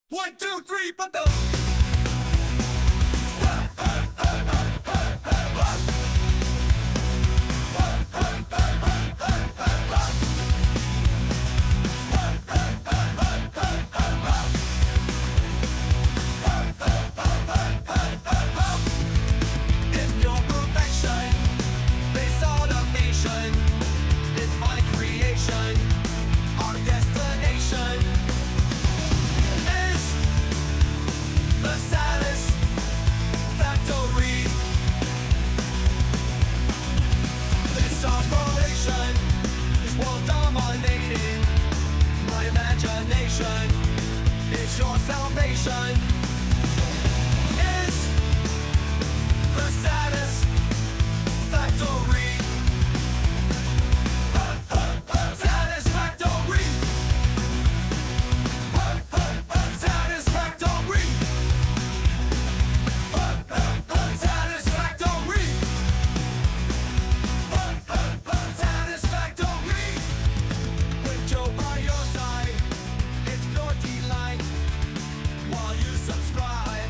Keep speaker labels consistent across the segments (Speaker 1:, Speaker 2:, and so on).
Speaker 1: One, two, three, but the it's your perfection, based on a nation. It's my creation, our destination. Is the saddest factory. This operation is world dominating. My imagination is your salvation. Is the saddest factory. Satisfactory. Satisfactory. Satisfactory. Satisfactory. With Joe by your side, it's your delight. While you subscribe,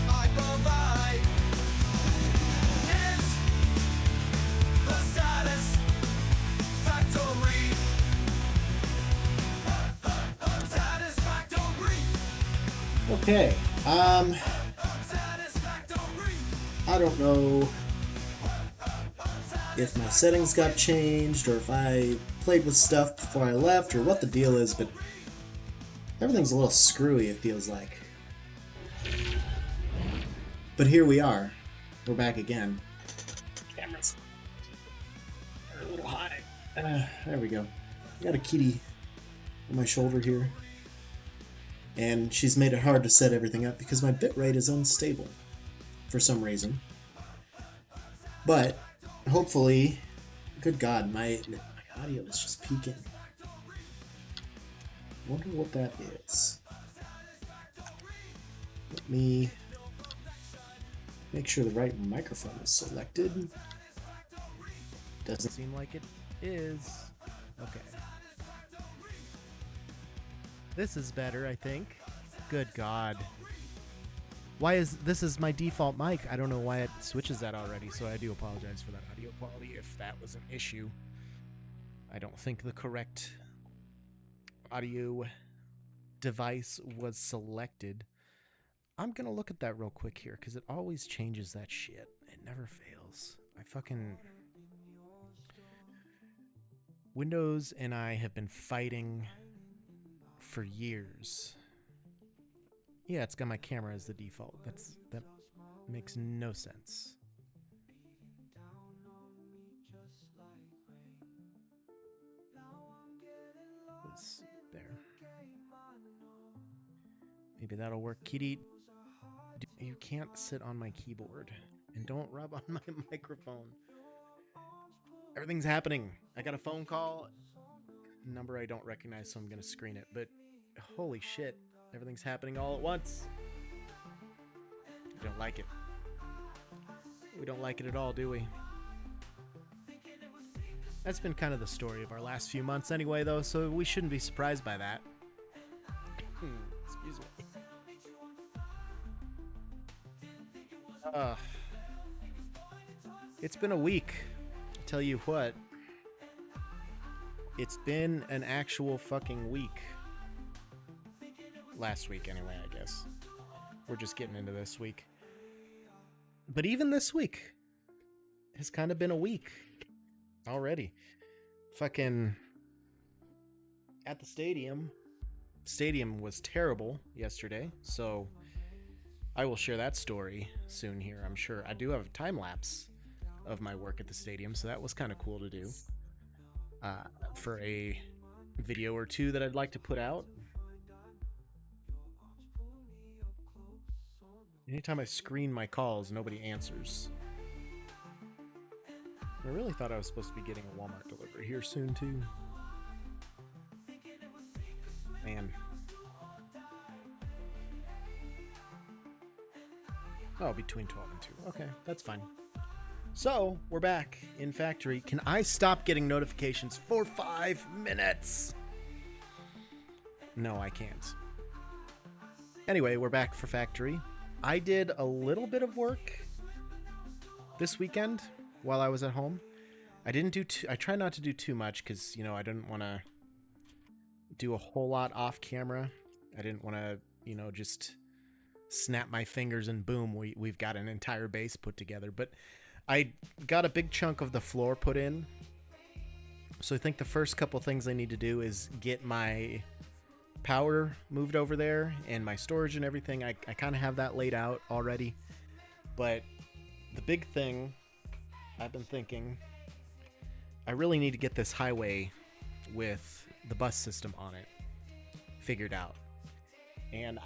Speaker 1: I provide. It's the satisfactory. Satisfactory.
Speaker 2: Okay,
Speaker 1: Satisfactory.
Speaker 2: I don't know if my settings got changed or if I played with stuff before I left or what the deal is, but everything's a little screwy, it feels like. But here we are. We're back again. Cameras are a little high. There we go. I got a kitty on my shoulder here. And she's made it hard to set everything up because my bitrate is unstable for some reason. But hopefully, good God, my audio is just peaking. Wonder what that is. Let me make sure the right microphone is selected. Doesn't
Speaker 3: Seem like it is. Okay. This is better, I think. Good God. Why is this is my default mic? I don't know why it switches that already, so I do apologize for that audio quality if that was an issue. I don't think the correct audio device was selected. I'm gonna look at that real quick here, because it always changes that shit. It never fails. I fucking... Windows and I have been fighting for years. Yeah, it's got my camera as the default. That makes no sense. This there. Maybe that'll work. Kitty, you can't sit on my keyboard and don't rub on my microphone. Everything's happening. I got a phone call, number I don't recognize, so I'm gonna screen it. But holy shit, everything's happening all at once. I don't like it. We don't like it at all, do we? That's been kind of the story of our last few months anyway, though, so we shouldn't be surprised by that. Excuse me. It's been a week. I'll tell you what. It's been an actual fucking week. Last week, anyway, I guess. We're just getting into this week. But even this week has kind of been a week already. Fucking at the stadium. Stadium was terrible yesterday, so I will share that story soon here, I'm sure. I do have a time lapse of my work at the stadium, so that was kind of cool to do. For a video or two that I'd like to put out. Anytime I screen my calls, nobody answers. I really thought I was supposed to be getting a Walmart delivery here soon, too. Man. Oh, between 12 and 2. Okay, that's fine. So, we're back in factory. Can I stop getting notifications for 5 minutes? No, I can't. Anyway, we're back for factory. I did a little bit of work this weekend while I was at home. I didn't do I try not to do too much because, you know, I didn't want to do a whole lot off camera. I didn't want to, you know, just snap my fingers and boom, we've got an entire base put together. But I got a big chunk of the floor put in. So I think the first couple things I need to do is get my power moved over there and my storage and everything. I kind of have that laid out already. But the big thing I've been thinking, I really need to get this highway with the bus system on it figured out. And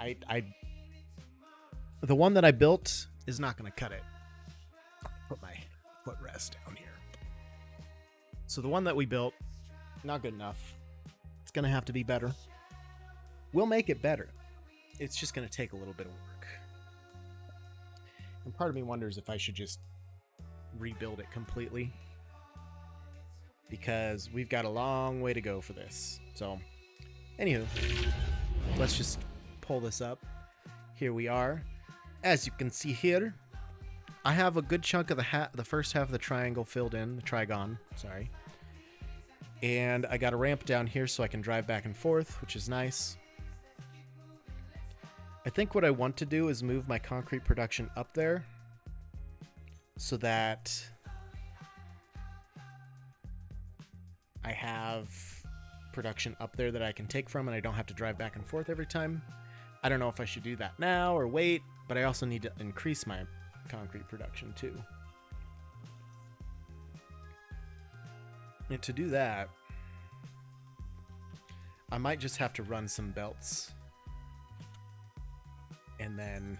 Speaker 3: the one that I built is not going to cut it. Put my footrest down here. So the one that we built, not good enough. It's going to have to be better. We'll make it better. It's just going to take a little bit of work. And part of me wonders if I should just rebuild it completely, because we've got a long way to go for this. So, anywho, let's just pull this up. Here we are. As you can see here, I have a good chunk of the first half of the triangle filled in, the trigon, sorry. And I got a ramp down here so I can drive back and forth, which is nice. I think what I want to do is move my concrete production up there so that I have production up there that I can take from and I don't have to drive back and forth every time. I don't know if I should do that now or wait, but I also need to increase my concrete production too. And to do that, I might just have to run some belts and then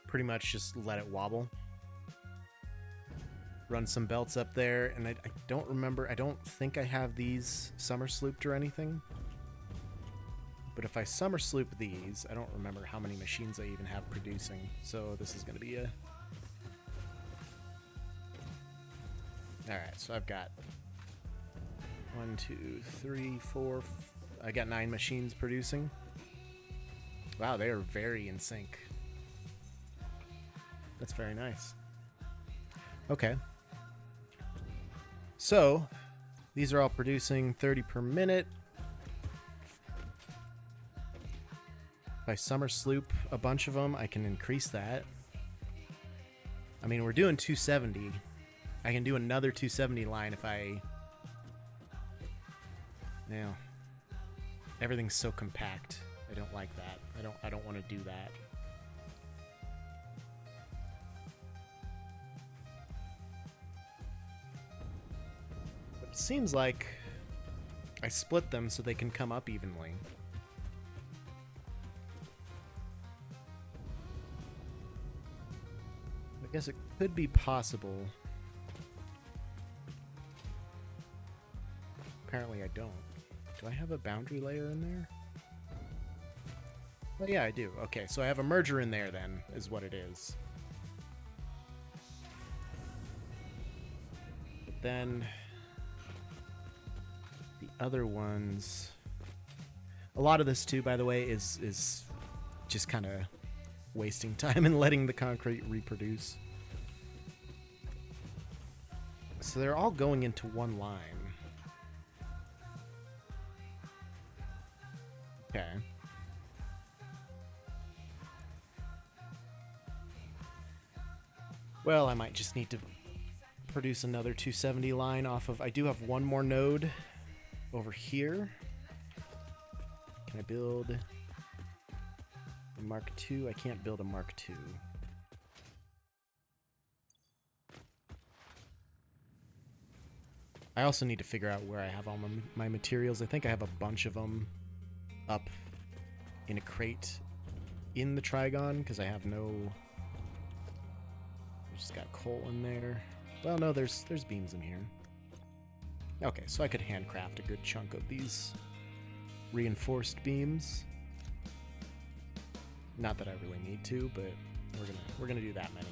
Speaker 3: pretty much just let it wobble. Run some belts up there, and I don't remember, I don't think I have these summer slooped or anything. But if I summer sloop these, I don't remember how many machines I even have producing. So this is going to be a... Alright, so I've got 1, 2, 3, 4... I got 9 machines producing. Wow, they are very in sync. That's very nice. Okay. So, these are all producing 30 per minute. If I summer sloop a bunch of them, I can increase that. I mean, we're doing 270. I can do another 270 line if I... Now, everything's so compact. I don't like that. I don't want to do that. But it seems like I split them so they can come up evenly. I guess it could be possible. Apparently I don't. Do I have a boundary layer in there? Oh, yeah, I do. Okay, so I have a merger in there then, is what it is. But then the other ones... A lot of this, too, by the way, is just kind of wasting time and letting the concrete reproduce. So they're all going into one line. Okay. Well, I might just need to produce another 270 line off of... I do have one more node over here. Can I build a Mark II? I can't build a Mark II. I also need to figure out where I have all my materials. I think I have a bunch of them up in a crate in the Trigon, because I have no... I just got coal in there. Well, no, there's beams in here. Okay, so I could handcraft a good chunk of these reinforced beams. Not that I really need to, but we're gonna do that many.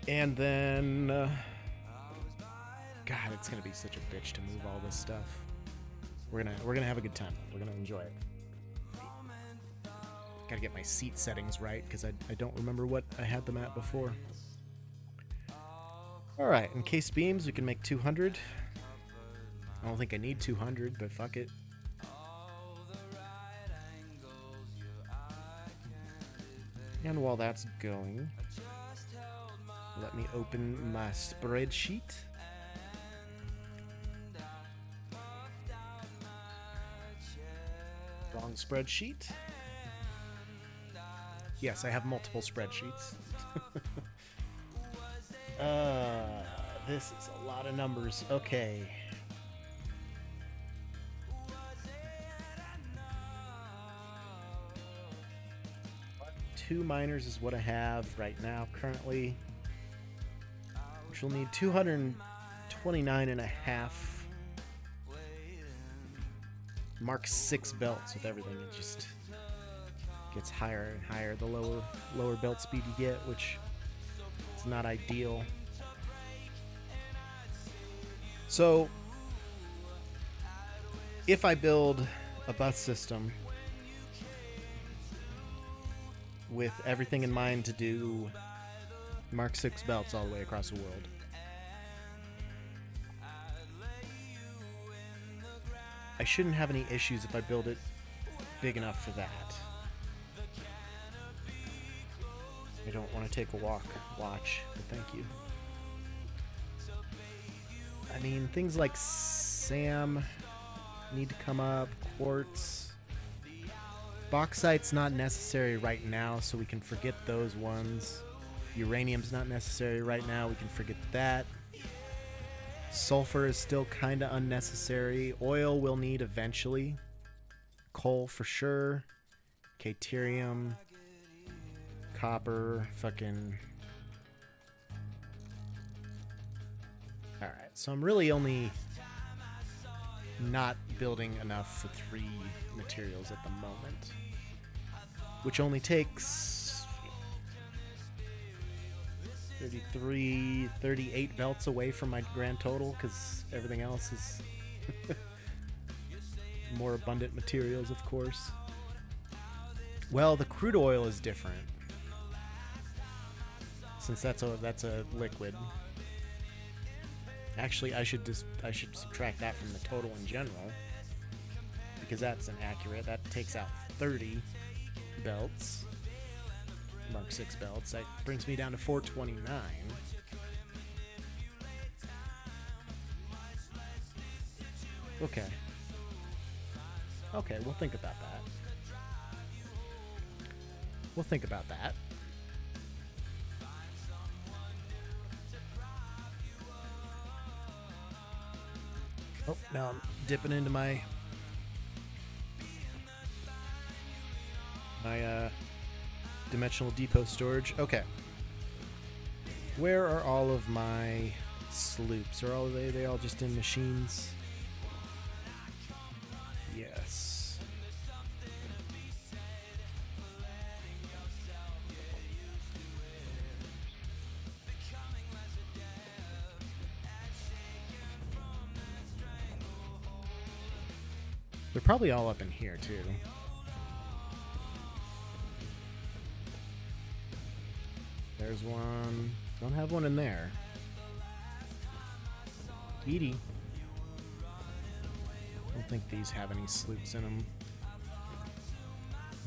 Speaker 3: And then, God, it's gonna be such a bitch to move all this stuff. We're gonna have a good time. We're gonna enjoy it. Gotta get my seat settings right, because I don't remember what I had them at before. Alright, encased beams, we can make 200. I don't think I need 200, but fuck it. And while that's going, let me open my spreadsheet. Wrong spreadsheet. Yes, I have multiple spreadsheets. This is a lot of numbers. Okay. Two miners is what I have right now currently, which will need 229 and a half Mark 6 belts with everything. It just gets higher and higher the lower belt speed you get, which is not ideal. So if I build a bus system with everything in mind to do Mark 6 belts all the way across the world, I shouldn't have any issues if I build it big enough for that. I don't want to take a watch, but thank you. I mean, things like SAM need to come up, quartz. Bauxite's not necessary right now, so we can forget those ones. Uranium's not necessary right now, we can forget that. Sulfur is still kind of unnecessary. Oil we'll need eventually. Coal for sure. Caterium. Copper. Fucking... Alright, so I'm really only not building enough for 3 materials at the moment, which only takes 33, 38 belts away from my grand total, because everything else is more abundant materials, of course. Well, the crude oil is different, since that's a liquid. Actually, I should subtract that from the total in general, because that's inaccurate. That takes out 30 belts, Mark 6 belts. That brings me down to 429. Okay. Okay, we'll think about that. We'll think about that. Oh, now I'm dipping into my dimensional depot storage. Okay. Where are all of my sloops? Are they all just in machines? Yes. They're probably all up in here too. There's one. Don't have one in there. Edie. I don't think these have any sloops in them.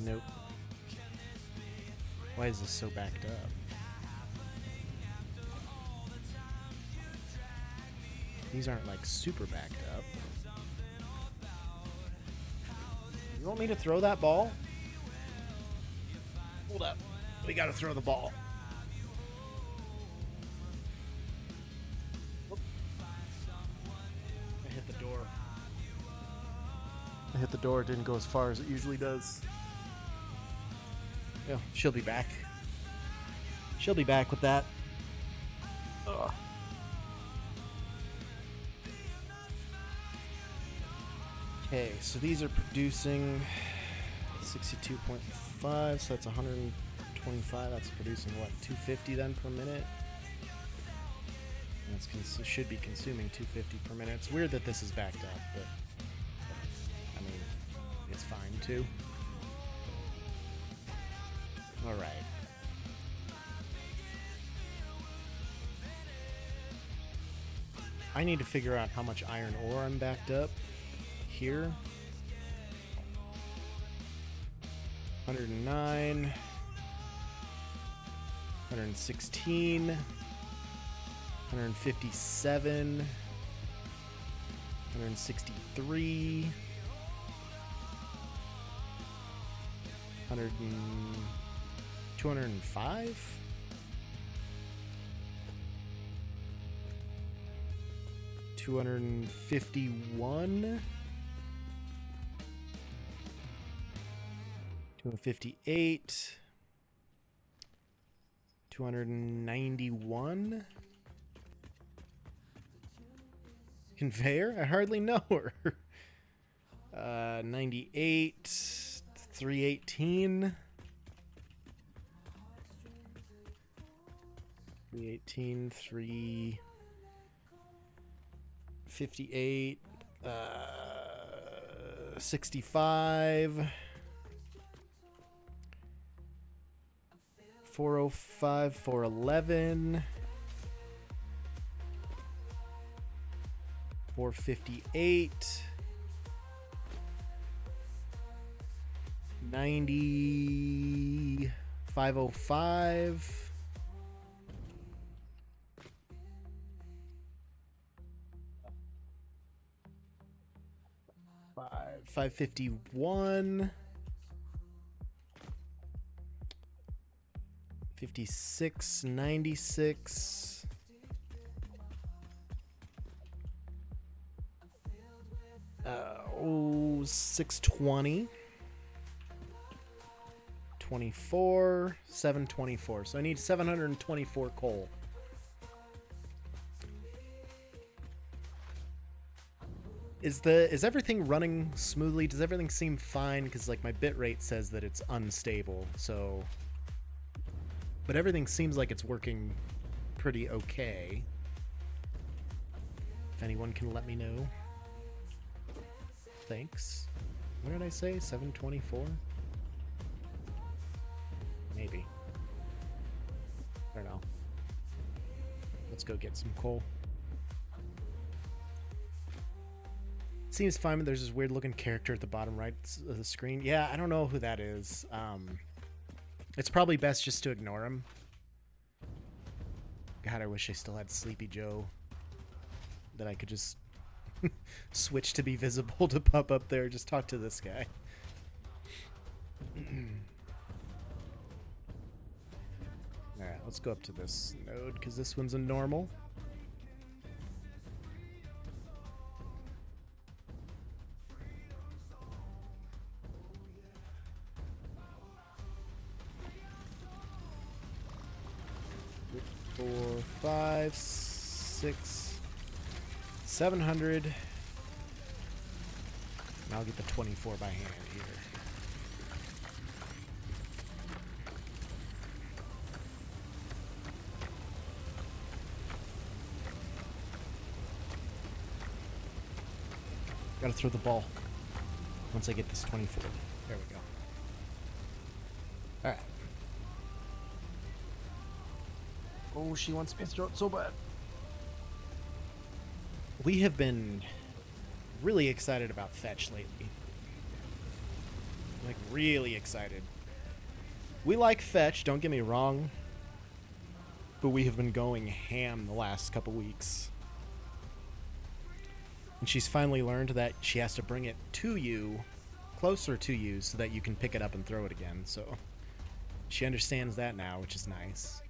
Speaker 3: Nope. Why is this so backed up? These aren't like super backed up. You want me to throw that ball? Hold up. We gotta throw the ball. I hit the door. I hit the door. It didn't go as far as it usually does. Yeah, she'll be back. She'll be back with that. Ugh. Okay, so these are producing 62.5, so that's 125. That's producing what, 250 then per minute? That's should be consuming 250 per minute. It's weird that this is backed up, but I mean, it's fine too. All right. I need to figure out how much iron ore I'm backed up here. 109, 116, 157, 163, 205. 251, 258, 291. Conveyor? I hardly know her. 98, 318. 318, 358, 65, 405, 411, 458, 90, 505. 551, 56, 96, 620, 24, 724. So I need 724 coal. Is everything running smoothly? Does everything seem fine? Because like my bitrate says that it's unstable, so but everything seems like it's working pretty okay. If anyone can let me know. Thanks. What did I say? 724? Maybe. I don't know. Let's go get some coal. Seems fine, but there's this weird looking character at the bottom right of the screen. Yeah, I don't know who that is. It's probably best just to ignore him. God, I wish I still had Sleepy Joe. That I could just switch to be visible to pop up there. Just talk to this guy. Alright, let's go up to this node, because this one's a normal. Four, 5, 6, 700. And I'll get the 24 by hand here. Gotta throw the ball once I get this 24. There we go. Alright. Oh, she wants me to throw it so bad. We have been really excited about fetch lately. Like, really excited. We like fetch, don't get me wrong. But we have been going ham the last couple weeks. And she's finally learned that she has to bring it to you, closer to you, so that you can pick it up and throw it again. So she understands that now, which is nice.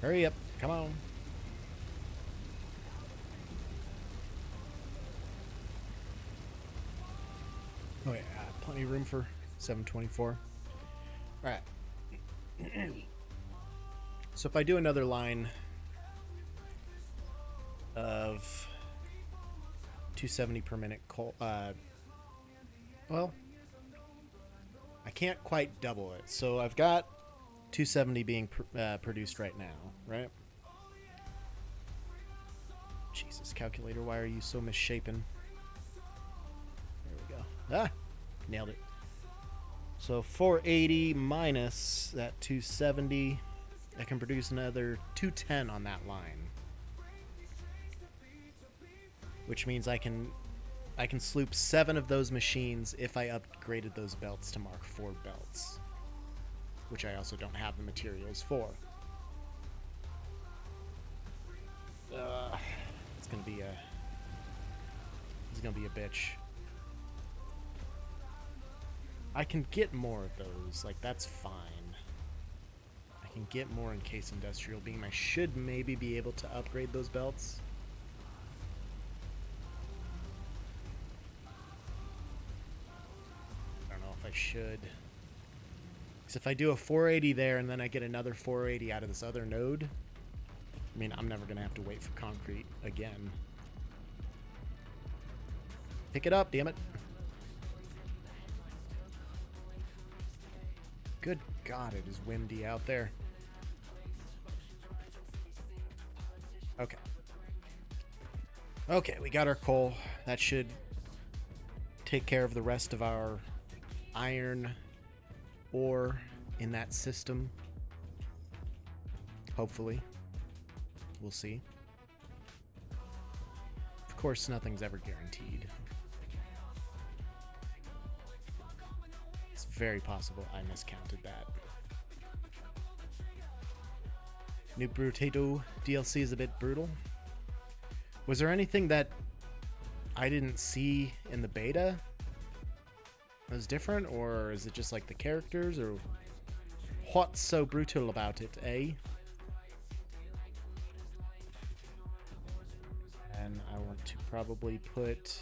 Speaker 3: Hurry up. Come on. Oh yeah, plenty of room for 724. Alright. So if I do another line of 270 per minute coal, well, I can't quite double it. So I've got 270 being produced right now, right? Jesus, calculator, why are you so misshapen? There we go. Ah! Nailed it. So 480 minus that 270. I can produce another 210 on that line. Which means I can sloop 7 of those machines if I upgraded those belts to Mark IV belts. Which I also don't have the materials for. It's gonna be a bitch. I can get more of those, like that's fine. I can get more in case industrial beam. I should maybe be able to upgrade those belts. I don't know if I should. Because if I do a 480 there and then I get another 480 out of this other node, I mean, I'm never going to have to wait for concrete again. Pick it up, damn it. Good God, it is windy out there. Okay. Okay, we got our coal. That should take care of the rest of our iron ore in that system. Hopefully. We'll see. Of course, nothing's ever guaranteed. It's very possible I miscounted that. New Brutato DLC is a bit brutal. Was there anything that I didn't see in the beta that was different, or is it just like the characters, or what's so brutal about it, eh? And I want to probably put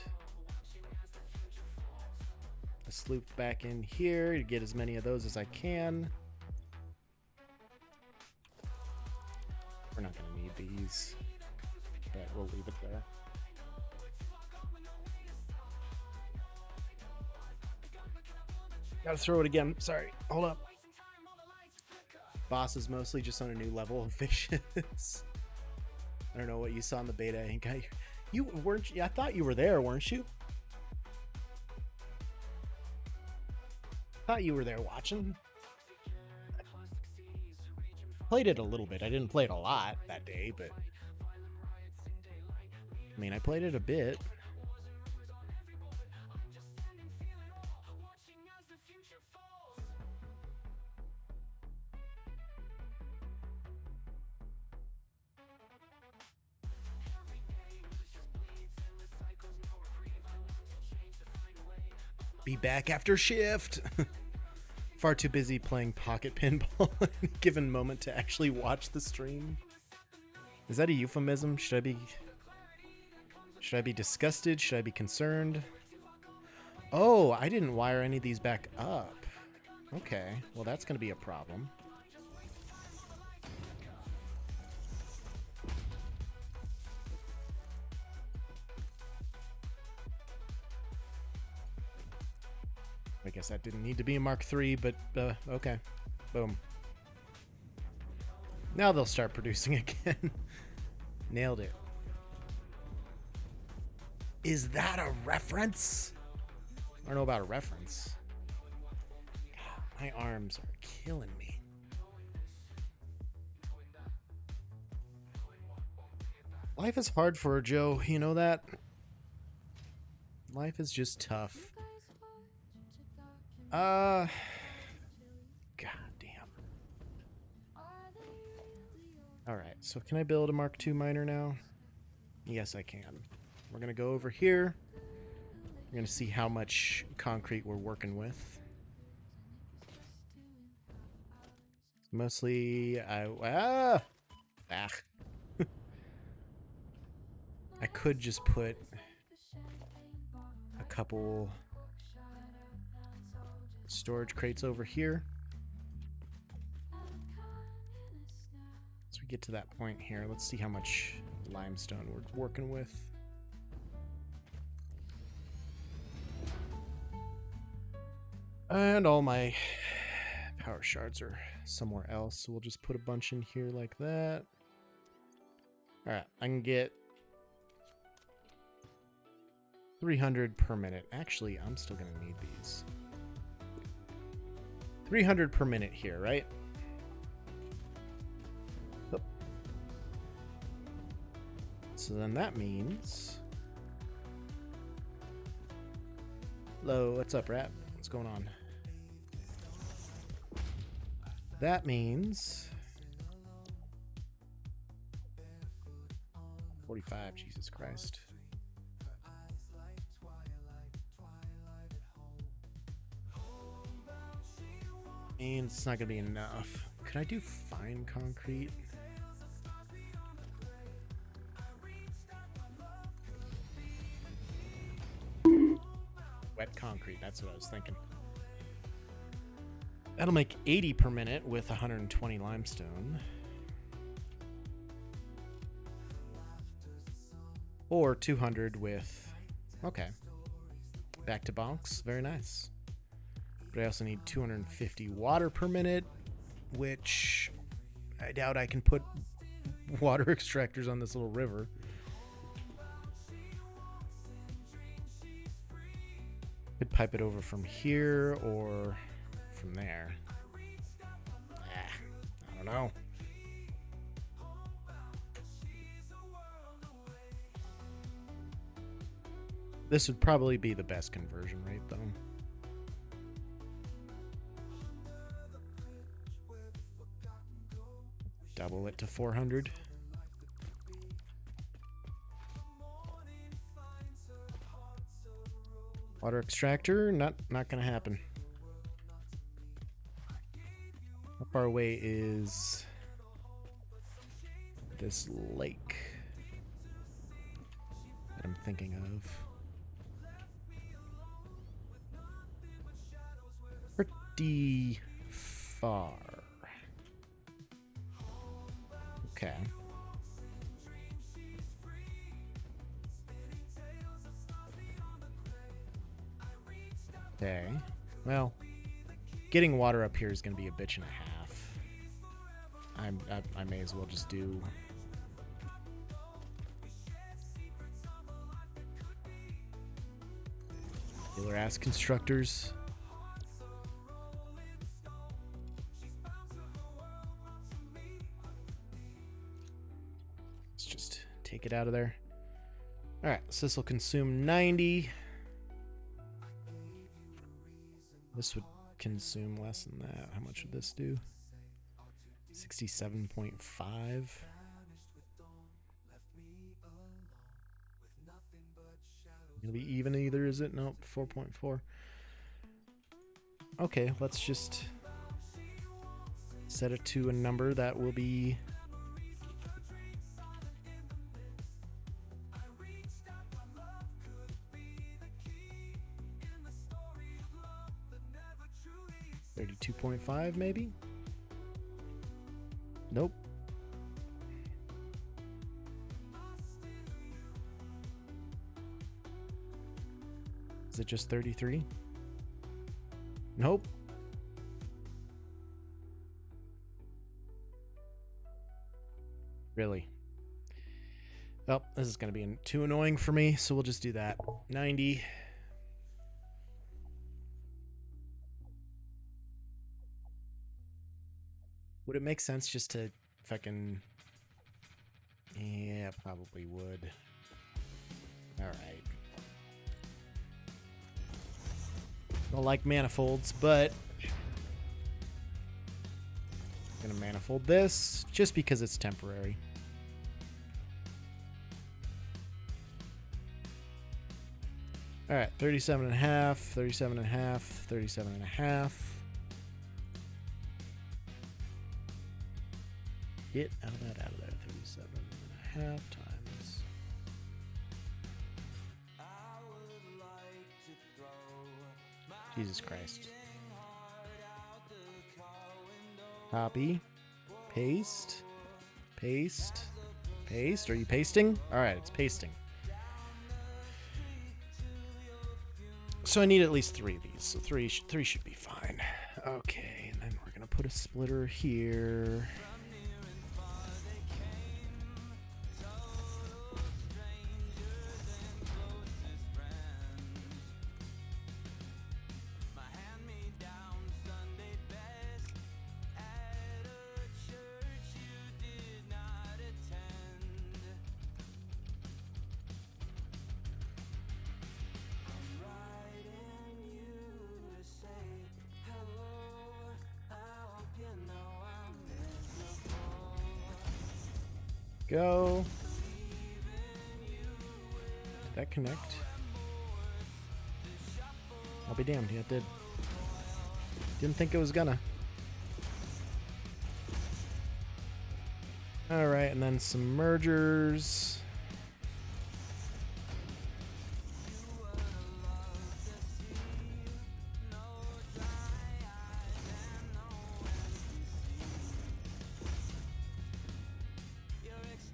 Speaker 3: a sloop back in here to get as many of those as I can. We're not going to need these, but we'll leave it there. Gotta throw it again. Sorry. Hold up. Boss is mostly just on a new level of vicious. I don't know what you saw in the beta. I think you weren't. I thought you were there, weren't you? Thought you were there watching. Played it a little bit. I didn't play it a lot that day, but I mean, I played it a bit. Be back after shift. Far too busy playing pocket pinball at any given moment to actually watch the stream. Is that a euphemism? Should I be disgusted? Should I be concerned? Oh, I didn't wire any of these back up. Okay, well that's gonna be a problem. I guess that didn't need to be a Mark III, but okay. Boom. Now they'll start producing again. Nailed it. Is that a reference? I don't know about a reference. God, my arms are killing me. Life is hard for Joe, you know that? Life is just tough. God damn. Alright, so can I build a Mark II miner now? Yes, I can. We're going to go over here. We're going to see how much concrete we're working with. Mostly, I could just put a couple storage crates over here. As we get to that point here, let's see how much limestone we're working with. And all my power shards are somewhere else, so we'll just put a bunch in here like that. Alright, I can get 300 per minute. Actually, I'm still gonna need these. 300 per minute here, right? Oh. So then that means... Hello, what's up, Rat? What's going on? That means... 45, Jesus Christ. And it's not gonna be enough. Could I do fine concrete? Wet concrete, that's what I was thinking. That'll make 80 per minute with 120 limestone. Or 200 with... Okay. Back to bonks. Very nice. But I also need 250 water per minute, which I doubt I can put water extractors on this little river. Could pipe it over from here or from there. I don't know. This would probably be the best conversion rate, though. Double it to 400. Water extractor, not gonna happen. How far away is this lake that I'm thinking of? Pretty far. Okay. Okay. Well, getting water up here is going to be a bitch and a half. I may as well just do... Killer ass constructors. Let's just take it out of there. Alright, so this will consume 90. This would consume less than that. How much would this do? 67.5. Gonna be even either, is it? Nope, 4.4. Okay, let's just set it to a number that will be $32.5 maybe? Nope. Is it just 33? Nope. Really? Well, this is going to be too annoying for me, so we'll just do that. 90. Would it make sense just to fucking... Yeah, probably would. Alright. Don't like manifolds, but... I'm gonna manifold this, just because it's temporary. Alright, 37.5, 37.5, 37.5. Get out of there, 37.5 times. Jesus Christ. Copy. Paste. Paste. Paste. Are you pasting? Alright, it's pasting. So I need at least 3 of these. So three should be fine. Okay, and then we're gonna put a splitter here. Go. Did that connect? I'll be damned. Yeah, it did. Didn't think it was gonna. Alright, and then some mergers.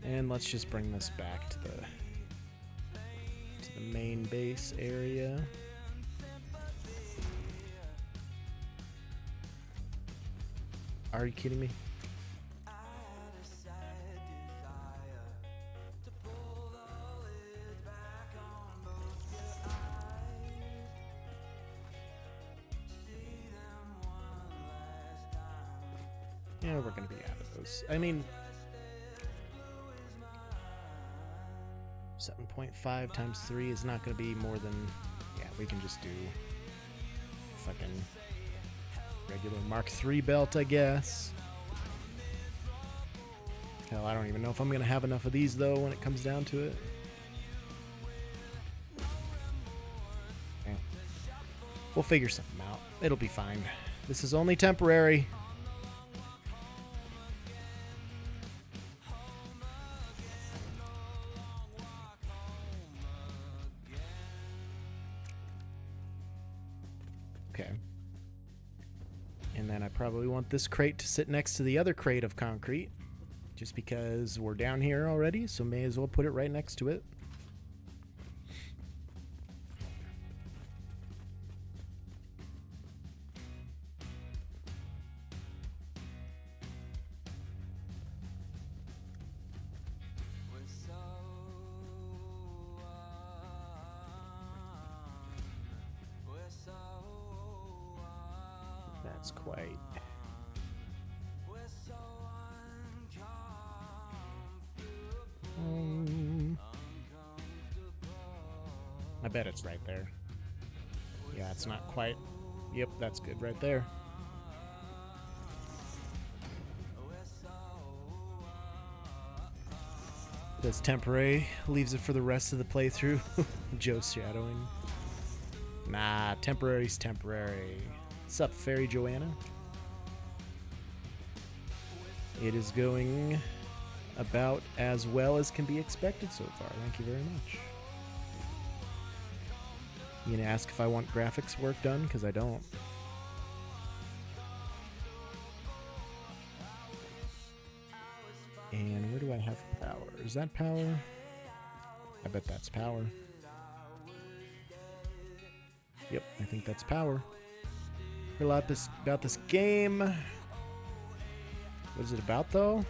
Speaker 3: And let's just bring this back to the main base area. Are you kidding me? Yeah, we're gonna be out of those. I mean, 7.5 times 3 is not gonna be more than, yeah, we can just do fucking regular Mark III belt, I guess. Hell, I don't even know if I'm gonna have enough of these though when it comes down to it. Okay. We'll figure something out. It'll be fine. This is only temporary. Okay. And then I probably want this crate to sit next to the other crate of concrete, just because we're down here already, so may as well put it right next to it. That's quite. I bet it's right there. Yeah, it's not quite. Yep, that's good right there. Does temporary, leaves it for the rest of the playthrough. Joe's shadowing. Nah, temporary's temporary. What's up, Fairy Joanna? It is going about as well as can be expected so far. Thank you very much. You gonna ask if I want graphics work done? Because I don't. And where do I have power? Is that power? I bet that's power. Yep, I think that's power. Heard a lot about this game. What is it about, though?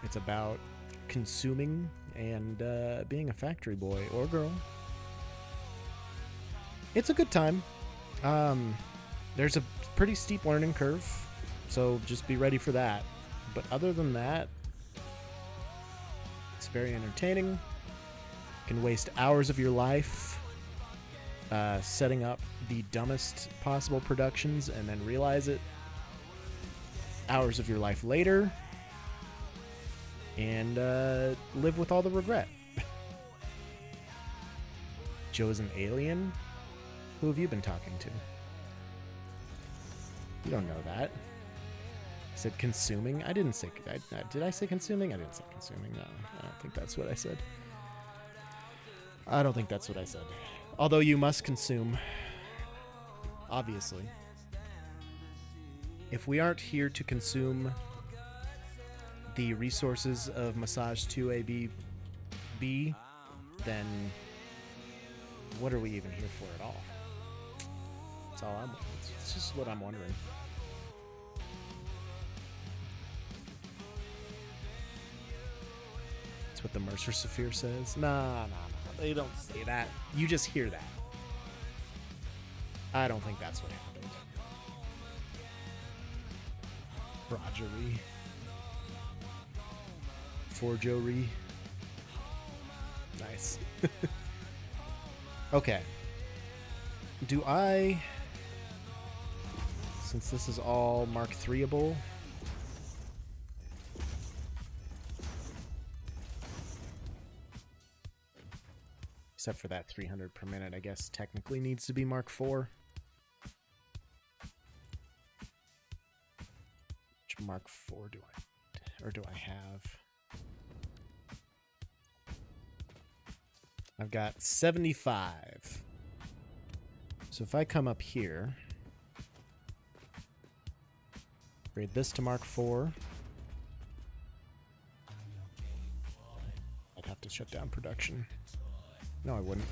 Speaker 3: It's about consuming and being a factory boy or girl. It's a good time. There's a pretty steep learning curve, so just be ready for that. But other than that, it's very entertaining. Can waste hours of your life setting up the dumbest possible productions and then realize it hours of your life later and live with all the regret. Joe is an alien? Who have you been talking to? You don't know that. I said consuming? I didn't say... did I say consuming? I didn't say consuming. No, I don't think that's what I said. I don't think that's what I said. Although you must consume. Obviously. If we aren't here to consume the resources of Massage 2AB, then what are we even here for at all? That's all it's just what I'm wondering. That's what the Mercer Saphir says. Nah. They don't say that. You just hear that. I don't think that's what happened. Rogery. Forgery. Nice. Okay. Do I... Since this is all Mark III-able... Except for that 300 per minute, I guess technically needs to be Mark IV. Which Mark IV do I have? I've got 75. So if I come up here, upgrade this to Mark IV, I'd have to shut down production. No, I wouldn't.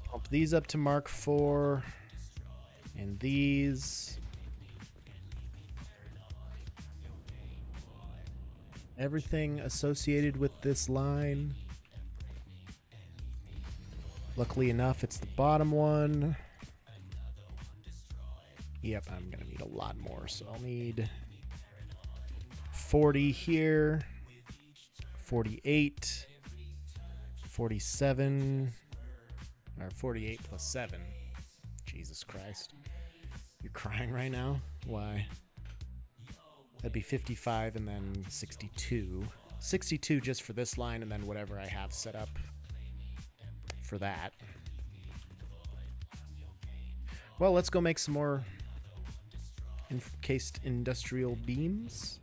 Speaker 3: Pump these up to Mark IV, and these. Everything associated with this line. Luckily enough, it's the bottom one. Yep, I'm gonna need a lot more, so I'll need 40 here, 48, 47, or 48 plus 7. Jesus Christ. You're crying right now? Why? That'd be 55 and then 62. 62 just for this line, and then whatever I have set up for that. Well, let's go make some more encased industrial beams.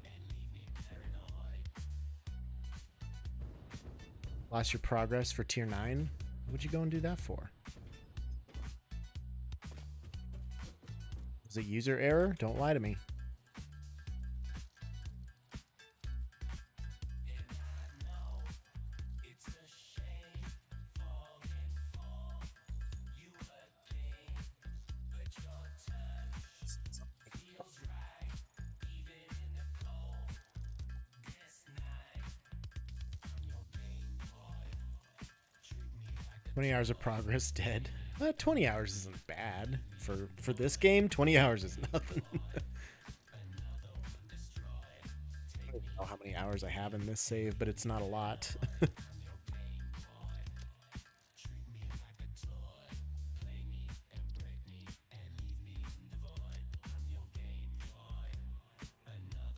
Speaker 3: Lost your progress for tier 9? What'd you go and do that for? Was it user error? Don't lie to me. "20 hours of progress dead." 20 hours isn't bad. For this game, 20 hours is nothing. I don't know how many hours I have in this save, but it's not a lot.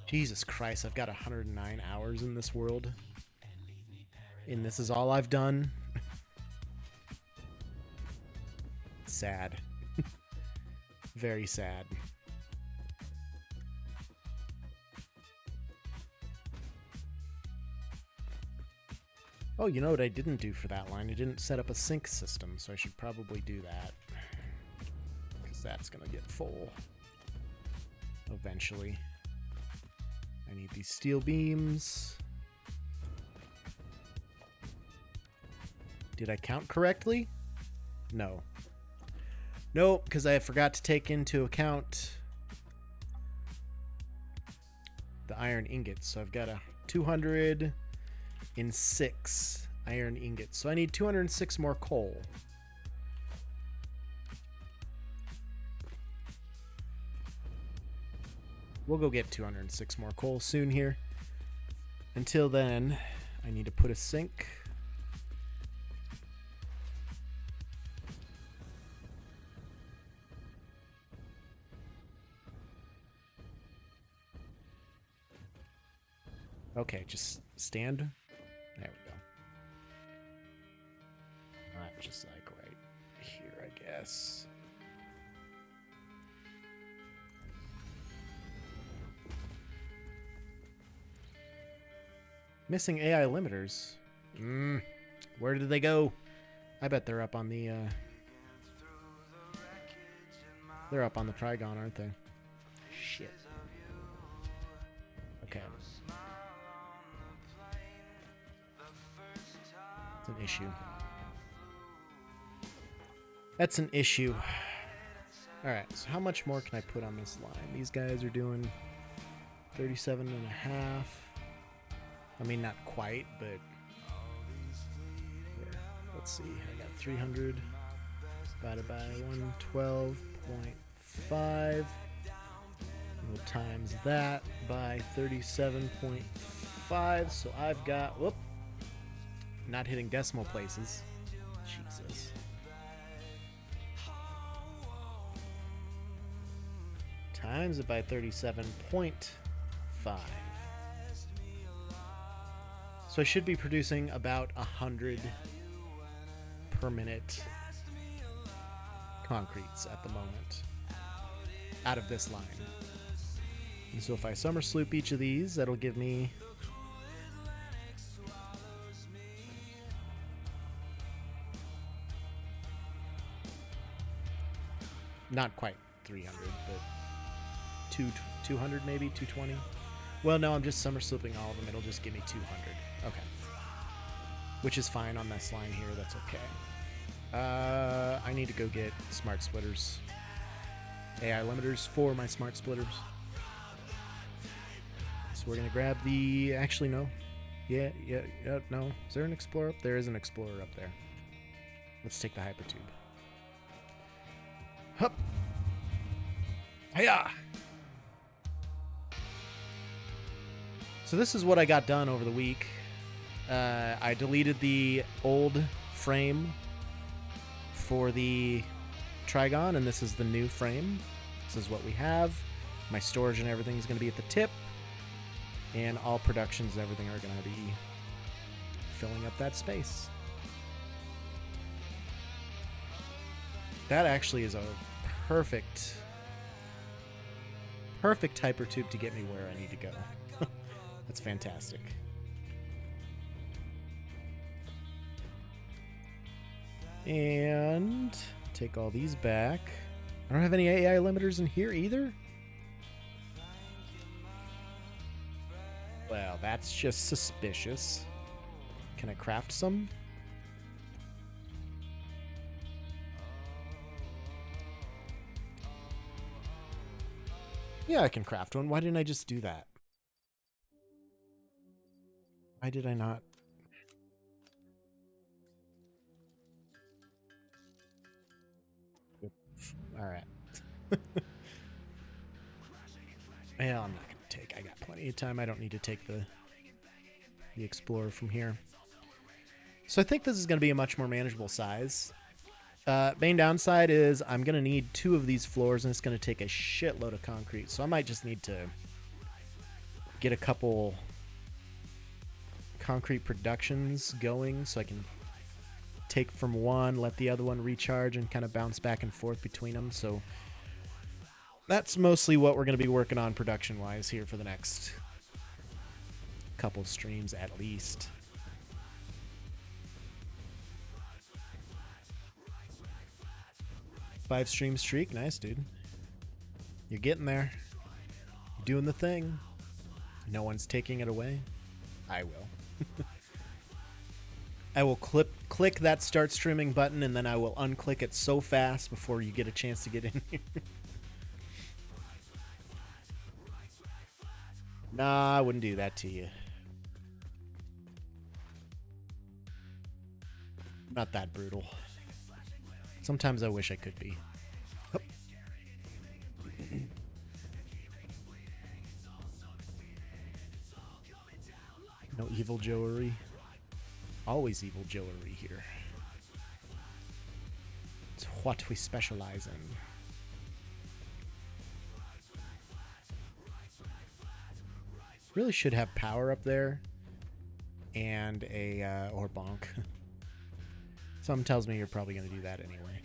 Speaker 3: Jesus Christ, I've got 109 hours in this world. And this is all I've done. Sad. Very sad. Oh, you know what I didn't do for that line? I didn't set up a sync system, so I should probably do that. Because that's going to get full eventually. I need these steel beams. Did I count correctly? No. Nope, because I forgot to take into account the iron ingots. So I've got a 206 iron ingots. So I need 206 more coal. We'll go get 206 more coal soon here. Until then, I need to put a sink. Okay, just stand. There we go. Just like right here, I guess. Missing AI limiters. Where did they go? I bet they're up on the they're up on the Trigon, aren't they? Shit. Okay. It's an issue. That's an issue. Alright, so how much more can I put on this line? These guys are doing 37 and a half. I mean, not quite, but here, let's see. I got 300 divided by 112.5. We'll times that by 37.5. So I've got, whoop, not hitting decimal places. Jesus. Times it by 37.5. So I should be producing about 100 per minute concretes at the moment out of this line. And so if I summer sloop each of these, that'll give me not quite 300, but 200 maybe, 220. Well, no, I'm just summer slooping all of them. It'll just give me 200. Okay. Which is fine on this line here. That's okay. I need to go get smart splitters. AI limiters for my smart splitters. So we're going to grab the... Actually, no. Yeah, no. Is there an explorer up? There is an explorer up there. Let's take the hypertube. Hup! Hiya! So this is what I got done over the week. I deleted the old frame for the Trigon, and this is the new frame. This is what we have. My storage and everything is going to be at the tip, and all productions and everything are going to be filling up that space. That actually is a perfect hypertube to get me where I need to go. That's fantastic. And take all these back. I don't have any AI limiters in here either. Well, that's just suspicious. Can I craft some? Yeah, I can craft one. Why didn't I just do that? Why did I not? All right. Well, I'm not going to take... I got plenty of time. I don't need to take the Explorer from here. So I think this is going to be a much more manageable size. Main downside is I'm going to need 2 of these floors, and it's going to take a shitload of concrete. So I might just need to get a couple concrete productions going so I can take from one, let the other one recharge, and kind of bounce back and forth between them. So that's mostly what we're going to be working on production-wise here for the next couple streams at least. Five stream streak. Nice, dude. You're getting there. You're doing the thing. No one's taking it away. I will. I will click that start streaming button, and then I will unclick it so fast before you get a chance to get in here. Nah, I wouldn't do that to you. Not that brutal. Sometimes I wish I could be. Hup. No evil Joery. Always evil Joery here. It's what we specialize in. Really should have power up there and a or bonk. Something tells me you're probably going to do that anyway.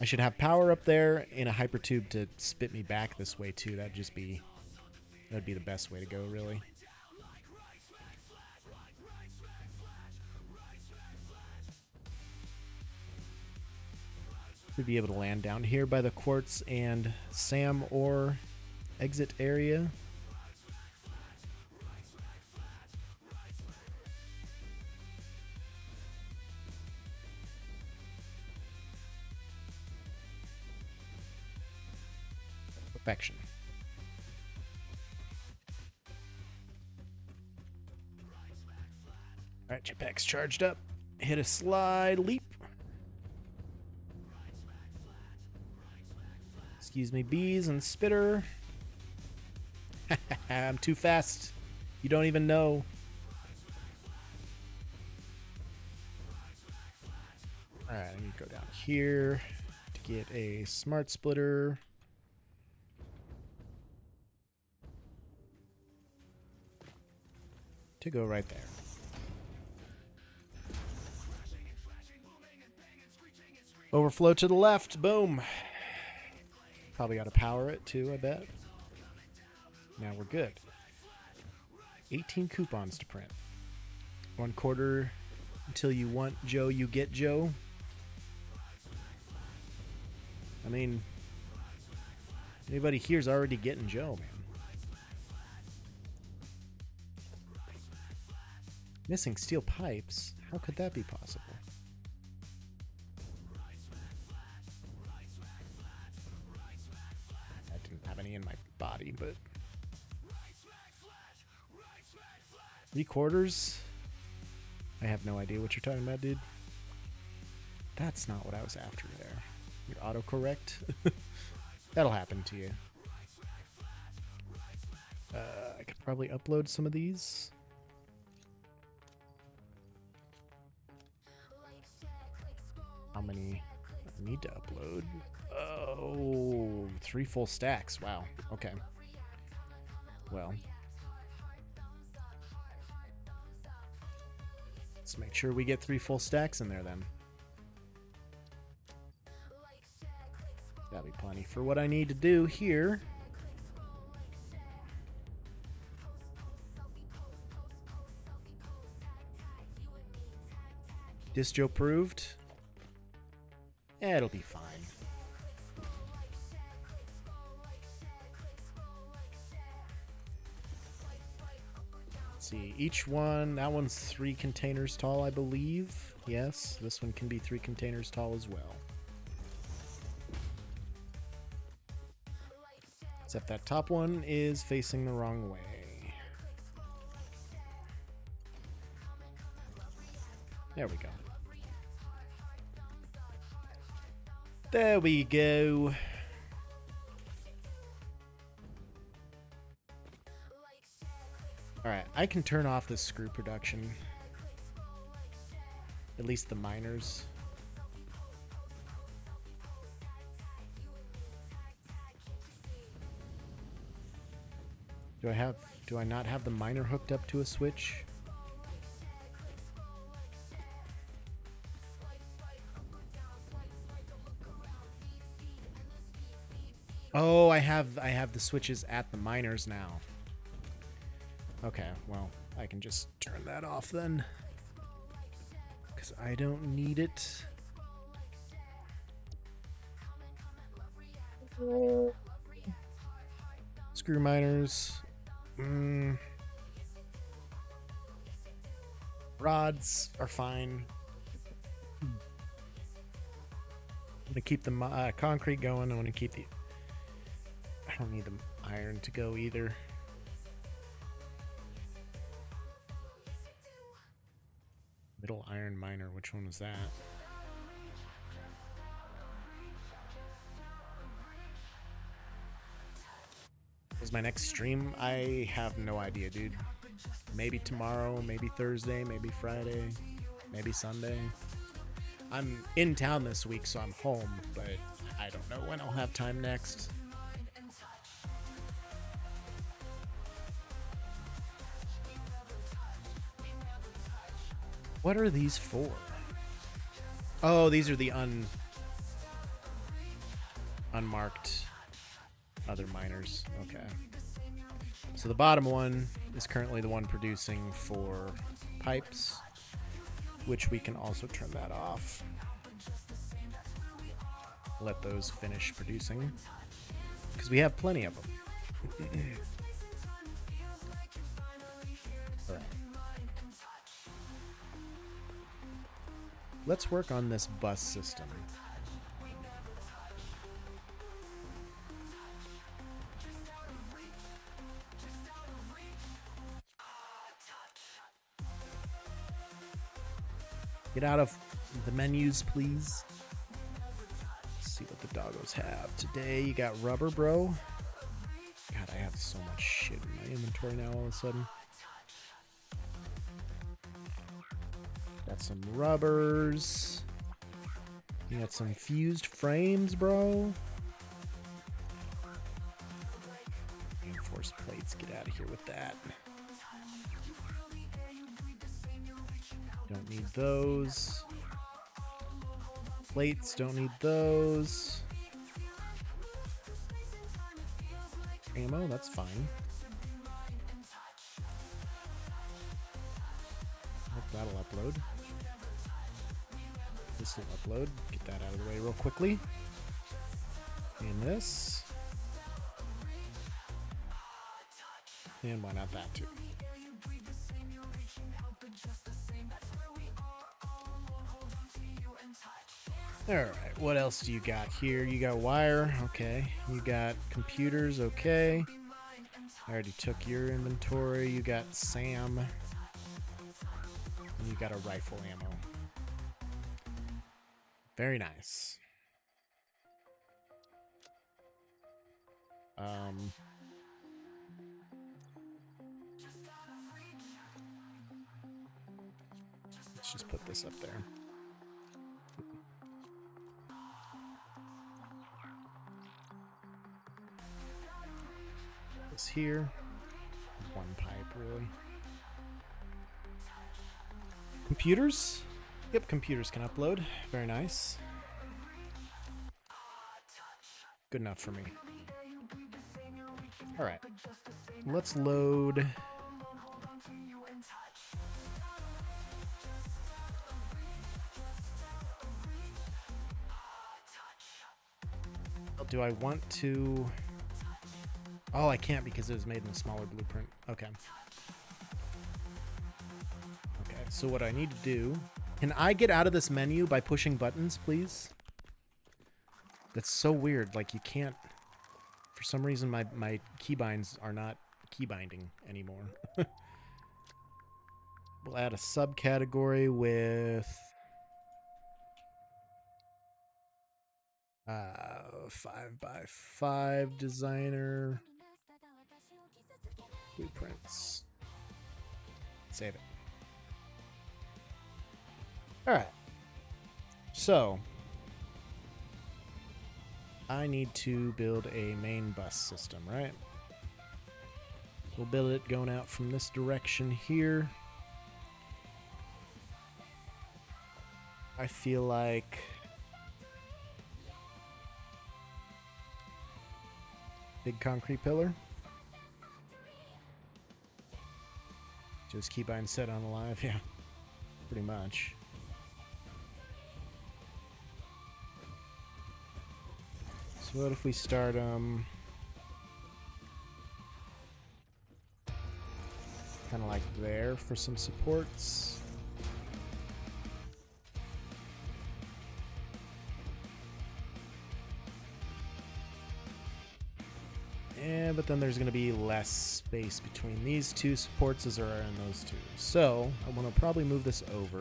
Speaker 3: I should have power up there and a hypertube to spit me back this way too. That'd be the best way to go, really. Should be able to land down here by the quartz and Sam ore exit area. Perfection. All right, jetpack's charged up. Hit a slide leap. Excuse me, bees and spitter. I'm too fast. You don't even know. All right, I need to go down here to get a smart splitter. to go right there. Overflow to the left. Boom. Probably got to power it too, I bet. Now we're good. 18 coupons to print. 1/4 until you want Joe, you get Joe. I mean, anybody here's already getting Joe, man. Missing steel pipes? How could that be possible? I didn't have any in my body, but... 3/4? I have no idea what you're talking about, dude. That's not what I was after there. Your autocorrect? That'll happen to you. I could probably upload some of these. How many I need to upload? Oh, 3 full stacks. Wow. Okay. Well, let's make sure we get 3 full stacks in there then. That'll be plenty for what I need to do here. Distro approved. Yeah, it'll be fine. Let's see, each one, that one's 3 containers tall, I believe. Yes, this one can be 3 containers tall as well. Except that top one is facing the wrong way. There we go. There we go. Alright, I can turn off this screw production. At least the miners. Do I not have the miner hooked up to a switch? Oh, I have the switches at the miners now. Okay, well, I can just turn that off then. Because I don't need it. Screw miners. Rods are fine. I'm gonna keep the concrete going. I want to keep the... I don't need the iron to go either. Middle iron miner, which one was that? Was my next stream? I have no idea, dude. Maybe tomorrow, maybe Thursday, maybe Friday, maybe Sunday. I'm in town this week, so I'm home, but I don't know when I'll have time next. What are these for? Oh, these are the unmarked other miners. Okay. So the bottom one is currently the one producing for pipes, which we can also turn that off. Let those finish producing, because we have plenty of them. All right. Let's work on this bus system. Get out of the menus, please. Let's see what the doggos have today. You got rubber, bro. God, I have so much shit in my inventory now all of a sudden. Got some rubbers. You got some fused frames, bro. Reinforced plates. Get out of here with that. Don't need those. Plates, don't need those. Ammo, that's fine. Hope that'll upload. This will upload. Get that out of the way real quickly. And this. And why not that too? Alright, what else do you got here? You got wire, okay. You got computers, okay. I already took your inventory. You got SAM. And you got a rifle ammo. Very nice. Let's just put this up there. This here. One pipe, really. Computers? Yep, computers can upload. Very nice. Good enough for me. Alright. Let's load... Do I want to... Oh, I can't because it was made in a smaller blueprint. Okay. Okay, so what I need to do... Can I get out of this menu by pushing buttons, please? That's so weird. Like, you can't... For some reason, my keybinds are not keybinding anymore. We'll add a subcategory with... 5x5 designer blueprints. Save it. All right. So I need to build a main bus system, right? We'll build it going out from this direction here. I feel like big concrete pillar. Just keep on set on alive, yeah. Pretty much. So what if we start kind of like there for some supports. Yeah, but then there's going to be less space between these two supports as there are in those two. So I want to probably move this over.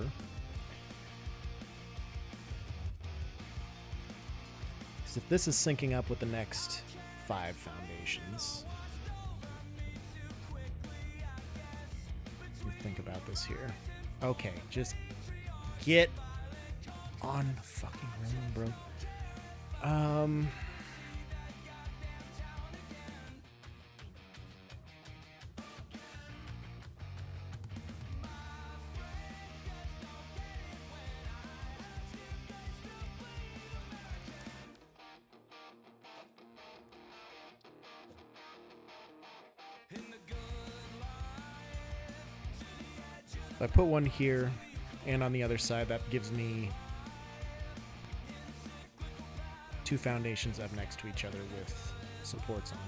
Speaker 3: Because if this is syncing up with the next 5 foundations, let me think about this here. Okay, just get on the fucking room, bro. I put one here and on the other side. That gives me 2 foundations up next to each other with supports on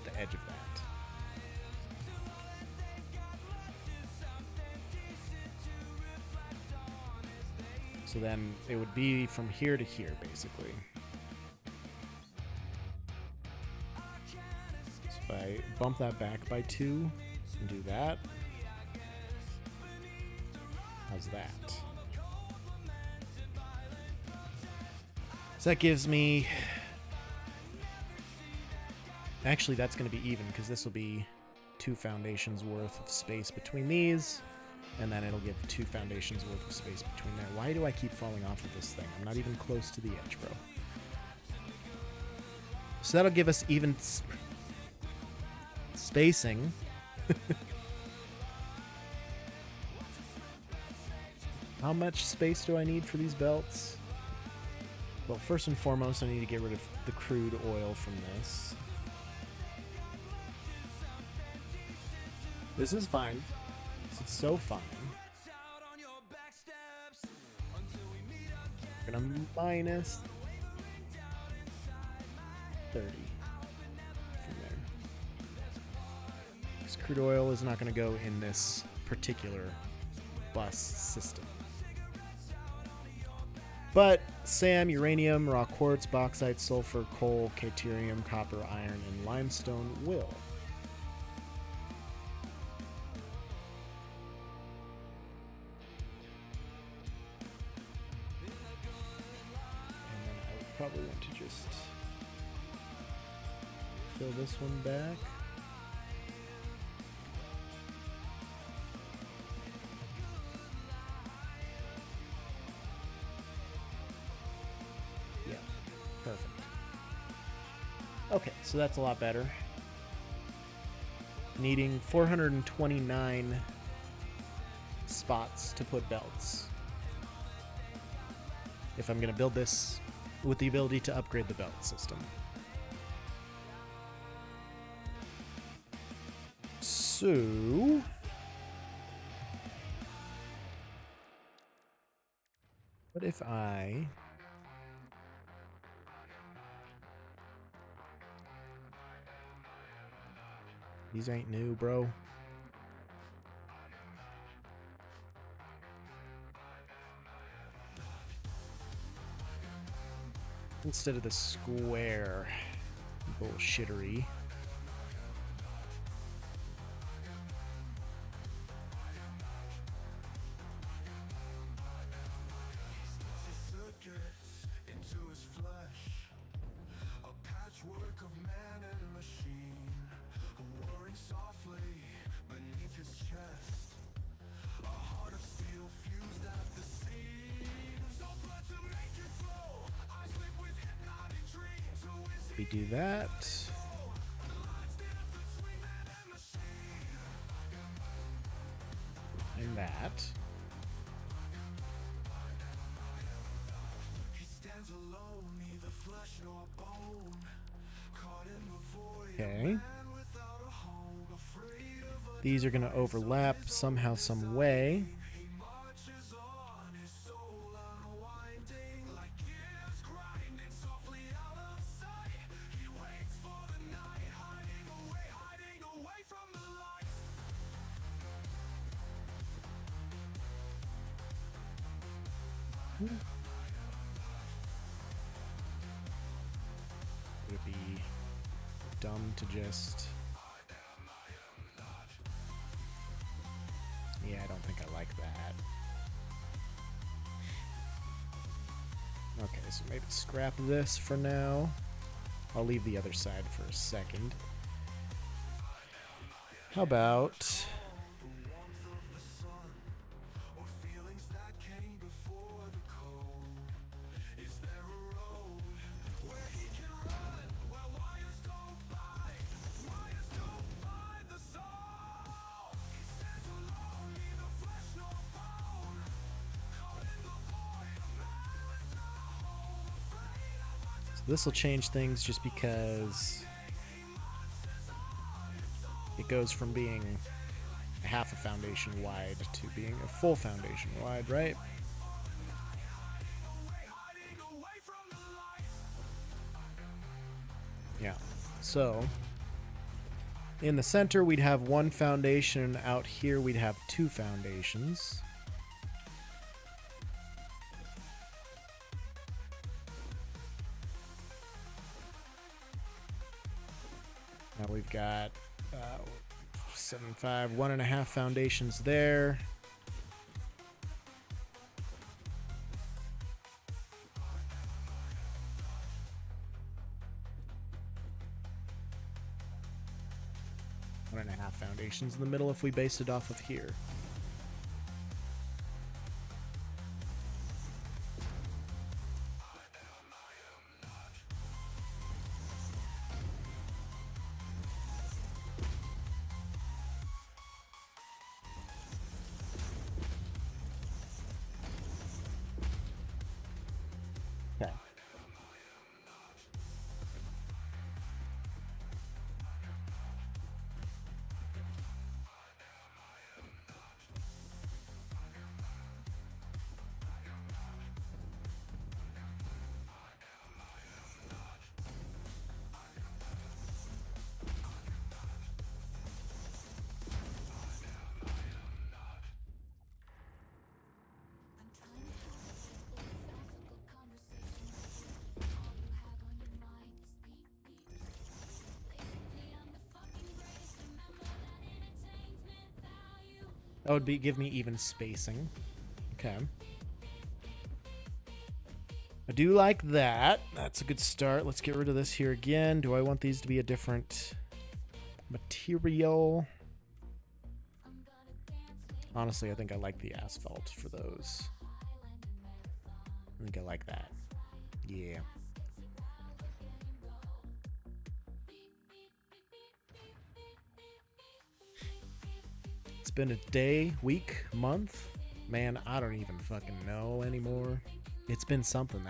Speaker 3: the edge of that. So then it would be from here to here, basically. So if I bump that back by 2 and do that, how's that? So that gives me... Actually, that's going to be even, because this will be 2 foundations worth of space between these, and then it'll give 2 foundations worth of space between there. Why do I keep falling off of this thing? I'm not even close to the edge, bro. So that'll give us even spacing. How much space do I need for these belts? Well, first and foremost, I need to get rid of the crude oil from this. This is fine. This is so fine. We're gonna minus 30 from there. This crude oil is not going to go in this particular bus system. But SAM, uranium, raw quartz, bauxite, sulfur, coal, caterium, copper, iron, and limestone will. And then I would probably want to just fill this one back. Yeah, perfect. Okay, so that's a lot better. Needing 429 spots to put belts. If I'm going to build this with the ability to upgrade the belt system. So what if I these ain't new, bro. Instead of the square bullshittery. We do that. And that. Okay. These are going to overlap somehow, some way. Would it be dumb to just... Yeah, I don't think I like that. Okay, so maybe scrap this for now. I'll leave the other side for a second. How about... This will change things just because it goes from being half a foundation wide to being a full foundation wide, right? Yeah. So in the center we'd have one foundation. Out here we'd have two foundations. Now we've got 7, 5, 1.5 foundations there. One and a half foundations in the middle if we base it off of here. That would give me even spacing. Okay. I do like that. That's a good start. Let's get rid of this here again. Do I want these to be a different material? Honestly, I think I like the asphalt for those. I think I like that. Yeah. It's been a day, week, month. Man, I don't even fucking know anymore. It's been something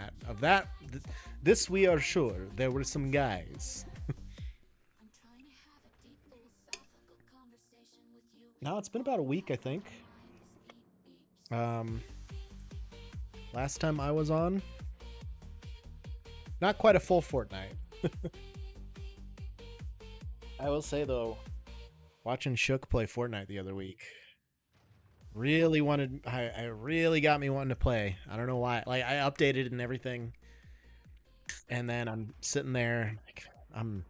Speaker 3: this we are sure. There were some guys. No, it's been about a week, I think. Last time I was on, not quite a full fortnight. I will say though, watching Shook play Fortnite the other week really really got me wanting to play. I don't know why. Like, I updated and everything, and then I'm sitting there like, I'm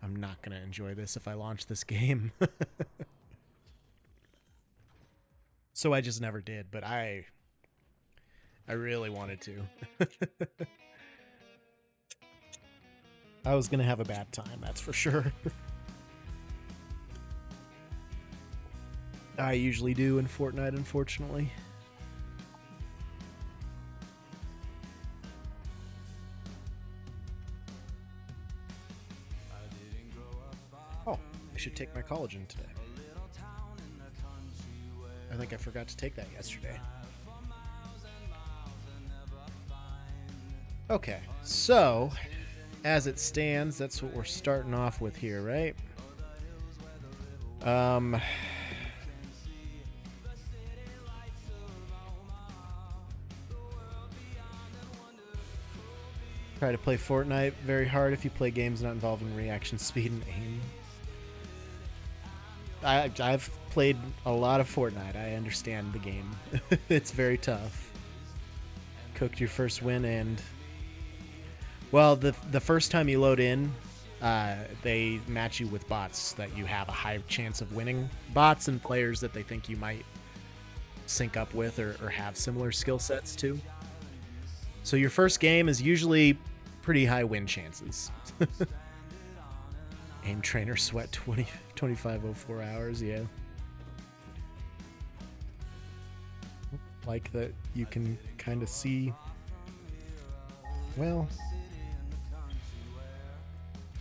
Speaker 3: not gonna enjoy this if I launch this game. So I just never did, but I really wanted to. I was gonna have a bad time, that's for sure. I usually do in Fortnite, unfortunately. Oh, I should take my collagen today. I think I forgot to take that yesterday. Okay, so as it stands, that's what we're starting off with here, right? Try to play Fortnite very hard if you play games not involving reaction speed and aim. I've played a lot of Fortnite. I understand the game. It's very tough. Cooked your first win, and well, the first time you load in, they match you with bots that you have a high chance of winning. Bots and players that they think you might sync up with or have similar skill sets to. So your first game is usually pretty high win chances. Aim trainer sweat 2504 hours, yeah. Like that you can kind of see. Well,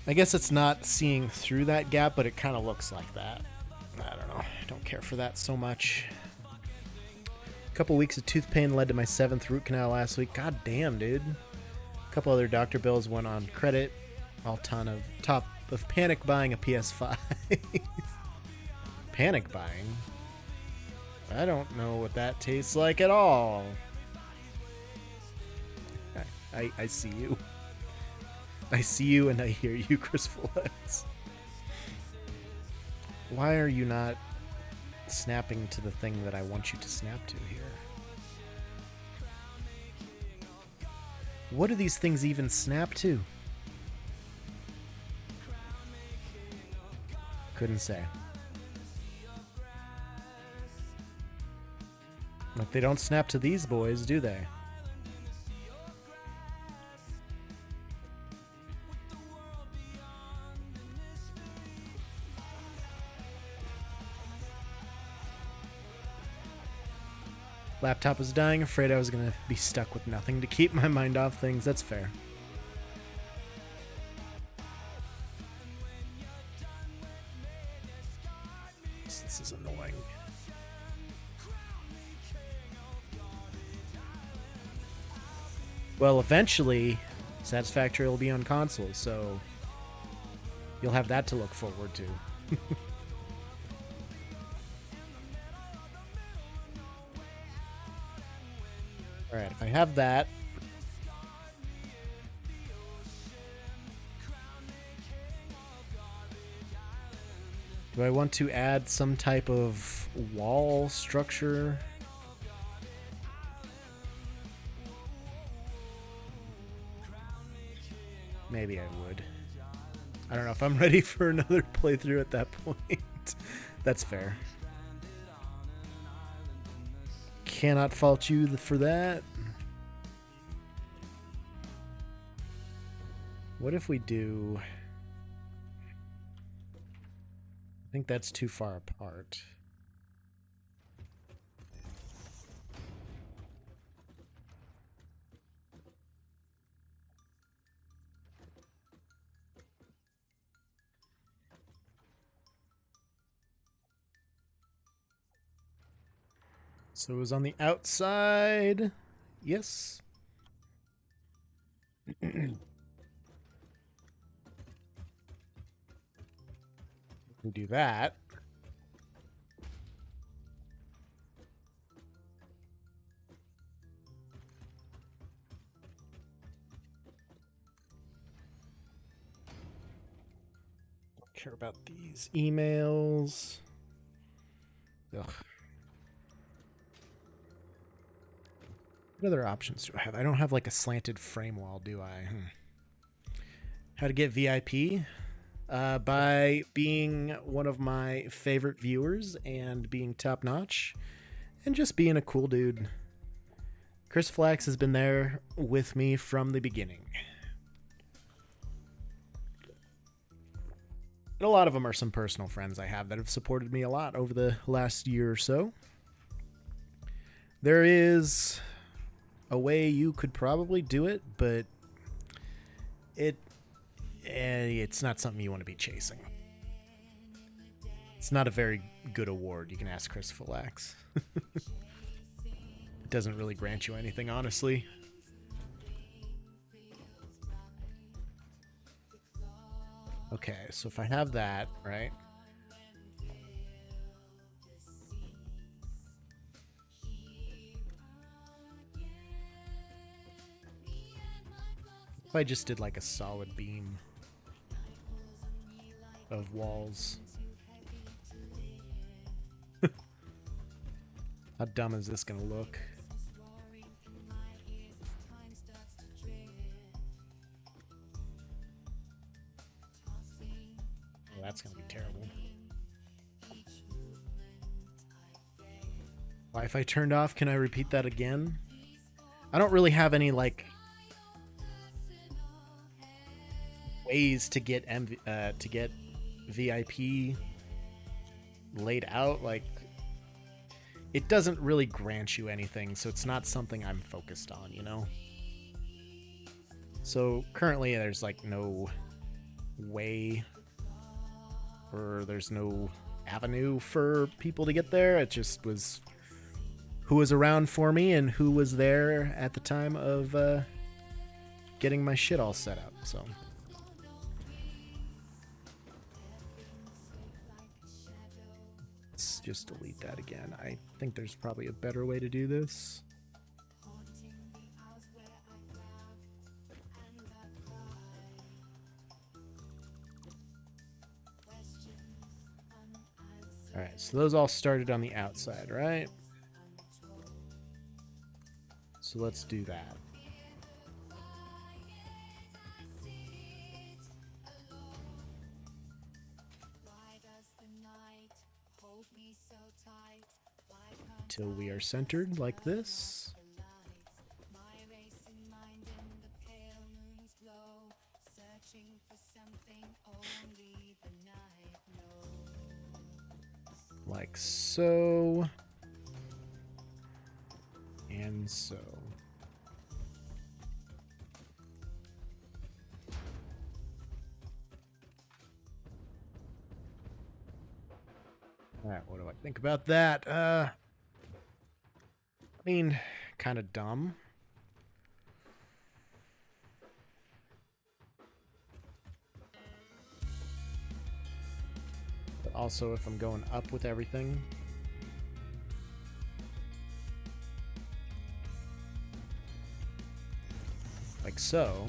Speaker 3: I guess it's not seeing through that gap, but it kind of looks like that. I don't know. I don't care for that so much. A couple weeks of tooth pain led to my 7th root canal last week. God damn, dude. A couple other doctor bills went on credit. All top of panic buying a PS5. Panic buying? I don't know what that tastes like at all. I see you. I see you and I hear you, Chris Flores. Why are you not snapping to the thing that I want you to snap to here? What do these things even snap to? Couldn't say. Like, they don't snap to these boys, do they? Laptop was dying, afraid I was going to be stuck with nothing to keep my mind off things. That's fair. This is annoying. Well, eventually, Satisfactory will be on console, so you'll have that to look forward to. Alright, if I have that... do I want to add some type of wall structure? Maybe I would. I don't know if I'm ready for another playthrough at that point. That's fair. cannot fault you for that. What if we do... I think that's too far apart. So it was on the outside. Yes. We do that. Don't care about these emails. Ugh. What other options do I have? I don't have like a slanted frame wall, do I? How to get VIP? By being one of my favorite viewers and being top notch and just being a cool dude. Chris Flax has been there with me from the beginning. And a lot of them are some personal friends I have that have supported me a lot over the last year or so. There is a way you could probably do it, but it's not something you want to be chasing. It's not a very good award. You can ask Chris Flax. It doesn't really grant you anything, honestly. Okay, so if I have that, right? If I just did like a solid beam of walls. How dumb is this gonna look? Oh, that's gonna be terrible. Wi-Fi turned off. Can I repeat that again? I don't really have any like ways to get VIP laid out. Like, it doesn't really grant you anything, so it's not something I'm focused on, you know? So currently there's like no way, or there's no avenue for people to get there. It just was who was around for me and who was there at the time of getting my shit all set up, so... Let's just delete that again. I think there's probably a better way to do this. Alright, so those all started on the outside, right? So let's do that. Till we are centered like this. Like so. And so. Alright, what do I think about that? I mean, kind of dumb. But also, if I'm going up with everything... like so...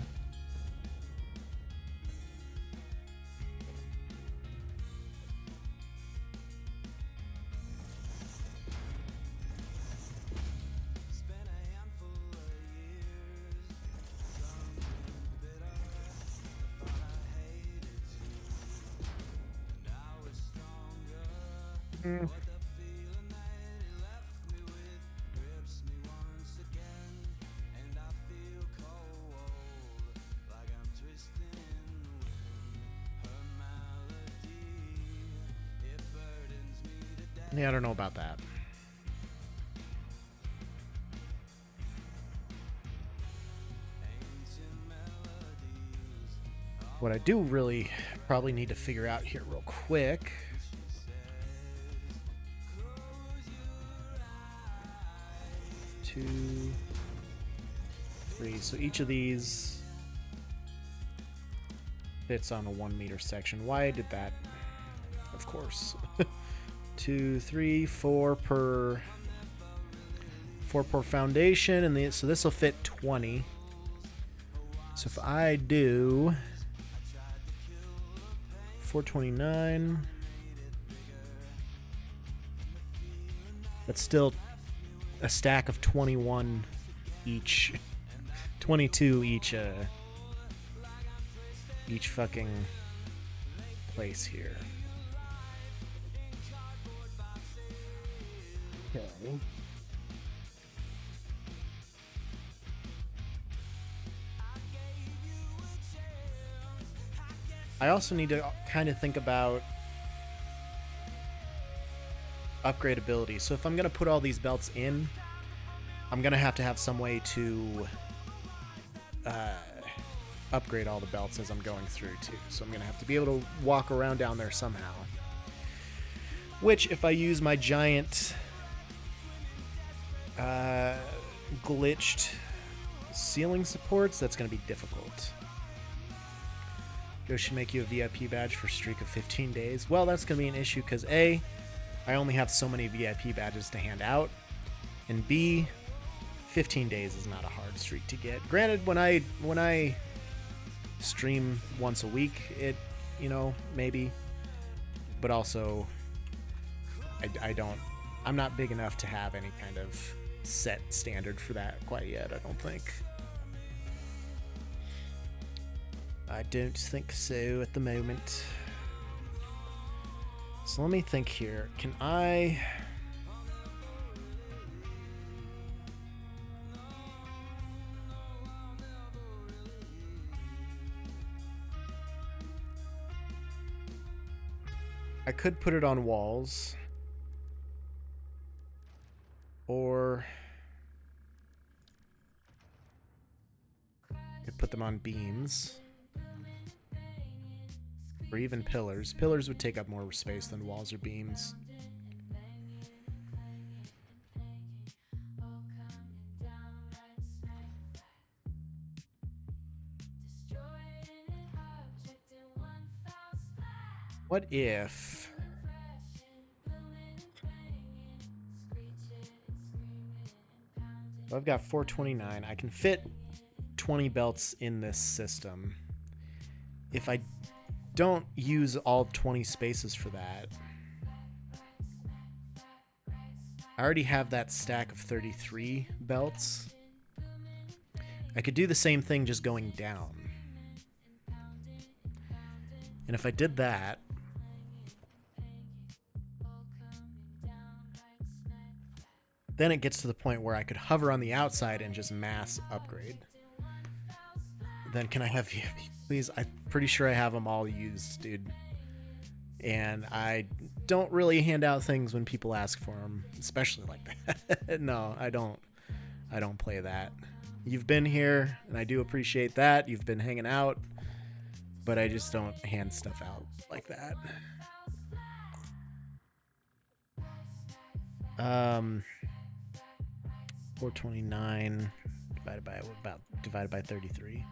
Speaker 3: Yeah, I don't know about that. What I do really probably need to figure out here real quick. Two, three. So each of these fits on a 1 meter section. Why I did that? Of course. 2, 3, 4 per foundation, and so this will fit 20. So if I do 429, that's still a stack of 21 each, 22 each fucking place here. Okay. I also need to kind of think about upgradability. So if I'm going to put all these belts in, I'm going to have some way to upgrade all the belts as I'm going through too. So I'm going to have to be able to walk around down there somehow. Which, if I use my giant glitched ceiling supports, that's going to be difficult. Joe should make you a VIP badge for streak of 15 days. Well, that's going to be an issue because A, I only have so many VIP badges to hand out, and B, 15 days is not a hard streak to get. Granted, when I stream once a week, it, maybe, but also I'm not big enough to have any kind of set standard for that quite yet, I don't think. I don't think so at the moment. So let me think here. Can I... I could put it on walls. Or... I could put them on beams. Or even pillars. Pillars would take up more space than walls or beams. What if... I've got 429. I can fit 20 belts in this system. If I don't use all 20 spaces for that, I already have that stack of 33 belts. I could do the same thing just going down. And if I did that, then it gets to the point where I could hover on the outside and just mass upgrade. Then can I have VIP, please? I'm pretty sure I have them all used, dude. And I don't really hand out things when people ask for them, especially like that. No, I don't play that. You've been here, and I do appreciate that. You've been hanging out, but I just don't hand stuff out like that. 429 divided by 33.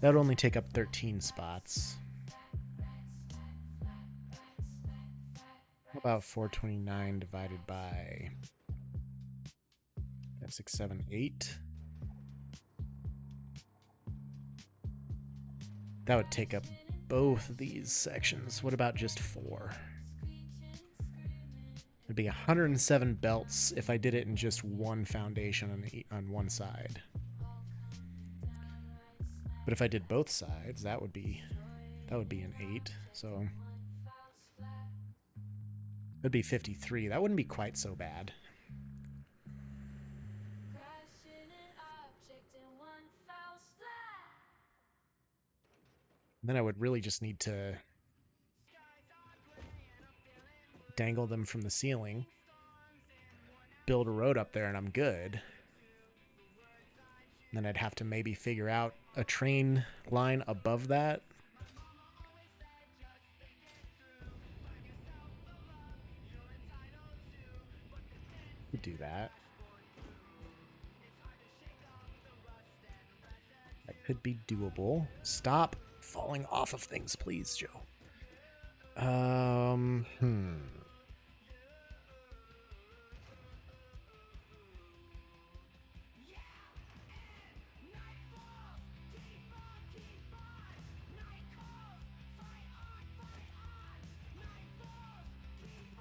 Speaker 3: That would only take up 13 spots. How about 429 divided by 6, 7, 8? That would take up both of these sections. What about just 4? It'd be 107 belts if I did it in just one foundation on one side. But if I did both sides, that would be an 8. So it'd be 53. That wouldn't be quite so bad. Then I would really just need to dangle them from the ceiling, build a road up there, and I'm good. Then I'd have to maybe figure out a train line above that. Could do that. That could be doable. Stop falling off of things, please, Joe. All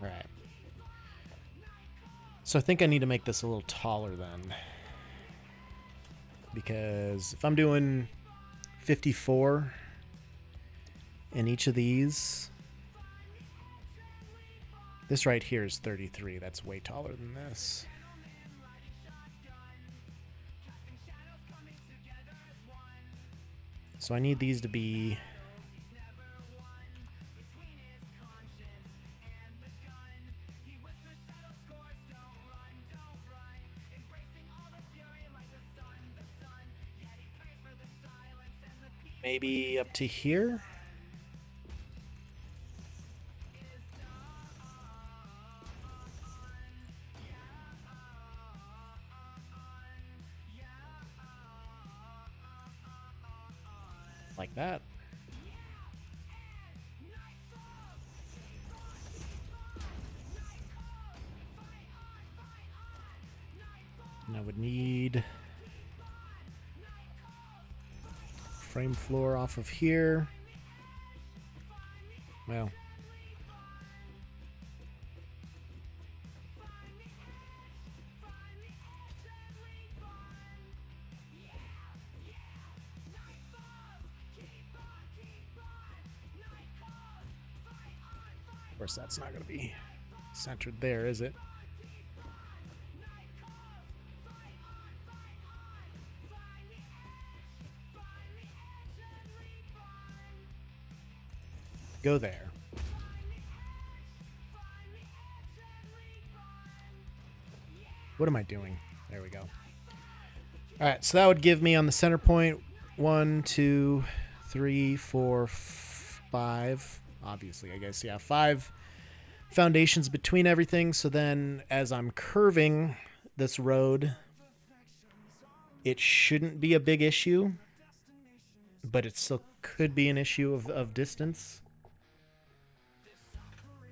Speaker 3: right. So I think I need to make this a little taller then. Because if I'm doing 54 in each of these, this right here is 33. That's way taller than this. So I need these to be maybe up to here. Like that. And I would need frame floor off of here. Well, of course that's not going to be centered there, is it? Go there. What am I doing? There we go. All right, so that would give me on the center point 1, 2, 3, 4, 5. Obviously, I guess, yeah, 5 foundations between everything. So then as I'm curving this road, it shouldn't be a big issue, but it still could be an issue of distance.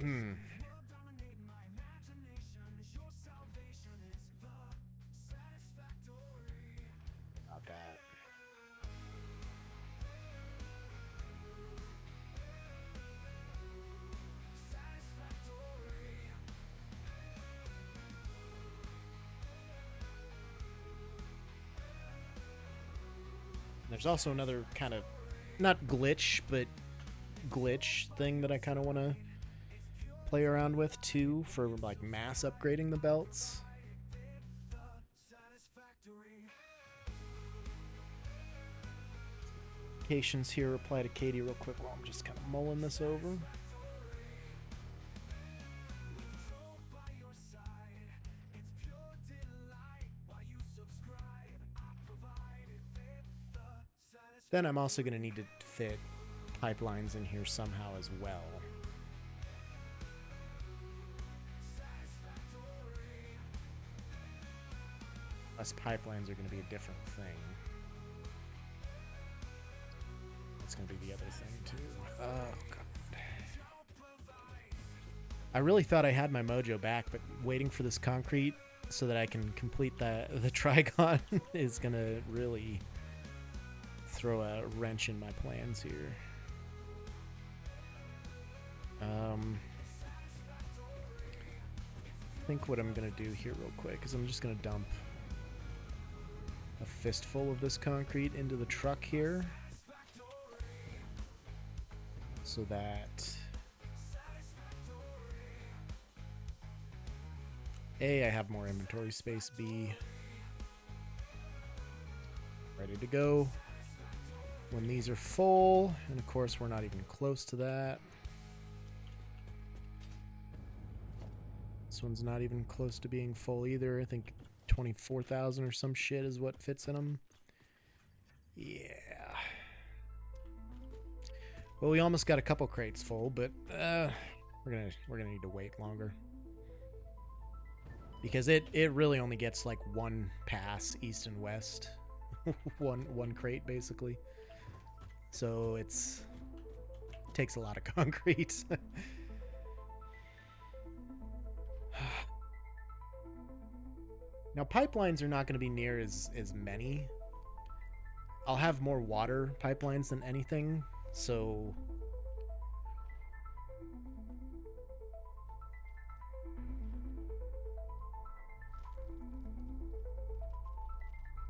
Speaker 3: Not that. There's also another kind of, not glitch, but glitch thing that I kind of want to play around with too for like mass upgrading the belts. Notifications here, reply to Katie real quick while I'm just kind of mulling this over. Then I'm also going to need to fit pipelines in here somehow as well. Plus pipelines are going to be a different thing. That's going to be the other thing too. Oh, God. I really thought I had my mojo back, but waiting for this concrete so that I can complete the trigon is going to really throw a wrench in my plans here. I think what I'm going to do here real quick is I'm just going to dump a fistful of this concrete into the truck here so that A, I have more inventory space, B, ready to go when these are full, and of course we're not even close to that. This one's not even close to being full either. I think 24,000 or some shit is what fits in them. Yeah. Well, we almost got a couple crates full, but we're gonna need to wait longer. Because it really only gets like one pass east and west. one crate basically. So it takes a lot of concrete. Now pipelines are not going to be near as many. I'll have more water pipelines than anything, so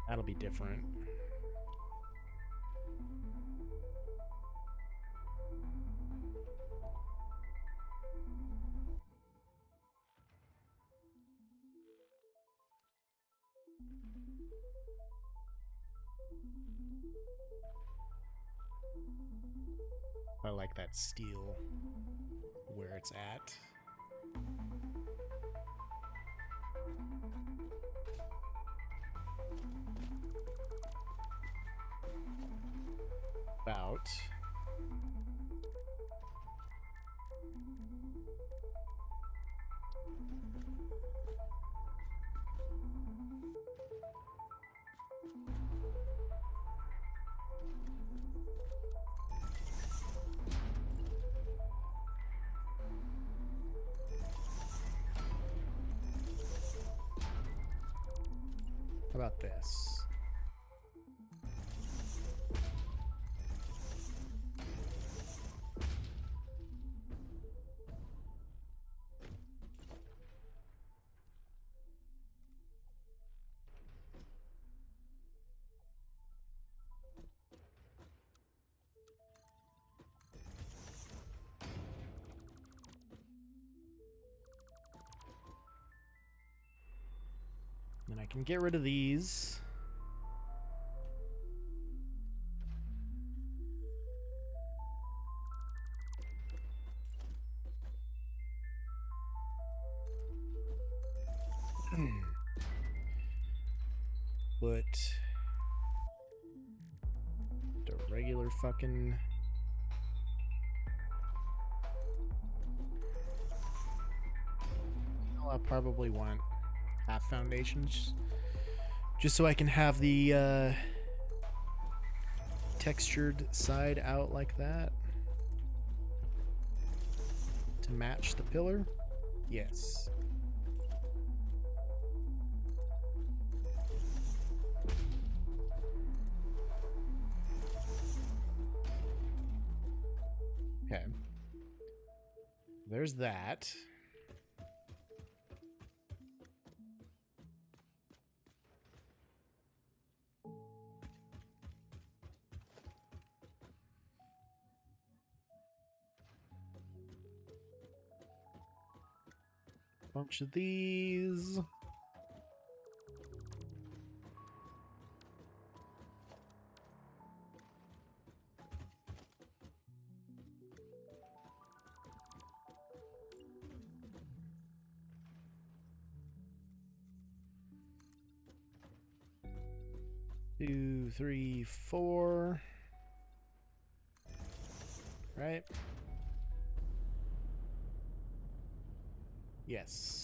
Speaker 3: that'll be different. I like that steel where it's at. About. How about this? Then I can get rid of these. Put the regular fucking I'll probably want half foundations just so I can have the textured side out like that to match the pillar. Yes. Okay. There's that. Bunch of these. Two, three, four. Right? Yes.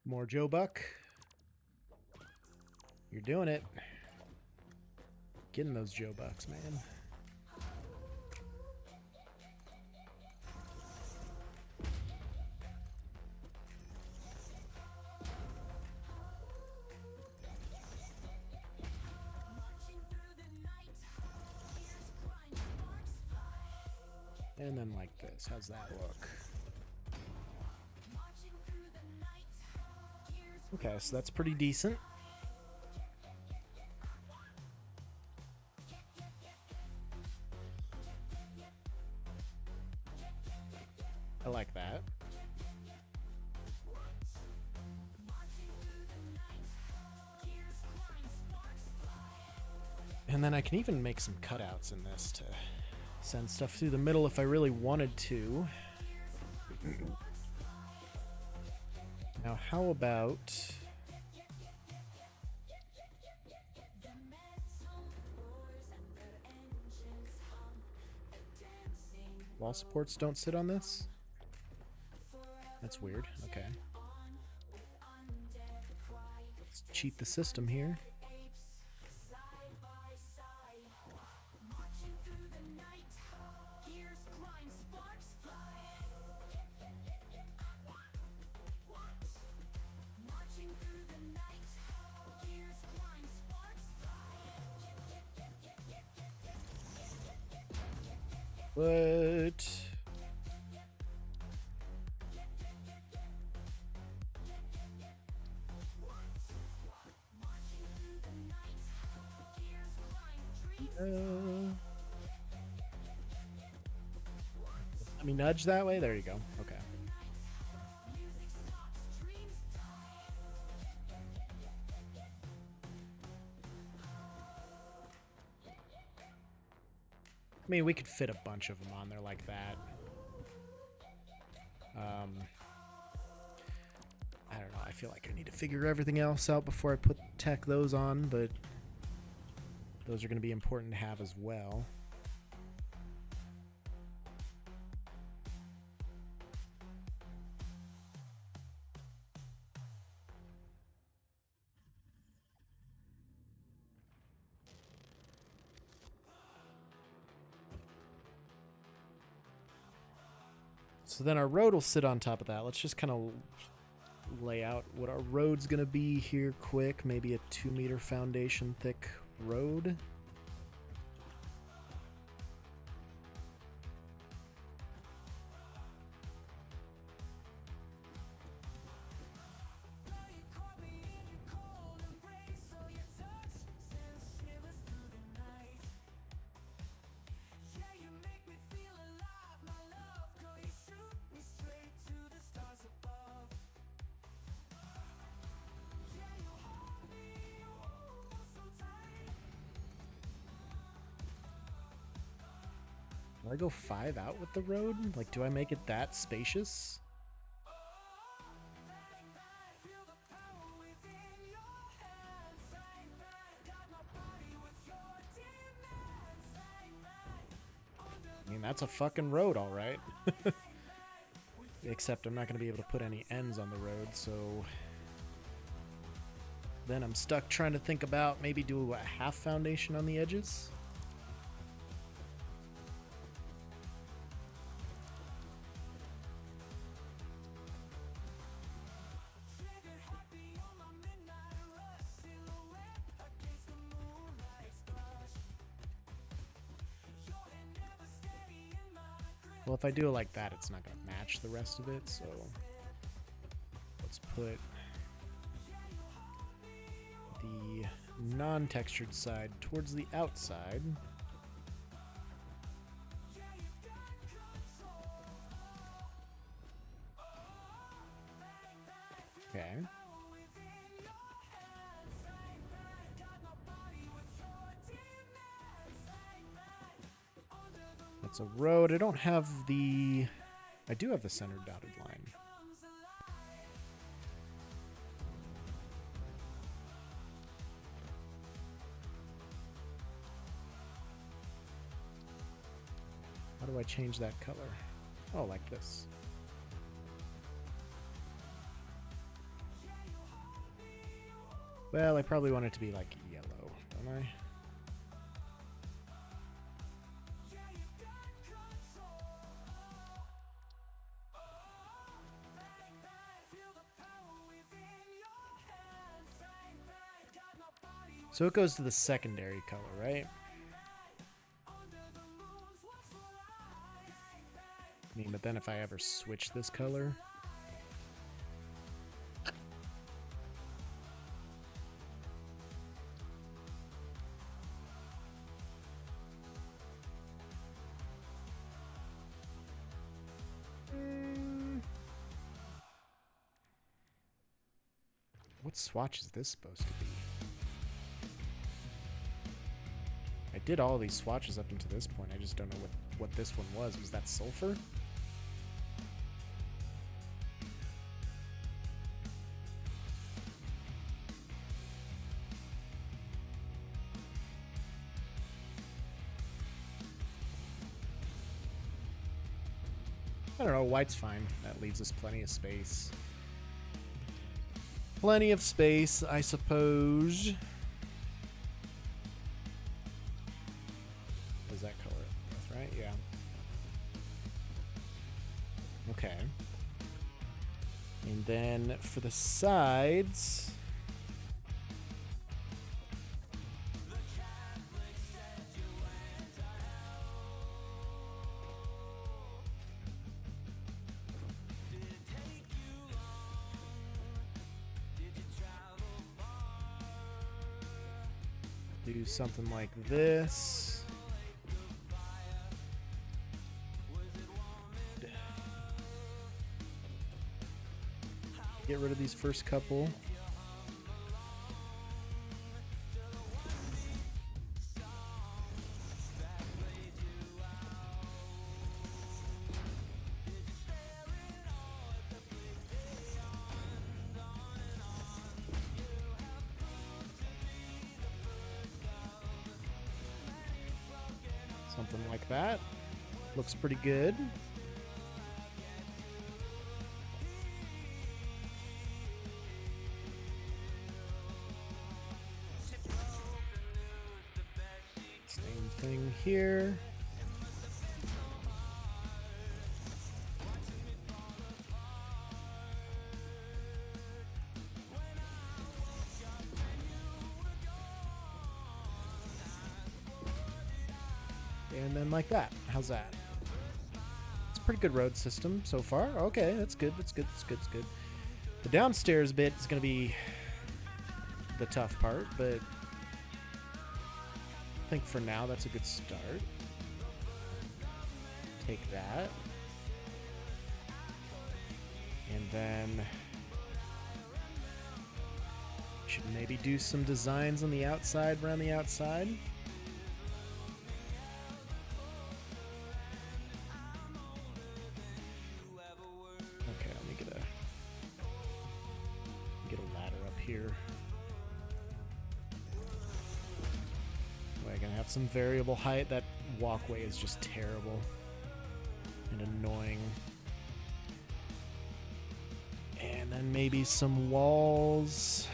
Speaker 3: More Joe Buck. You're doing it. Getting those Joe Bucks, man. And then like this. How's that look? Okay, so that's pretty decent. I like that. And then I can even make some cutouts in this to send stuff through the middle if I really wanted to. Now, how about... wall supports don't sit on this? That's weird. Okay. Let's cheat the system here. But let me nudge that way. There you go. Okay. I mean, we could fit a bunch of them on there like that. I don't know. I feel like I need to figure everything else out before I tack those on, but those are going to be important to have as well. So then our road will sit on top of that. Let's just kind of lay out what our road's going to be here quick. Maybe a 2-meter foundation thick road. Do I go 5 out with the road? Like, do I make it that spacious? I mean, that's a fucking road, all right. Except I'm not going to be able to put any ends on the road, so... then I'm stuck trying to think about maybe do a half foundation on the edges. Well, if I do it like that, it's not going to match the rest of it, so let's put the non-textured side towards the outside. Okay. That's a road. I don't have the... I do have the center dotted line. How do I change that color? Oh, like this. Well, I probably want it to be like yellow, don't I? So it goes to the secondary color, right? I mean, but then if I ever switch this color... What swatch is this supposed to be? I did all these swatches up until this point. I just don't know what this one was. Was that sulfur? I don't know. White's fine. That leaves us plenty of space. Plenty of space, I suppose. What is that color? That's right, yeah. Okay. And then for the sides... do something like this. Get rid of these first couple. Something like that. Looks pretty good. Same thing here. And then like that. How's that? It's a pretty good road system so far. Okay, that's good. That's good. That's good. That's good. The downstairs bit is going to be the tough part, but I think for now that's a good start. Take that. And then should maybe do some designs on the outside, around the outside. Okay, let me get a ladder up here. We're gonna have some variable height. That walkway is just terrible and annoying. And then maybe some walls.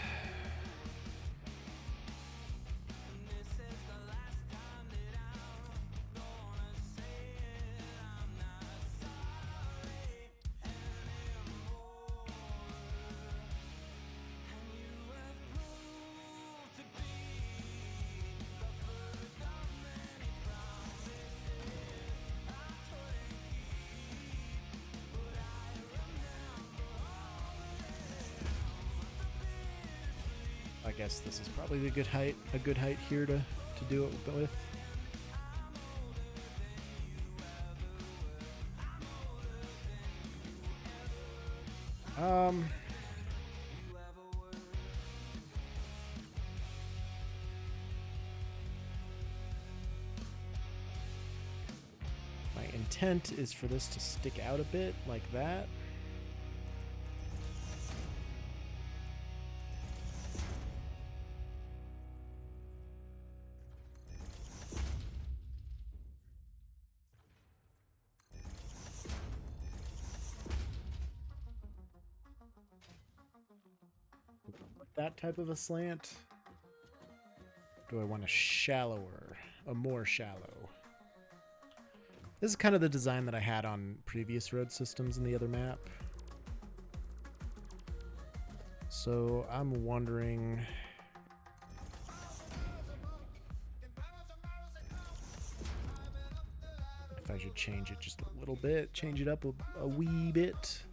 Speaker 3: I guess this is probably a good height here to do it with. My intent is for this to stick out a bit like that. That type of a slant? Do I want a more shallow? This is kind of the design that I had on previous road systems in the other map. So I'm wondering if I should change it just a little bit, change it up a wee bit.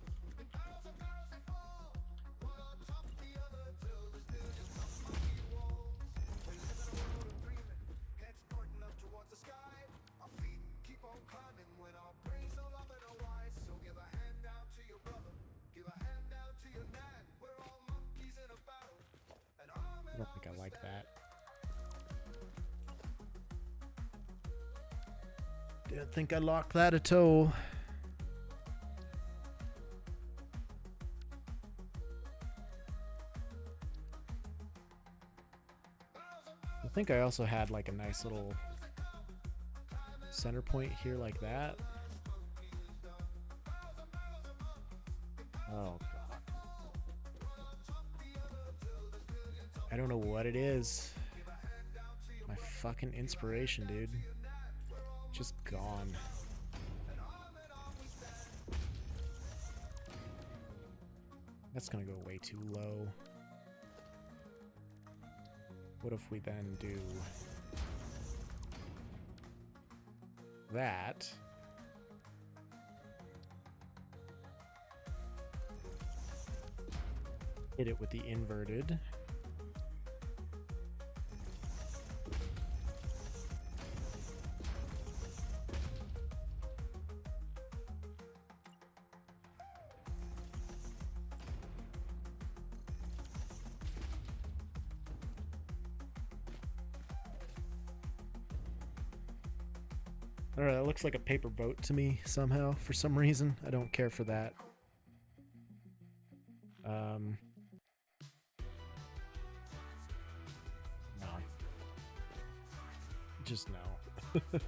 Speaker 3: I don't think I like that. Didn't think I locked that at all. I think I also had like a nice little center point here like that. Oh god. I don't know what it is. My fucking inspiration, dude. Just gone. That's gonna go way too low. What if we then do that? Hit it with the inverted. Alright, that looks like a paper boat to me somehow, for some reason. I don't care for that. No. Just no. I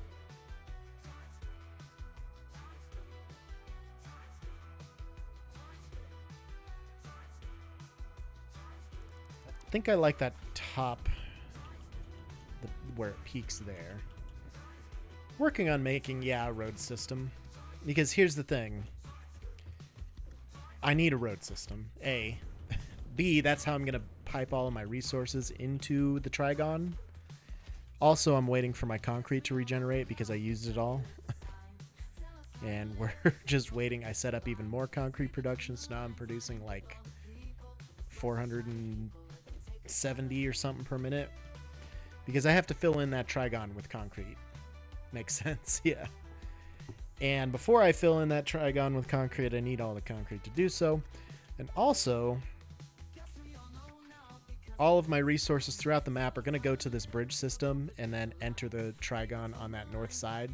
Speaker 3: think I like that top, where it peaks there. Working on making, yeah, a road system. Because here's the thing. I need a road system, A. B, that's how I'm going to pipe all of my resources into the Trigon. Also, I'm waiting for my concrete to regenerate because I used it all. And we're just waiting. I set up even more concrete production, so now I'm producing like 470 or something per minute. Because I have to fill in that Trigon with concrete. Makes sense, yeah. And before I fill in that Trigon with concrete, I need all the concrete to do so. And also, all of my resources throughout the map are going to go to this bridge system and then enter the Trigon on that north side.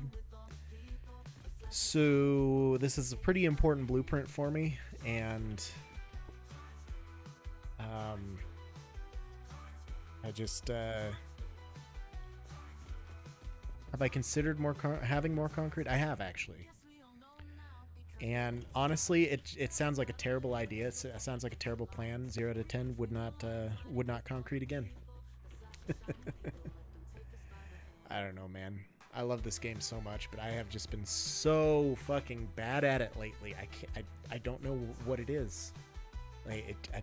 Speaker 3: So this is a pretty important blueprint for me, and I just have I considered having more concrete? I have, actually. And honestly, it sounds like a terrible idea. It sounds like a terrible plan. 0 to 10 would not concrete again. I don't know, man. I love this game so much, but I have just been so fucking bad at it lately. I don't know what it is. Like I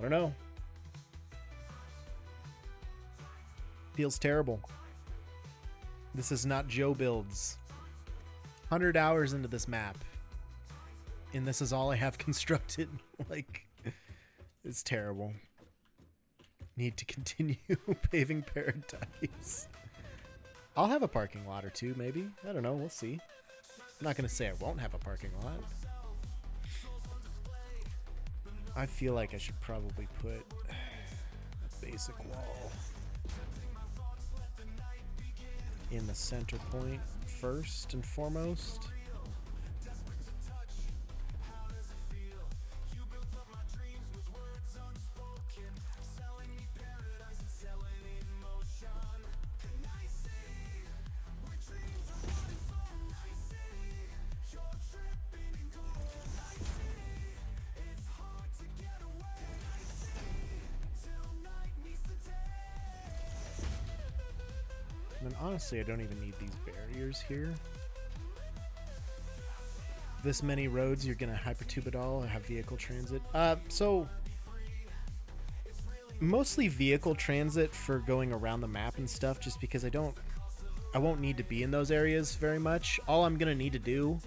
Speaker 3: don't know. Feels terrible. This is not Joe builds. 100 hours into this map, and this is all I have constructed. Like, it's terrible. Need to continue paving paradise. I'll have a parking lot or two, maybe. I don't know. We'll see. I'm not going to say I won't have a parking lot. I feel like I should probably put a basic wall in the center point first and foremost. And honestly, I don't even need these barriers here. This many roads, you're gonna hypertube it all and have vehicle transit. So mostly vehicle transit for going around the map and stuff, just because I won't need to be in those areas very much. All I'm gonna need to do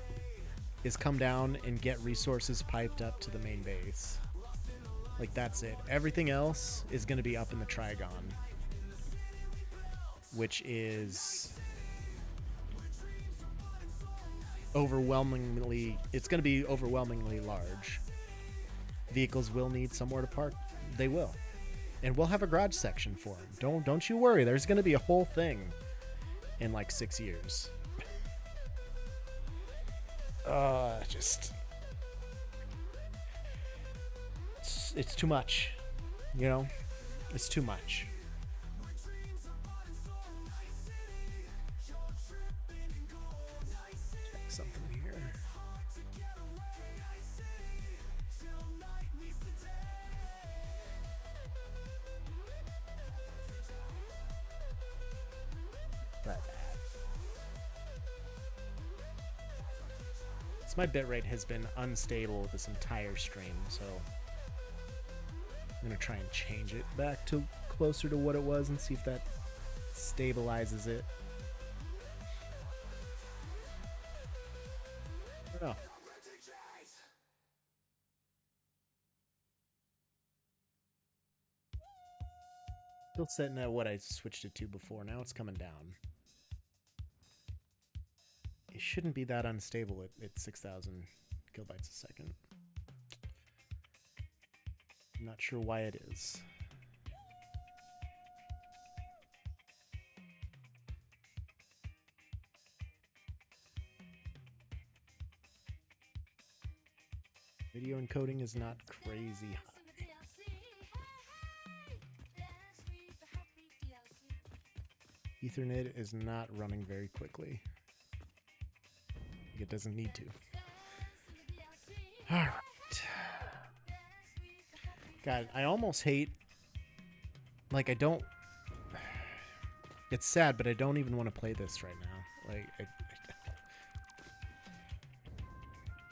Speaker 3: is come down and get resources piped up to the main base. Like, that's it. Everything else is gonna be up in the Trigon, which is it's going to be overwhelmingly large. Vehicles will need somewhere to park They will. And we'll have a garage section for them. Don't you worry. There's going to be a whole thing in like 6 years. Just... It's too much. You know? It's too much. Check something here. Right. So my bitrate has been unstable this entire stream, so I'm gonna try and change it back to closer to what it was and see if that stabilizes it. I don't know. Still setting at what I switched it to before. Now it's coming down. It shouldn't be that unstable at 6,000 kilobytes a second. I'm not sure why it is. Video encoding is not crazy high. Ethernet is not running very quickly. It doesn't need to. Alright. God, I almost hate... Like, I don't... It's sad, but I don't even want to play this right now. Like,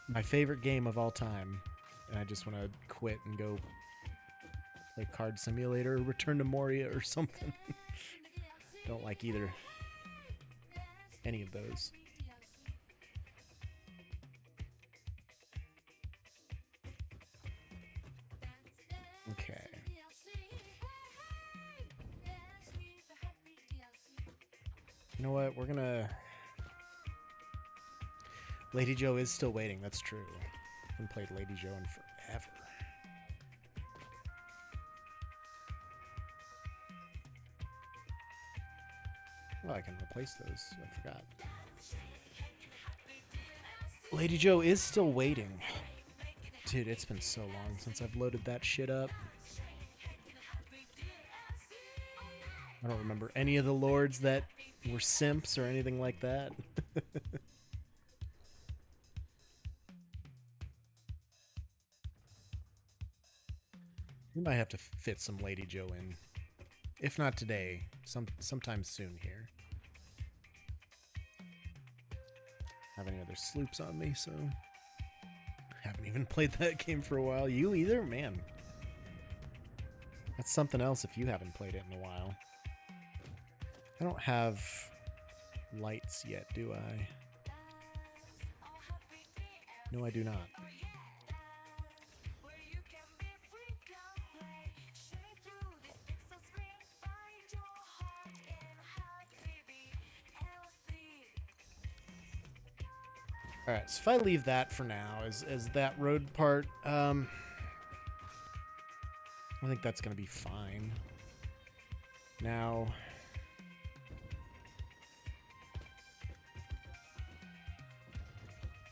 Speaker 3: my favorite game of all time. And I just want to quit and go play Card Simulator or Return to Moria or something. Don't like either. Any of those. Okay. You know what? We're gonna... Lady Joe is still waiting. That's true. I haven't played Lady Joe in forever. Well, I can replace those. I forgot. Lady Joe is still waiting. Dude, it's been so long since I've loaded that shit up. I don't remember any of the lords that were simps or anything like that. We might have to fit some Lady Joe in. If not today, sometime soon here. Have any other sloops on me, so... Haven't even played that game for a while. You either? Man. That's something else if you haven't played it in a while. I don't have lights yet, do I? No, I do not. Alright, so if I leave that for now as that road part, I think that's going to be fine. Now...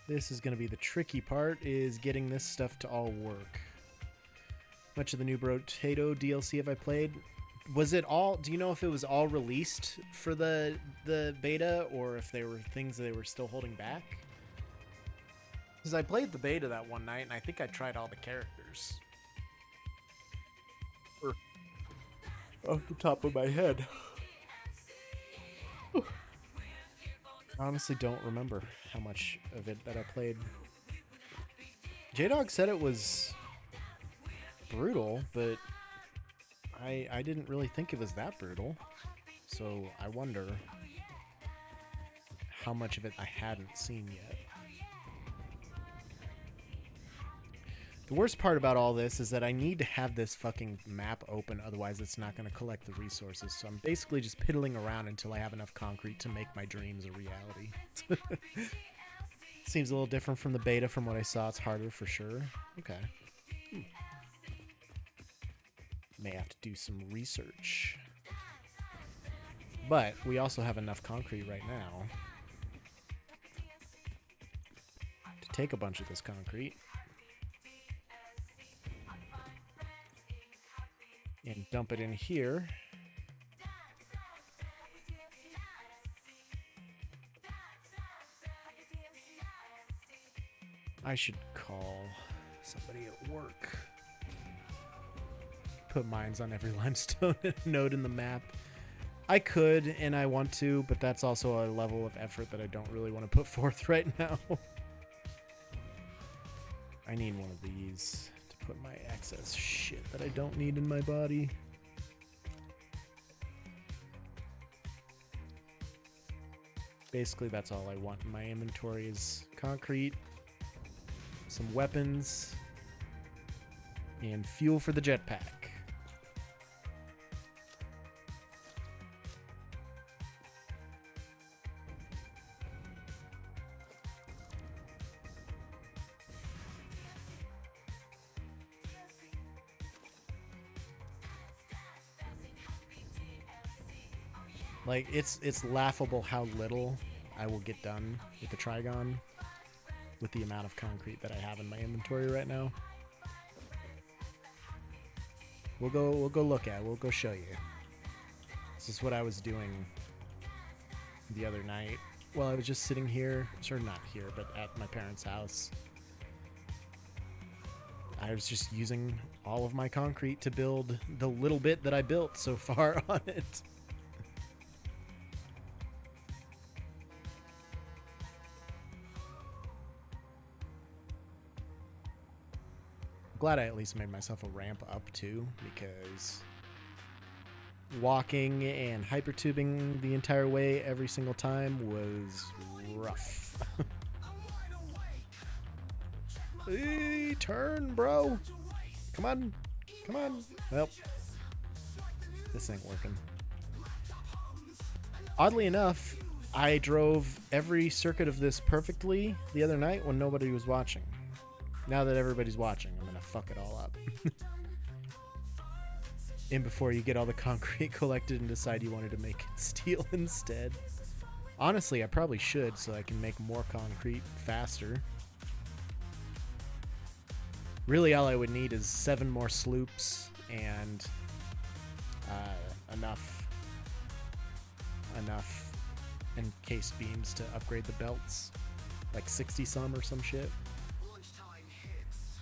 Speaker 3: This is going to be the tricky part, is getting this stuff to all work. Much of the new Potato DLC have I played? Was it all... Do you know if it was all released for the beta, or if there were things that they were still holding back? Because I played the beta that one night, and I think I tried all the characters. Off the top of my head. I honestly don't remember how much of it that I played. J-Dog said it was brutal, but I didn't really think it was that brutal. So I wonder how much of it I hadn't seen yet. The worst part about all this is that I need to have this fucking map open, otherwise it's not going to collect the resources. So I'm basically just piddling around until I have enough concrete to make my dreams a reality. Seems a little different from the beta from what I saw. It's harder for sure. Okay. May have to do some research. But we also have enough concrete right now to take a bunch of this concrete and dump it in here. I should call somebody at work. Put mines on every limestone node in the map. I could, and I want to, but that's also a level of effort that I don't really want to put forth right now. I need one of these to put my excess shit that I don't need in my body. Basically, that's all I want in my inventory is concrete, some weapons, and fuel for the jetpack. Like, it's laughable how little I will get done with the Trigon with the amount of concrete that I have in my inventory right now. We'll go look at it. We'll go show you. This is what I was doing the other night. Well, I was just sitting here, or not here, but at my parents' house. I was just using all of my concrete to build the little bit that I built so far on it. Glad I at least made myself a ramp up too, because walking and hypertubing the entire way every single time was rough. Hey, turn, bro. Come on. Come on. Well, this ain't working. Oddly enough, I drove every circuit of this perfectly the other night when nobody was watching. Now that everybody's watching, I'm gonna fuck it all up. And before you get all the concrete collected and decide you wanted to make it steel instead. Honestly, I probably should so I can make more concrete faster. Really, all I would need is 7 more sloops and enough encased beams to upgrade the belts. Like 60 some or some shit.
Speaker 1: Lunchtime hits.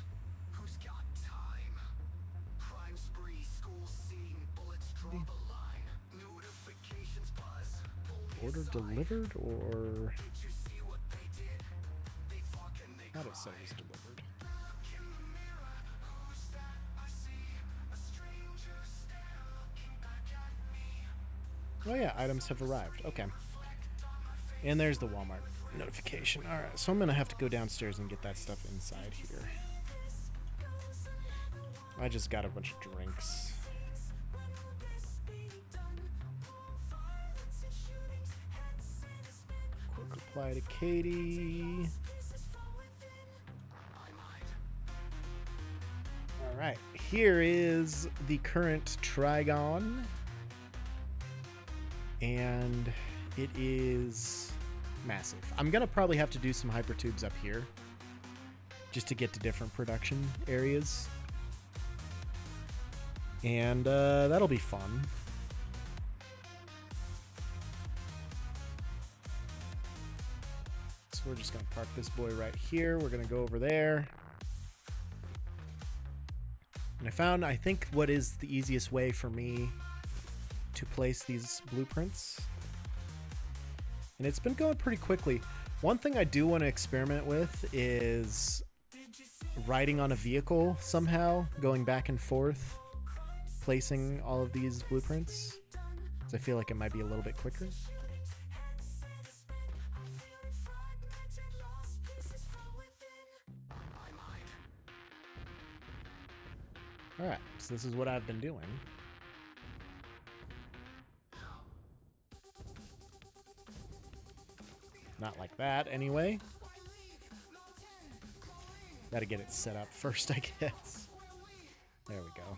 Speaker 1: Who's got time? Crime spree, school scene, bullets draw the line. Notifications buzz.
Speaker 3: Order delivered, or
Speaker 1: Did you see what they did? They fucking they
Speaker 3: how did it say it was delivered?
Speaker 1: in the mirror. Who's that I see? A stranger stare looking back at me.
Speaker 3: Oh yeah, items have arrived. Okay. And there's the Walmart notification. Alright, so I'm gonna have to go downstairs and get that stuff inside here. I just got a bunch of drinks. Quick reply to Katie. Alright, here is the current Trigon. And it is massive. I'm gonna probably have to do some hypertubes up here just to get to different production areas. And that'll be fun. So we're just gonna park this boy right here. We're gonna go over there. And I found, I think, what is the easiest way for me to place these blueprints. And it's been going pretty quickly. One thing I do want to experiment with is riding on a vehicle somehow, going back and forth, placing all of these blueprints. So I feel like it might be a little bit quicker. Alright, so this is what I've been doing. Not like that, anyway. Gotta get it set up first, I guess. There we go.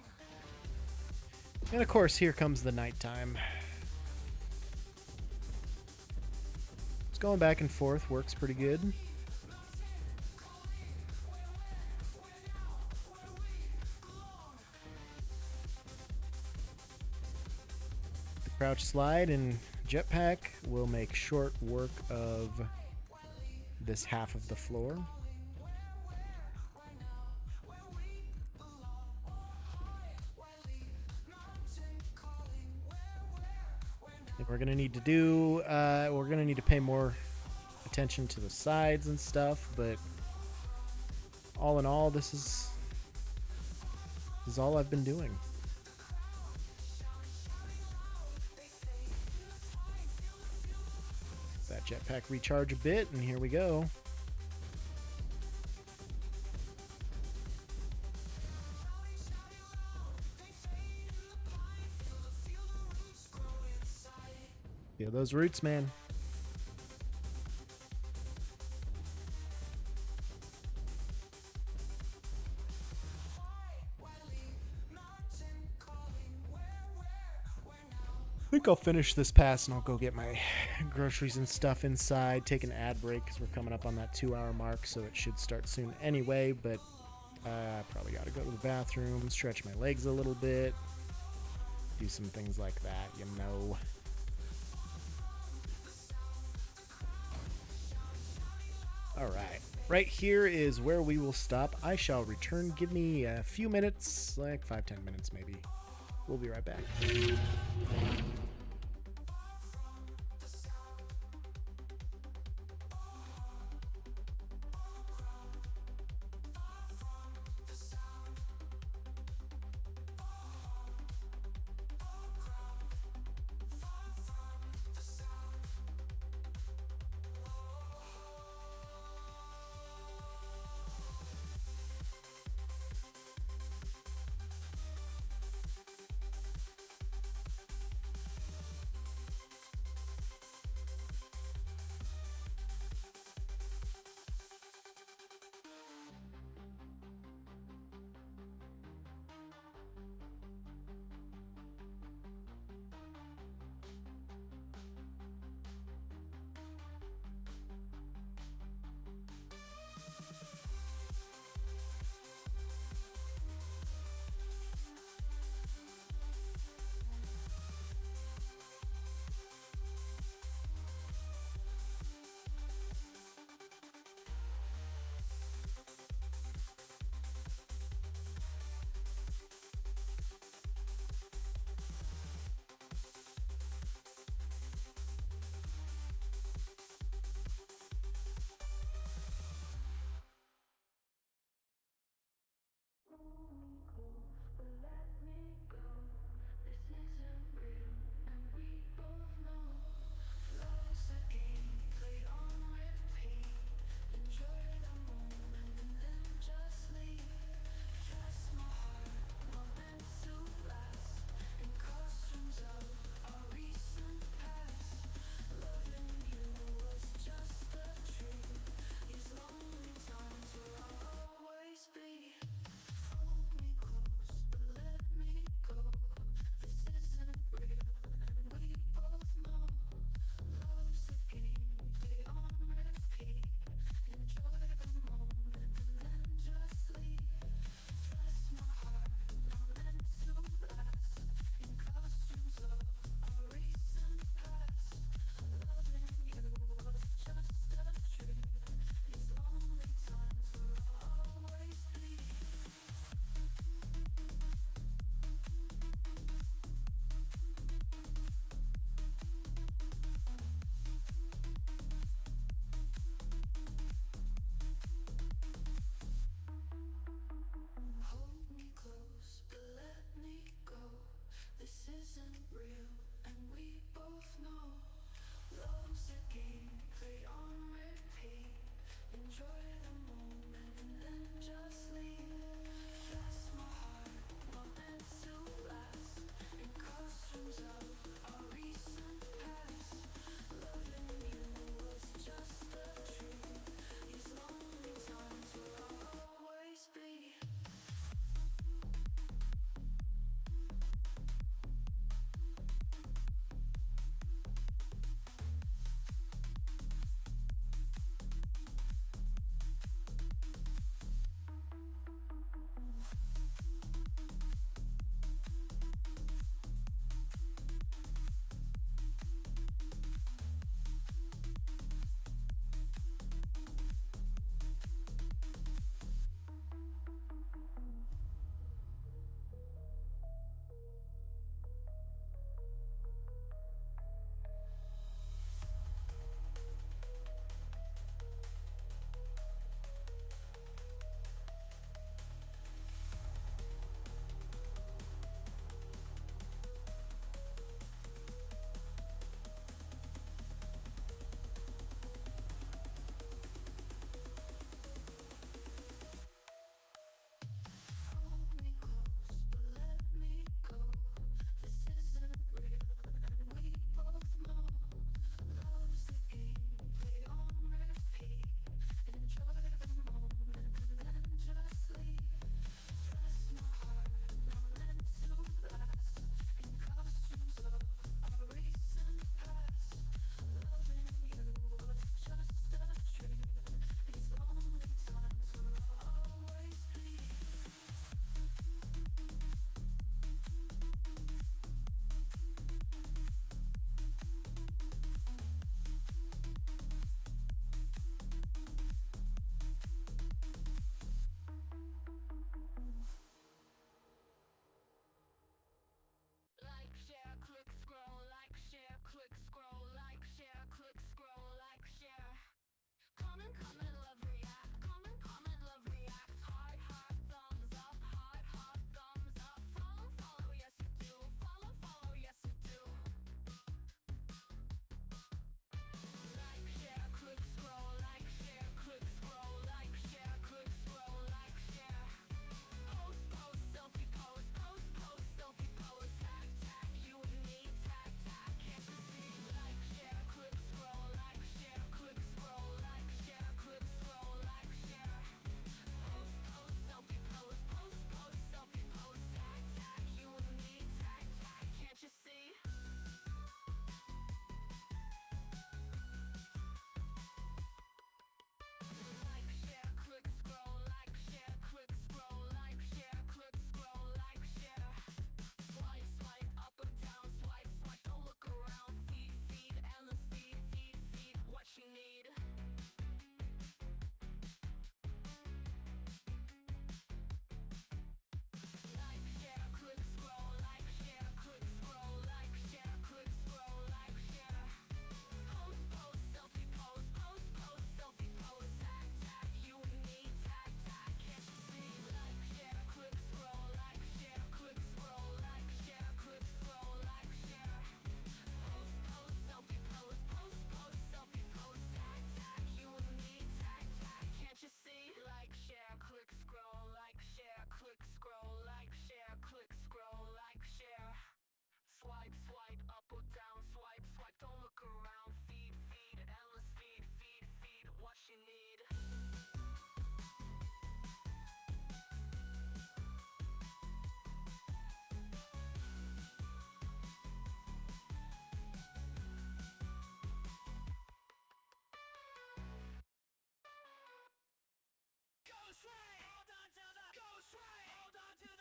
Speaker 3: And of course, here comes the nighttime. It's going back and forth, works pretty good. The crouch slide and jetpack will make short work of this half of the floor. And we're gonna need to do, we're gonna need to pay more attention to the sides and stuff, but all in all, this is all I've been doing. That jetpack recharge a bit, and here we go. Feel those roots, man. I think I'll finish this pass and I'll go get my groceries and stuff inside, take an ad break because we're coming up on that 2-hour mark, so it should start soon anyway, but probably got to go to the bathroom, stretch my legs a little bit, do some things like that, you know. Alright, right here is where we will stop. I shall return. Give me a few minutes, like 5-10 minutes maybe. We'll be right back.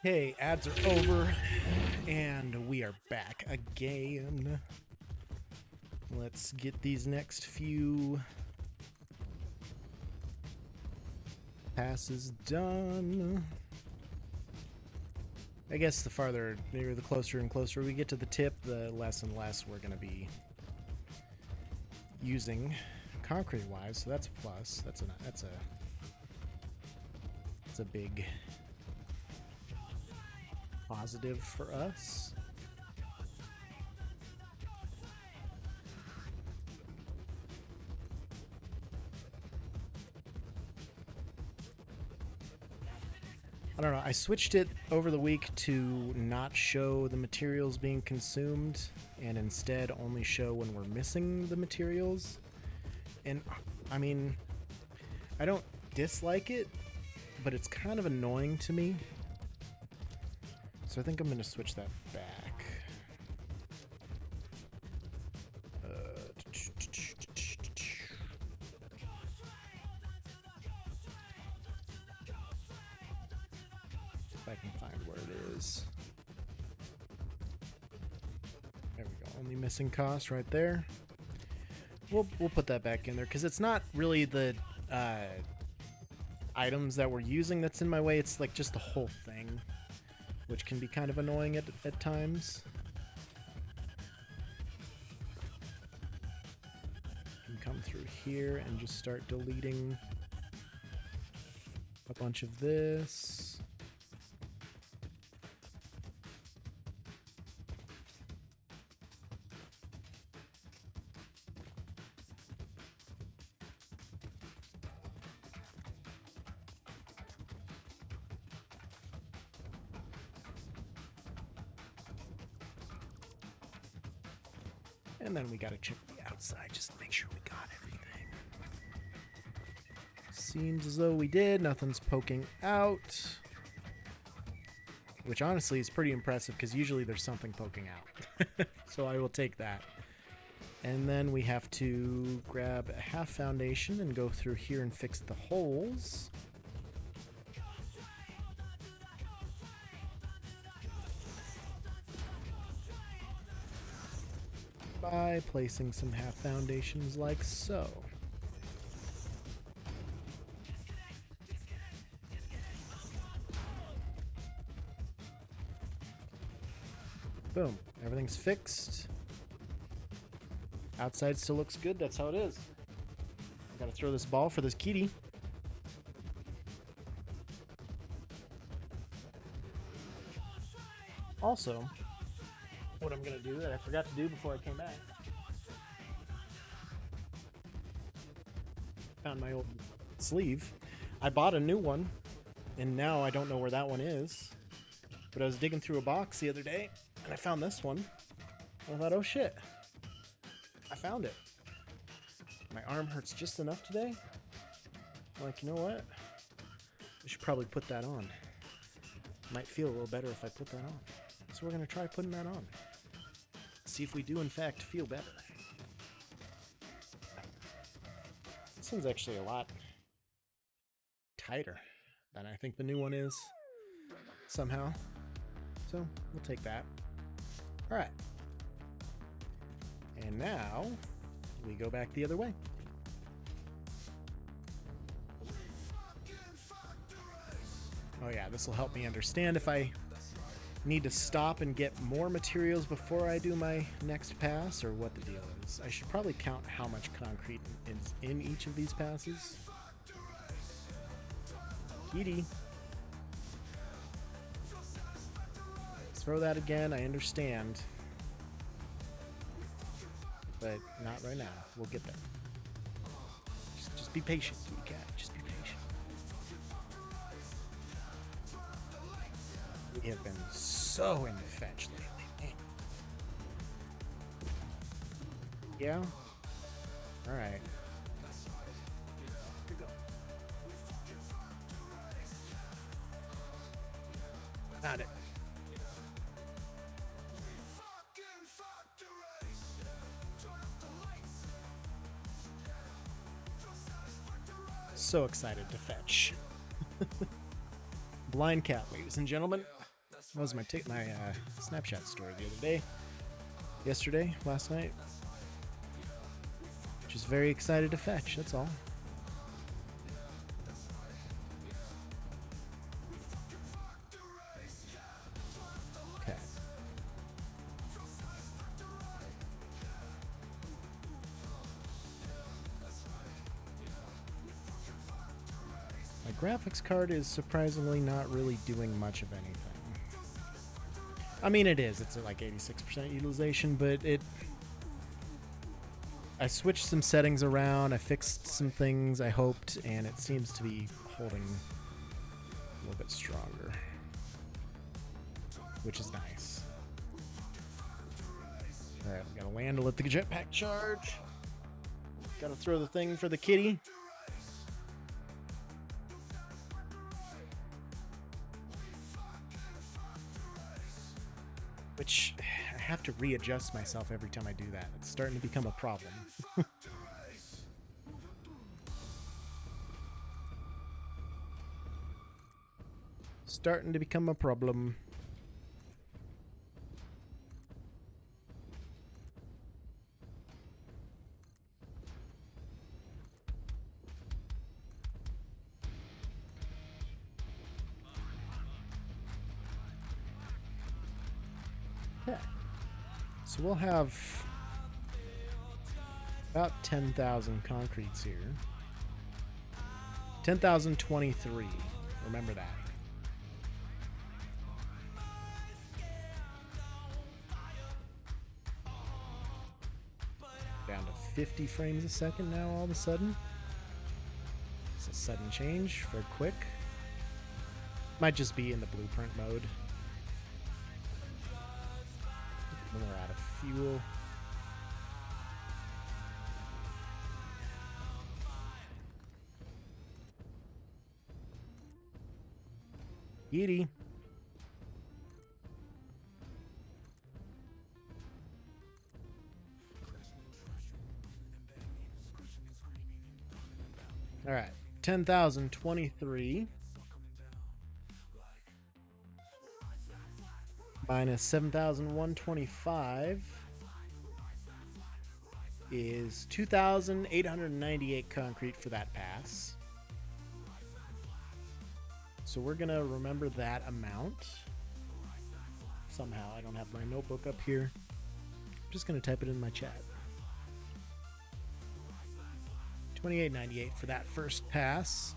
Speaker 3: Hey, ads are over, and we are back again. Let's get these next few passes done. I guess the farther, maybe the closer and closer we get to the tip, the less and less we're going to be using concrete-wise. So that's a plus. That's a big positive for us. I don't know, I switched it over the week to not show the materials being consumed and instead only show when we're missing the materials. And I mean, I don't dislike it, but it's kind of annoying to me. So I think I'm going to switch that back. If I can find where it is. There we go. Only missing cost right there. We'll put that back in there because it's not really the items that we're using that's in my way. It's like just the whole thing, which can be kind of annoying at times. You can come through here and just start deleting a bunch of this. And then we gotta check the outside just to make sure we got everything. Seems as though we did. Nothing's poking out. Which honestly is pretty impressive because usually there's something poking out. So I will take that. And then we have to grab a half foundation and go through here and fix the holes. By placing some half foundations like so. Boom. Everything's fixed. Outside still looks good. That's how it is. I gotta throw this ball for this kitty. Also, what I'm gonna do that I forgot to do before I came back. Found my old sleeve. I bought a new one, and now I don't know where that one is. But I was digging through a box the other day, and I found this one. And I thought, oh shit, I found it. My arm hurts just enough today. I'm like, you know what? I should probably put that on. Might feel a little better if I put that on. So we're gonna try putting that on. See if we do in fact feel better. This one's actually a lot tighter than I think the new one is somehow. So we'll take that. All right. And now we go back the other way. Oh yeah, this will help me understand if I need to stop and get more materials before I do my next pass, or what the deal is. I should probably count how much concrete is in each of these passes. Kitty. Let's throw that again, I understand. But not right now. We'll get there. Just be patient, kitty cat. Just be patient. We have been so into fetch lately. Man. Yeah? Alright. Here we go. Found it. So excited to fetch. Blind cat, ladies and gentlemen. That was my Snapchat story the other day. Last night. Just very excited to fetch, that's all. Okay. My graphics card is surprisingly not really doing much of anything. I mean, it is. It's at like 86% utilization, but I switched some settings around, I fixed some things I hoped, and it seems to be holding a little bit stronger, which is nice. Alright, we gotta land to let the jetpack charge. Gotta throw the thing for the kitty. Which I have to readjust myself every time I do that. It's starting to become a problem. Starting to become a problem. Yeah. So we'll have about 10,000 concretes here. 10,023. Remember that. Down to 50 frames a second now all of a sudden. It's a sudden change, very quick. Might just be in the blueprint mode. When we're out of fuel. Yeety. All right, 10,023 minus 7,125 is 2,898 concrete for that pass. So we're gonna remember that amount. Somehow I don't have my notebook up here. I'm just gonna type it in my chat. 2898 for that first pass.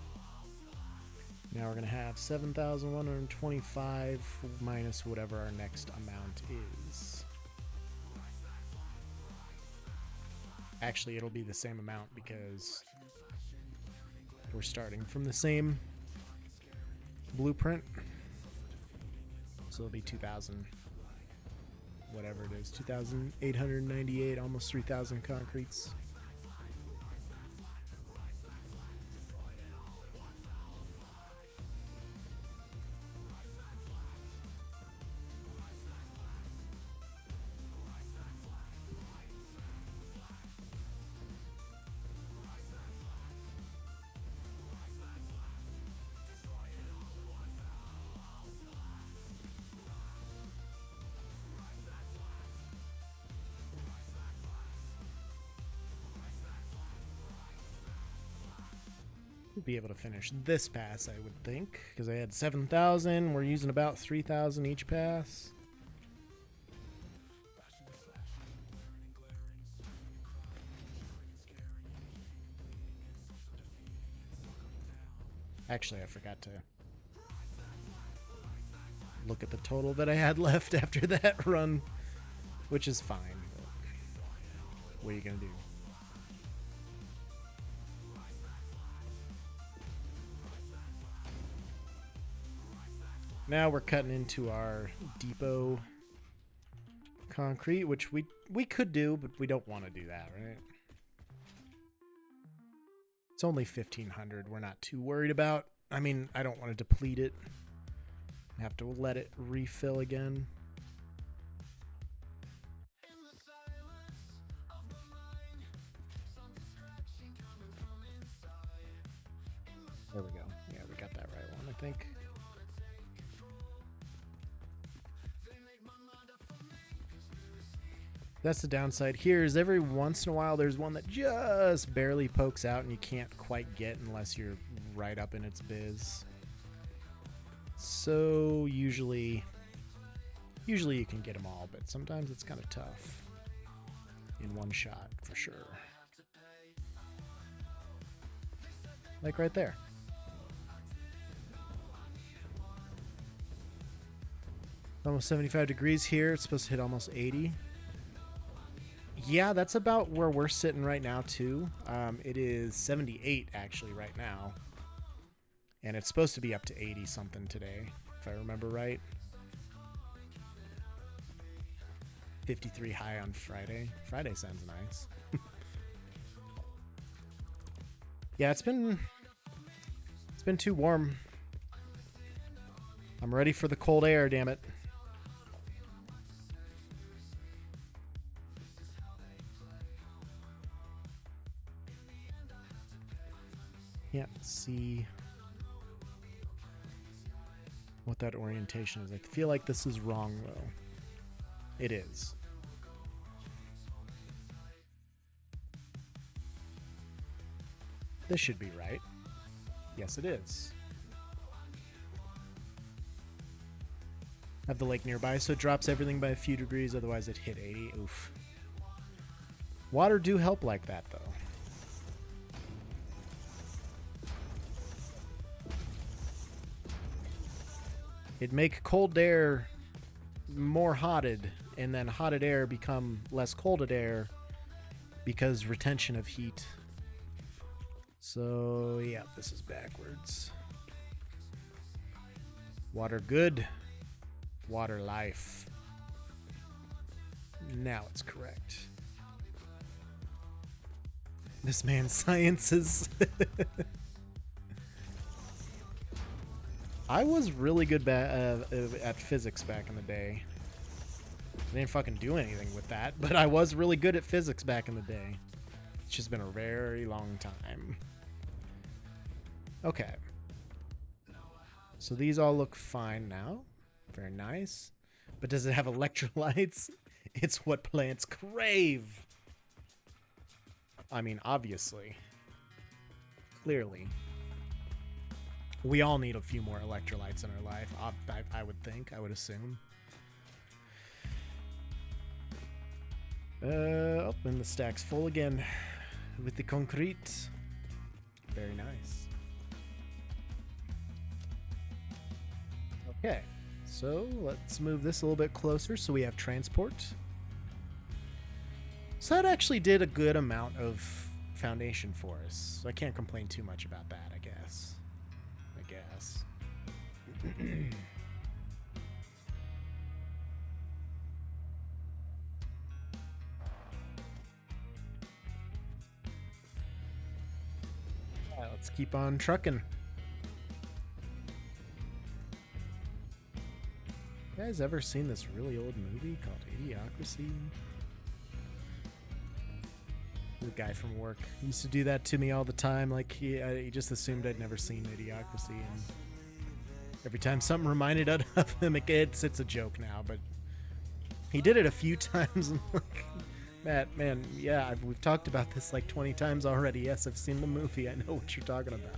Speaker 3: Now we're gonna have 7,125 minus whatever our next amount is. Actually, it'll be the same amount because we're starting from the same blueprint. So it'll be 2,000, whatever it is, 2,898, almost 3,000 concretes. Be able to finish this pass, I would think, because I had 7,000. We're using about 3,000 each pass. Actually, I forgot to look at the total that I had left after that run, which is fine. But what are you gonna do? Now we're cutting into our depot concrete, which we could do, but we don't want to do that, right? It's only 1,500. We're not too worried about. I mean, I don't want to deplete it. Have to let it refill again. There we go. Yeah, we got that right one, I think. That's the downside here, is every once in a while there's one that just barely pokes out and you can't quite get unless you're right up in its biz. So usually you can get them all, but sometimes it's kind of tough in one shot for sure. Like right there. Almost 75 degrees here. It's supposed to hit almost 80. Yeah, that's about where we're sitting right now too. It is 78 actually right now. And it's supposed to be up to 80 something today, if I remember right. 53 high on Friday. Friday sounds nice. Yeah, it's been too warm. I'm ready for the cold air, damn it. Can't see what that orientation is. I feel like this is wrong, though. It is. This should be right. Yes, it is. I have the lake nearby, so it drops everything by a few degrees. Otherwise, it hit 80. Oof. Water do help like that, though. It'd make cold air more hotted, and then hotted air become less colded air because retention of heat. So, yeah, this is backwards. Water good. Water life. Now it's correct. This man's sciences. I was really good at physics back in the day. I didn't fucking do anything with that, but I was really good at physics back in the day. It's just been a very long time. Okay. So these all look fine now. Very nice. But does it have electrolytes? It's what plants crave. I mean, obviously. Clearly. We all need a few more electrolytes in our life, I would think, I would assume. Oh, and the stack's full again with the concrete. Very nice. Okay, so let's move this a little bit closer so we have transport. So that actually did a good amount of foundation for us. So I can't complain too much about that, I guess. Alright, let's keep on trucking. You guys ever seen this really old movie called Idiocracy? The guy from work used to do that to me all the time. Like he just assumed I'd never seen Idiocracy, and every time something reminded of him, it's a joke now. But he did it a few times. I'm like, Matt, man, yeah, we've talked about this like 20 times already. Yes, I've seen the movie. I know what you're talking about.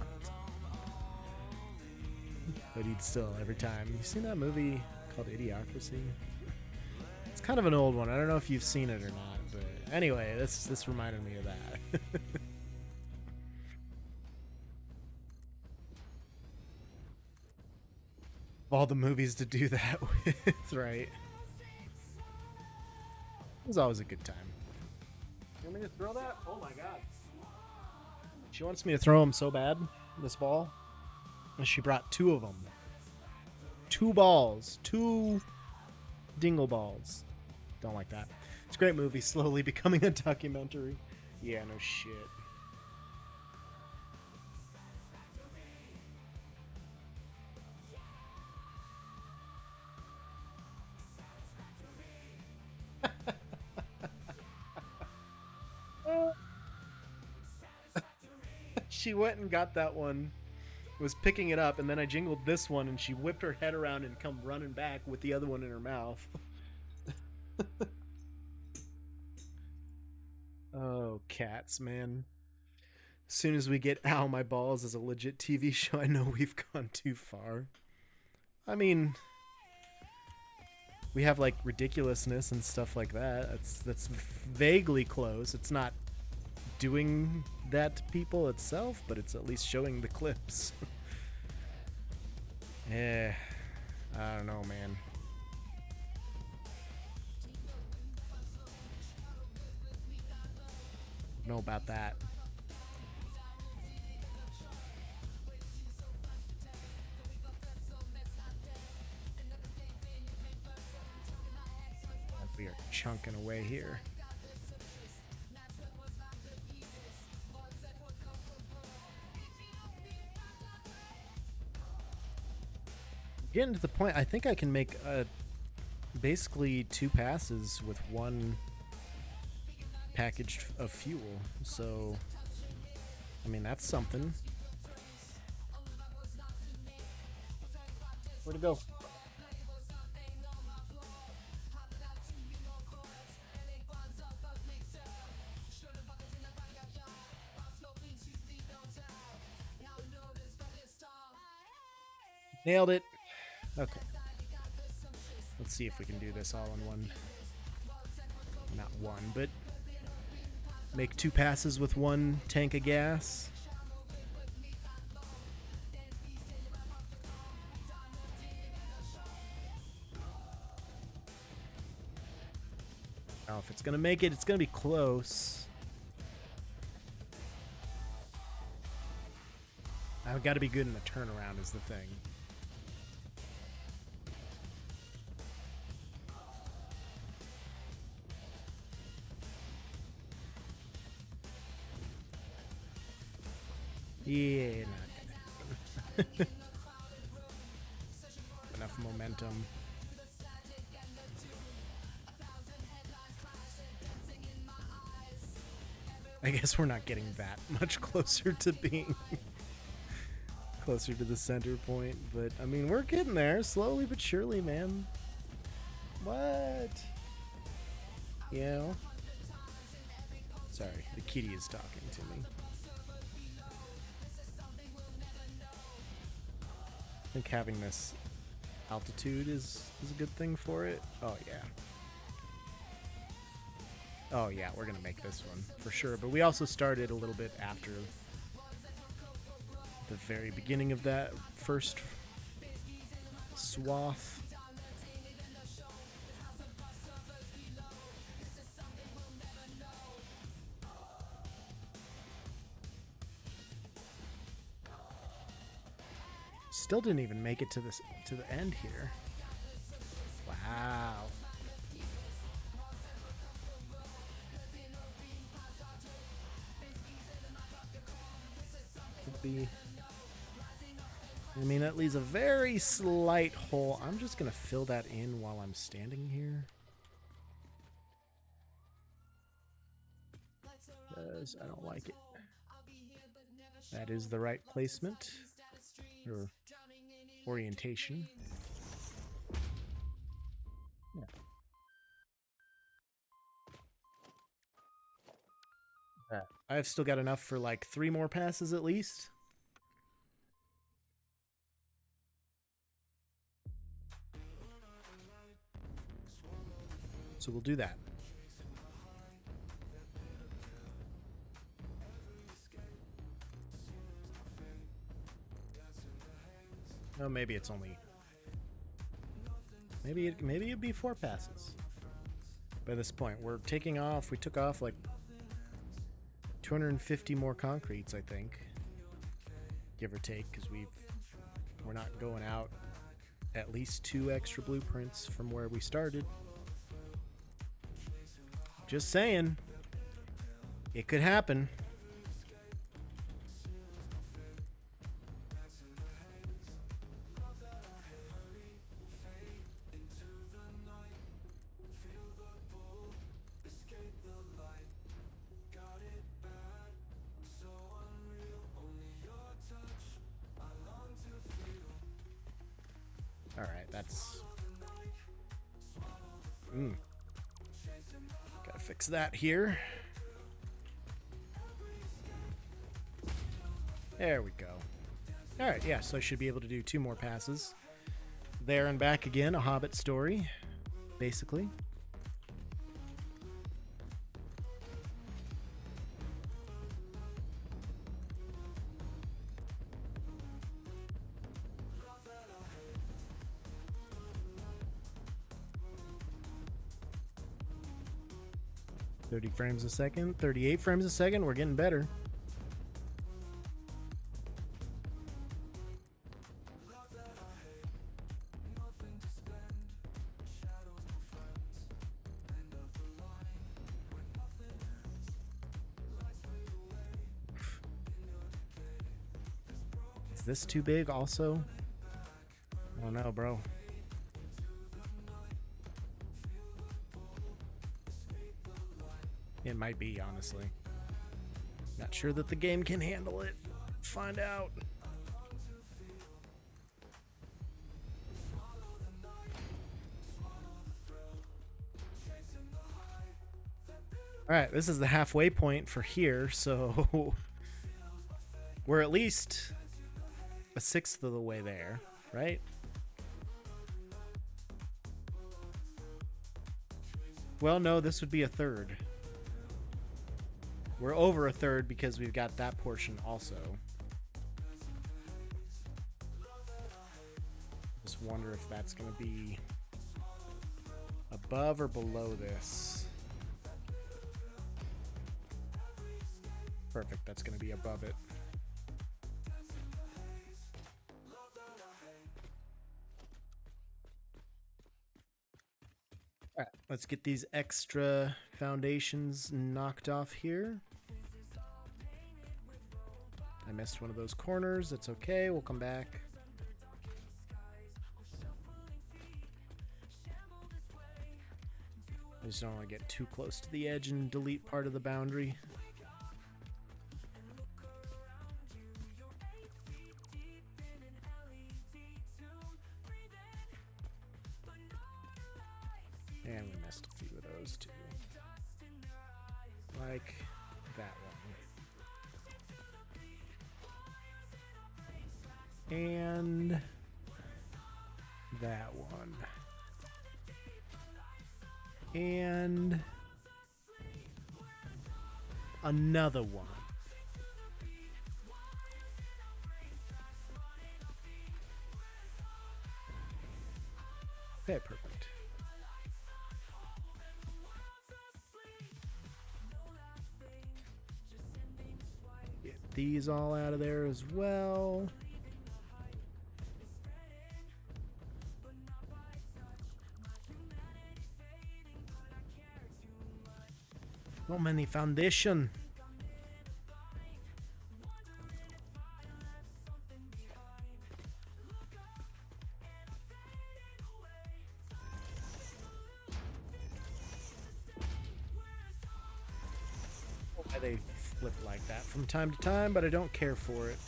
Speaker 3: But he'd still, every time. You seen that movie called Idiocracy? It's kind of an old one. I don't know if you've seen it or not. But anyway, this reminded me of that. All the movies to do that with, right? It was always a good time. You want me to throw that? Oh my god. She wants me to throw them so bad, this ball. And she brought two of them. 2 balls. 2 dingle balls. Don't like that. It's a great movie, slowly becoming a documentary. Yeah, no shit. She went and got that one, was picking it up, and then I jingled this one, and she whipped her head around and come running back with the other one in her mouth. Oh, cats, man. As soon as we get Ow My Balls as a legit TV show, I know we've gone too far. I mean, we have like ridiculousness and stuff like that. That's vaguely close. It's not doing that to people itself, but it's at least showing the clips. Yeah, I don't know, man. Know about that. We are chunking away here. Getting to the point, I think I can make basically 2 passes with 1 package of fuel. So, I mean, that's something. Where'd it go? Nailed it. Okay. Let's see if we can do this all in one. Not one, but make 2 passes with 1 tank of gas. Now, if it's gonna make it, it's gonna be close. I've got to be good in the turnaround is the thing. Yeah, not gonna enough momentum. I guess we're not getting that much closer to being closer to the center point, but I mean, we're getting there slowly but surely, man. What? You know? Sorry, the kitty is talking to me. I think having this altitude is a good thing for it. Oh yeah. Oh yeah, we're gonna make this one for sure. But we also started a little bit after the very beginning of that first swath. Still didn't even make it to the end here. Wow. Could be. I mean, that leaves a very slight hole. I'm just gonna fill that in while I'm standing here. Because I don't like it. That is the right placement. Or orientation. Yeah. I've still got enough for like 3 more passes at least. So we'll do that. No, maybe it's only. Maybe it'd be 4 passes. By this point, we're taking off. We took off like 250 more concretes, I think, give or take, because we're not going out at least 2 extra blueprints from where we started. Just saying, it could happen. Alright, that's... Gotta fix that here. There we go. All right, yeah, so I should be able to do 2 more passes. There and back again, a Hobbit story, basically. "30 frames a second, 38 frames a second. We're getting better. Is this too big also? I don't know, bro. It might be, honestly. Not sure that the game can handle it. Find out. Alright, this is the halfway point for here, so we're at least a sixth of the way there, right? Well, no, this would be a third. We're over a third because we've got that portion also. Just wonder if that's going to be above or below this. Perfect, that's going to be above it. All right, let's get these extra foundations knocked off here. I missed one of those corners. That's okay. We'll come back. I just don't want to get too close to the edge and delete part of the boundary. And we missed a few of those too. Like that one. And that one. And another one. Okay, perfect. Get these all out of there as well. So many foundation. Why they flip like that from time to time, but I don't care for it.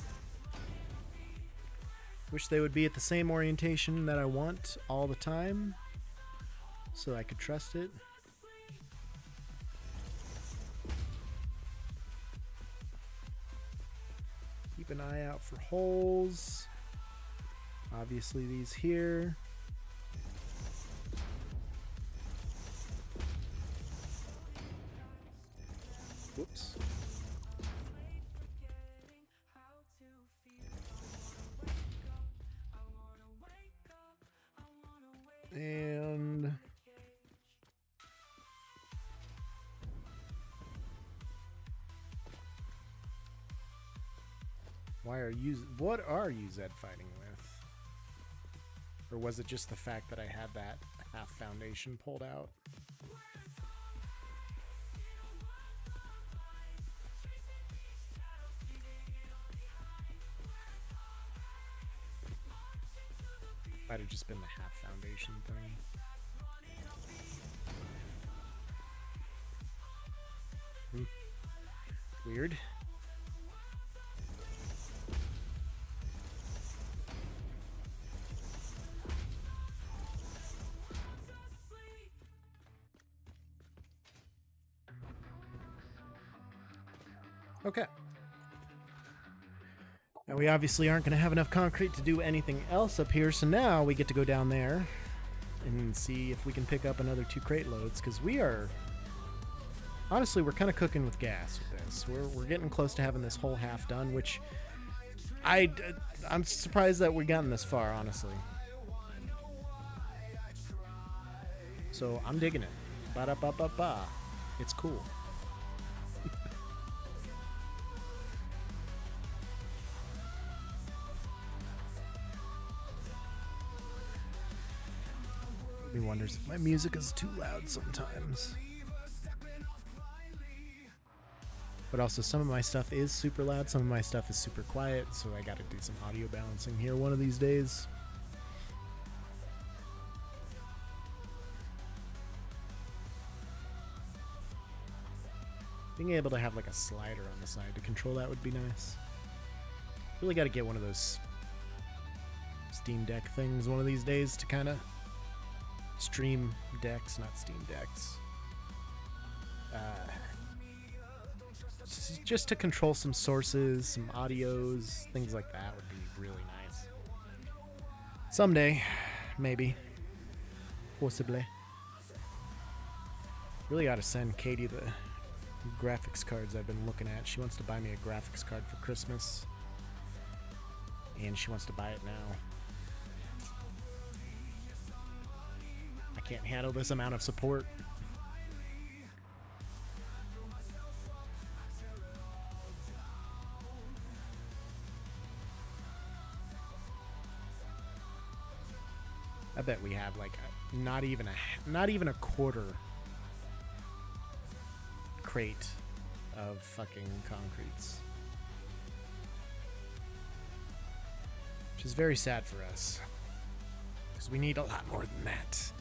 Speaker 3: Wish they would be at the same orientation that I want all the time, so I could trust it. Keep an eye out for holes. Obviously these here. Whoops. And what are you Zed fighting with? Or was it just the fact that I had that half foundation pulled out? Might have just been the half foundation thing. Weird. Okay. we obviously aren't going to have enough concrete to do anything else up here, so now we get to go down there and see if we can pick up another 2 crate loads, because we are... Honestly, we're kind of cooking with gas with this. We're getting close to having this whole half done, which I'm surprised that we've gotten this far, honestly. So I'm digging it. Ba-da-ba-ba-ba. It's cool. He wonders if my music is too loud sometimes. But also, some of my stuff is super loud, some of my stuff is super quiet, so I gotta do some audio balancing here one of these days. Being able to have like a slider on the side to control that would be nice. Really gotta get one of those Steam Deck things one of these days to kind of stream decks, not Steam Decks. Just to control some sources, some audios, things like that would be really nice. Someday, maybe. Possibly. Really ought to send Katie the graphics cards I've been looking at. She wants to buy me a graphics card for Christmas. And she wants to buy it now. I can't handle this amount of support. I bet we have like not even a quarter crate of fucking concretes. Which is very sad for us. Because we need a lot more than that.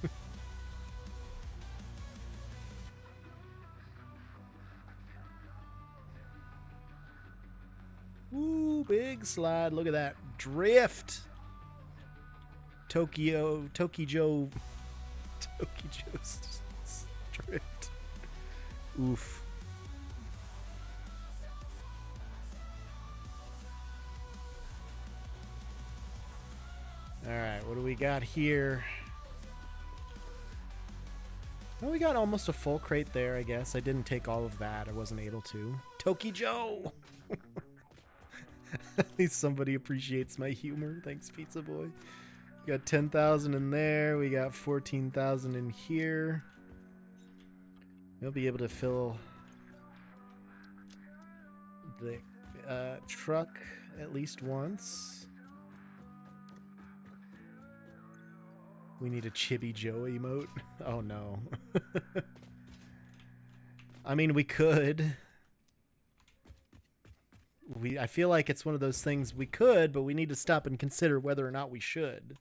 Speaker 3: Ooh, big slide. Look at that. Drift. Tokijo's drift. Oof. Alright, what do we got here? Well, we got almost a full crate there, I guess. I didn't take all of that. I wasn't able to. Tokijo! At least somebody appreciates my humor. Thanks, Pizza Boy. We got 10,000 in there. We got 14,000 in here. We'll be able to fill the truck at least once. We need a Chibi Joe emote. Oh no. I mean, we could. I feel like it's one of those things we could, but we need to stop and consider whether or not we should.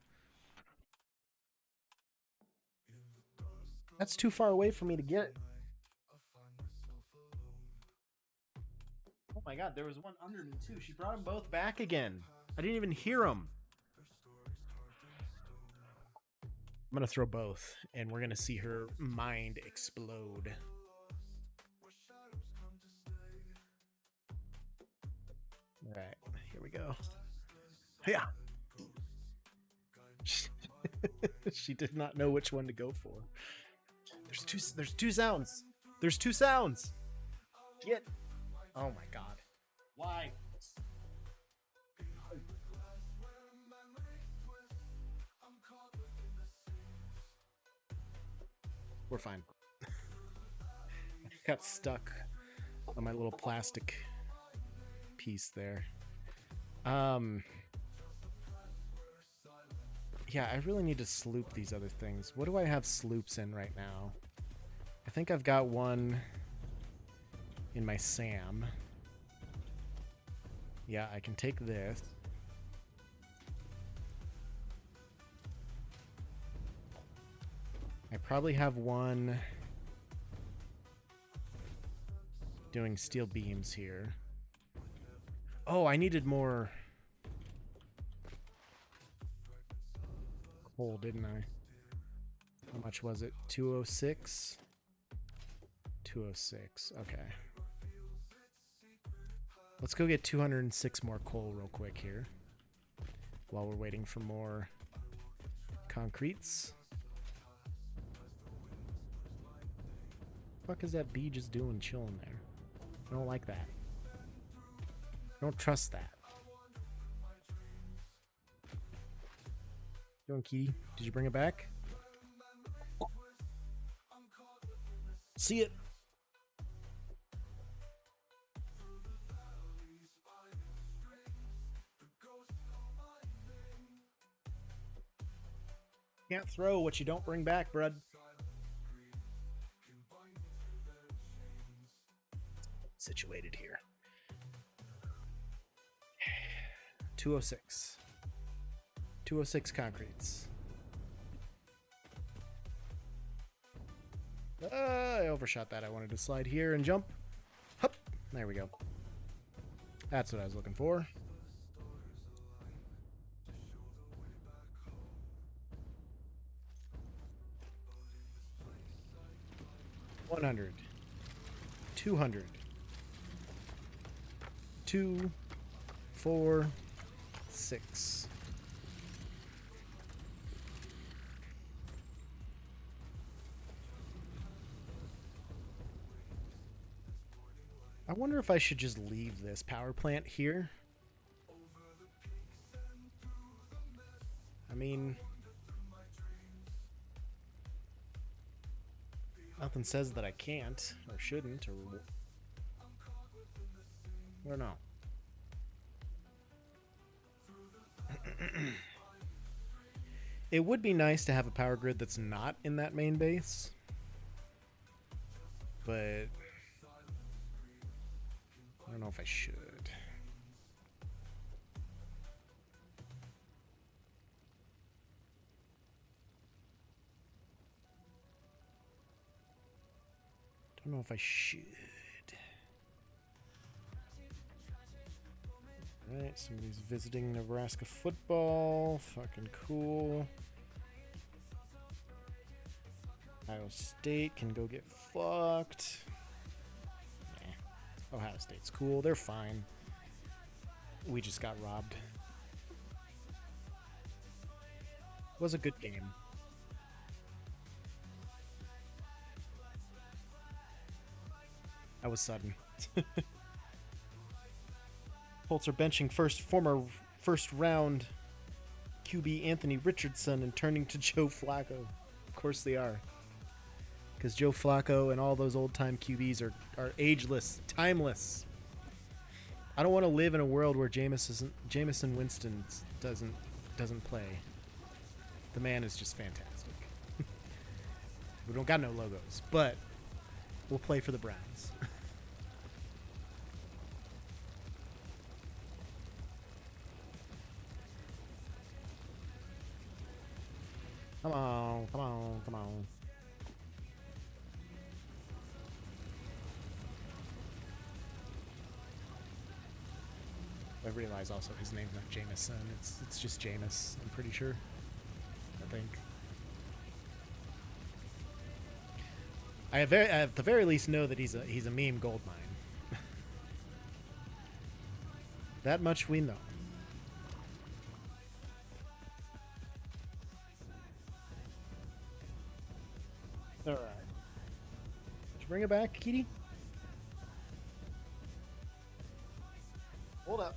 Speaker 3: That's too far away for me to get. Oh my god, there was one under me too. She brought them both back again. I didn't even hear them. I'm gonna throw both, and we're gonna see her mind explode. Alright, here we go. Yeah. She did not know which one to go for. There's two sounds. There's two sounds. Get. Oh my god. Why? We're fine. Got stuck on my little plastic piece there. Yeah, I really need to sloop these other things. What do I have sloops in right now? I think I've got one in my SAM. Yeah, I can take this. I probably have one doing steel beams here. Oh, I needed more coal, didn't I? How much was it? 206? 206, okay. Let's go get 206 more coal real quick here while we're waiting for more concretes. What the fuck is that bee just doing chilling there? I don't like that. I don't trust that. Doing Kitty? Did you bring it back? See it. Can't throw what you don't bring back, bud. Situated here. 206. 206 concretes. I overshot that. I wanted to slide here and jump. Hup. There we go. That's what I was looking for. $100. $200. 2, 4, 6. I wonder if I should just leave this power plant here. I mean, nothing says that I can't or shouldn't or I don't know. It would be nice to have a power grid that's not in that main base, but I don't know if I should. Don't know if I should. Alright, somebody's visiting Nebraska football. Fucking cool. Ohio State can go get fucked. Ohio State's cool. They're fine. We just got robbed. Was a good game. That was sudden. Colts are benching former first round QB Anthony Richardson and turning to Joe Flacco. Of course they are. Because Joe Flacco and all those old-time QBs are ageless, timeless. I don't want to live in a world where Jameson Winston doesn't play. The man is just fantastic. We don't got no logos, but we'll play for the Browns. Come on, come on, come on. I realize also his name's not Jameson. It's just Jameis, I'm pretty sure. I think. I at the very least know that he's a meme gold mine. That much we know. Alright. Did you bring it back, Kitty? Hold up.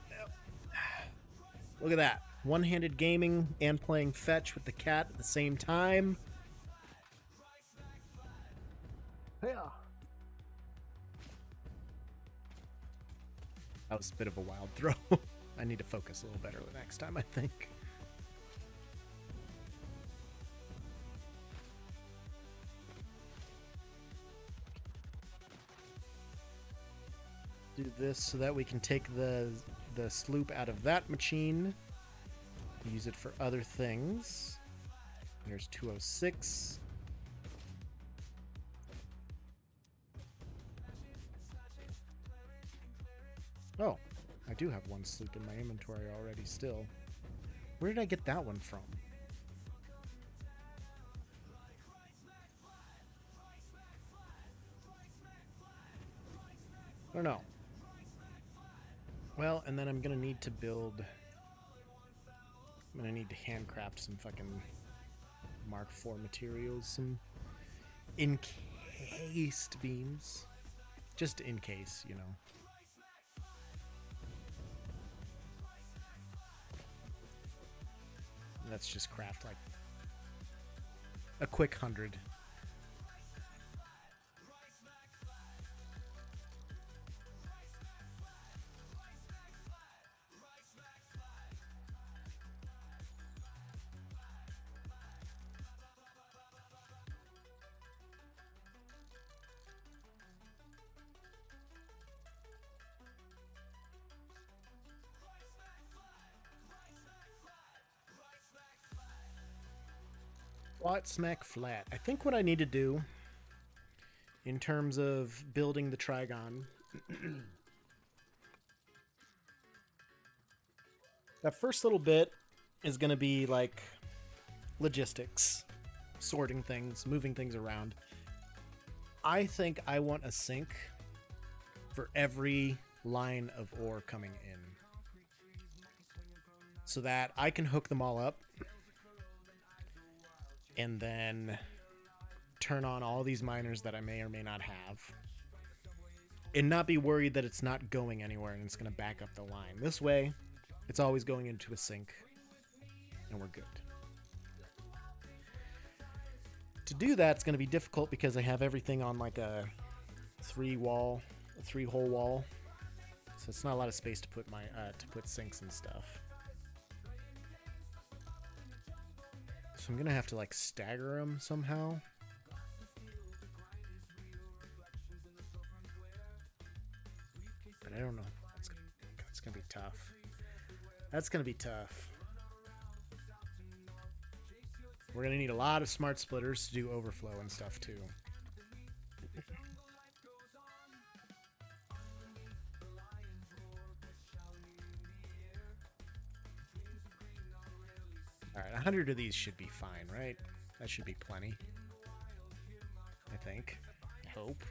Speaker 3: Yep. Look at that. One-handed gaming and playing fetch with the cat at the same time. Yeah. That was a bit of a wild throw. I need to focus a little better the next time, I think. Do this so that we can take the sloop out of that machine. Use it for other things. There's 206. Oh, I do have one sloop in my inventory already still. Where did I get that one from? I don't know. Well, and then I'm gonna need to build. I'm gonna need to handcraft some fucking Mark IV materials, some encased beams, just in case, you know. Let's just craft like a quick 100. Flat smack flat. I think what I need to do in terms of building the Trigon, that first little bit is going to be like logistics, sorting things, moving things around. I think I want a sink for every line of ore coming in so that I can hook them all up and then turn on all these miners that I may or may not have and not be worried that it's not going anywhere and it's going to back up the line. This way, it's always going into a sink and we're good. To do that, it's going to be difficult because I have everything on like a three-hole wall. So it's not a lot of space to put my sinks and stuff. So I'm gonna have to like stagger them somehow. But I don't know. That's gonna be tough. That's gonna be tough. We're gonna need a lot of smart splitters to do overflow and stuff too. Alright, 100 of these should be fine, right? That should be plenty. I think. I hope.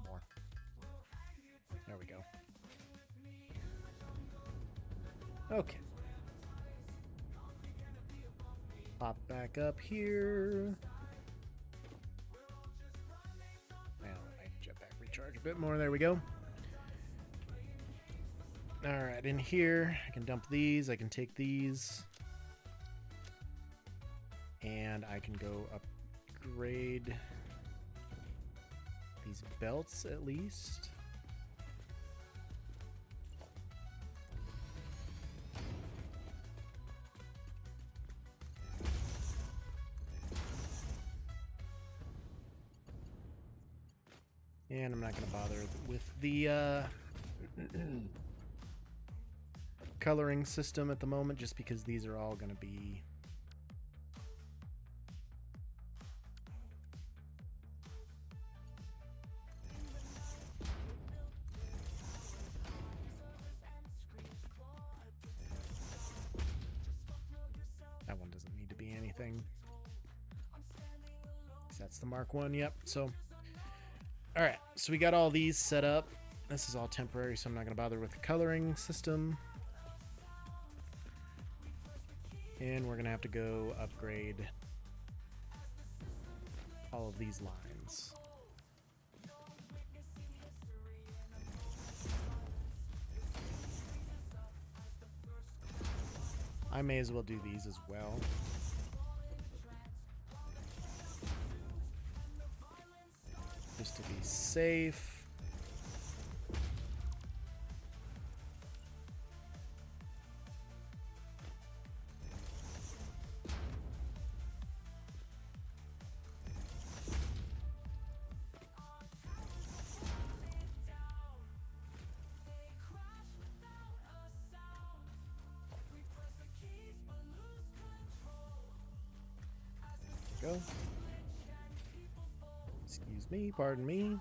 Speaker 3: More. There we go. Okay. Pop back up here. Now, I jetpack recharge a bit more. There we go. Alright, in here, I can dump these, I can take these, and I can go upgrade these belts at least. And I'm not going to bother with the coloring system at the moment, just because these are all going to be that one doesn't need to be anything. That's the Mark 1. Yep. So all right, so we got all these set up. This is all temporary, so I'm not going to bother with the coloring system. And we're going to have to go upgrade all of these lines. I may as well do these as well. Just to be safe. Go. Excuse me, pardon me.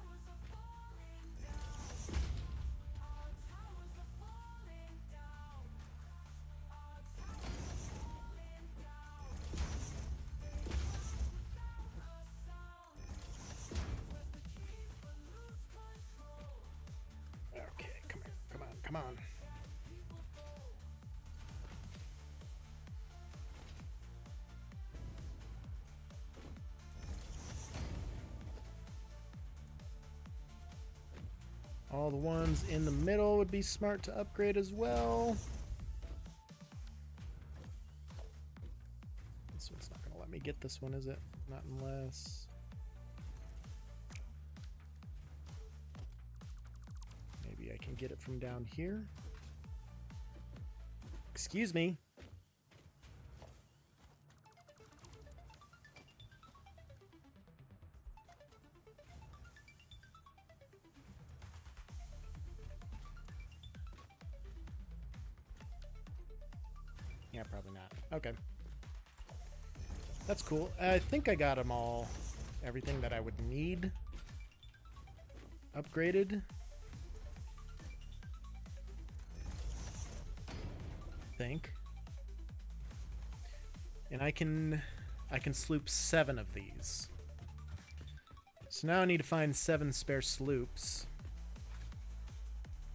Speaker 3: come on. All the ones in the middle would be smart to upgrade as well. This one's not going to let me get this one, is it? Not unless... maybe I can get it from down here. Excuse me. Yeah, probably not. Okay. That's cool. I think I got them all. Everything that I would need upgraded. Think. And I can sloop 7 of these. So now I need to find 7 spare sloops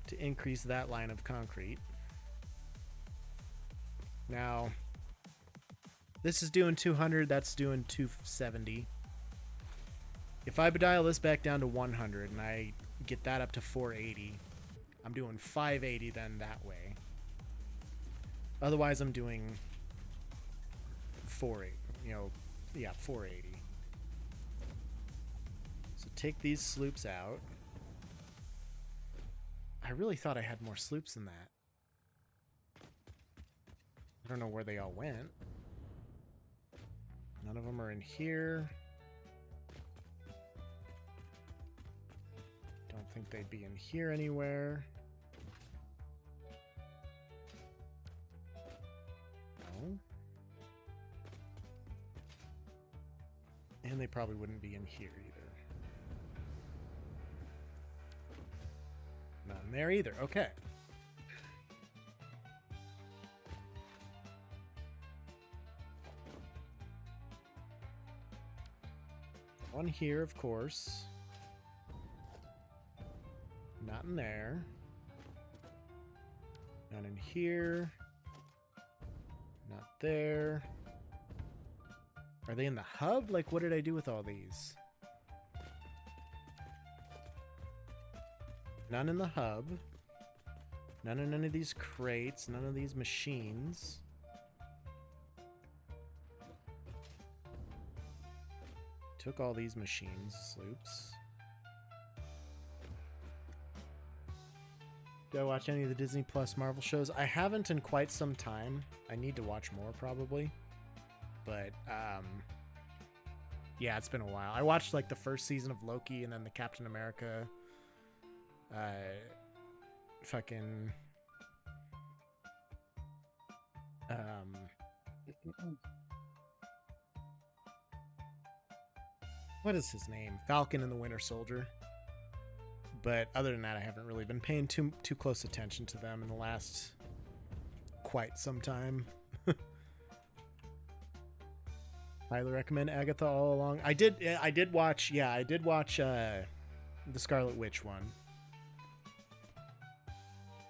Speaker 3: to increase that line of concrete. Now, this is doing 200, that's doing 270. If I dial this back down to 100 and I get that up to 480, I'm doing 580 then that way. Otherwise, I'm doing 480, 480. So take these sloops out. I really thought I had more sloops than that. I don't know where they all went. None of them are in here. Don't think they'd be in here anywhere. No. And they probably wouldn't be in here either. Not in there either. Okay. One here, of course. Not in there. None in here. Not there. Are they in the hub? Like, what did I do with all these? None in the hub. None in any of these crates. None of these machines. Took all these machines, sloops. Do I watch any of the Disney Plus Marvel shows? I haven't in quite some time. I need to watch more probably. But, yeah, it's been a while. I watched like the first season of Loki and then the Captain America, fucking, what is his name? Falcon and the Winter Soldier. But other than that, I haven't really been paying too close attention to them in the last quite some time. Highly recommend Agatha all along. I did watch the Scarlet Witch one.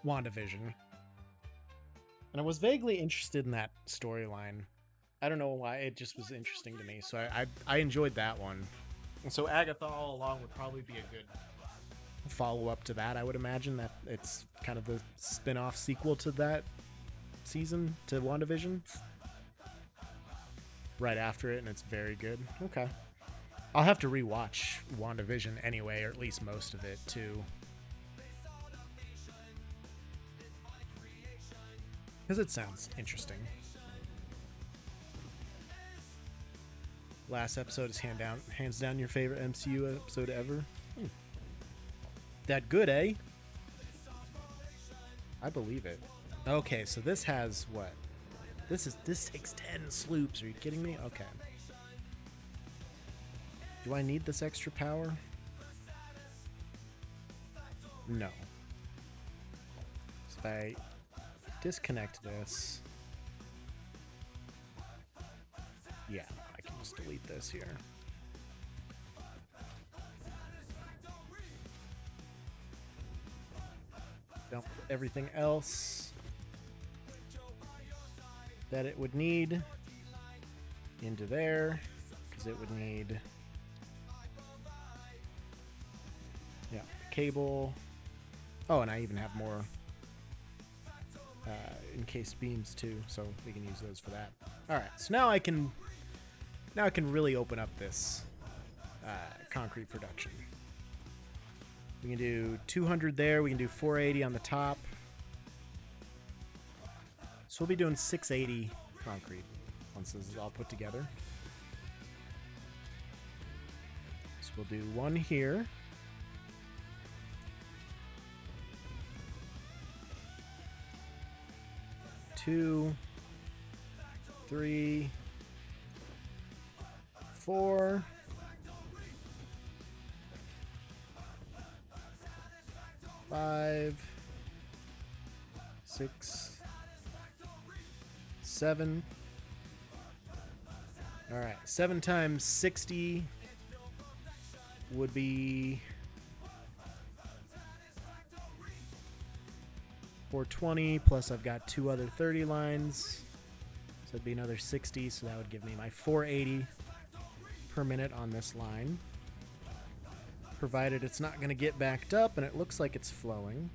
Speaker 3: WandaVision. And I was vaguely interested in that storyline. I don't know why, it just was interesting to me. So I enjoyed that one. And so Agatha all along would probably be a good follow-up to that. I would imagine that it's kind of the spin-off sequel to that season, to WandaVision. Right after it, and it's very good. Okay. I'll have to rewatch WandaVision anyway, or at least most of it, too. Because it sounds interesting. Last episode is hands down your favorite MCU episode ever. That good, eh? I believe it. Okay, so this has what? This takes 10 sloops. Are you kidding me? Okay. Do I need this extra power? No. So if I disconnect this, yeah, I can just delete this here. Dump everything else that it would need into there, because it would need, yeah, cable. Oh, and I even have more encased beams too, so we can use those for that. All right, so now I can really open up this concrete production. We can do 200 there. We can do 480 on the top. So we'll be doing 680 concrete once this is all put together. So we'll do one here. Two, 3, 4. 5, 6, 7. All right, 7 times 60 would be 420, plus I've got 2 other 30 lines, so it'd be another 60, so that would give me my 480 per minute on this line, provided it's not going to get backed up, and it looks like it's flowing.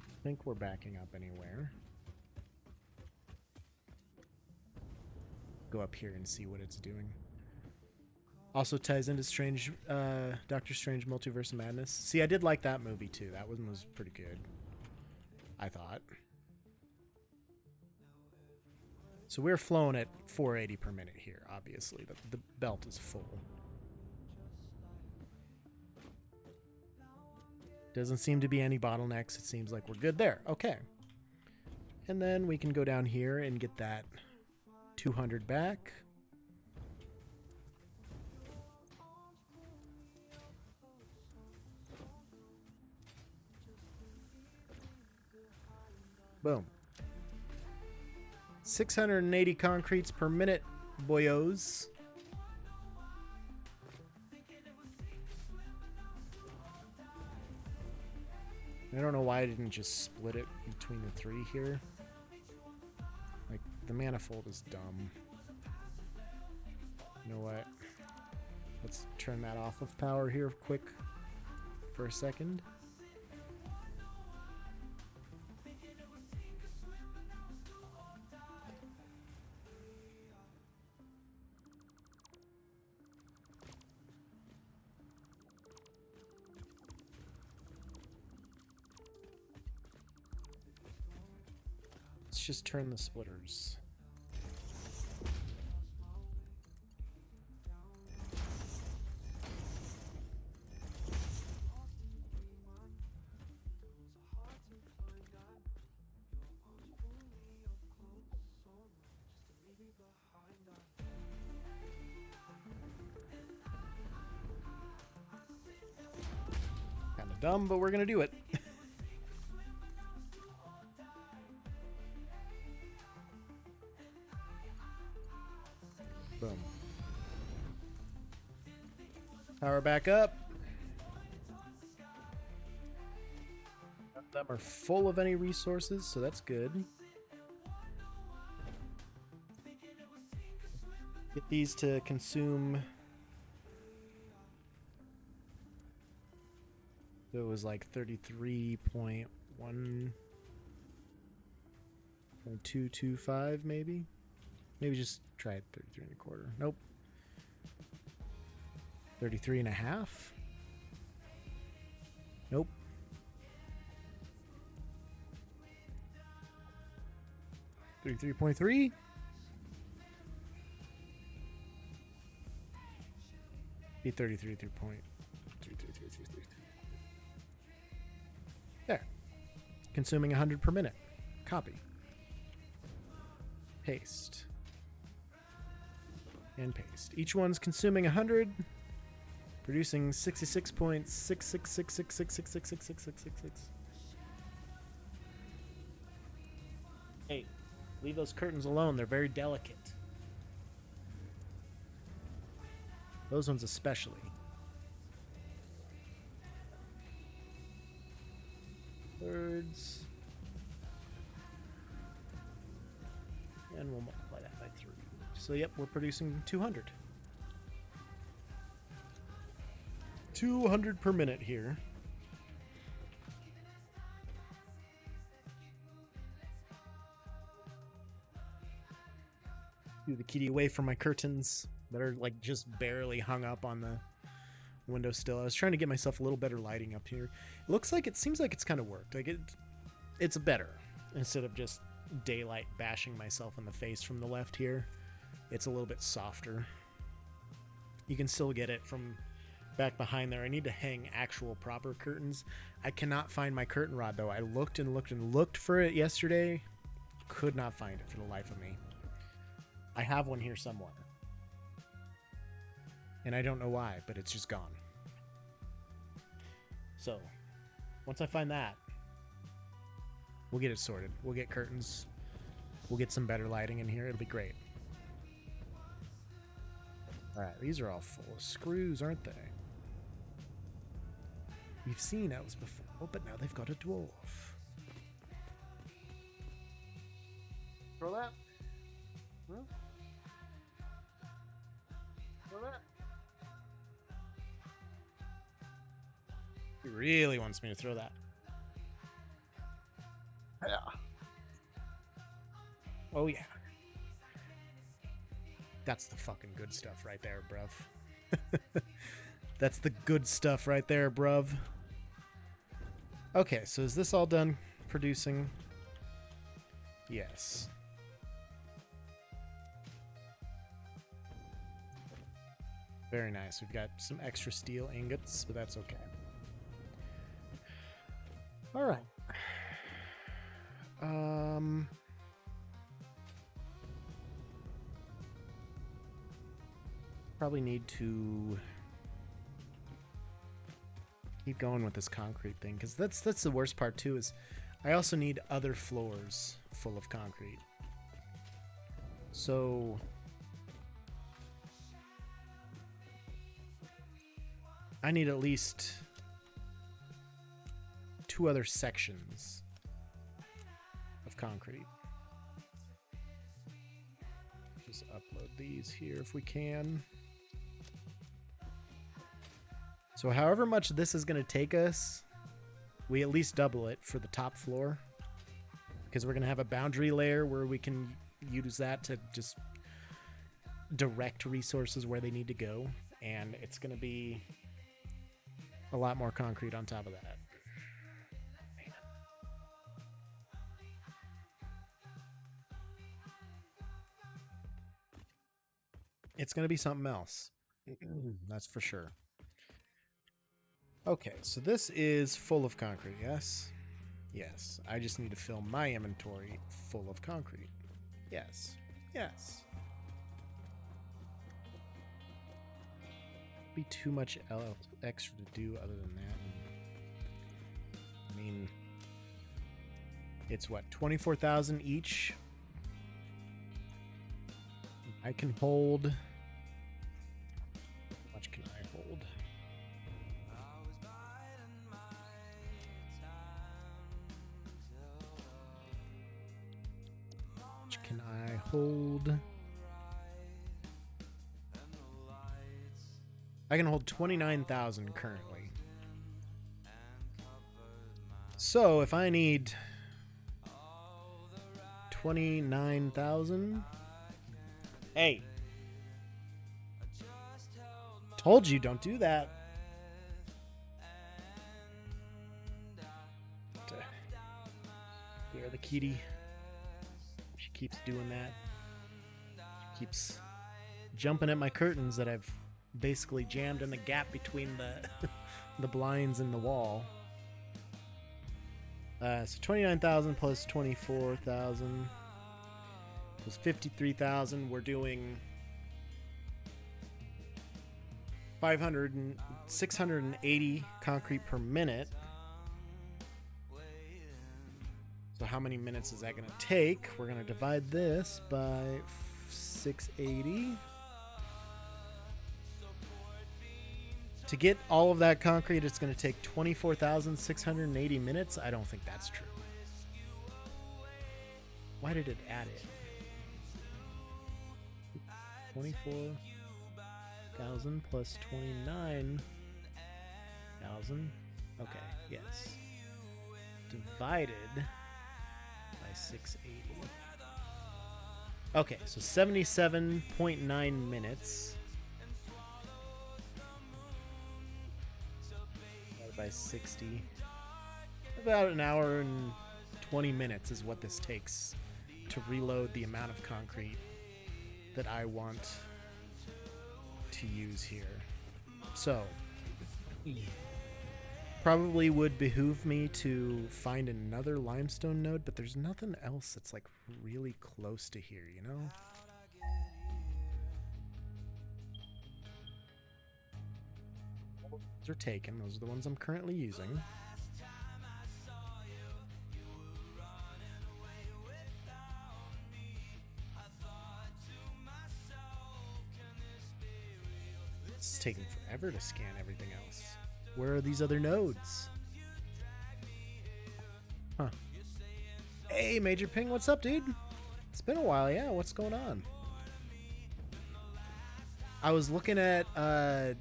Speaker 3: I think we're backing up anywhere. Go up here and see what it's doing. Also ties into Strange, Doctor Strange Multiverse of Madness. See, I did like that movie too. That one was pretty good, I thought. So we're flowing at 480 per minute here, obviously. The belt is full. Doesn't seem to be any bottlenecks. It seems like we're good there. Okay. And then we can go down here and get that 200 back. Boom. 680 concretes per minute, boyos. I don't know why I didn't just split it between the 3 here. Like, the manifold is dumb. You know what? Let's turn that off of power here quick for a second. Let's just turn the splitters. Kinda dumb, but we're gonna do it. Boom. Power back up. None of them are full of any resources, so that's good. Get these to consume. So it was like 33.225 maybe. Maybe just try it 33 and a quarter. Nope. 33 and a half. Nope. $33.3. Be 33.3. There. Consuming 100 per minute. Copy. Paste. And paste. Each one's consuming 100, producing 66.666666666666. Hey, leave those curtains alone. They're very delicate. Those ones especially. thirds. And we'll multiply that by 3. So yep, we're producing 200. 200 per minute here. Move the kitty away from my curtains that are like just barely hung up on the windowsill. I was trying to get myself a little better lighting up here. It seems like it's kind of worked. Like it's better instead of just daylight bashing myself in the face from the left here. It's a little bit softer. You can still get it from back behind there. I need to hang actual proper curtains. I cannot find my curtain rod though. I looked and looked and looked for it yesterday. Could not find it for the life of me. I have one here somewhere. And I don't know why, but it's just gone. So, once I find that, we'll get it sorted. We'll get curtains. We'll get some better lighting in here. It'll be great. Alright, these are all full of screws, aren't they? We've seen elves before, but now they've got a dwarf. Throw that. Huh? Throw that. He really wants me to throw that. Yeah. Oh yeah. That's the fucking good stuff right there, bruv. That's the good stuff right there, bruv. Okay, so is this all done producing? Yes. Very nice. We've got some extra steel ingots, but that's okay. All right. Probably need to keep going with this concrete thing, because that's the worst part too, is I also need other floors full of concrete. So I need at least 2 other sections of concrete. Just upload these here if we can. So however much this is going to take us, we at least double it for the top floor, because we're going to have a boundary layer where we can use that to just direct resources where they need to go, and it's going to be a lot more concrete on top of that. Man. It's going to be something else. That's for sure. Okay, so this is full of concrete, yes? Yes. I just need to fill my inventory full of concrete. Yes. Yes. Be too much extra to do other than that. I mean, it's what, 24,000 each? I can hold... How much can I hold? How much can I hold? I can hold 29,000 currently. So if I need 29,000, hey, told you don't do that. Here, the kitty. She keeps doing that. She keeps jumping at my curtains that I've basically jammed in the gap between the the blinds and the wall. So 29,000 plus 24,000 plus 53,000. We're doing 680 concrete per minute. So how many minutes is that going to take? We're going to divide this by 680. To get all of that concrete, it's going to take 24,680 minutes. I don't think that's true. Why did it add it? 24,000 plus 29,000. Okay, yes. Divided by 680. Okay, so 77.9 minutes. Divided by 60. About an hour and 20 minutes is what this takes to reload the amount of concrete that I want to use here. So, probably would behoove me to find another limestone node, but there's nothing else that's like really close to here, you know? Those are taken. Those are the ones I'm currently using. It's taking forever to scan everything else. Where are these other nodes? Huh. Hey, Major Ping, what's up, dude? It's been a while, yeah. What's going on? I was looking at, I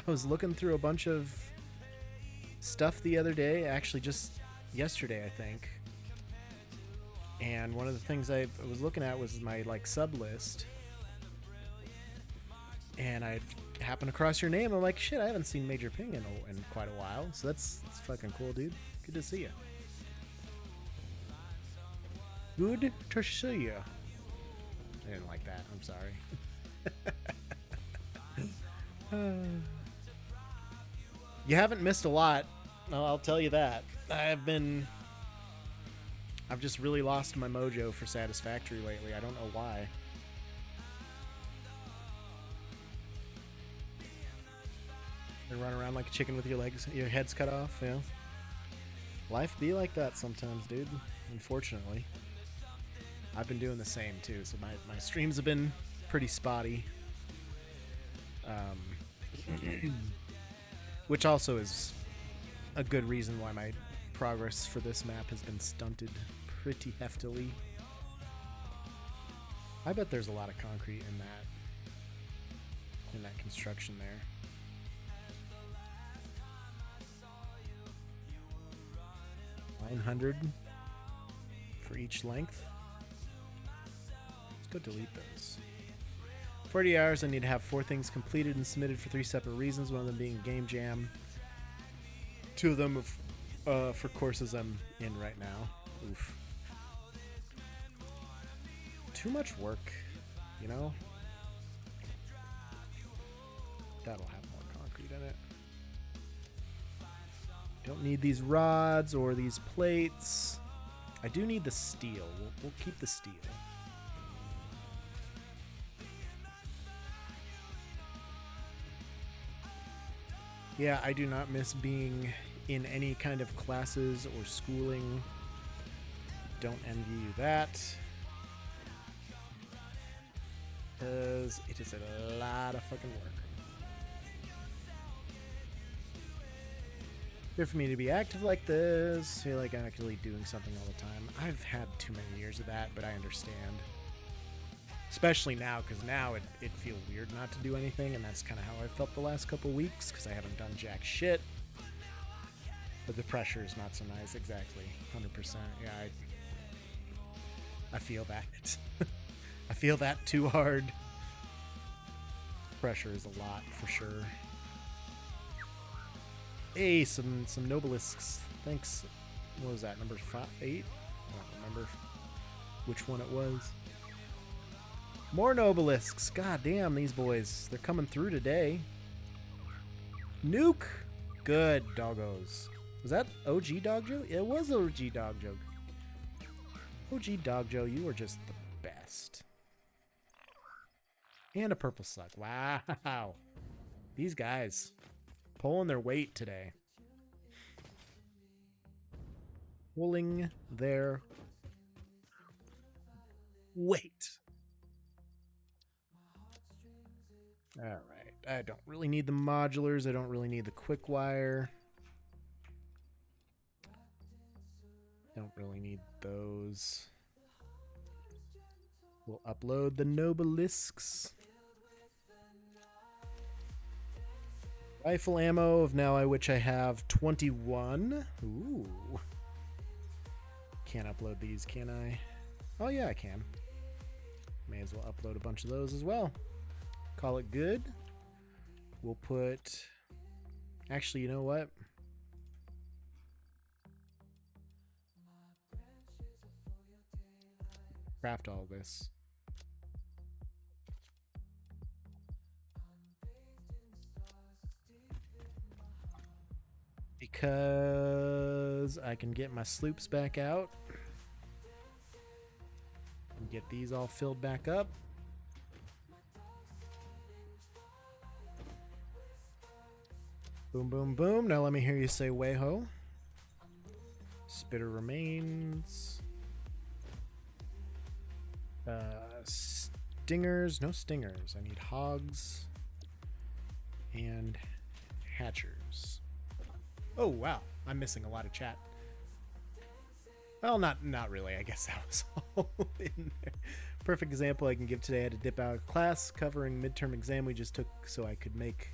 Speaker 3: was looking through a bunch of stuff the other day, actually just yesterday, I think. And one of the things I was looking at was my, like, sub list. And I happened across your name. I'm like, shit, I haven't seen Major Ping in quite a while. So that's fucking cool, dude. Good to see you. Good to see you. I didn't like that. I'm sorry. You haven't missed a lot. I'll tell you that. I've just really lost my mojo for Satisfactory lately. I don't know why. And run around like a chicken with your heads cut off, yeah. Life be like that sometimes, dude. Unfortunately. I've been doing the same too, so my streams have been pretty spotty. Which also is a good reason why my progress for this map has been stunted pretty heftily. I bet there's a lot of concrete in that construction there. 900 for each length. Let's go delete those. 40 hours, I need to have 4 things completed and submitted for 3 separate reasons, one of them being Game Jam. 2 of them for courses I'm in right now. Oof. Too much work, you know? That'll have more concrete in it. Don't need these rods or these plates. I do need the steel. We'll keep the steel. Yeah, I do not miss being in any kind of classes or schooling. Don't envy you that. Because it is a lot of fucking work. Good for me to be active like this. Feel like I'm actually doing something all the time. I've had too many years of that, but I understand. Especially now, because now it feels weird not to do anything, and that's kind of how I felt the last couple weeks, because I haven't done jack shit. But the pressure is not so nice, exactly. 100%. Yeah, I feel that. I feel that too hard. Pressure is a lot, for sure. Hey, some Nobelisks. Thanks. What was that, number 8? I don't remember which one it was. More Nobelisks. God damn, these boys. They're coming through today. Nuke. Good, doggos. Was that OG Dog Joe? It was OG Dog Joe. OG Dog Joe, you are just the best. And a purple slug. Wow. These guys pulling their weight today. Pulling their weight. All right. I don't really need the modulars. I don't really need the quick wire. Don't really need those. We'll upload the Nobelisks. Rifle ammo of now which I have 21. Ooh. Can't upload these, can I? Oh yeah, I can. May as well upload a bunch of those as well. Call it good. We'll put... Actually, you know what? Craft all this. Because I can get my sloops back out. And get these all filled back up. Boom, boom, boom. Now let me hear you say way-ho. Spitter remains. Stingers. No stingers. I need hogs. And hatchers. Oh, wow. I'm missing a lot of chat. Well, not really. I guess that was all in there. Perfect example I can give today. I had to dip out of class covering midterm exam we just took so I could make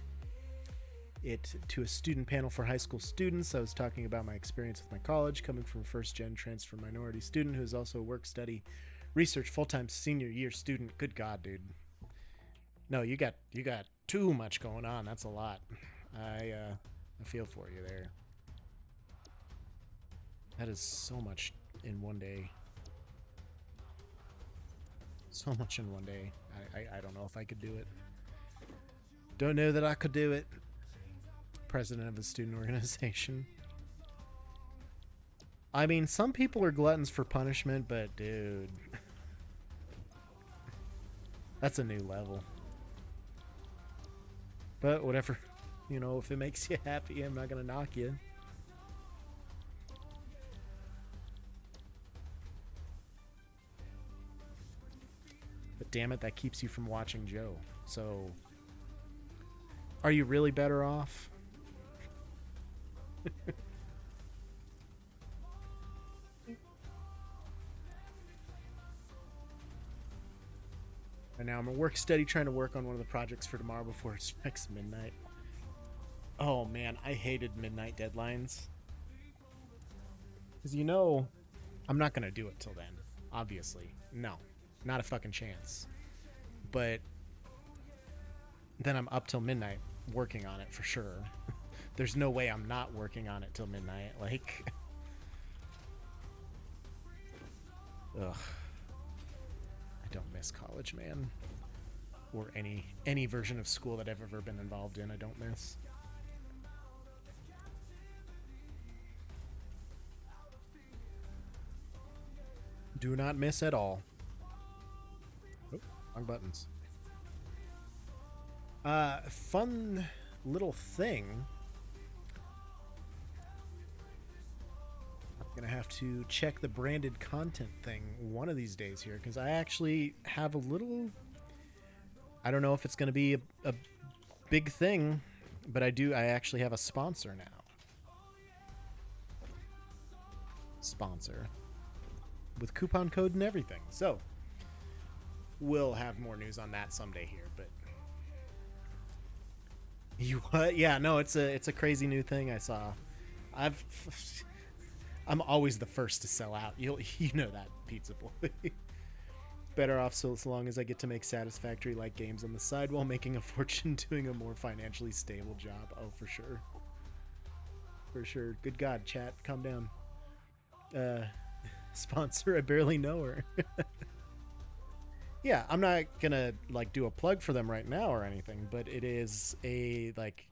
Speaker 3: it to a student panel for high school students. I was talking about my experience with my college, coming from a first-gen transfer minority student who is also a work-study research full-time senior year student. Good God, dude. No, you got too much going on. That's a lot. I feel for you there. That is so much in one day. So much in one day. I don't know if I could do it. Don't know that I could do it. President of a student organization. I mean, some people are gluttons for punishment, but dude, that's a new level. But whatever, you know, if it makes you happy, I'm not gonna knock you. But damn it, that keeps you from watching Joe. So, are you really better off? And now I'm at work steady trying to work on one of the projects for tomorrow before it strikes midnight. Oh man, I hated midnight deadlines. Because you know, I'm not going to do it till then. Obviously. No. Not a fucking chance. But then I'm up till midnight working on it for sure. There's no way I'm not working on it till midnight. Like, ugh. I don't miss college, man. Or any version of school that I've ever been involved in, I don't miss. Do not miss at all. Oh, wrong buttons. Fun little thing. Gonna have to check the branded content thing one of these days here, because I actually have a little, I don't know if it's gonna be a big thing, but I actually have a sponsor now. Sponsor with coupon code and everything. So we'll have more news on that someday here. But you what? Yeah, no, it's a crazy new thing I saw. I'm always the first to sell out. You know that, Pizza Boy. Better off so long as I get to make satisfactory light games on the side while making a fortune doing a more financially stable job. Oh, for sure. For sure. Good God, chat. Calm down. Sponsor, I barely know her. Yeah, I'm not gonna like do a plug for them right now or anything, but it is a like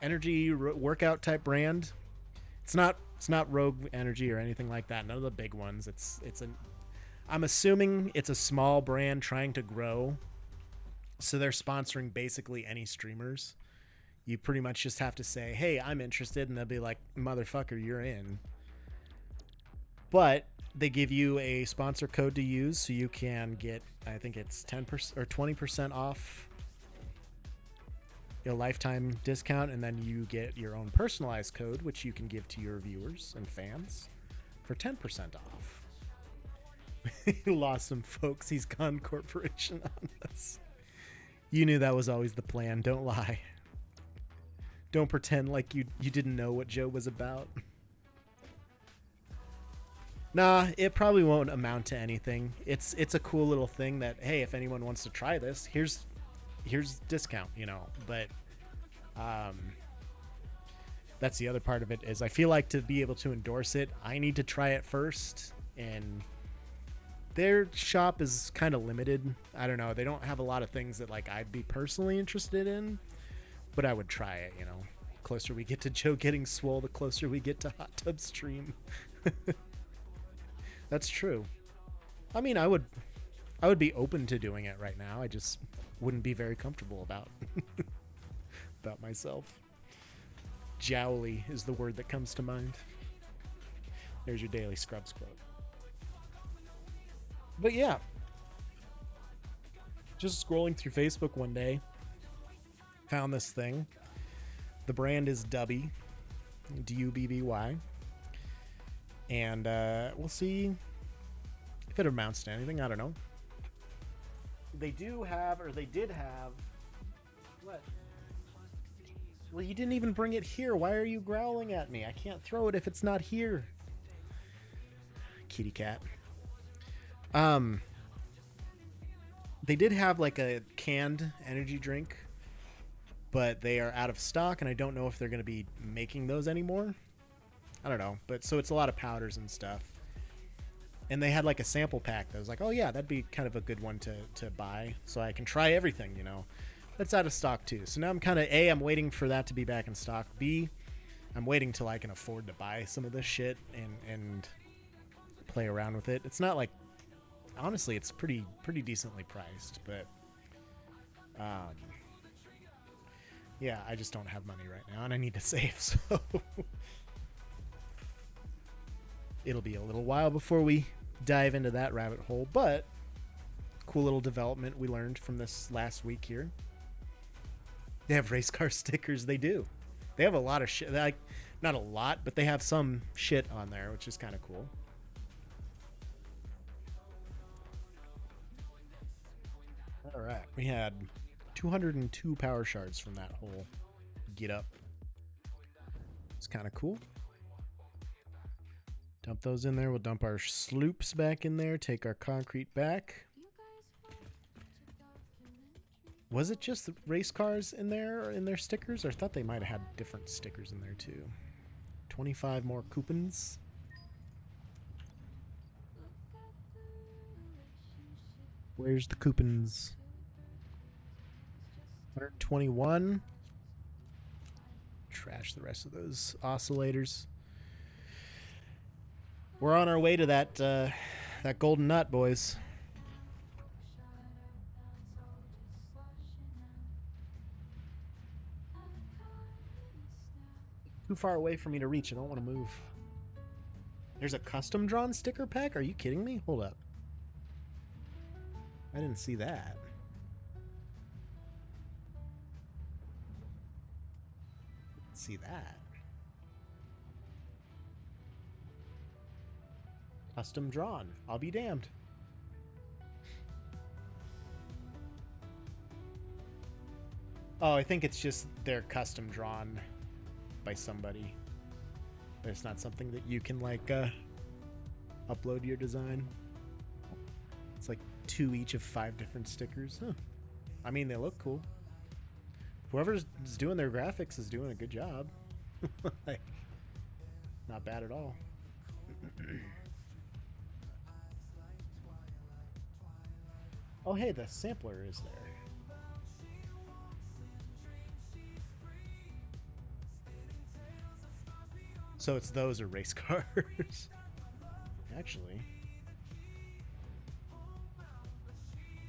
Speaker 3: energy workout type brand. It's not Rogue Energy or anything like that. None of the big ones. I'm assuming it's a small brand trying to grow. So they're sponsoring basically any streamers. You pretty much just have to say, "Hey, I'm interested," and they'll be like, "Motherfucker, you're in." But they give you a sponsor code to use, so you can get, I think it's 10% or 20% off a lifetime discount, and then you get your own personalized code, which you can give to your viewers and fans for 10% off. He lost some folks. He's gone corporation on us. You knew that was always the plan. Don't lie. Don't pretend like you didn't know what Joe was about. Nah, it probably won't amount to anything. It's a cool little thing that, hey, if anyone wants to try this, here's discount, you know. But that's the other part of it, is I feel like to be able to endorse it, I need to try it first, and their shop is kind of limited. I don't know. They don't have a lot of things that like I'd be personally interested in, but I would try it, you know. Closer we get to Joe getting swole, the closer we get to Hot Tub Stream. That's true. I mean, I would be open to doing it right now. I just wouldn't be very comfortable about myself. Jowly is the word that comes to mind. There's your daily Scrubs quote. But yeah, just scrolling through Facebook one day, found this thing. The brand is Dubby, Dubby, and we'll see if it amounts to anything. I don't know. They did have what? Well, you didn't even bring it here. Why are you growling at me? I can't throw it if it's not here. Kitty cat. They did have like a canned energy drink, but they are out of stock, and I don't know if they're going to be making those anymore. I don't know, but so it's a lot of powders and stuff. And they had like a sample pack that was like, oh yeah, that'd be kind of a good one to buy, so I can try everything, you know. That's out of stock too. So now I'm kind of, A, I'm waiting for that to be back in stock. B, I'm waiting till I can afford to buy some of this shit and play around with it. It's not like, honestly, it's pretty decently priced, but yeah, I just don't have money right now, and I need to save, so it'll be a little while before we dive into that rabbit hole. But cool little development we learned from this last week here. They have race car stickers. They do. They have a lot of shit. Like, not a lot, but they have some shit on there, which is kind of cool. All right, we had 202 power shards from that whole get up. It's kind of cool. Dump those in there. We'll dump our sloops back in there. Take our concrete back. Was it just the race cars in there or in their stickers? Or I thought they might have had different stickers in there too. 25 more coupons. Where's the coupons? 121. Trash the rest of those oscillators. We're on our way to that golden nut, boys. Too far away for me to reach. I don't want to move. There's a custom drawn sticker pack? Are you kidding me? Hold up. I didn't see that. See that. Custom drawn. I'll be damned. Oh, I think it's just they're custom drawn by somebody. It's not something that you can like upload your design. It's like 2 each of 5 different stickers. Huh. I mean, they look cool. Whoever's doing their graphics is doing a good job. Like, not bad at all. Oh, hey, the sampler is there. So it's those are race cars. Actually,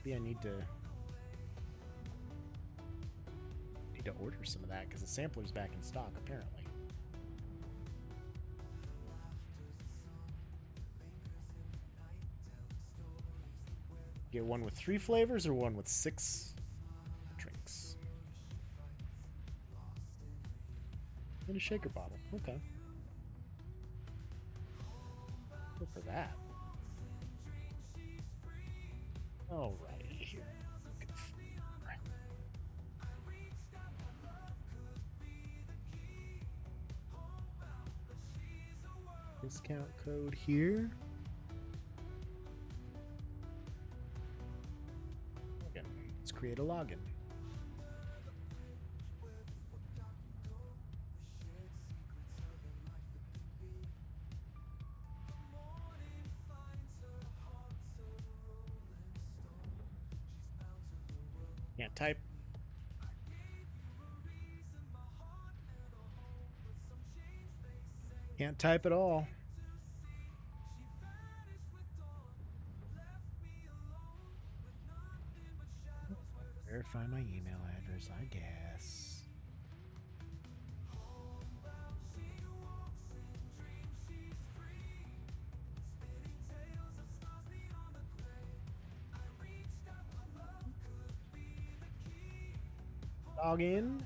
Speaker 3: maybe I need to order some of that because the sampler's back in stock apparently. Get one with 3 flavors or one with 6 drinks. And a shaker bottle. Okay. Good for that. Alrighty. Here. Discount code here. Login. Let's create a login. Can't type. Can't type at all. Verify my email address, I guess. Log in.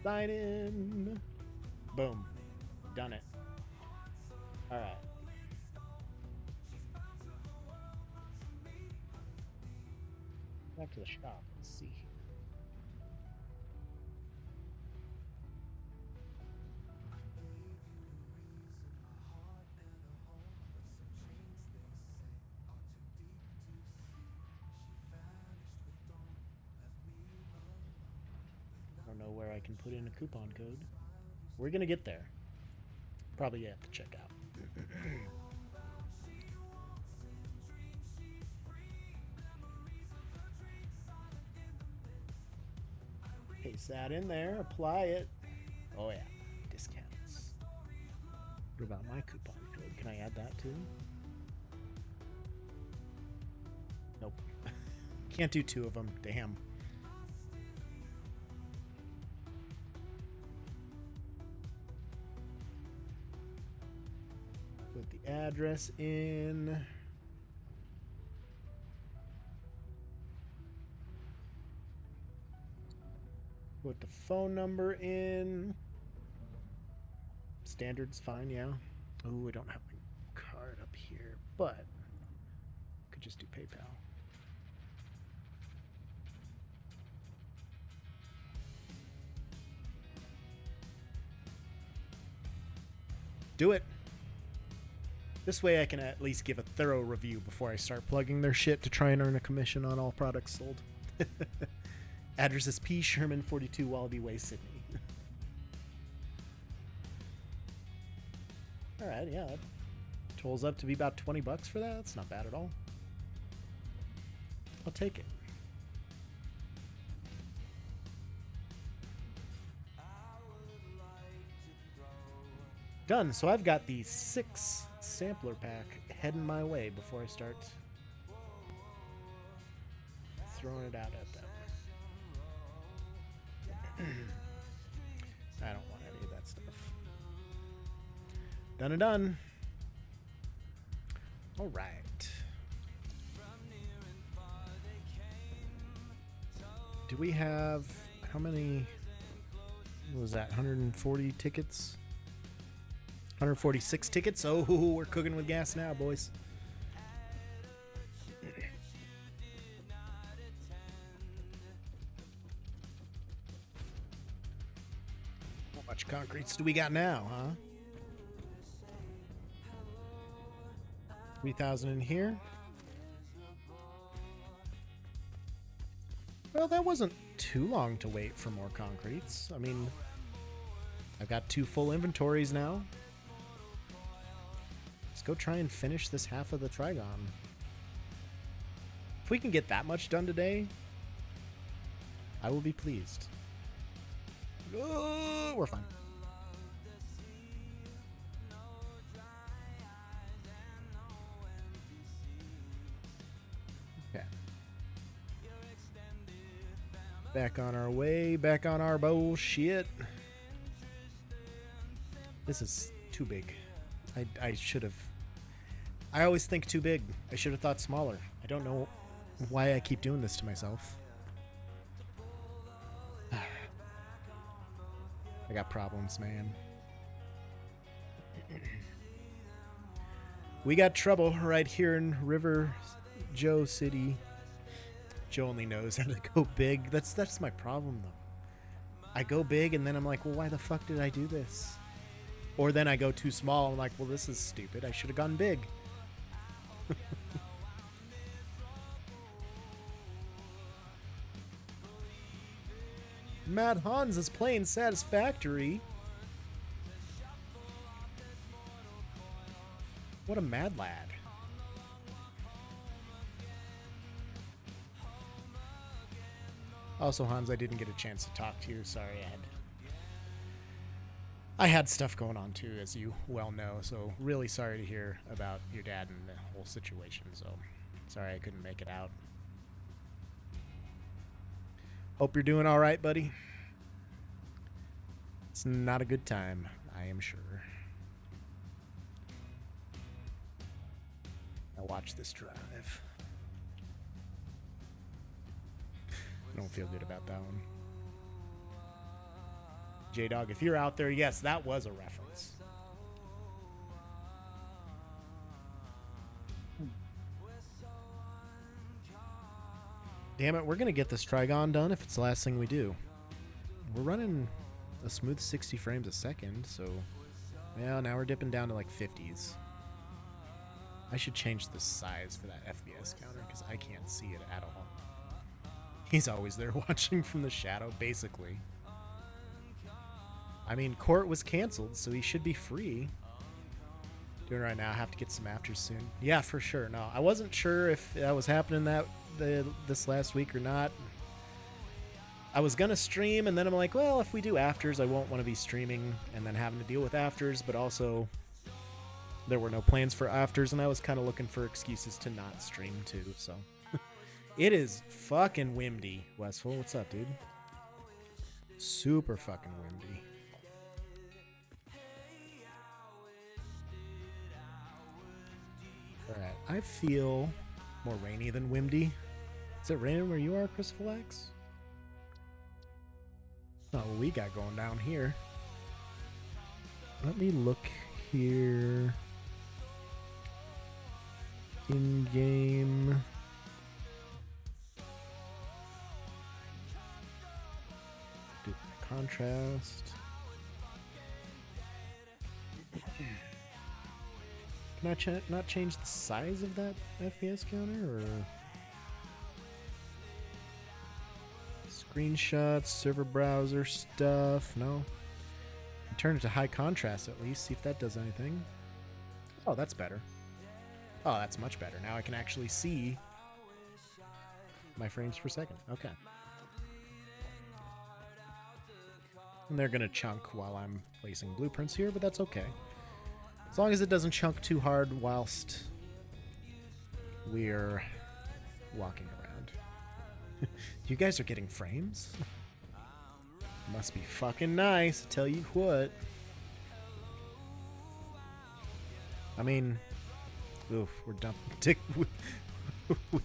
Speaker 3: Sign in. Boom. Done it. All right. Back to the shop. Let's see. I don't know where I can put in a coupon code. We're gonna get there. Probably at the checkout. Paste that in there, apply it. Oh yeah, discounts. What about my coupon code? Can I add that too? Nope. Can't do two of them. Damn. Put the address in. Put the phone number in. Standard's fine, yeah. Oh, I don't have my card up here, but could just do PayPal. Do it. This way I can at least give a thorough review before I start plugging their shit to try and earn a commission on all products sold. Address is P. Sherman, 42 Wallaby Way, Sydney. Alright, yeah. That tolls up to be about 20 bucks for that. That's not bad at all. I'll take it. Done. So I've got the 6 sampler pack heading my way before I start throwing it out at them. I don't want any of that stuff. Done and done. All right. Do we have how many? What was that? 140 tickets? 146 tickets? Oh, we're cooking with gas now, boys. How much concretes do we got now, huh? 3,000 in here. Well, that wasn't too long to wait for more concretes. I mean, I've got 2 full inventories now. Let's go try and finish this half of the Trigon. If we can get that much done today, I will be pleased. Oh, we're fine. Okay. Back on our way, back on our bullshit. This is too big. I should have. I always think too big. I should have thought smaller. I don't know why I keep doing this to myself. I got problems, man. We got trouble right here in River Joe City. Joe only knows how to go big. That's my problem, though. I go big, and then I'm like, well, why the fuck did I do this? Or then I go too small. I'm like, well, this is stupid. I should have gone big. Mad Hans is playing Satisfactory. What a mad lad. Also, Hans, I didn't get a chance to talk to you. Sorry, I had stuff going on too, as you well know. So really sorry to hear about your dad and the whole situation. So sorry I couldn't make it out. Hope you're doing all right, buddy. It's not a good time, I am sure. Now watch this drive. I don't feel good about that one. J-Dog, if you're out there, yes, that was a reference. Damn it, we're going to get this Trigon done if it's the last thing we do. We're running a smooth 60 frames a second, so... yeah, now we're dipping down to like 50s. I should change the size for that FPS counter, because I can't see it at all. He's always there watching from the shadow, basically. I mean, court was canceled, so he should be free. Doing it right now. I have to get some afters soon. Yeah, for sure. No, I wasn't sure if that was happening this last week or not. I was gonna stream, and then I'm like, well, if we do afters, I won't want to be streaming and then having to deal with afters. But also, there were no plans for afters, and I was kind of looking for excuses to not stream too. So, it is fucking windy, Westful. What's up, dude? Super fucking windy. Alright, I feel more rainy than windy. Is it raining where you are, Crucifix? Not what we got going down here. Let me look here. In-game. Do contrast. Can I not change the size of that FPS counter, or screenshots, server browser stuff? No. Turn it to high contrast at least. See if that does anything. Oh, that's better. Oh, that's much better. Now I can actually see my frames per second. Okay. And they're gonna chunk while I'm placing blueprints here, but that's okay. As long as it doesn't chunk too hard whilst we're walking around. You guys are getting frames? Must be fucking nice, I tell you what. I mean, oof, we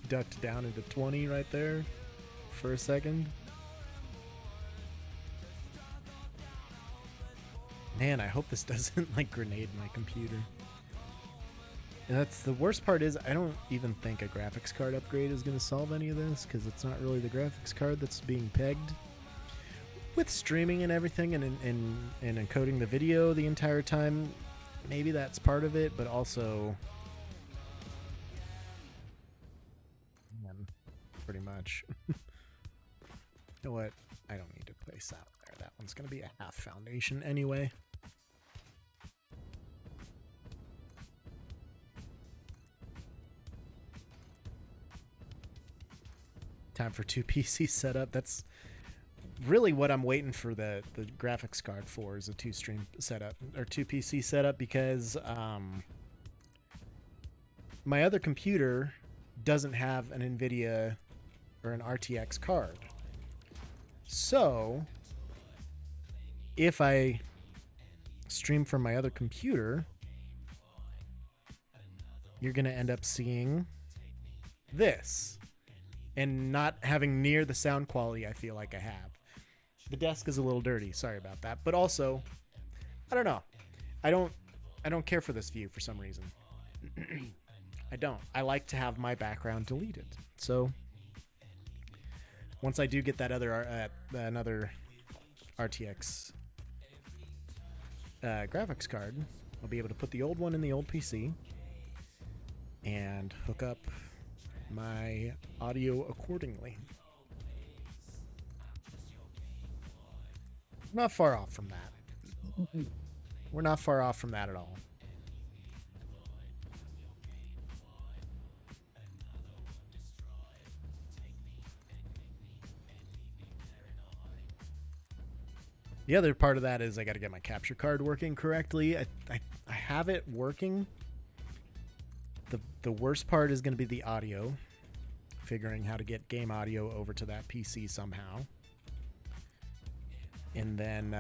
Speaker 3: ducked down into 20 right there for a second. Man, I hope this doesn't like grenade my computer. And that's the worst part is I don't even think a graphics card upgrade is going to solve any of this, because it's not really the graphics card that's being pegged. With streaming and everything and encoding the video the entire time, maybe that's part of it, but also pretty much. You know what? I don't need to place that there. That one's going to be a half foundation anyway. Time for 2 PC setup. That's really what I'm waiting for the graphics card for, is a 2-stream setup or 2 PC setup, because my other computer doesn't have an NVIDIA or an RTX card. So if I stream from my other computer, you're going to end up seeing this. and not having near the sound quality I feel like I have. The desk is a little dirty. Sorry about that. But also, I don't know. I don't care for this view for some reason. I don't. I like to have my background deleted. So once I do get that another RTX graphics card, I'll be able to put the old one in the old PC and hook up my audio accordingly. Not far off from that. We're not far off from that at all. The other part of that is I got to get my capture card working correctly. I have it working. The worst part is going to be the audio. Figuring how to get game audio over to that PC somehow. And then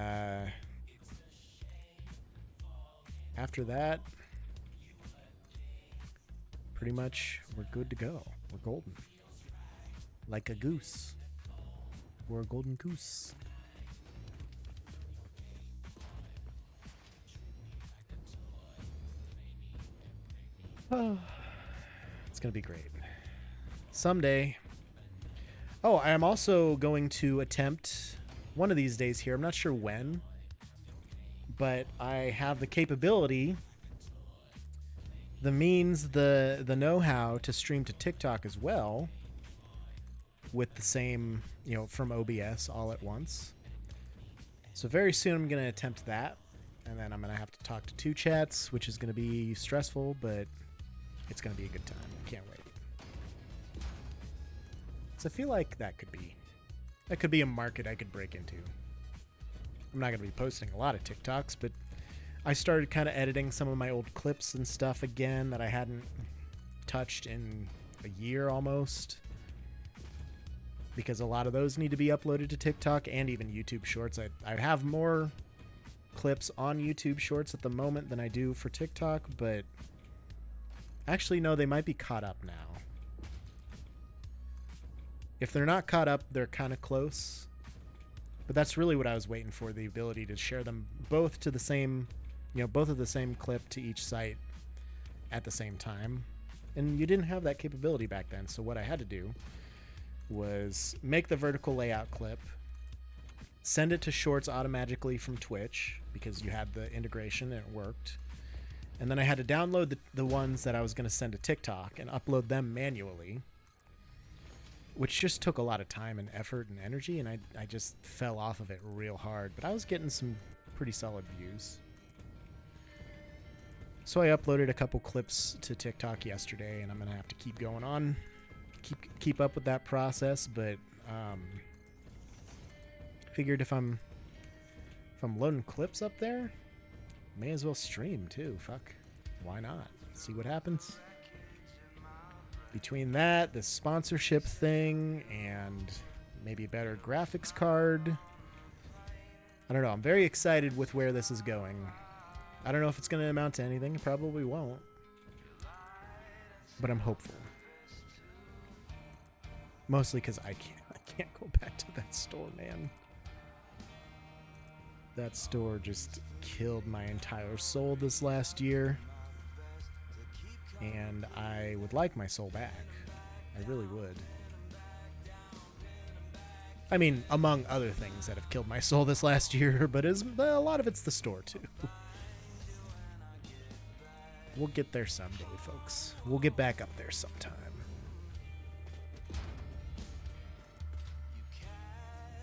Speaker 3: after that, pretty much we're good to go. We're golden. Like a goose. We're a golden goose. Oh, it's going to be great. Someday. Oh, I am also going to attempt one of these days here. I'm not sure when, but I have the capability, the means, the know-how to stream to TikTok as well with the same, from OBS all at once. So very soon I'm going to attempt that, and then I'm going to have to talk to two chats, which is going to be stressful, but it's going to be a good time. I can't wait. So I feel like that could be a market I could break into. I'm not going to be posting a lot of TikToks, but I started kind of editing some of my old clips and stuff again that I hadn't touched in a year almost, because a lot of those need to be uploaded to TikTok and even YouTube Shorts. I have more clips on YouTube Shorts at the moment than I do for TikTok, but actually, no, they might be caught up now. If they're not caught up, they're kind of close. But that's really what I was waiting for, the ability to share them both to the same, both of the same clip to each site at the same time. And you didn't have that capability back then. So what I had to do was make the vertical layout clip, send it to Shorts automatically from Twitch because you had the integration and it worked. And then I had to download the ones that I was going to send to TikTok and upload them manually, which just took a lot of time and effort and energy, and I just fell off of it real hard. But I was getting some pretty solid views. So I uploaded a couple clips to TikTok yesterday, and I'm going to have to keep going on, keep up with that process. But figured if I'm loading clips up there, may as well stream too. Fuck. Why not? See what happens. Between that, the sponsorship thing, and maybe a better graphics card. I don't know. I'm very excited with where this is going. I don't know if it's going to amount to anything. It probably won't. But I'm hopeful. Mostly because I can't go back to that store, man. That store just killed my entire soul this last year. And I would like my soul back. I really would. I mean, among other things that have killed my soul this last year, but a lot of it's the store too. We'll get there someday, folks. We'll get back up there sometime.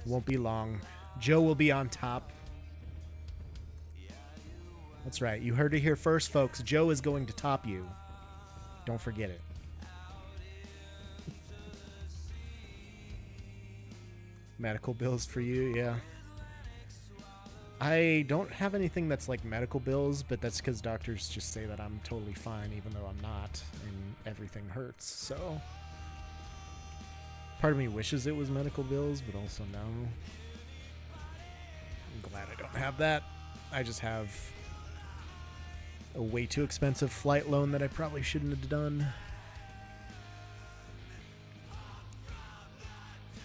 Speaker 3: Won't be long. Joe will be on top. That's right. You heard it here first, folks. Joe is going to top you. Don't forget it. Medical bills for you, yeah. I don't have anything that's like medical bills, but that's because doctors just say that I'm totally fine, even though I'm not, and everything hurts, so. Part of me wishes it was medical bills, but also no. I'm glad I don't have that. I just have a way too expensive flight loan that I probably shouldn't have done.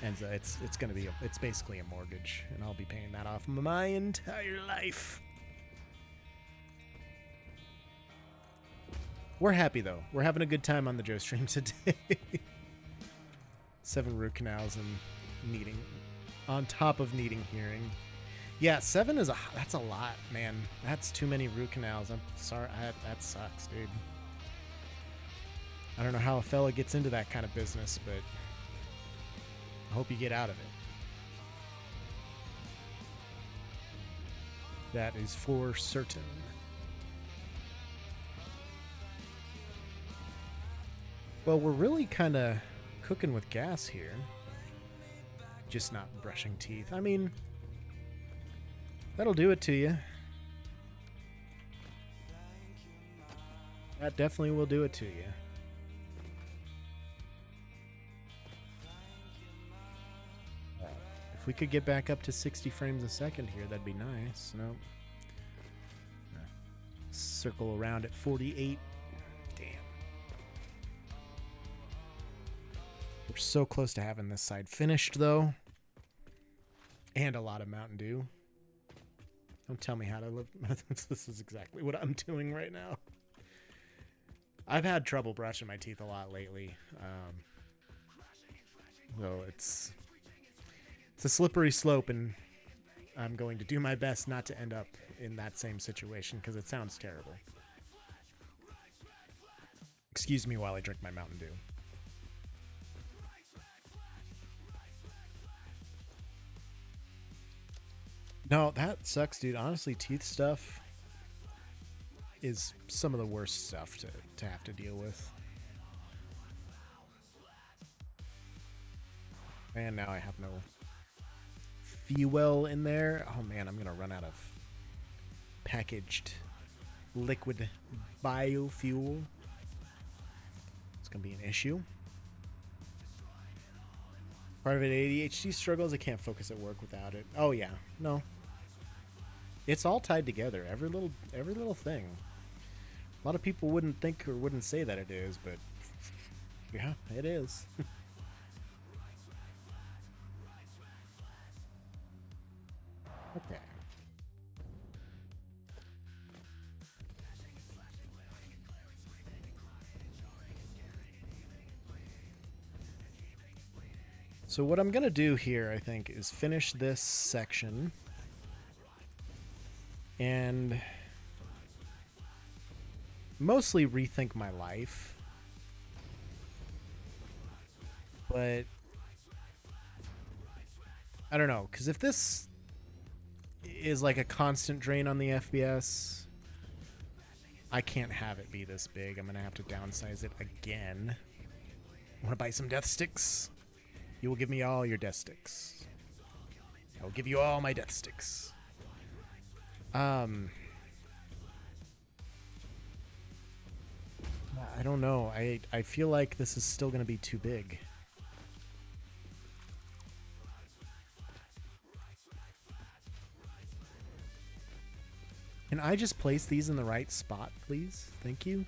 Speaker 3: And it's gonna be it's basically a mortgage, and I'll be paying that off my entire life. We're happy though. We're having a good time on the Joe stream today. 7 root canals and needing, on top of needing hearing. Yeah, 7 is that's a lot, man. That's too many root canals. I'm sorry, that sucks, dude. I don't know how a fella gets into that kind of business, but I hope you get out of it. That is for certain. Well, we're really kind of cooking with gas here. Just not brushing teeth. I mean, that'll do it to you. That definitely will do it to you. If we could get back up to 60 frames a second here, that'd be nice. No. Circle around at 48. Damn. We're so close to having this side finished, though. And a lot of Mountain Dew. Don't tell me how to live. This is exactly what I'm doing right now. I've had trouble brushing my teeth a lot lately. So it's a slippery slope, and I'm going to do my best not to end up in that same situation because it sounds terrible. Excuse me while I drink my Mountain Dew. No, that sucks, dude. Honestly, teeth stuff is some of the worst stuff to have to deal with. And now I have no fuel in there. Oh man, I'm gonna run out of packaged liquid biofuel. It's gonna be an issue. Part of it, ADHD struggles. I can't focus at work without it. Oh yeah, no. It's all tied together. Every little thing. A lot of people wouldn't think or wouldn't say that it is, but yeah, it is. Okay. So what I'm gonna do here, I think, is finish this section and mostly rethink my life. But I don't know, because if this is like a constant drain on the FPS, I can't have it be this big. I'm gonna have to downsize it again. Want to buy some death sticks? You will give me all your death sticks. I will give you all my death sticks. I don't know. I feel like this is still gonna be too big. Can I just place these in the right spot, please? Thank you.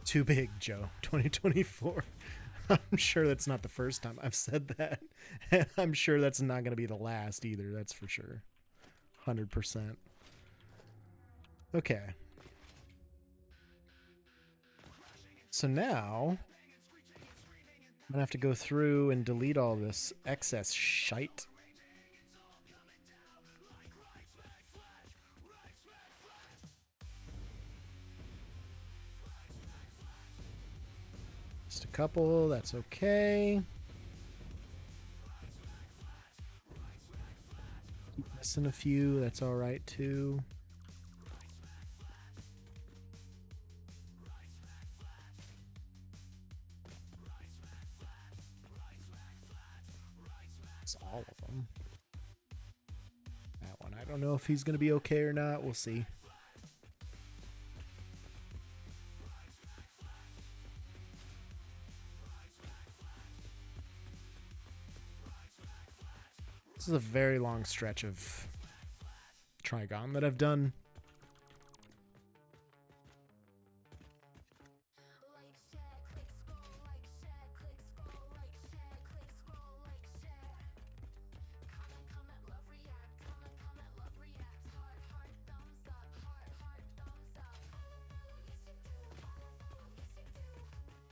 Speaker 3: Too big, Joe. 2024. I'm sure that's not the first time I've said that. And I'm sure that's not going to be the last either. That's for sure. 100%. Okay. So now I'm going to have to go through and delete all this excess shite. Just a couple, that's okay. Keep missing a few, that's all right too. It's all of them. I don't know if he's going to be okay or not. We'll see. This is a very long stretch of Trigon that I've done.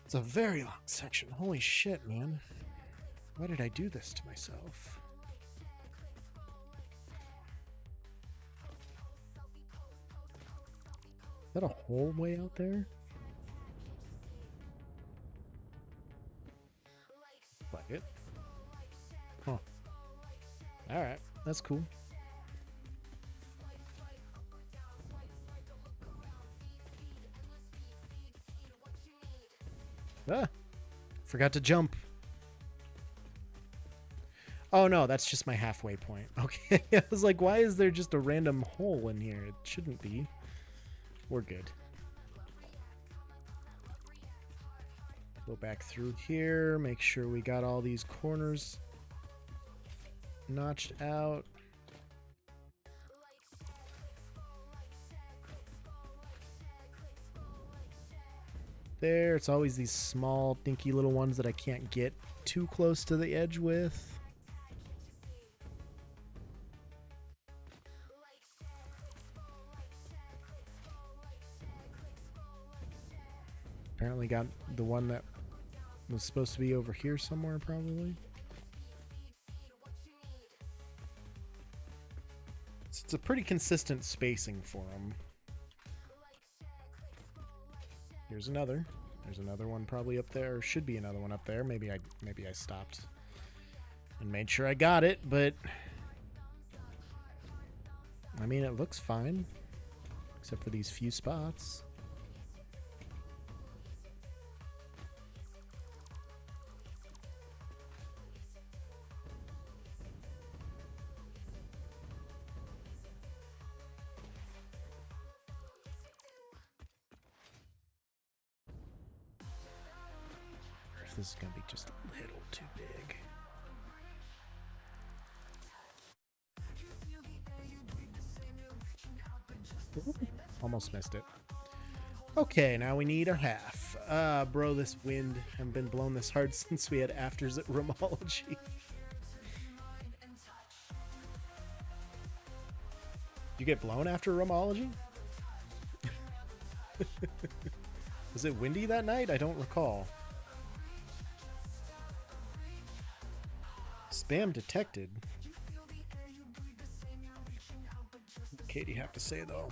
Speaker 3: It's a very long section. Holy shit, man. Why did I do this to myself? Is that a hole way out there? Like it. Huh. Alright, that's cool. Ah! Forgot to jump. Oh no, that's just my halfway point. Okay, I was like, why is there just a random hole in here? It shouldn't be. We're good. Go back through here, make sure we got all these corners notched out. There, it's always these small, dinky little ones that I can't get too close to the edge with. Apparently got the one that was supposed to be over here somewhere, probably. It's a pretty consistent spacing for them. Here's another. There's another one probably up there. Or should be another one up there. Maybe I stopped and made sure I got it, but I mean, it looks fine, except for these few spots. This is going to be just a little too big. Almost missed it. Okay, now we need our half. Bro, this wind. I haven't been blown this hard since we had afters at Romology. You get blown after Romology? Was it windy that night? I don't recall. Spam detected. What Katie have to say though?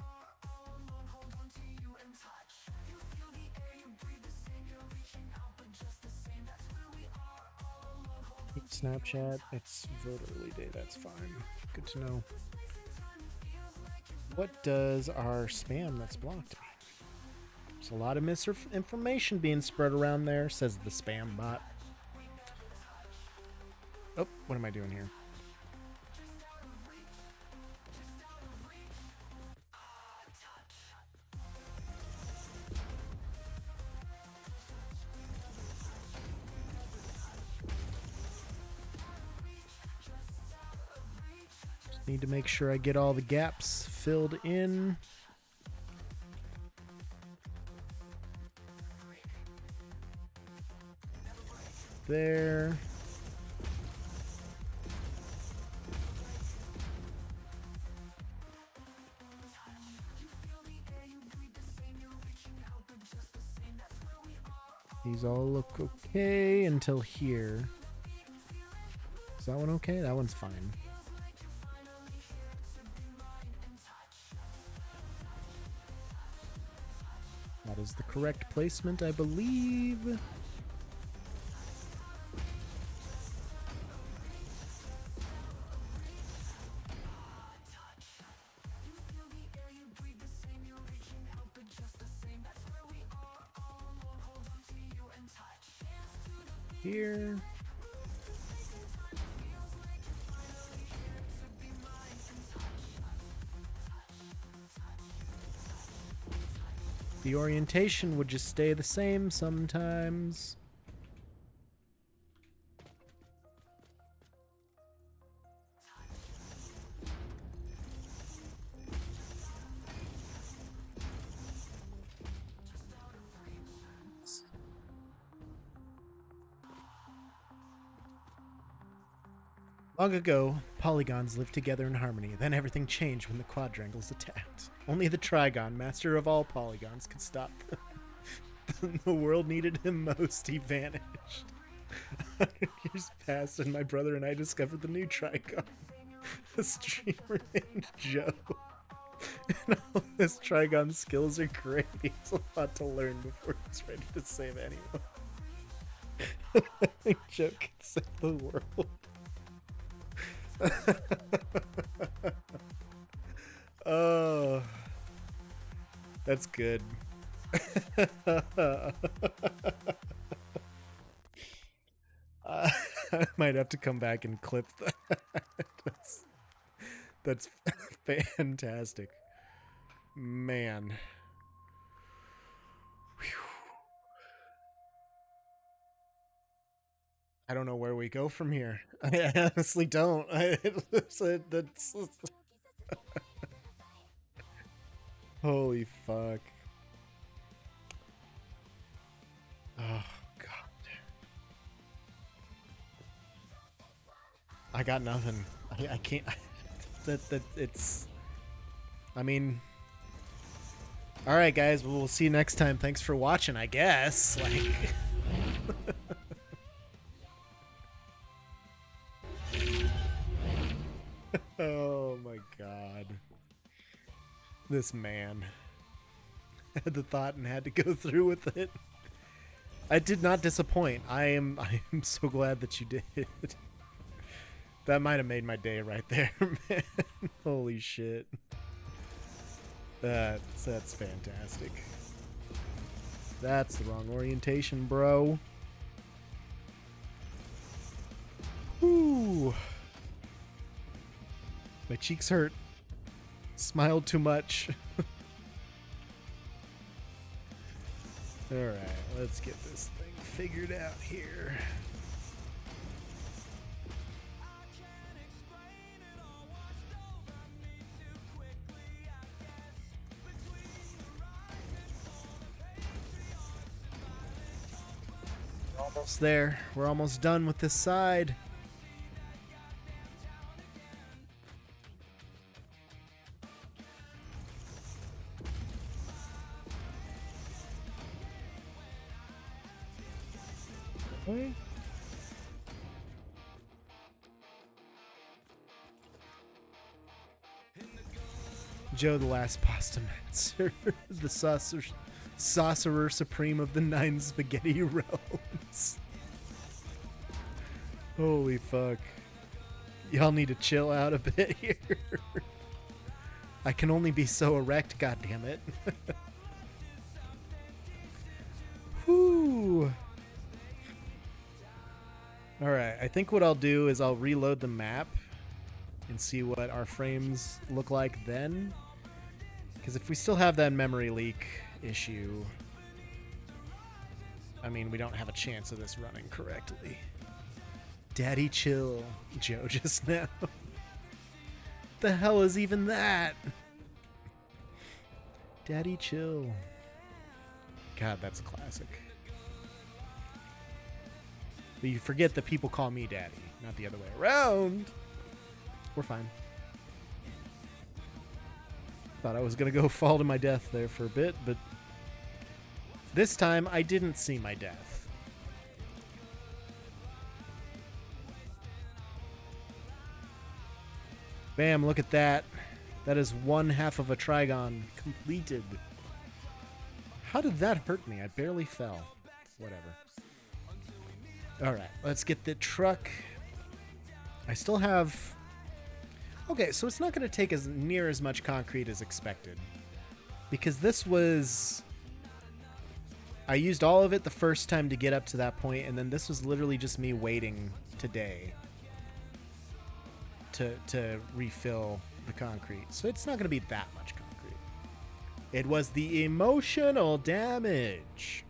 Speaker 3: Snapchat. It's vote early day. That's fine. Good to know. What does our spam that's blocked mean? There's a lot of misinformation being spread around there, says the spam bot. Oh, what am I doing here? Just need to make sure I get all the gaps filled in. There. These all look okay until here. Is that one okay? That one's fine. That is the correct placement, I believe. Here. The orientation would just stay the same sometimes. Long ago, polygons lived together in harmony. Then everything changed when the quadrangles attacked. Only the trigon, master of all polygons, could stop them. The world needed him most. He vanished. 100 years passed, and my brother and I discovered the new trigon. A streamer named Joe. And all his trigon skills are great. He has a lot to learn before he's ready to save anyone. I think Joe can save the world. Oh, that's good. I might have to come back and clip that. That's fantastic, man. Whew. I don't know where we go from here. I honestly don't. That's holy fuck. Oh god. I got nothing. I can't. That it's. I mean. All right, guys. We'll see you next time. Thanks for watching. I guess. Like. Oh my god. This man had the thought and had to go through with it. I did not disappoint. I am so glad that you did. That might have made my day right there, man. Holy shit. That's fantastic. That's the wrong orientation, bro. Whew. My cheeks hurt. Smiled too much. Alright, let's get this thing figured out here. Almost there. We're almost done with this side. Okay. Joe, the last pasta master, the sorcerer supreme of the 9 spaghetti realms. Holy fuck. Y'all need to chill out a bit here. I can only be so erect, goddammit. Whew. Alright, I think what I'll do is I'll reload the map and see what our frames look like then. Because if we still have that memory leak issue, I mean, we don't have a chance of this running correctly. Daddy chill, Joe just now. The hell is even that? Daddy chill. God, that's a classic. But you forget that people call me daddy, not the other way around. We're fine. Thought I was gonna go fall to my death there for a bit, but this time I didn't see my death. Bam, look at that. That is 1/2 of a trigon completed. How did that hurt me? I barely fell. Whatever. Alright, let's get the truck. I still have... Okay, so it's not going to take near as much concrete as expected. Because this was... I used all of it the first time to get up to that point, and then this was literally just me waiting today to refill the concrete. So it's not going to be that much concrete. It was the emotional damage.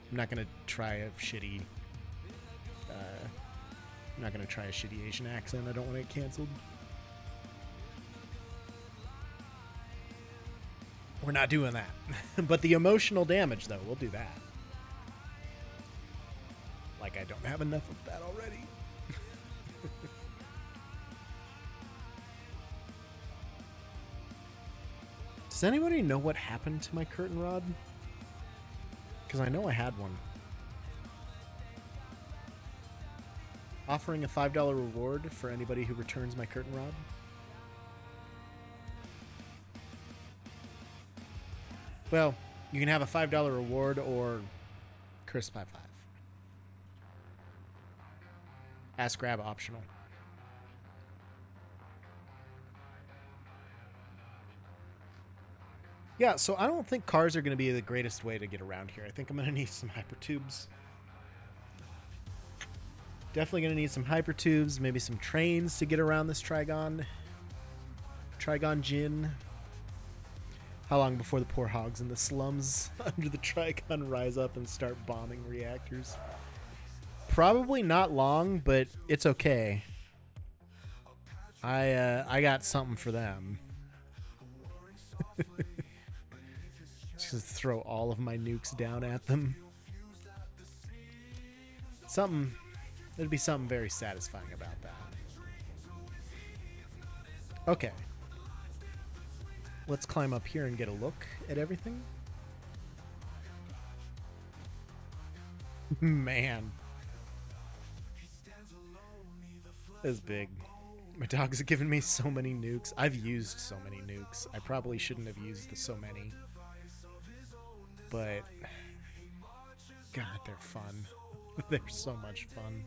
Speaker 3: I'm not gonna try a shitty. I'm not gonna try a shitty Asian accent. I don't want it canceled. We're not doing that. But the emotional damage, though, we'll do that. Like I don't have enough of that already. Does anybody know what happened to my curtain rod? Because I know I had one. Offering a $5 reward for anybody who returns my curtain rod. Well, you can have a $5 reward or crisp high five. Ask grab optional. Yeah, so I don't think cars are going to be the greatest way to get around here. I think I'm going to need some hypertubes. Definitely going to need some hypertubes, maybe some trains to get around this Trigon. Trigon Jin. How long before the poor hogs in the slums under the Trigon rise up and start bombing reactors? Probably not long, but it's okay. I got something for them. Just throw all of my nukes down at them. There'd be something very satisfying about that. Okay. Let's climb up here and get a look at everything. Man. That's big. My dogs have given me so many nukes. I've used so many nukes. I probably shouldn't have used so many. But God, they're fun. They're so much fun.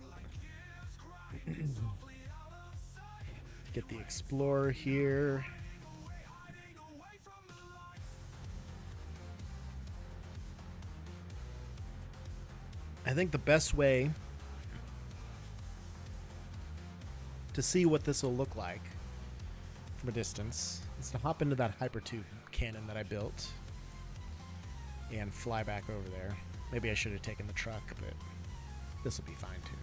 Speaker 3: Get the Explorer here. I think the best way to see what this will look like from a distance is to hop into that hypertube cannon that I built and fly back over there. Maybe I should have taken the truck, but this will be fine too.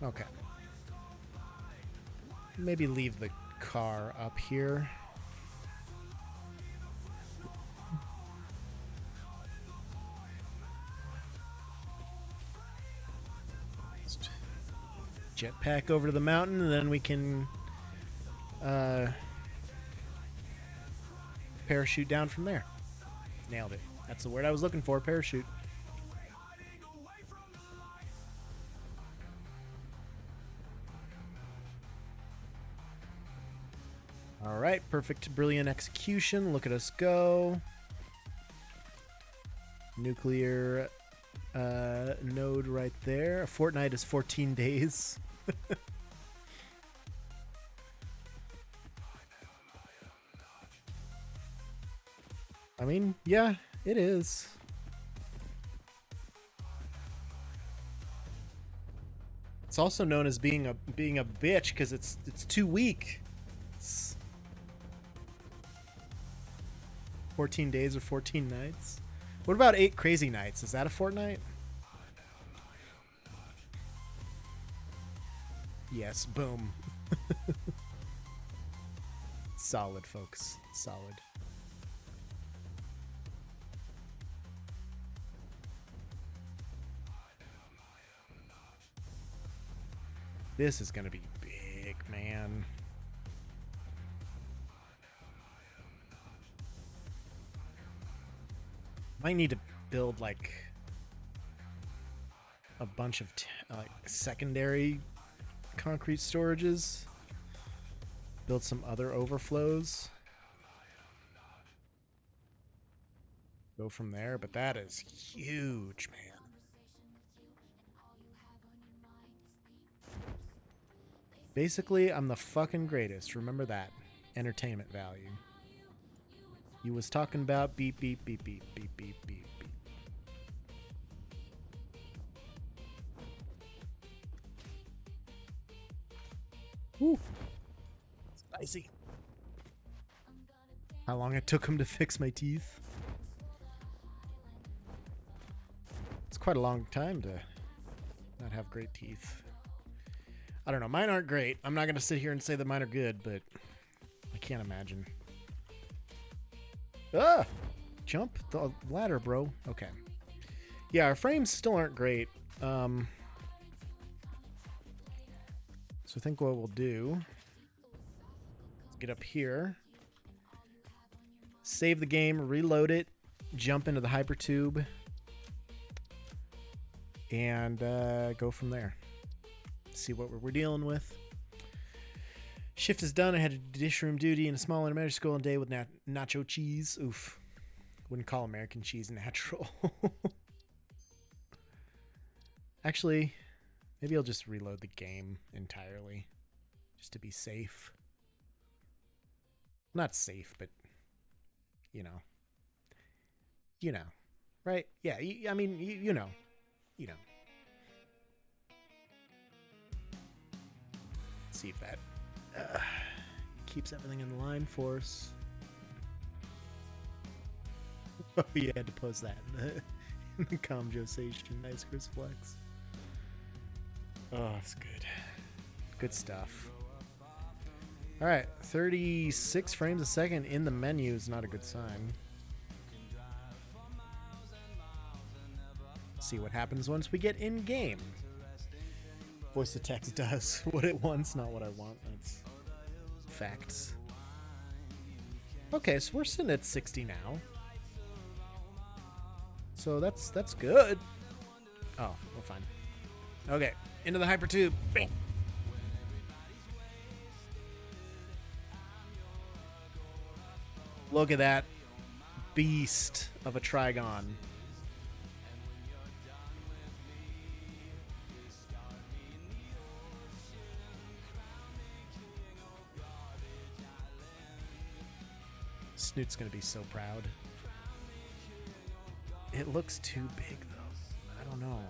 Speaker 3: Okay. Maybe leave the car up here. Just jetpack over to the mountain, and then we can parachute down from there. Nailed it. That's the word I was looking for, parachute. All right, perfect, brilliant execution. Look at us go. Nuclear node right there. A fortnight is 14 days. I mean, yeah, it is. It's also known as being a bitch because it's too weak. It's 14 days or 14 nights. What about 8 crazy nights? Is that a fortnight? Yes, boom. Solid, folks. Solid. This is going to be big, man. Might need to build like a bunch of like secondary concrete storages. Build some other overflows. Go from there, but that is huge, man. Basically, I'm the fucking greatest. Remember that. entertainment value. You was talking about beep, beep, beep, beep, beep, beep, beep, beep. Woo. Spicy. How long it took him to fix my teeth? It's quite a long time to not have great teeth. I don't know. Mine aren't great. I'm not going to sit here and say that mine are good, but I can't imagine. Ah! Jump the ladder, bro. Okay. Yeah, our frames still aren't great. So I think what we'll do is get up here, save the game, reload it, jump into the hypertube, and go from there. See what we're dealing with. Shift is done. I had a dish room duty in a small elementary school and day with nacho cheese. Oof. Wouldn't call American cheese natural. Actually, maybe I'll just reload the game entirely just to be safe. Not safe, but you know. You know. Right? Yeah, I mean, you know. You know. See if that keeps everything in line for us. Oh, you had to post that in the conversation. Nice, Chris Flex. Oh, it's good. Good stuff. All right, 36 frames a second in the menu is not a good sign. See what happens once we get in game. Voice to text does what it wants, not what I want. That's facts. Okay, so we're sitting at 60 now. So that's good. Oh, we're fine. Okay, into the hypertube. Bang. Look at that beast of a Trigon. Snoot's gonna be so proud. It looks too big though. I don't know.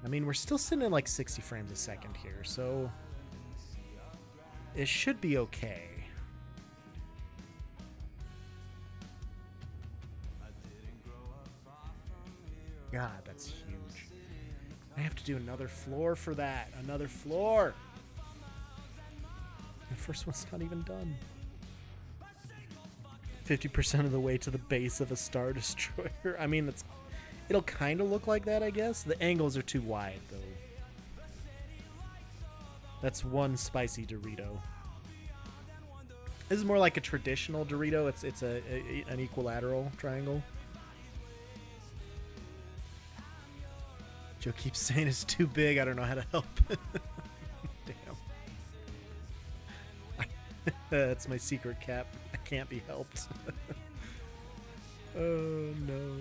Speaker 3: I mean, we're still sitting at like 60 frames a second here, so it should be okay. God, that's huge. I have to do another floor for that. Another floor. The first one's not even done. 50% of the way to the base of a Star Destroyer. I mean, it'll kind of look like that, I guess. The angles are too wide, though. That's one spicy Dorito. This is more like a traditional Dorito. It's an equilateral triangle. Joe keeps saying it's too big. I don't know how to help. Damn. That's my secret cap. I can't be helped. Oh no.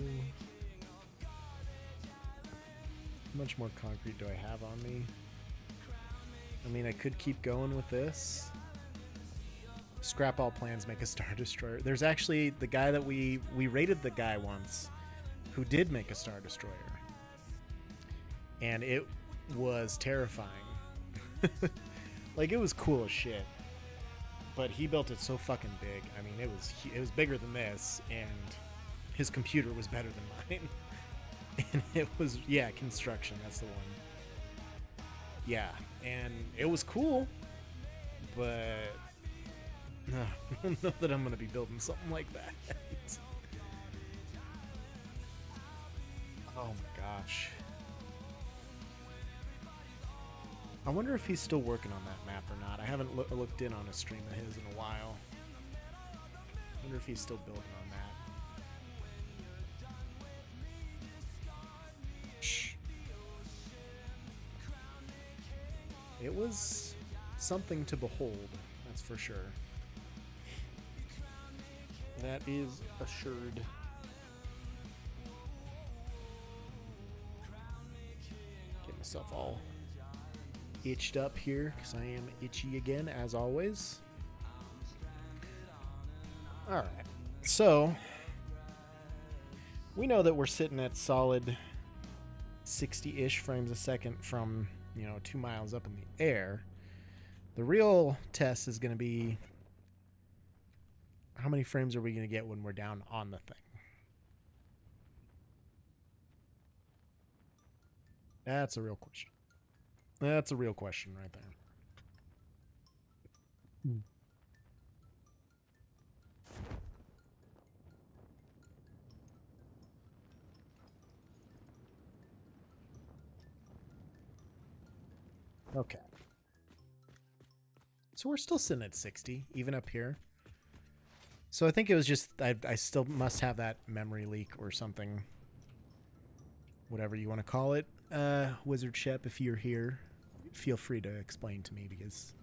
Speaker 3: How much more concrete do I have on me? I mean, I could keep going with this. Scrap all plans, make a Star Destroyer. There's actually the guy that we rated the guy once who did make a Star Destroyer. And it was terrifying. Like, it was cool as shit. But he built it so fucking big. I mean, it was bigger than this, and his computer was better than mine. And it was, yeah, construction, that's the one. Yeah, and it was cool, but no, I don't know that I'm going to be building something like that. Oh my gosh. I wonder if he's still working on that map or not. I haven't looked in on a stream of his in a while. I wonder if he's still building on that. Shh. It was something to behold, that's for sure. That is assured. Get myself all itched up here because I am itchy again, as always. All right. So we know that we're sitting at solid 60-ish frames a second from, 2 miles up in the air. The real test is going to be how many frames are we going to get when we're down on the thing? That's a real question. That's a real question right there. Okay. So we're still sitting at 60, even up here. So I think it was just, I still must have that memory leak or something. Whatever you want to call it. Wizard Shep, if you're here, feel free to explain to me because,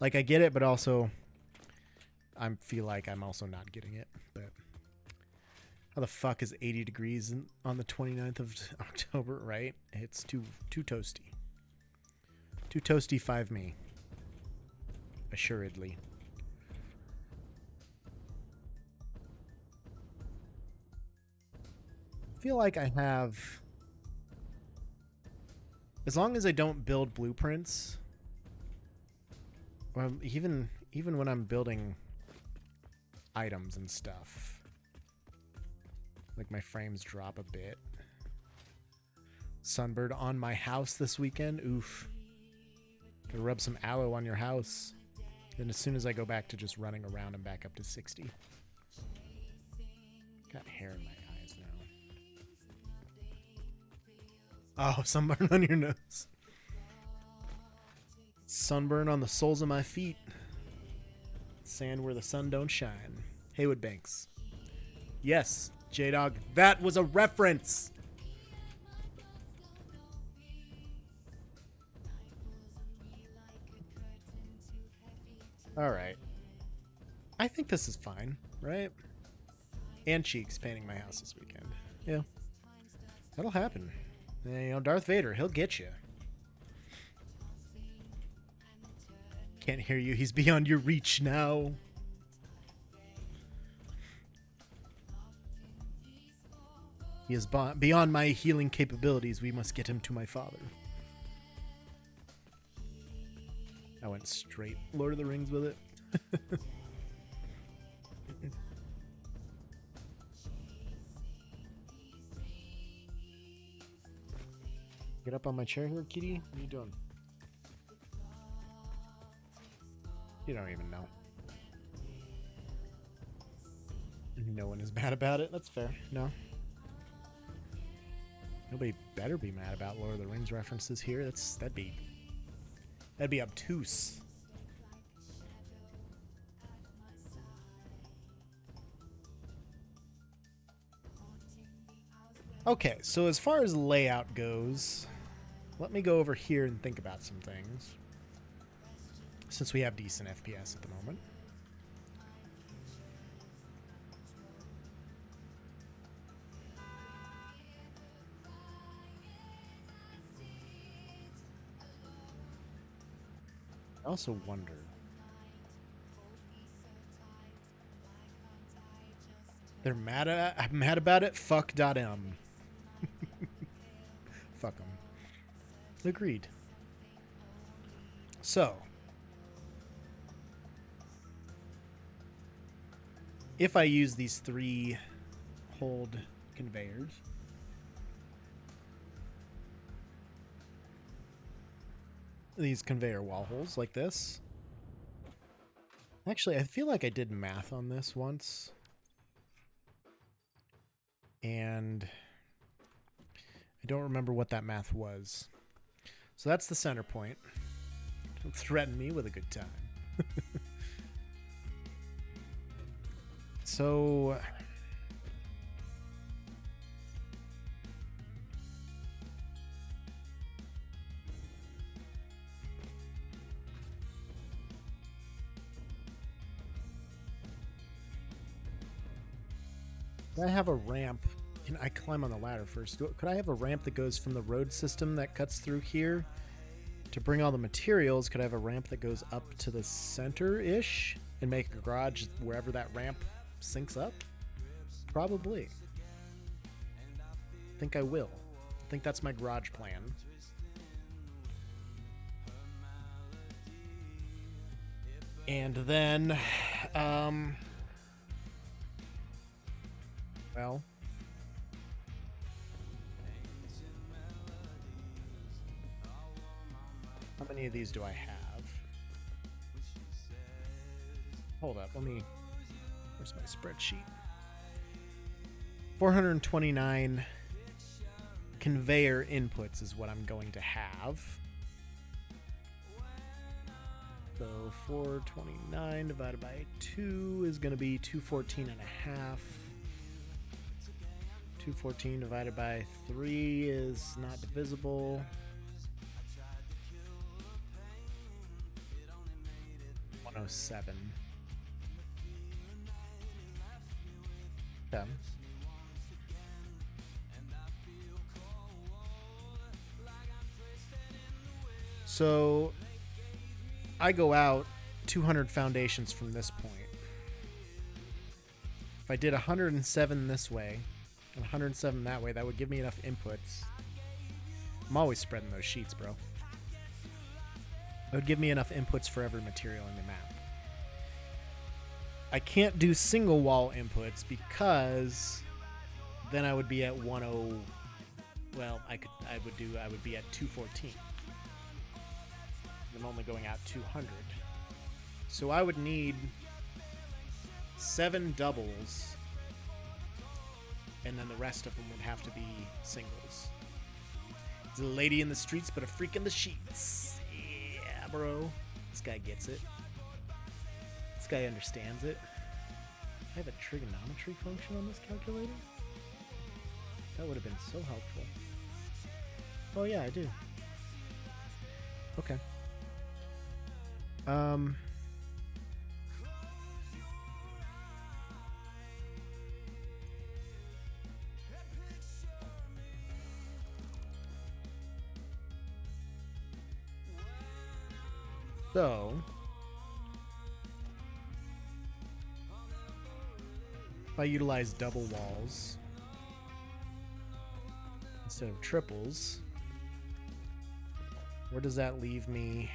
Speaker 3: I get it, but also I feel like I'm also not getting it. But how the fuck is 80 degrees on the 29th of October, right? It's too toasty. Too toasty 5 me. Assuredly. I feel like I have, as long as I don't build blueprints, or even when I'm building items and stuff, like my frames drop a bit. Sunbird on my house this weekend. Oof. Gonna rub some aloe on your house. Then as soon as I go back to just running around, I'm back up to 60. Got hair in my eyes now. Oh, sunburn on your nose. Sunburn on the soles of my feet. Sand where the sun don't shine. Haywood Banks. Yes, J-Dog, that was a reference. All right. I think this is fine, right? And Cheeks painting my house this weekend. Yeah. That'll happen. Darth Vader, he'll get you. Can't hear you. He's beyond your reach now. He is beyond my healing capabilities. We must get him to my father. I went straight Lord of the Rings with it. Get up on my chair here, kitty. What are you doing? You don't even know. No one is mad about it. That's fair. No. Nobody better be mad about Lord of the Rings references here. That'd be obtuse. Okay, so as far as layout goes, let me go over here and think about some things. Since we have decent FPS at the moment. I also wonder. They're I'm mad about it. Fuck.m. Fuck them. Agreed. So, if I use these 3 hold conveyors, these conveyor wall holes like this. Actually, I feel like I did math on this once. And I don't remember what that math was. So that's the center point. Don't threaten me with a good time. So I have a ramp. Can I climb on the ladder first? Could I have a ramp that goes from the road system that cuts through here to bring all the materials? Could I have a ramp that goes up to the center-ish and make a garage wherever that ramp syncs up? Probably. I think I will. I think that's my garage plan. And then, well, how many of these do I have? Hold up, where's my spreadsheet? 429 conveyor inputs is what I'm going to have. So 429 divided by 2 is going to be 214 and a half. 214 divided by 3 is not divisible. 107. Okay. So I go out 200 foundations from this point. If I did 107 this way and 107 that way, that would give me enough inputs. I'm always spreading those sheets, bro. It would give me enough inputs for every material in the map. I can't do single wall inputs because then I would be at 10. Well, I would be at 214. I'm only going out 200. So I would need 7 doubles, and then the rest of them would have to be singles. There's a lady in the streets, but a freak in the sheets. Yeah, bro. This guy gets it. This guy understands it. I have a trigonometry function on this calculator? That would have been so helpful. Oh yeah, I do. Okay. So if I utilize double walls instead of triples, where does that leave me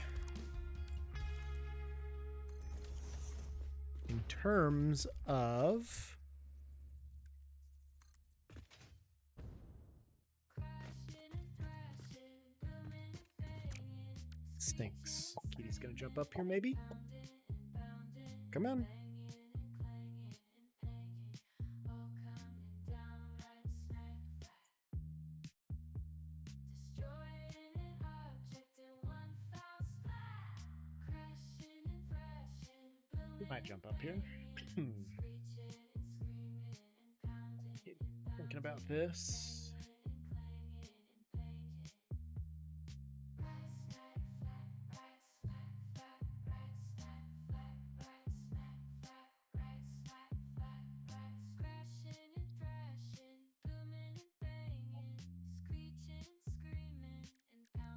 Speaker 3: in terms of stinks? Kitty's gonna jump up here, maybe? Come on. You might jump up here. Thinking about this.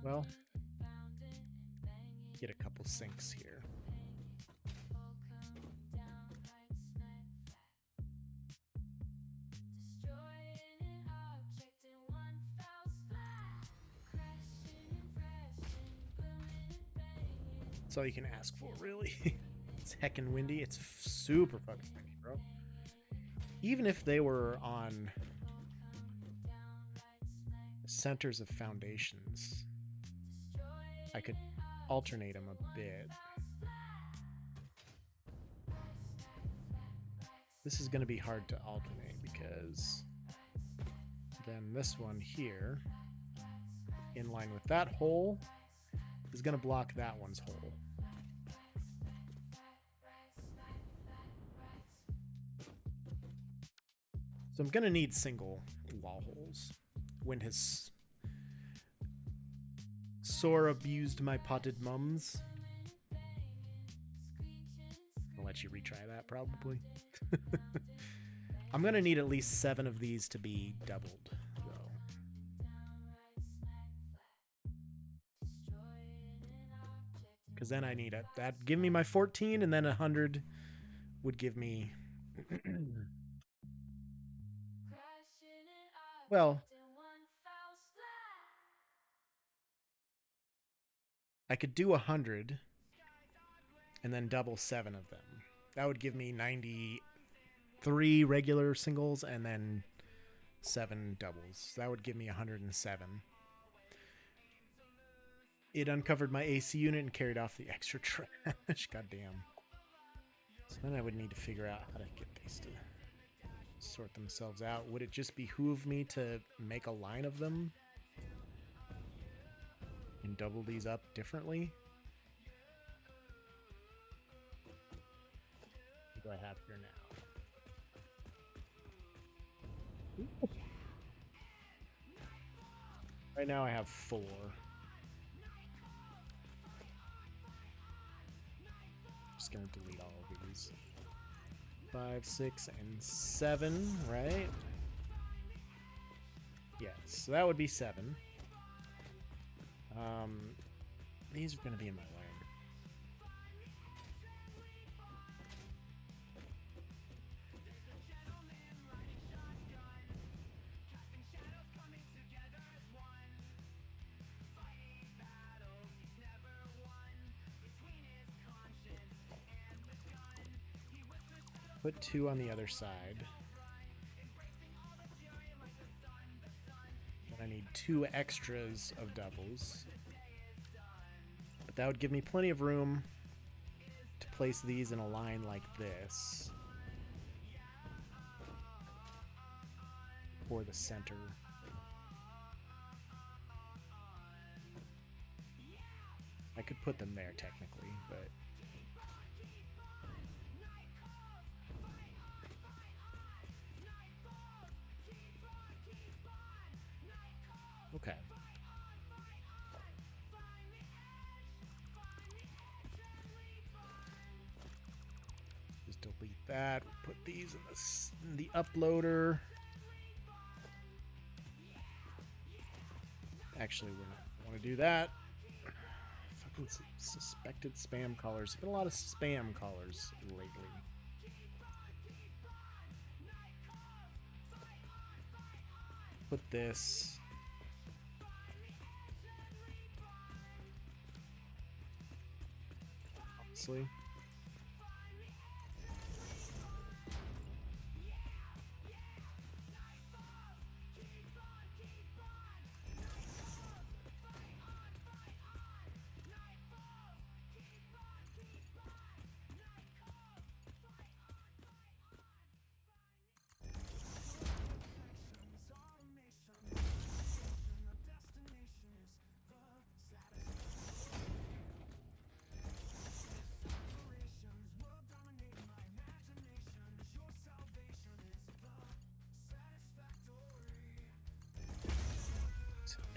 Speaker 3: Well, get a couple sinks here. That's all you can ask for, really. It's heckin' windy. It's super fucking windy, bro. Even if they were on the centers of foundations, I could alternate them a bit. This is going to be hard to alternate because then this one here, in line with that hole, is going to block that one's hole. So I'm going to need single wall holes. Wind has sore abused my potted mums. I'll let you retry that probably. I'm going to need at least 7 of these to be doubled, though. Because then I need that give me my 14, and then 100 would give me Well, I could do 100 and then double 7 of them. That would give me 93 regular singles and then 7 doubles. That would give me 107. It uncovered my AC unit and carried off the extra trash. Goddamn. So then I would need to figure out how to get these to sort themselves out. Would it just behoove me to make a line of them and double these up differently? What do I have here now? Right now I have 4. Just gonna delete all of these. 5, 6, and 7, right? Yes, so that would be 7. These are gonna be in my way. Put 2 on the other side. And I need 2 extras of doubles. But that would give me plenty of room to place these in a line like this for the center. I could put them there technically, but okay. Just delete that. Put these in the uploader. Actually, we're not want to do that. Fucking suspected spam callers. Get a lot of spam callers lately. Put this. Honestly.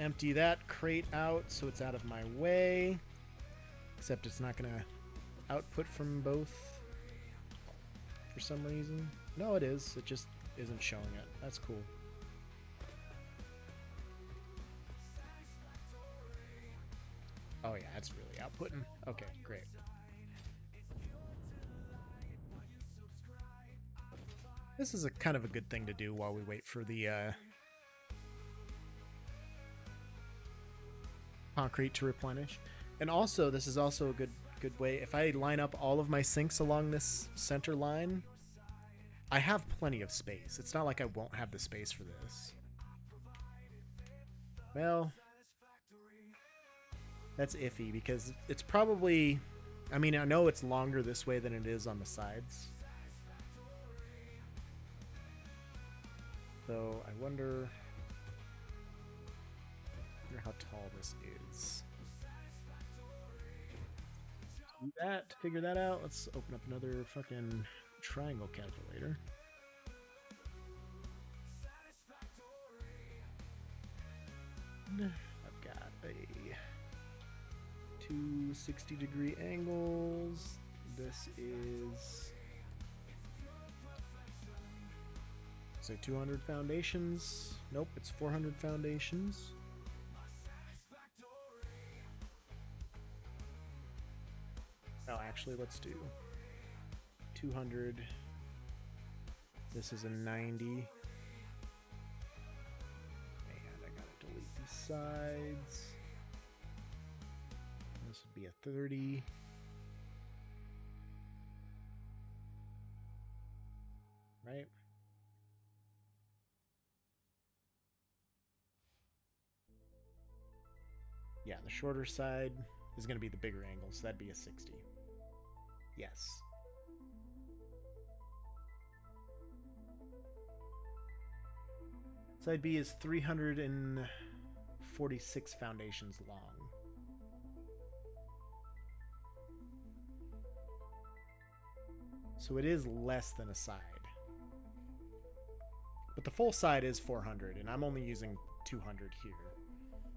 Speaker 3: Empty that crate out so it's out of my way. Except it's not going to output from both for some reason. No, it is. It just isn't showing it. That's cool. Oh yeah, it's really outputting. Okay, great. This is a kind of a good thing to do while we wait for the concrete to replenish. And also, this is also a good way. If I line up all of my sinks along this center line, I have plenty of space. It's not like I won't have the space for this. Well, that's iffy because it's probably... I mean, I know it's longer this way than it is on the sides. So I wonder how tall this is. Do that to figure that out. Let's open up another fucking triangle calculator. I've got a 2 60-degree angles. This is, say, 200 foundations. Nope, it's 400 foundations. Oh, actually, let's do 200 This is a 90. And I gotta delete these sides. This would be a 30. Right? Yeah, the shorter side is going to be the bigger angle, so that'd be a 60. Yes. Side B is 346 foundations long. So it is less than a side. But the full side is 400, and I'm only using 200 here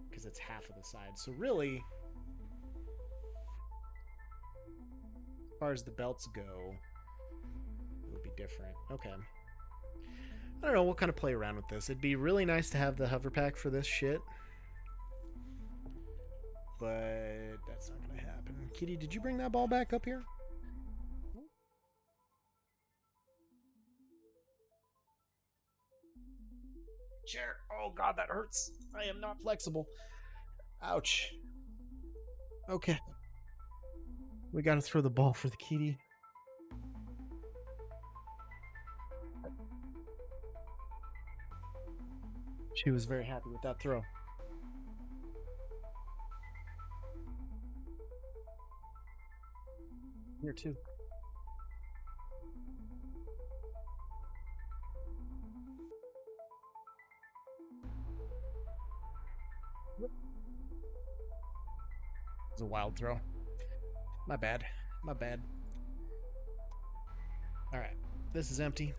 Speaker 3: because it's half of the side. So really, as far as the belts go, it would be different. Okay. I don't know, we'll kind of play around with this. It'd be really nice to have the hover pack for this shit. But that's not going to happen. Kitty, did you bring that ball back up here? Chair. Oh god, that hurts. I am not flexible. Ouch. Okay. We gotta throw the ball for the kitty. She was very happy with that throw. Here too. It was a wild throw. My bad. My bad. Alright. This is empty.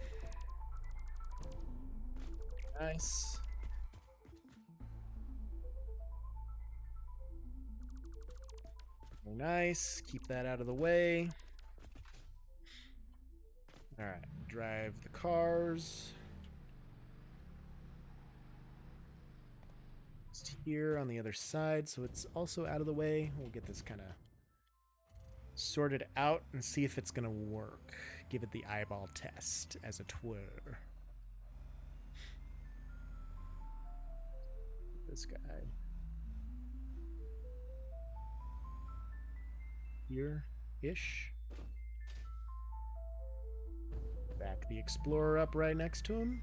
Speaker 3: Nice. Very nice. Keep that out of the way. Alright. Drive the cars. Just here on the other side, so it's also out of the way. We'll get this kind of sorted out and see if it's going to work. Give it the eyeball test, as it were. This guy. Here-ish. Back the Explorer up right next to him.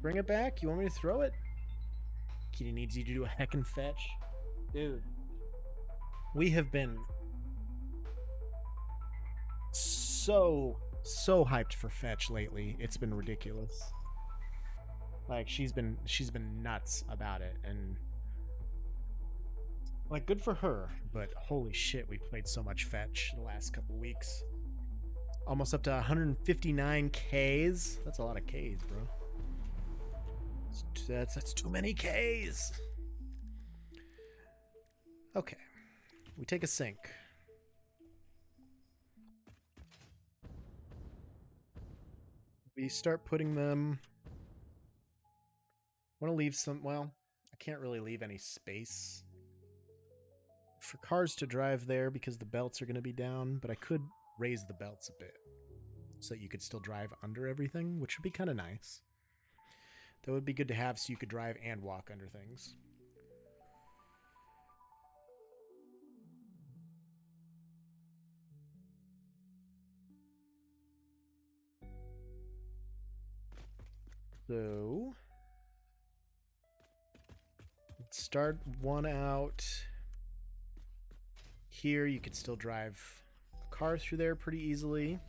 Speaker 3: Bring it back? You want me to throw it? Kitty needs you to do a heckin' fetch. Dude. We have been so hyped for fetch lately. It's been ridiculous. Like she's been nuts about it, and like good for her, but holy shit, we played so much fetch the last couple weeks. Almost up to 159 Ks. That's a lot of Ks, bro. That's too many Ks. Okay. We take a sink. We start putting them... I want to leave some... Well, I can't really leave any space for cars to drive there because the belts are going to be down, but I could raise the belts a bit so that you could still drive under everything, which would be kind of nice. That would be good to have so you could drive and walk under things. So, let's start one out here. You could still drive a car through there pretty easily.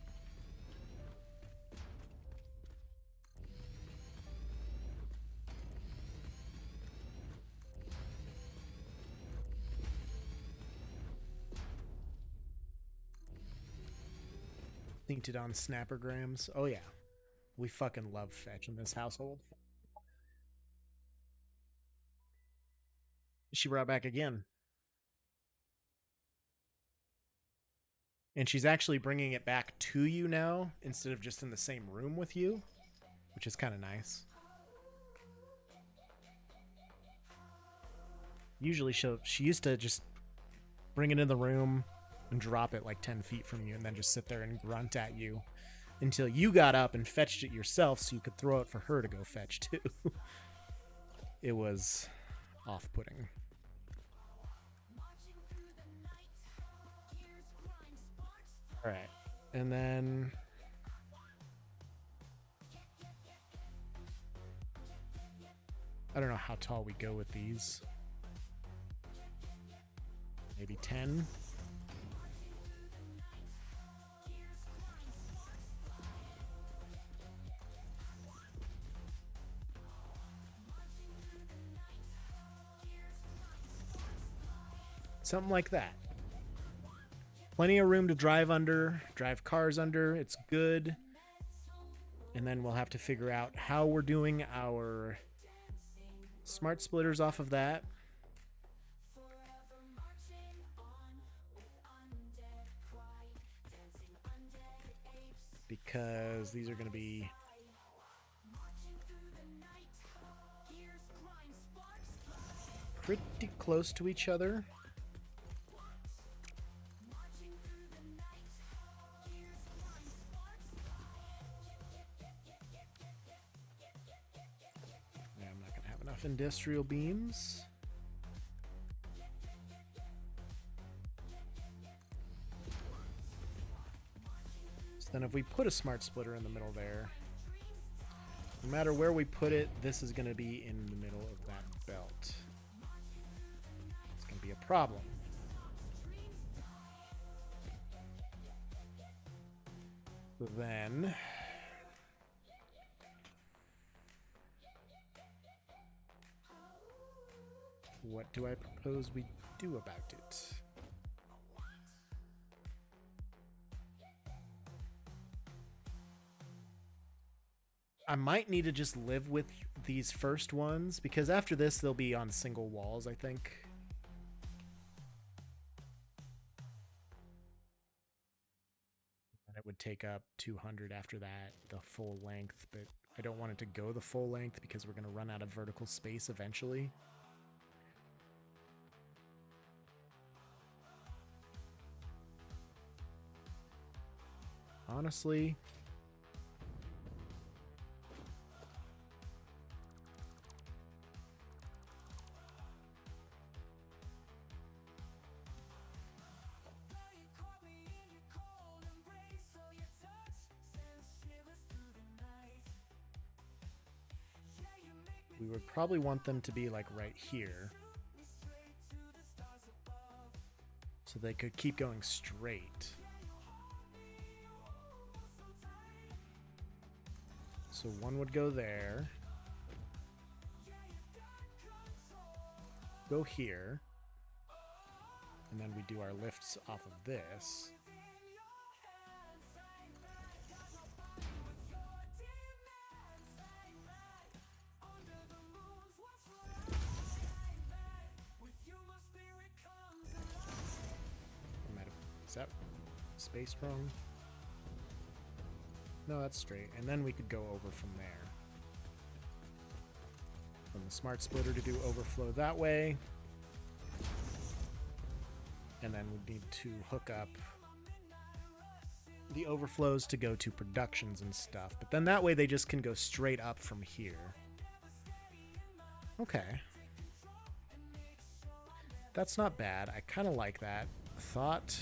Speaker 3: Linked it on Snappergrams. Oh yeah. We fucking love fetch in this household. She brought back again. And she's actually bringing it back to you now instead of just in the same room with you, which is kind of nice. Usually she used to just bring it in the room and drop it like 10 feet from you and then just sit there and grunt at you until you got up and fetched it yourself so you could throw it for her to go fetch too. It was off-putting. All right, and then I don't know how tall we go with these. Maybe 10. Something like that. Plenty of room to drive cars under. It's good. And then we'll have to figure out how we're doing our smart splitters off of that. Because these are going to be pretty close to each other. Yeah, I'm not going to have enough industrial beams. Then if we put a smart splitter in the middle there, no matter where we put it, this is going to be in the middle of that belt. It's going to be a problem. So then what do I propose we do about it? I might need to just live with these first ones, because after this they'll be on single walls, I think. And it would take up 200 after that, the full length, but I don't want it to go the full length because we're going to run out of vertical space eventually. Honestly, we would probably want them to be like right here, so they could keep going straight. So one would go there, go here, and then we do our lifts off of this. Is that spaced wrong? No, that's straight. And then we could go over from there. From the smart splitter to do overflow that way. And then we need to hook up the overflows to go to productions and stuff. But then that way they just can go straight up from here. Okay. That's not bad. I kind of like that thought.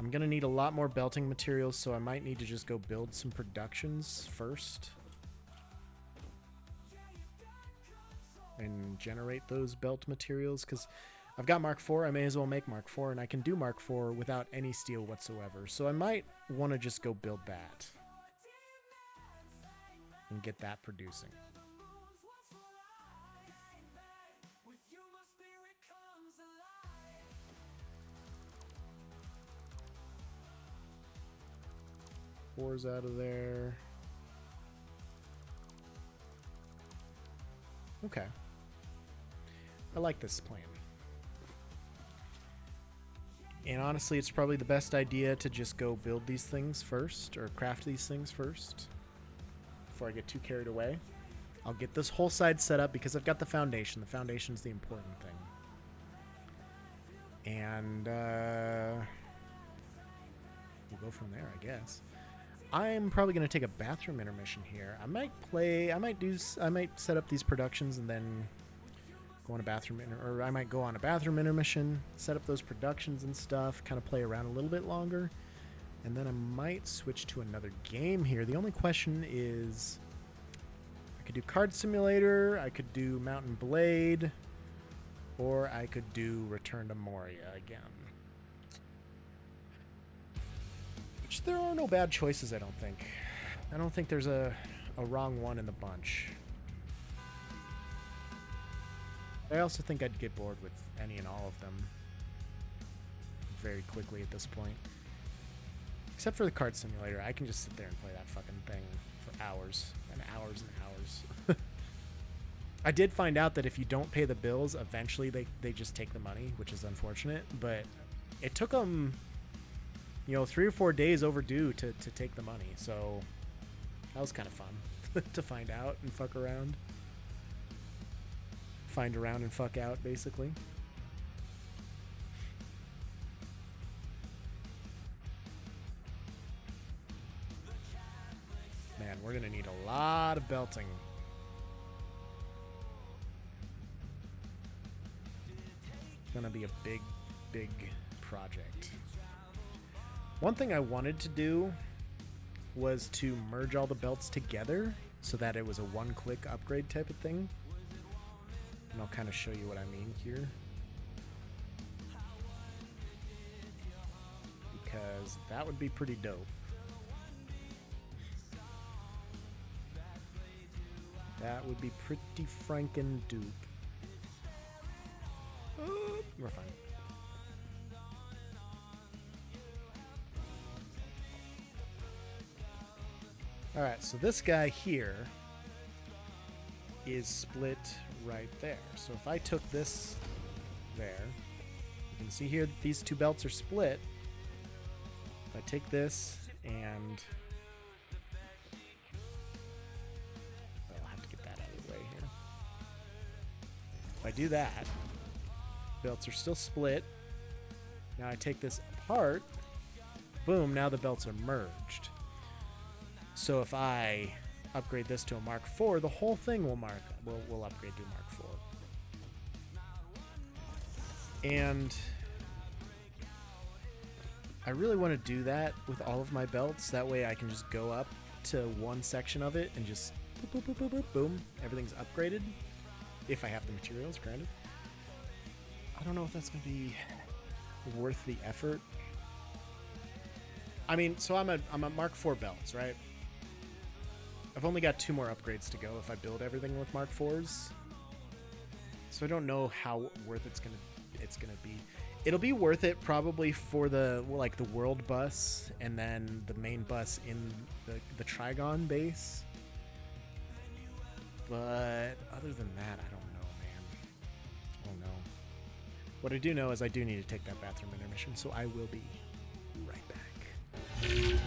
Speaker 3: I'm going to need a lot more belting materials, so I might need to just go build some productions first. And generate those belt materials, because I've got Mark IV, I may as well make Mark IV, and I can do Mark IV without any steel whatsoever. So I might want to just go build that. And get that producing. Fours out of there. Okay. I like this plan. And honestly, it's probably the best idea to just go build these things first, or craft these things first, before I get too carried away. I'll get this whole side set up because I've got the foundation. The foundation's the important thing. And we'll go from there, I guess. I'm probably going to take a bathroom intermission here. I might set up these productions and then go on a bathroom or I might go on a bathroom intermission, set up those productions and stuff, kind of play around a little bit longer, and then I might switch to another game here. The only question is, I could do Card Simulator, I could do Mountain Blade, or I could do Return to Moria again. Which there are no bad choices, I don't think. I don't think there's a wrong one in the bunch. I also think I'd get bored with any and all of them very quickly at this point. Except for the Card Simulator. I can just sit there and play that fucking thing for hours and hours and hours. I did find out that if you don't pay the bills, eventually they just take the money, which is unfortunate. But it took them, 3 or 4 days overdue to take the money. So that was kind of fun to find out and fuck around. Find around and fuck out, basically. Man, we're gonna need a lot of belting. It's gonna be a big, big project. One thing I wanted to do was to merge all the belts together so that it was a one-click upgrade type of thing. And I'll kind of show you what I mean here. Because that would be pretty dope. That would be pretty franken dupe. We're fine. Alright, so this guy here is split right there. So if I took this there, you can see here that these two belts are split. If I take this and I'll have to get that out of the way here. If I do that, belts are still split. Now I take this apart, boom, now the belts are merged. So if I upgrade this to a Mark IV, the whole thing will upgrade to a Mark IV. And I really want to do that with all of my belts. That way I can just go up to one section of it and just boop, boop, boop, boop, boop, boom, everything's upgraded. If I have the materials, granted. I don't know if that's going to be worth the effort. I mean, so I'm a Mark IV belts, right? I've only got 2 more upgrades to go if I build everything with Mark IVs. So I don't know how worth it's gonna be. It'll be worth it probably for the world bus and then the main bus in the Trigon base. But other than that, I don't know, man. I don't know. What I do know is I do need to take that bathroom intermission, so I will be right back.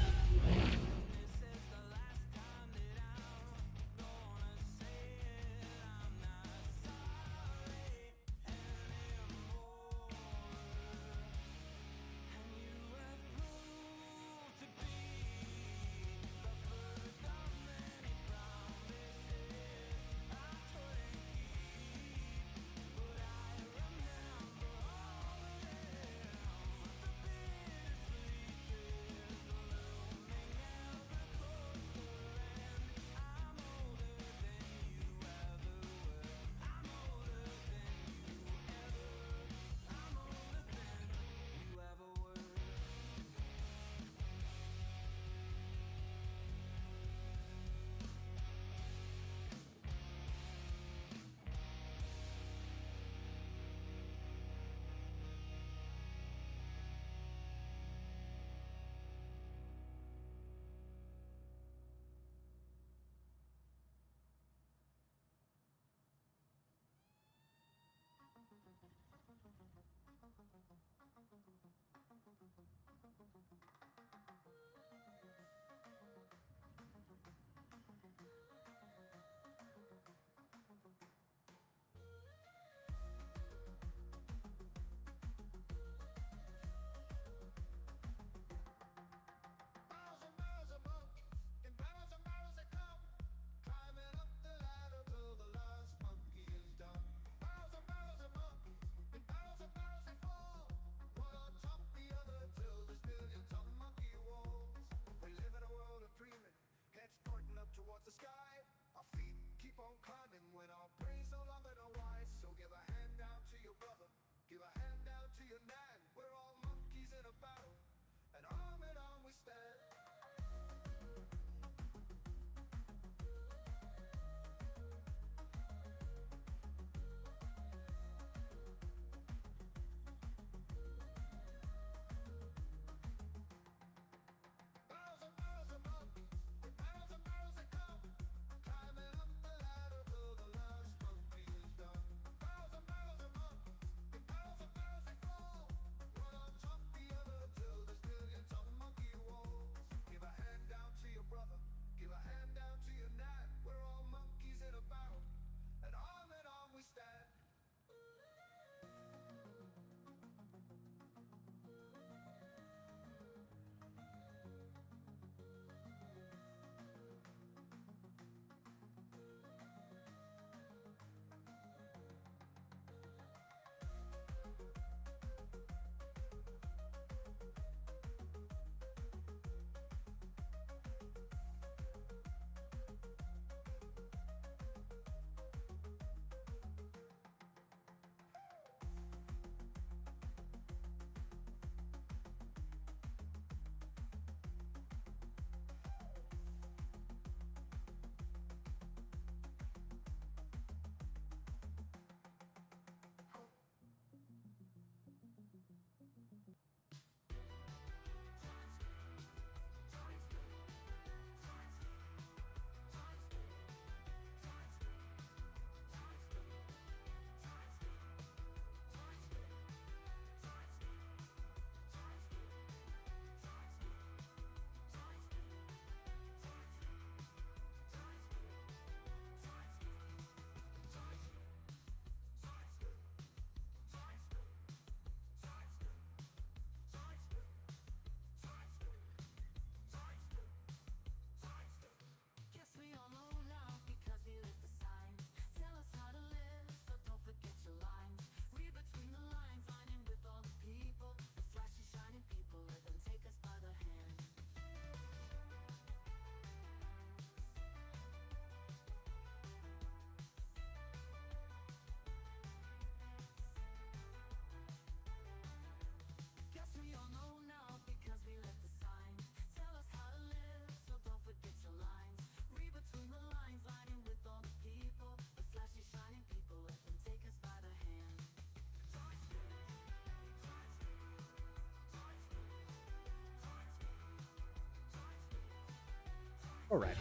Speaker 3: All right.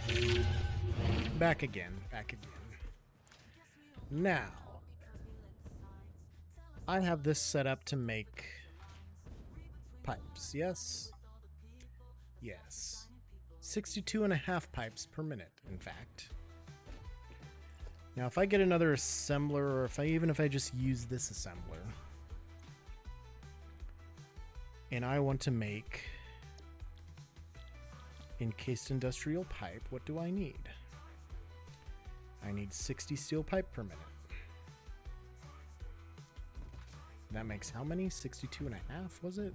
Speaker 3: Back again. Now, I have this set up to make pipes, yes? Yes. 62.5 pipes per minute, in fact. Now, if I get another assembler, or even if I just use this assembler, and I want to make encased industrial pipe, what do I need? I need 60 steel pipe per minute. That makes how many? 62.5, was it?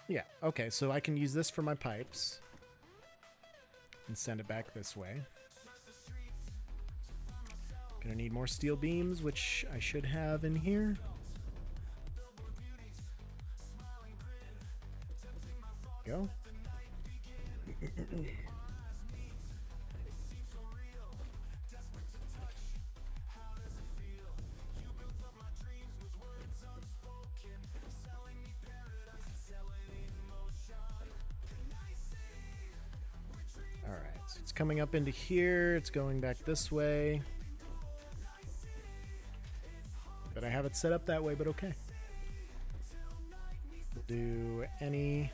Speaker 3: Yeah, okay, so I can use this for my pipes and send it back this way. Gonna need more steel beams, which I should have in here. Go. Alright, so it's coming up into here, it's going back this way. But I have it set up that way, but okay. We'll do any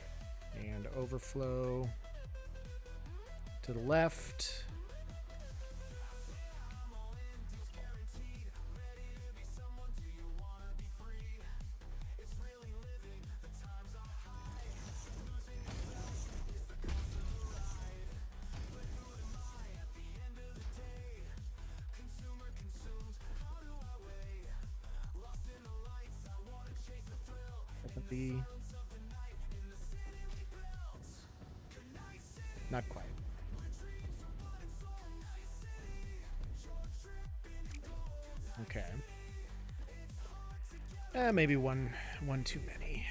Speaker 3: and overflow to the left. Be not quite. Okay. Maybe one too many.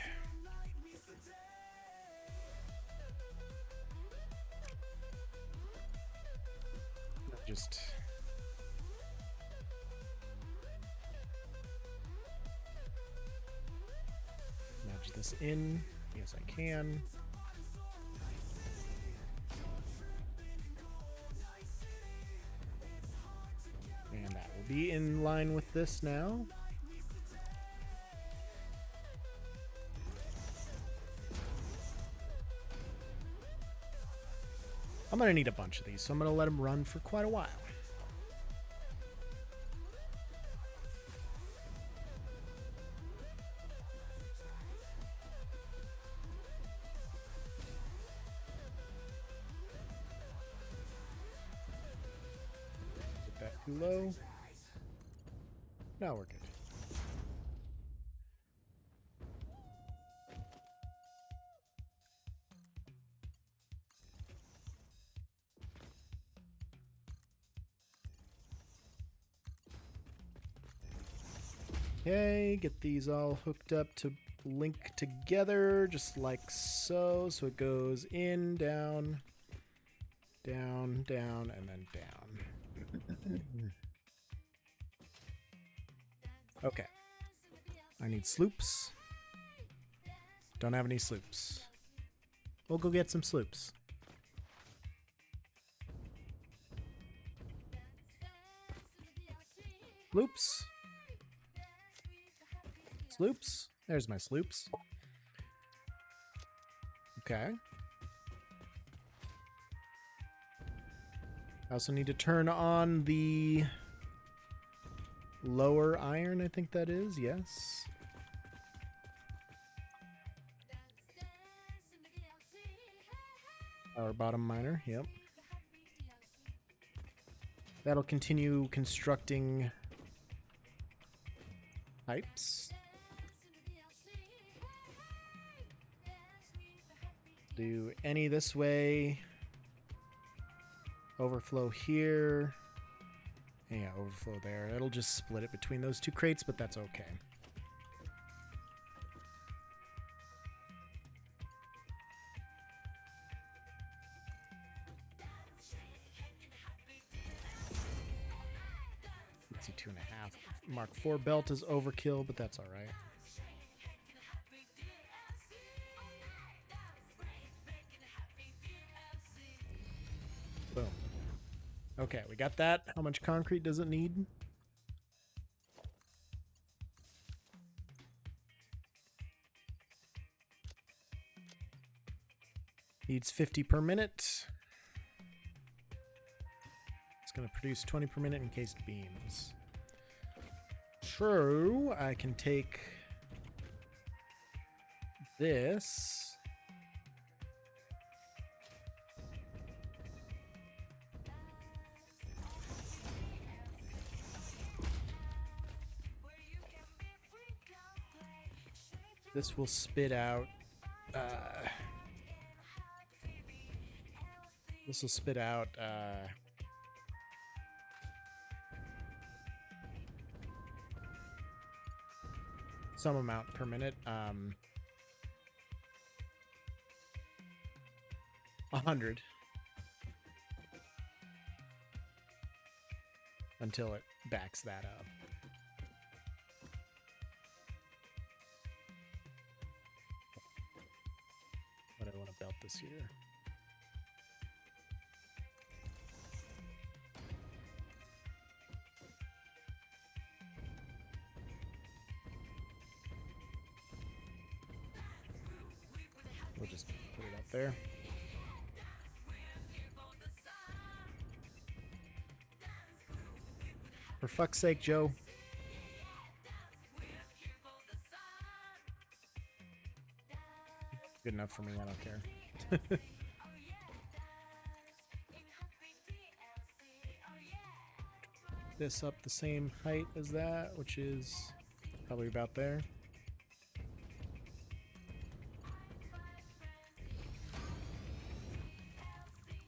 Speaker 3: Just nudge this in. Yes, I can. And that will be in line with this now. I'm going to need a bunch of these, so I'm going to let them run for quite a while. Is that too low? No, we're good. Okay, get these all hooked up to link together, just like so. So it goes in, down, down, down, and then down. Okay. I need sloops. Don't have any sloops. We'll go get some sloops. Sloops. Sloops. There's my sloops. Okay. I also need to turn on the lower iron, I think that is. Yes. Our bottom miner. Yep. That'll continue constructing pipes. Do any this way. Overflow here. Yeah, overflow there. It'll just split it between those two crates, but that's okay. Let's see, 2.5. Mark 4 belt is overkill, but that's all right. Okay, we got that. How much concrete does it need? Needs 50 per minute. It's going to produce 20 per minute encased beams. True, I can take this. This will spit out. This will spit out. Some amount per minute. 100 until it backs that up. But I want to belt this here. We'll just put it up there. For fuck's sake, Joe. Good enough for me, I don't care. This up the same height as that, which is probably about there.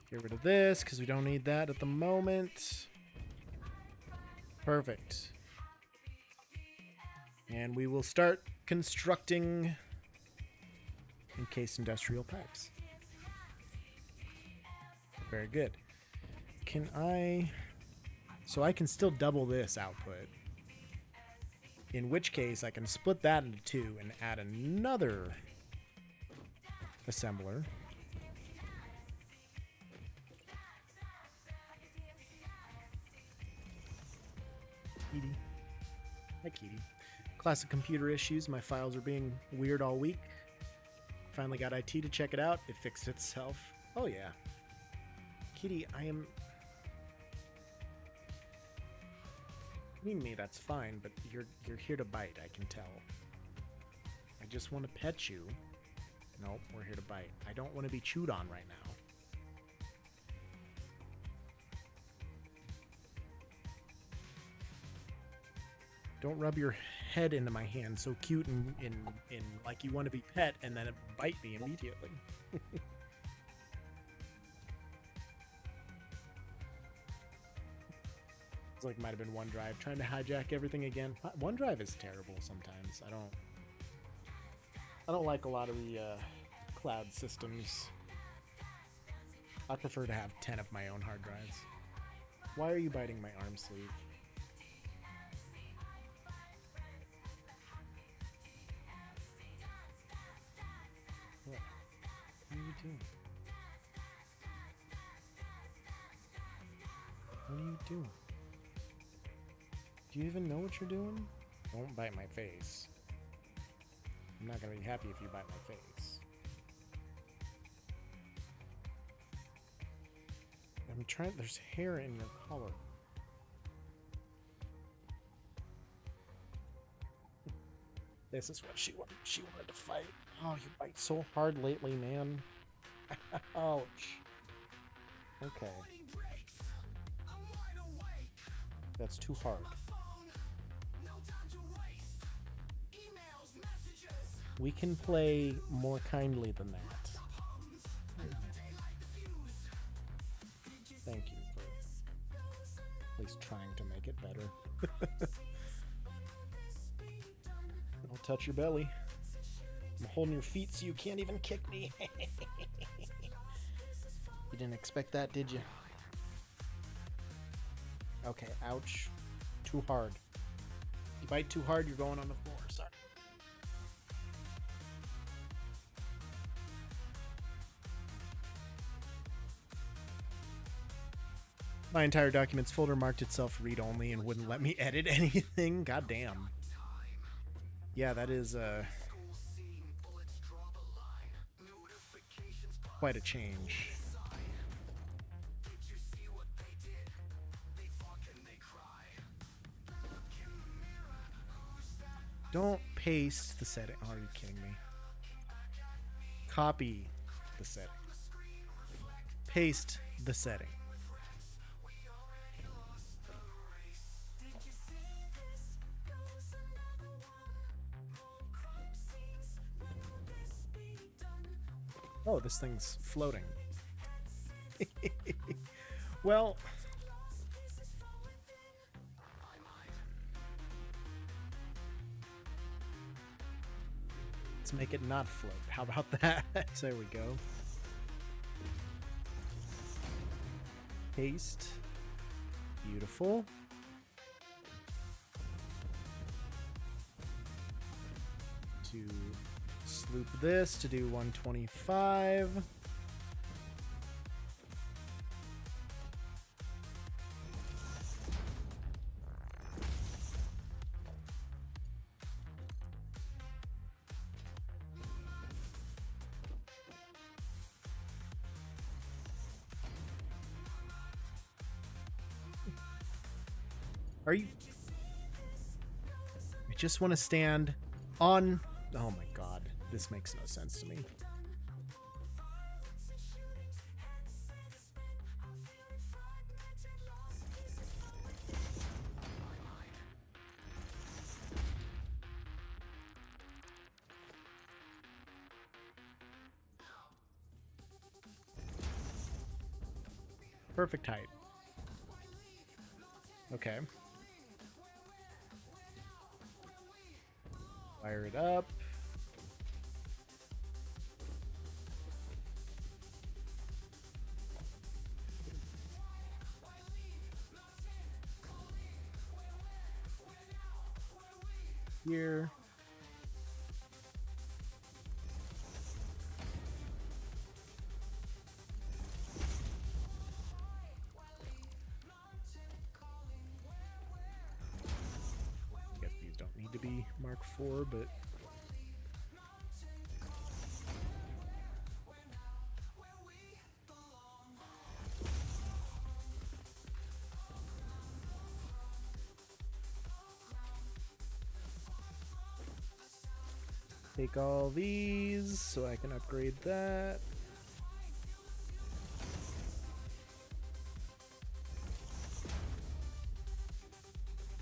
Speaker 3: Get rid of this because we don't need that at the moment. Perfect. And we will start constructing encased industrial pipes. Very good. Can I... So I can still double this output. In which case I can split that into two and add another assembler. Kitty. Hi, Kitty. Classic computer issues. My files are being weird all week. Finally got IT to check it out. It fixed itself. Oh, yeah. Kitty, I am... Me, that's fine, but you're here to bite, I can tell. I just want to pet you. Nope, we're here to bite. I don't want to be chewed on right now. Don't rub your head into my hand so cute and like you want to be pet and then bite me immediately. It's like might have been OneDrive trying to hijack everything again. OneDrive is terrible sometimes. I don't like a lot of the cloud systems. I prefer to have 10 of my own hard drives. Why are you biting my arm sleeve? What are you doing? What are you doing? Do you even know what you're doing? Don't bite my face. I'm not gonna be happy if you bite my face. I'm trying. There's hair in your collar. This is what she wanted. She wanted to fight. Oh, you bite so hard lately, man. Ouch. Okay. That's too hard. We can play more kindly than that. Thank you for at least trying to make it better. I'll touch your belly. I'm holding your feet so you can't even kick me. You didn't expect that, did you? Okay, ouch. Too hard. You bite too hard, you're going on the floor. Sorry. My entire documents folder marked itself read-only and wouldn't let me edit anything. God damn. Yeah, that is quite a change. Don't paste the setting. Oh, are you kidding me? Copy the setting. Paste the setting. Oh, this thing's floating. Well, let's make it not float. How about that? There we go. Paste. Beautiful. To sloop this to do 125. Are you... I just want to stand on... Oh my god, this makes no sense to me. Perfect height. Okay. Fire it up. Here. I guess these don't need to be Mark IV, but take all these so I can upgrade that.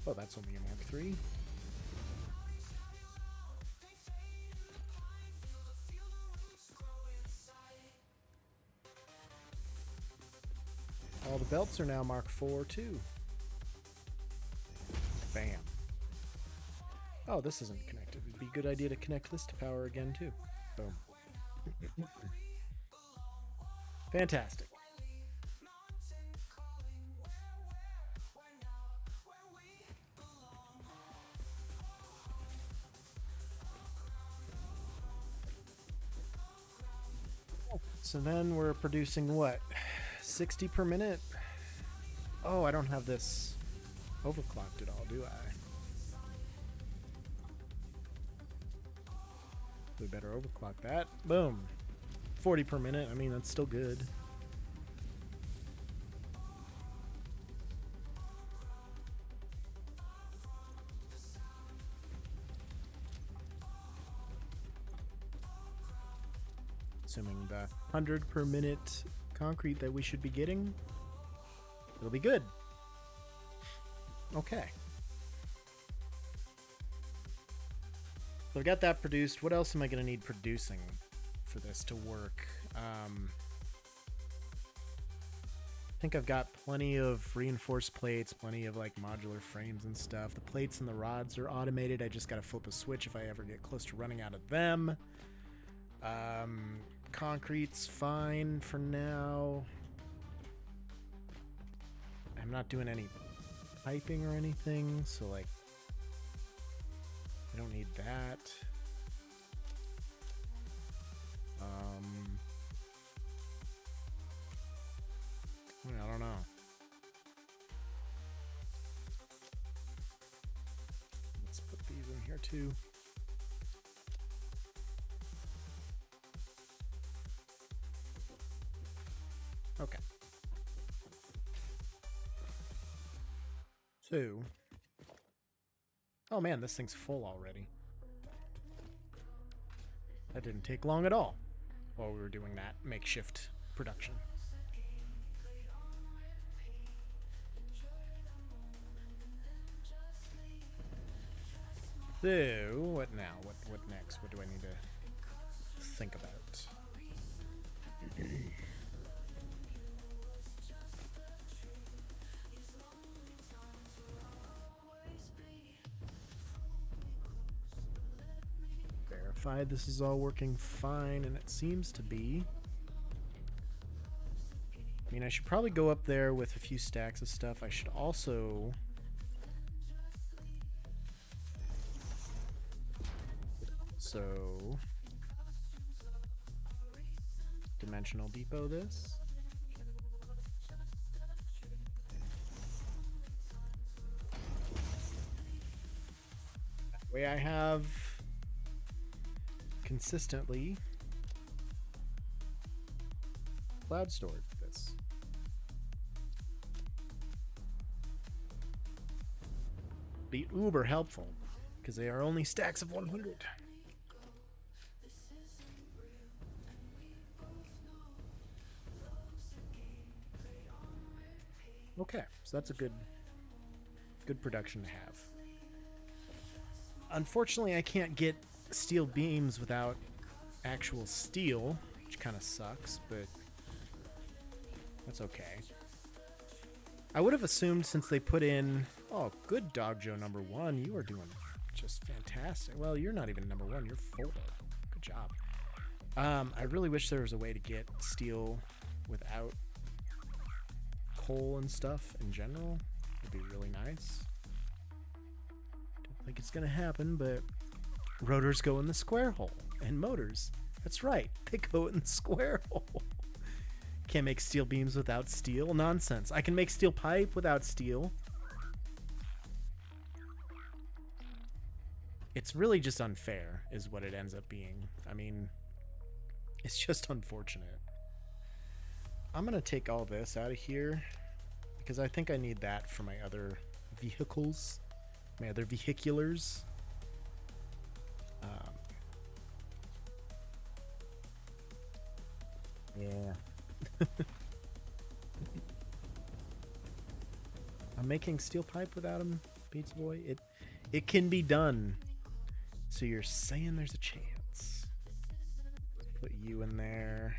Speaker 3: Oh, that's only a Mark III. All the belts are now Mark IV too. Bam. Oh, this isn't connected. It'd be a good idea to connect this to power again too. Boom. Fantastic. So then we're producing what? 60 per minute? Oh, I don't have this overclocked at all, do I? We better overclock that. Boom. 40 per minute. I mean, that's still good. Assuming the 100 per minute concrete that we should be getting, it'll be good. Okay. So I've got that produced. What else am I going to need producing for this to work? I think I've got plenty of reinforced plates, plenty of like modular frames and stuff. The plates and the rods are automated. I just got to flip a switch if I ever get close to running out of them. Concrete's fine for now. I'm not doing any piping or anything, so like I don't need that. I don't know. here too. Okay. So, oh man, this thing's full already. That didn't take long at all while we were doing that makeshift production. So, what now? What next? What do I need to think about? Verify this is all working fine, and it seems to be. I mean, I should probably go up there with a few stacks of stuff. I should also... dimensional depot this. That way I have consistently cloud storage for this. Be uber helpful because they are only stacks of 100. Okay, so that's a good production to have. Unfortunately, I can't get steel beams without actual steel, which kind of sucks, but that's okay. I would have assumed since they put in... Oh, good Dog Joe number 1. You are doing just fantastic. Well, you're not even number 1. You're 4. Good job. I really wish there was a way to get steel without coal and stuff in general. It'd be really nice. Don't think it's going to happen, but rotors go in the square hole. And motors, that's right, they go in the square hole. Can't make steel beams without steel. Nonsense. I can make steel pipe without steel. It's really just unfair, is what it ends up being. I mean, it's just unfortunate. I'm going to take all this out of here because I think I need that for my other vehicles, my other vehiculars. Yeah. I'm making steel pipe without him, Pizza Boy. It can be done. So you're saying there's a chance. Put you in there.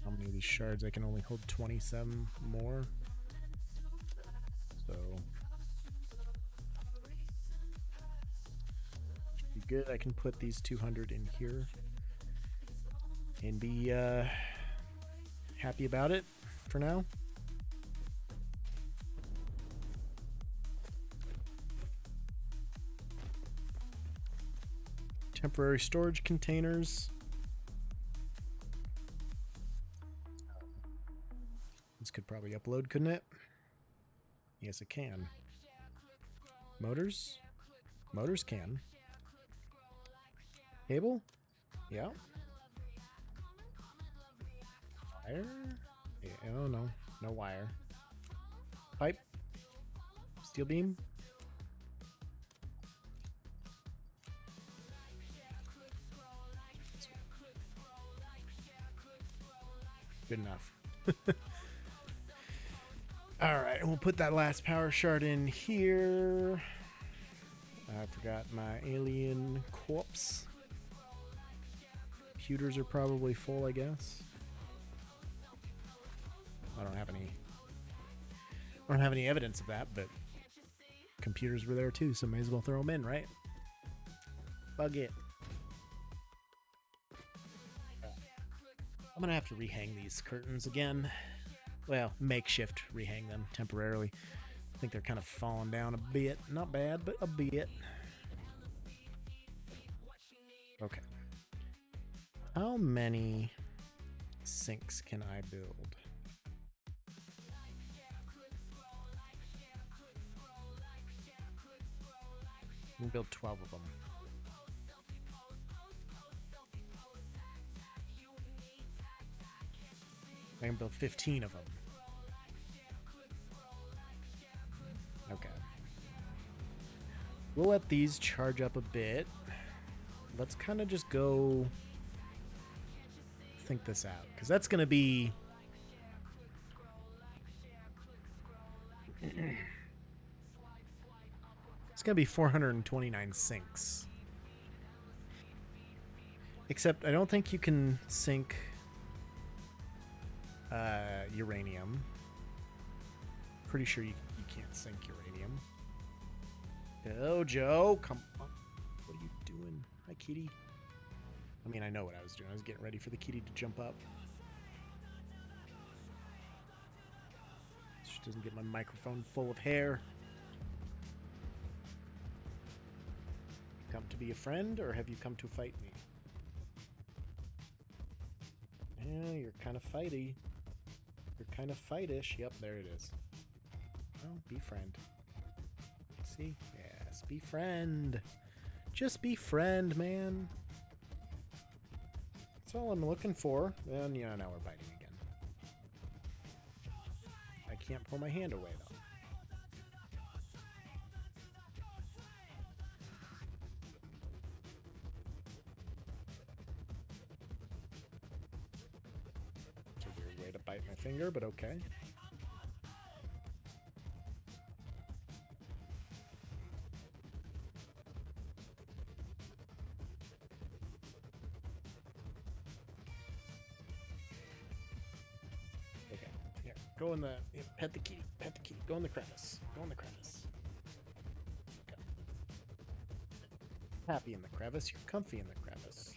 Speaker 3: How many of these shards? I can only hold 27 more. So should be good. I can put these 200 in here and be happy about it for now. Temporary storage containers. This could probably upload, couldn't it? Yes, it can. Motors? Motors can. Cable? Yeah. Wire? Yeah, oh no. No wire. Pipe? Steel beam? Good enough. Alright, we'll put that last power shard in here. I forgot my alien corpse. Computers are probably full, I guess. I don't have any evidence of that, but computers were there too, so may as well throw them in, right? Bug it. I'm gonna have to rehang these curtains again. Well, makeshift rehang them temporarily. I think they're kind of falling down a bit. Not bad, but a bit. Okay. How many sinks can I build? We can build 12 of them. I can build 15 of them. Okay. We'll let these charge up a bit. Let's kind of just go think this out, because that's going to be... It's going to be 429 sinks. Except I don't think you can sink uranium. Pretty sure you can't sink uranium. Oh, Joe, come on. What are you doing? Hi, kitty. I mean, I know what I was doing. I was getting ready for the kitty to jump up. She doesn't get my microphone full of hair. Come to be a friend, or have you come to fight me? Yeah, you're kind of fighty. You're kind of fightish. Yep, there it is. Oh, befriend. See? Yes, befriend. Just befriend, man. That's all I'm looking for. And yeah, now we're biting again. I can't pull my hand away, though. It's a weird way to bite my finger, but okay. Go in the... Yeah, pet the kitty. Pet the kitty. Go in the crevice. Go in the crevice. Go. Happy in the crevice. You're comfy in the crevice.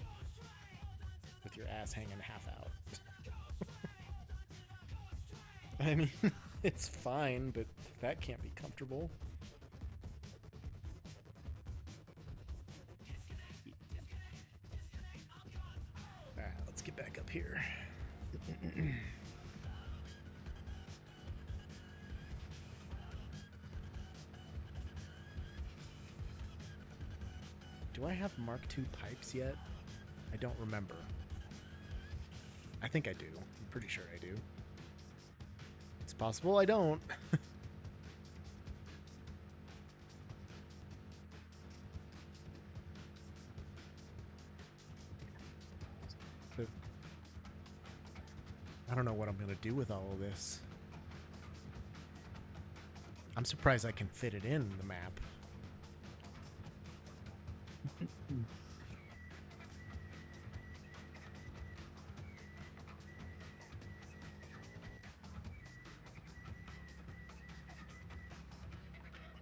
Speaker 3: With your ass hanging half out. I mean, it's fine, but that can't be comfortable. Alright, let's get back up here. Do I have Mark II pipes yet? I don't remember. I think I do. I'm pretty sure I do. It's possible I don't. But I don't know what I'm going to do with all of this. I'm surprised I can fit it in the map.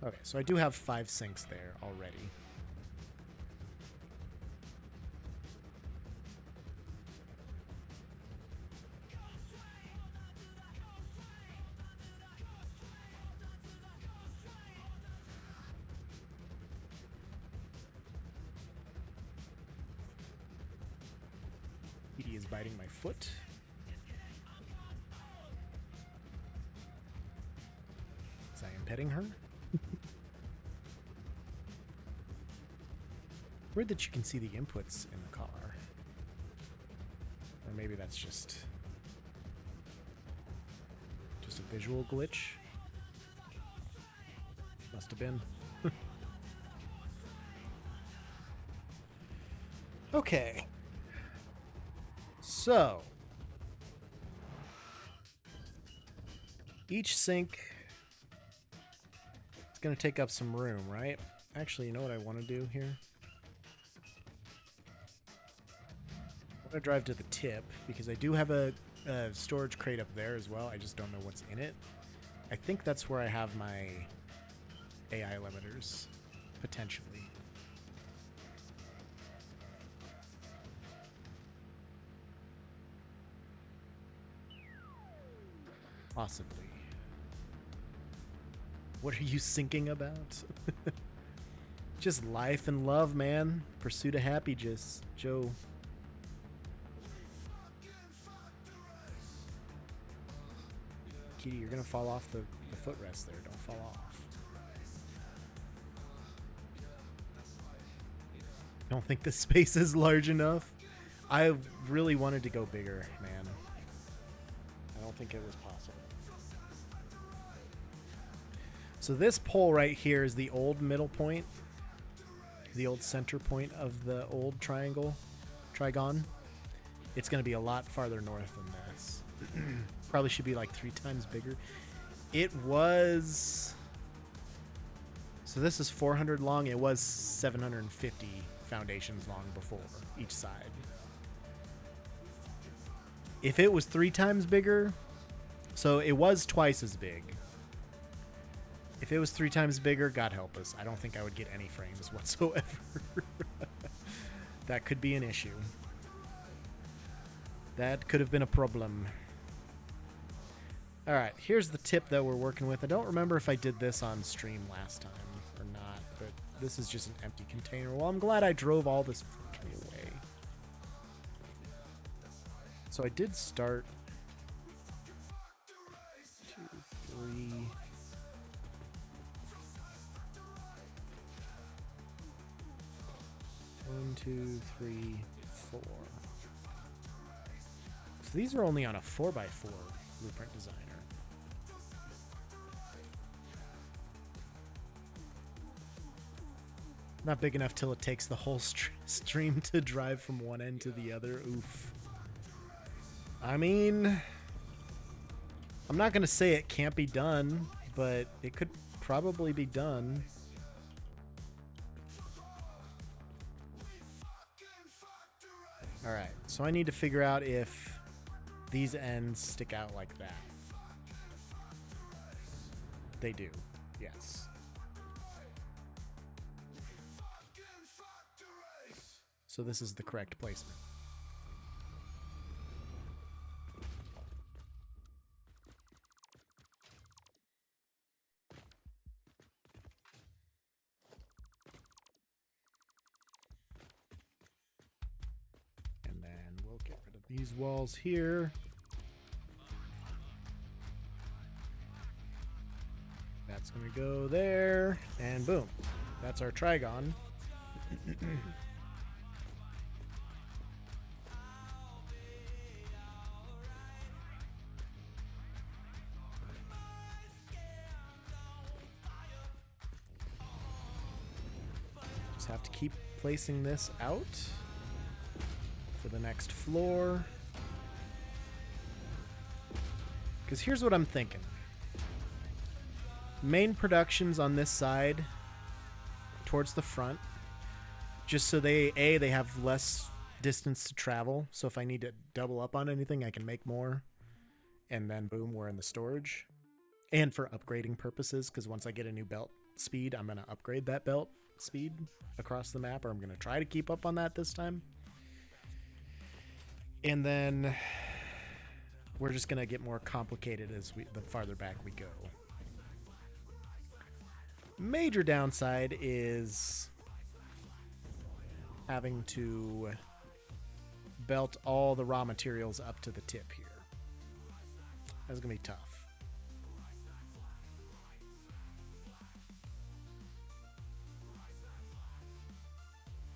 Speaker 3: Okay, so I do have 5 sinks there already. Edie is biting my foot. As I am petting her. Weird that you can see the inputs in the car. Or maybe that's just a visual glitch. Must have been. Okay. So, each sink is going to take up some room, right? Actually, you know what I want to do here? I'm going to drive to the tip, because I do have a storage crate up there as well. I just don't know what's in it. I think that's where I have my AI limiters, potentially. Possibly. What are you thinking about? Just life and love, man. Pursuit of happiness, Joe. Kitty, you're gonna fall off the footrest there. Don't fall off. don't think the space is large enough. I really wanted to go bigger, man. I don't think it was possible. So this pole right here is the old middle point, the old center point of the old trigon. It's going to be a lot farther north than this. Probably should be like 3 times bigger. It was... So this is 400 long. It was 750 foundations long before each side. If it was 3 times bigger, so it was twice as big. If it was 3 times bigger, God help us. I don't think I would get any frames whatsoever. That could be an issue. That could have been a problem. Alright, here's the tip that we're working with. I don't remember if I did this on stream last time or not, but this is just an empty container. Well, I'm glad I drove all this fuckery away. So I did start 2, 3... 1, 2, 3, 4. So these are only on a 4x4 blueprint designer. Not big enough till it takes the whole stream to drive from one end to the other. Oof. I mean, I'm not going to say it can't be done, but it could probably be done. Alright, so I need to figure out if these ends stick out like that. They do, yes. So this is the correct placement. And then we'll get rid of these walls here. That's going to go there, and boom. That's our trigon. Just have to keep placing this out for the next floor. Because here's what I'm thinking. Main productions on this side towards the front, just so they have less distance to travel, so if I need to double up on anything I can make more, and then boom, we're in the storage. And for upgrading purposes, because once I get a new belt speed, I'm going to upgrade that belt speed across the map, or I'm going to try to keep up on that this time. And then we're just going to get more complicated as the farther back we go. Major downside is having to belt all the raw materials up to the tip here. That's gonna be tough.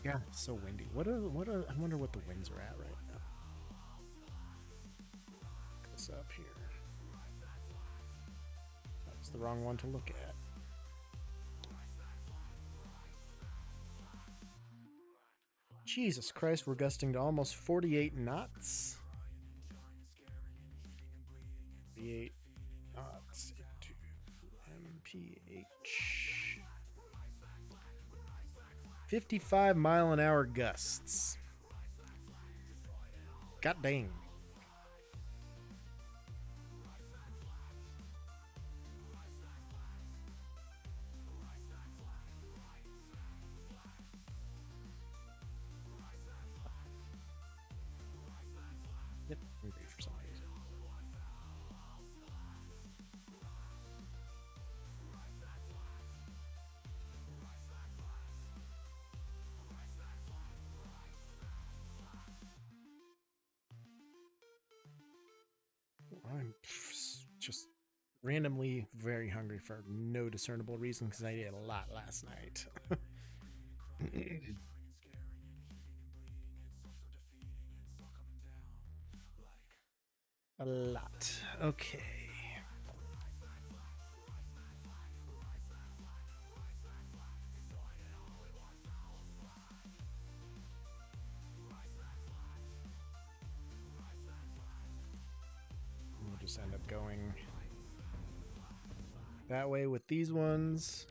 Speaker 3: Yeah, it's so windy. I wonder what the winds are at right now. Look this up here. That's the wrong one to look at. Jesus Christ, we're gusting to almost 48 knots. 48 knots into mph. 55-mile-an-hour gusts. God dang. Yep, I'm great for some reason. I'm just randomly very hungry for no discernible reason because I ate a lot last night. A lot. Okay. We'll just end up going that way with these ones.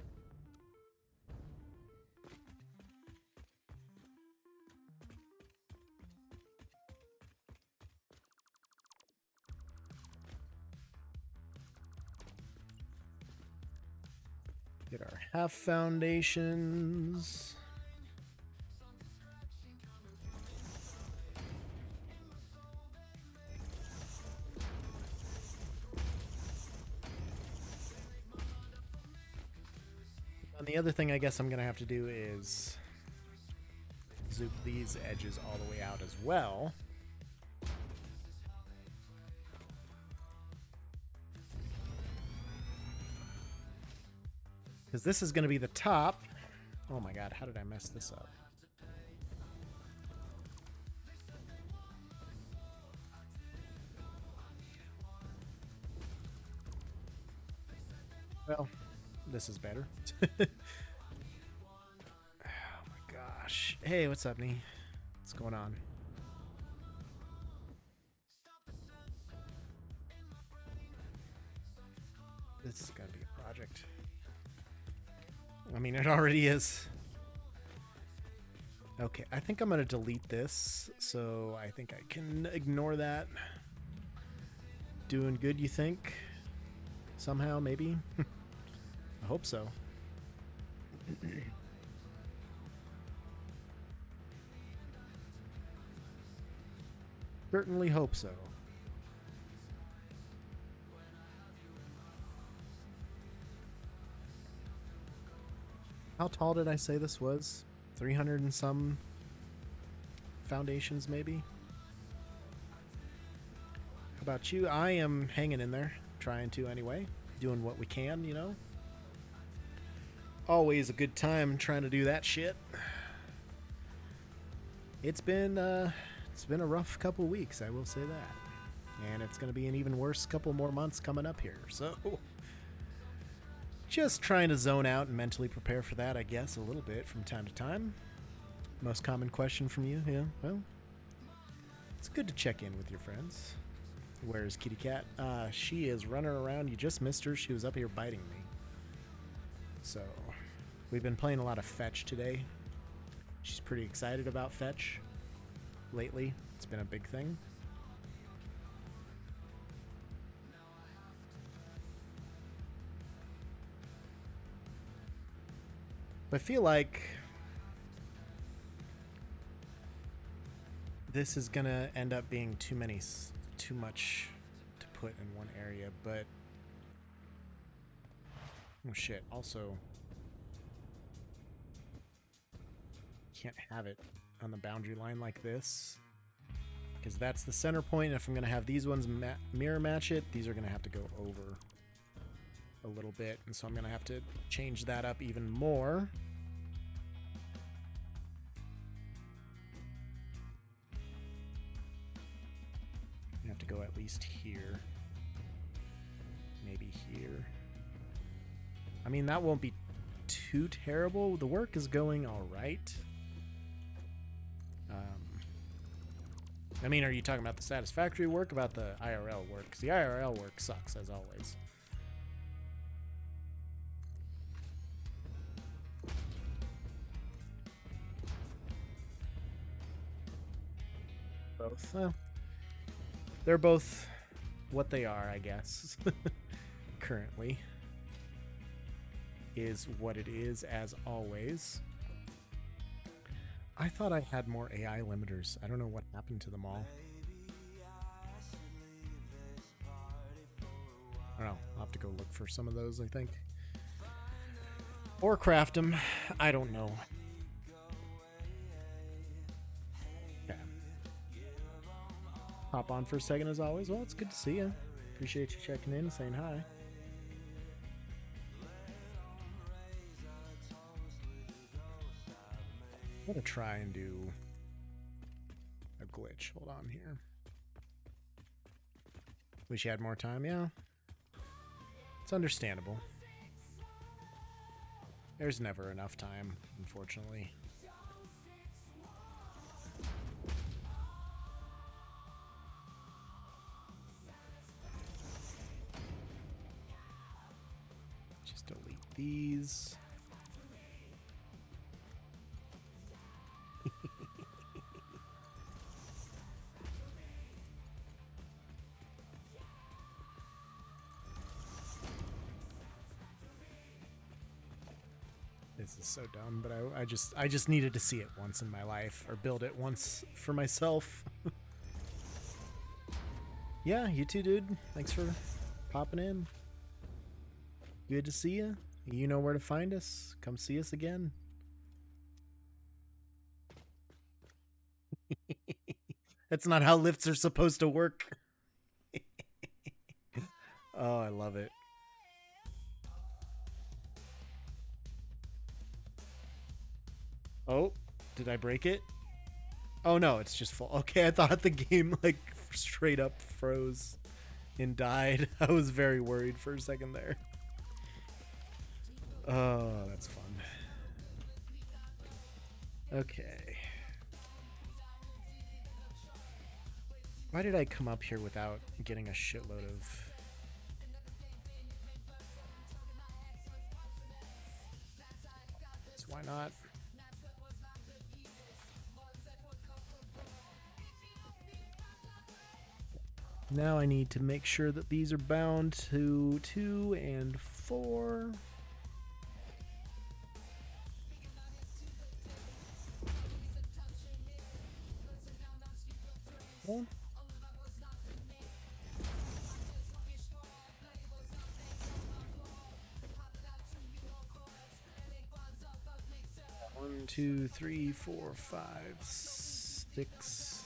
Speaker 3: Get our half foundations. And the other thing I guess I'm going to have to do is zoop these edges all the way out as well. Because this is going to be the top. Oh my god, how did I mess this up? Well, this is better. Oh my gosh. Hey, what's up, Nee? What's going on? This is going to be a project. I mean, it already is. Okay, I think I'm going to delete this, so I think I can ignore that. Doing good, you think? Somehow, maybe? I hope so. Certainly hope so. How tall did I say this was? 300 and some foundations, maybe? How about you? I am hanging in there. Trying to, anyway. Doing what we can, you know? Always a good time trying to do that shit. It's been a rough couple weeks, I will say that. And it's going to be an even worse couple more months coming up here, so... Just trying to zone out and mentally prepare for that, I guess, a little bit from time to time. Most common question from you, yeah, well, it's good to check in with your friends. Where's Kitty Cat? She is running around. You just missed her. She was up here biting me. So, we've been playing a lot of fetch today. She's pretty excited about fetch lately. It's been a big thing. I feel like this is gonna end up being too much to put in one area, but oh shit, also can't have it on the boundary line like this because that's the center point. If I'm gonna have these ones mirror match it, these are gonna have to go over a little bit, and so I'm gonna have to change that up even more. I have to go at least here, maybe here. I mean, that won't be too terrible. The work is going all right. I mean, are you talking about the satisfactory work, about the IRL work? Because the IRL work sucks, as always. Both. Well, they're both what they are, I guess. Currently. Is what it is, as always. I thought I had more AI limiters. I don't know what happened to them all. I don't know. I'll have to go look for some of those, I think. Or craft them. I don't know. Yeah. Hop on for a second as always. Well, it's good to see you. Appreciate you checking in and saying hi. I'm gonna try and do a glitch. Hold on here. Wish you had more time, yeah. It's understandable. There's never enough time, unfortunately. Just delete these. This is so dumb, but I just needed to see it once in my life, or build it once for myself. Yeah, you too, dude. Thanks for popping in. Good to see you. You know where to find us. Come see us again. That's not how lifts are supposed to work. Oh, I love it. Oh, did I break it? Oh no, it's just full. Okay, I thought the game like straight up froze and died. I was very worried for a second there. Oh, that's fun. Okay. Why did I come up here without getting a shitload of... So why not? Now I need to make sure that these are bound to 2 and 4. One. One, 2, 3, 4, 5, 6.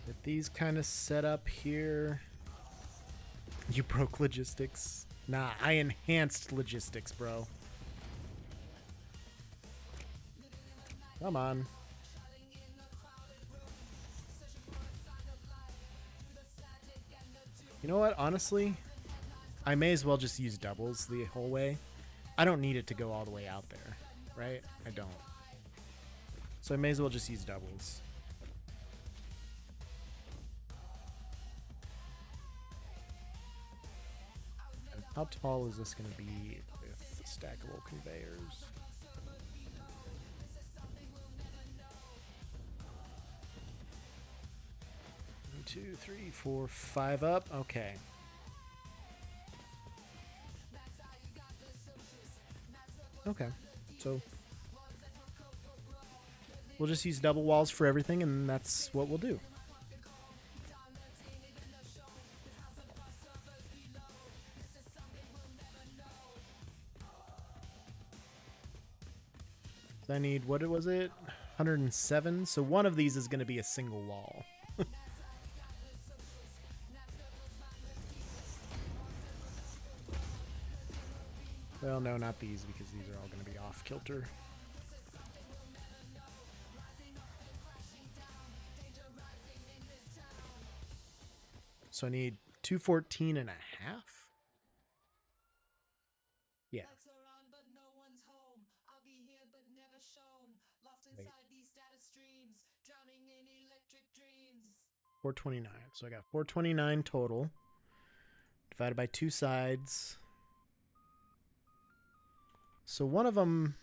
Speaker 3: Get these kind of set up here. You broke logistics. Nah, I enhanced logistics, bro. Come on. You know what? Honestly, I may as well just use doubles the whole way. I don't need it to go all the way out there, right? I don't. So I may as well just use doubles. And how tall is this going to be with stackable conveyors? One, 2, 3, 4, 5 up. Okay. Okay. So we'll just use double walls for everything, and that's what we'll do. I need, what was it? 107. So one of these is going to be a single wall. Well, no, not these, because these are all going to be off kilter. So I need 214 and a half. Yeah. Wait. 429. So I got 429 total. Divided by 2 sides. So one of them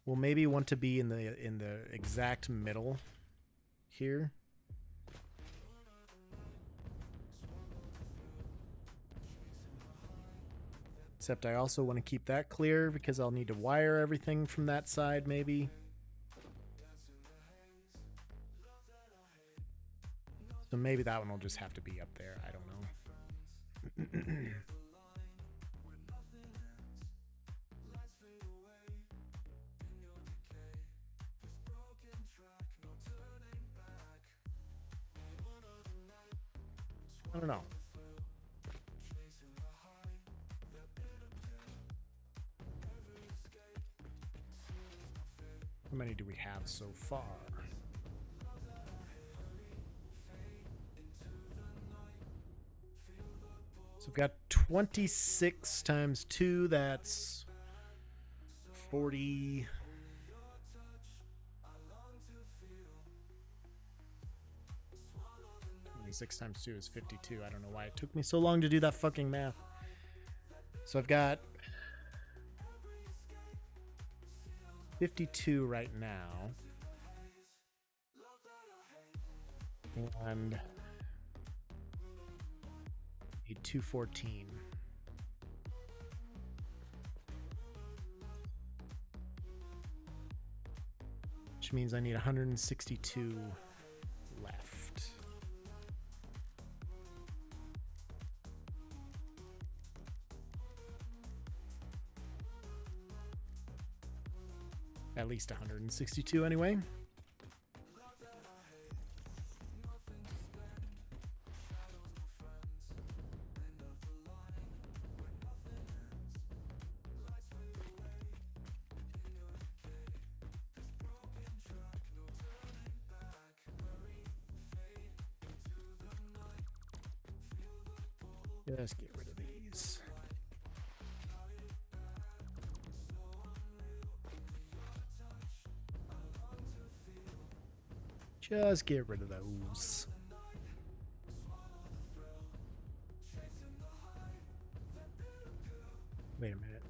Speaker 3: will maybe want to be in the exact middle here. Except I also want to keep that clear because I'll need to wire everything from that side maybe. maybe that one will just have to be up there. I don't know. I don't know. How many do we have so far? So we've got 26 times 2, that's 40. 26 times 2 is 52. I don't know why it took me so long to do that fucking math. So I've got 52 right now. And need 214. Which means I need 162 left. At least 162 anyway. Let's get rid of these. Just get rid of those. Wait a minute.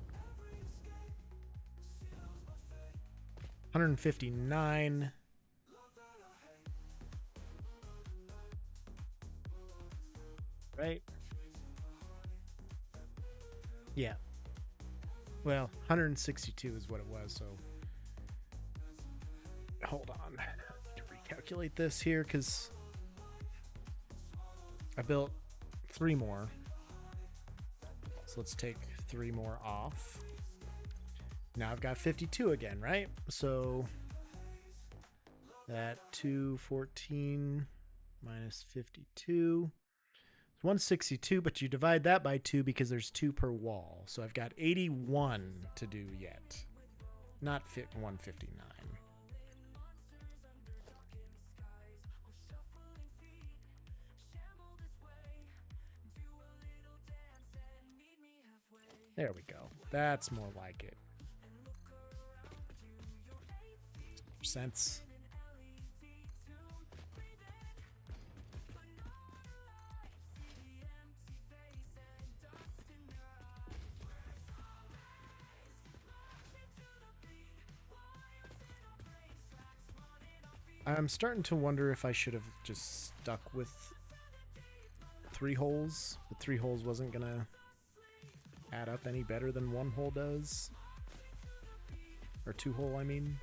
Speaker 3: 159. Right? Yeah. Well, 162 is what it was, so hold on. To recalculate this here, because I built 3 more. So let's take 3 more off. Now I've got 52 again, right? So that 214 minus 52. 162, but you divide that by 2 because there's 2 per wall. So I've got 81 to do yet. Not 159. There we go. That's more like it. Sense. I'm starting to wonder if I should have just stuck with 3 holes, but 3 holes wasn't gonna add up any better than 1 hole does. Or 2 hole, I mean.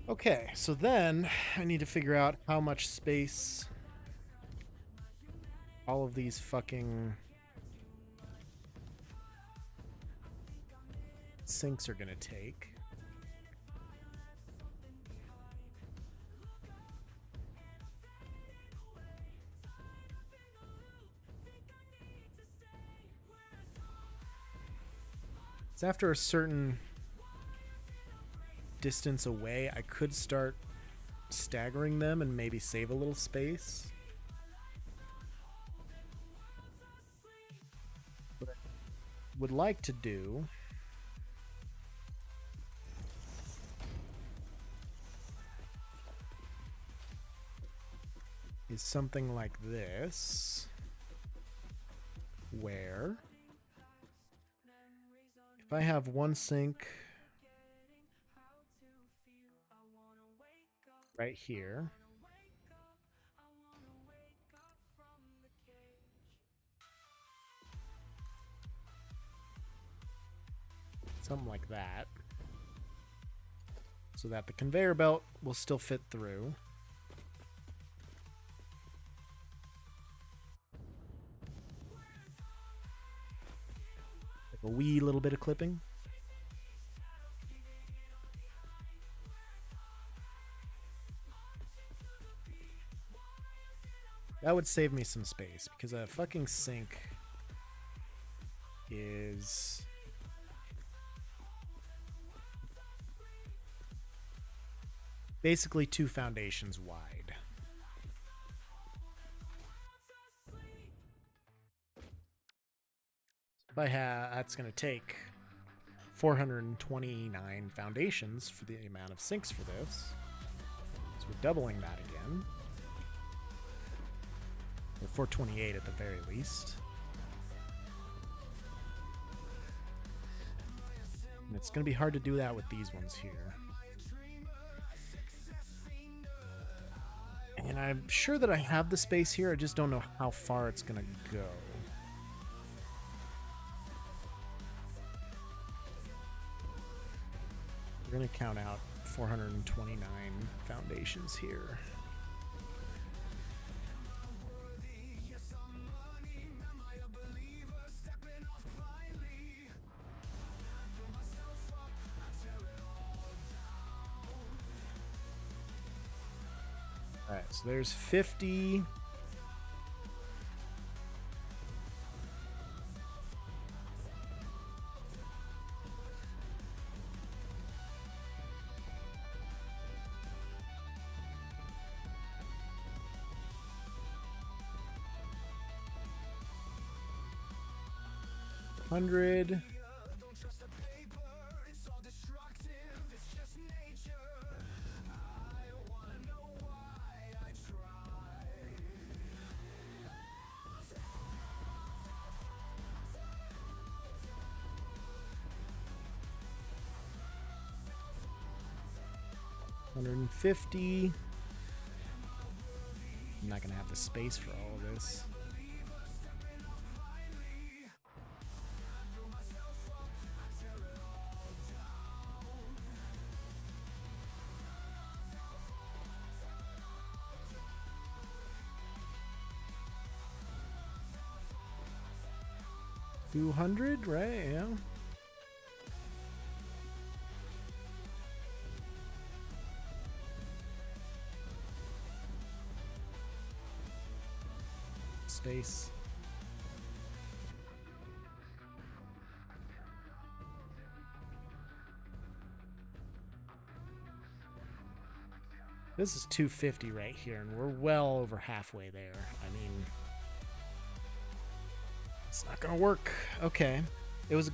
Speaker 3: Okay, so then I need to figure out how much space all of these fucking sinks are gonna take. It's after a certain distance away, I could start staggering them and maybe save a little space. What I would like to do is something like this, where if I have one sink right here, Something like that. So that the conveyor belt will still fit through. Like a wee little bit of clipping. That would save me some space, because a fucking sink is basically 2 foundations wide. If I have, that's going to take 429 foundations for the amount of sinks for this. So we're doubling that again. Or 428 at the very least. And it's going to be hard to do that with these ones here. And I'm sure that I have the space here, I just don't know how far it's going to go. We're going to count out 429 foundations here. Alright, so there's 50. $100. $150. I'm not gonna have the space for all of this. $200, right? Yeah. Space. This is 250 right here, and we're well over halfway there. I mean, it's not gonna work. Okay. It was,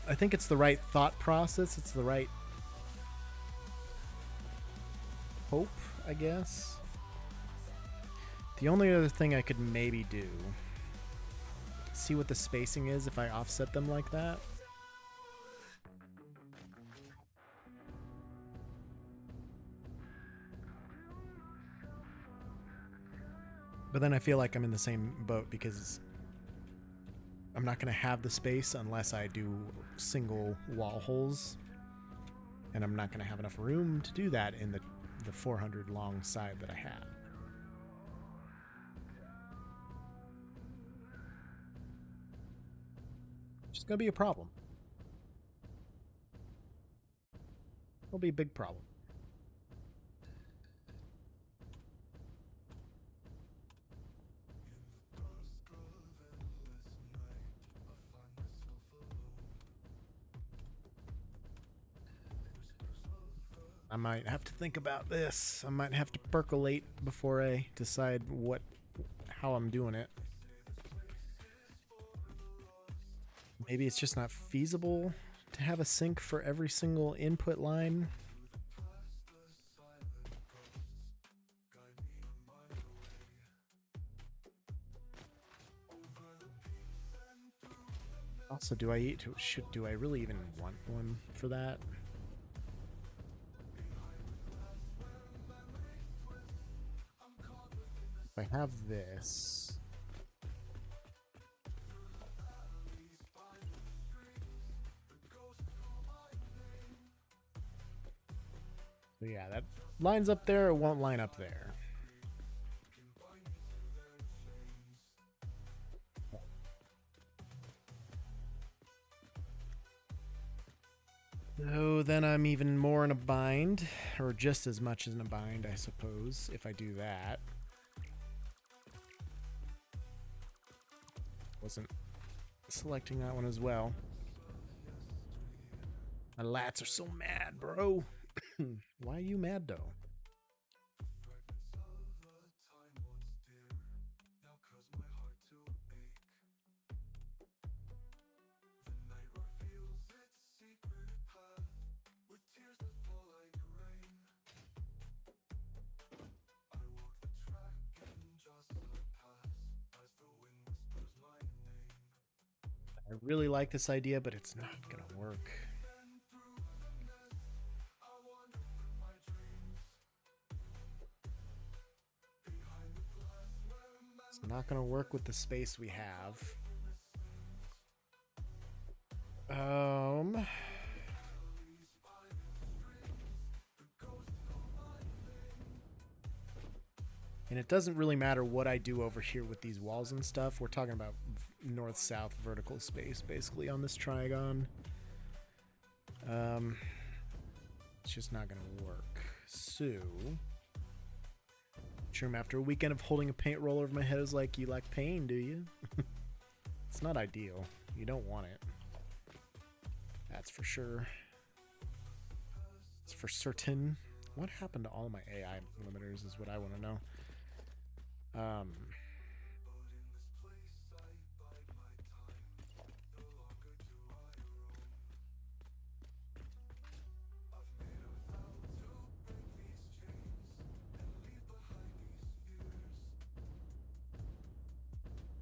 Speaker 3: I think it's the right thought process. It's the right hope, I guess. The only other thing I could maybe do, see what the spacing is if I offset them like that. But then I feel like I'm in the same boat because I'm not going to have the space unless I do single wall holes. And I'm not going to have enough room to do that in the 400 long side that I have. It's going to be a problem. It'll be a big problem. I might have to think about this. I might have to percolate before I decide how I'm doing it. Maybe it's just not feasible to have a sink for every single input line. Also, do I really even want one for that? If I have this, So yeah, that lines up there, it won't line up there. So then I'm even more in a bind, or just as much in a bind, I suppose, if I do that. Wasn't selecting that one as well. My lats are so mad, bro. Why are you mad, though? I really like this idea, but it's not gonna work. It's not gonna work with the space we have. And it doesn't really matter what I do over here with these walls and stuff. We're talking about north-south vertical space, basically, on this trigon. It's just not gonna work. So, Shroom, after a weekend of holding a paint roller over my head, is like, you like pain, do you? It's not ideal. You don't want it. That's for sure. It's for certain. What happened to all my AI limiters is what I want to know.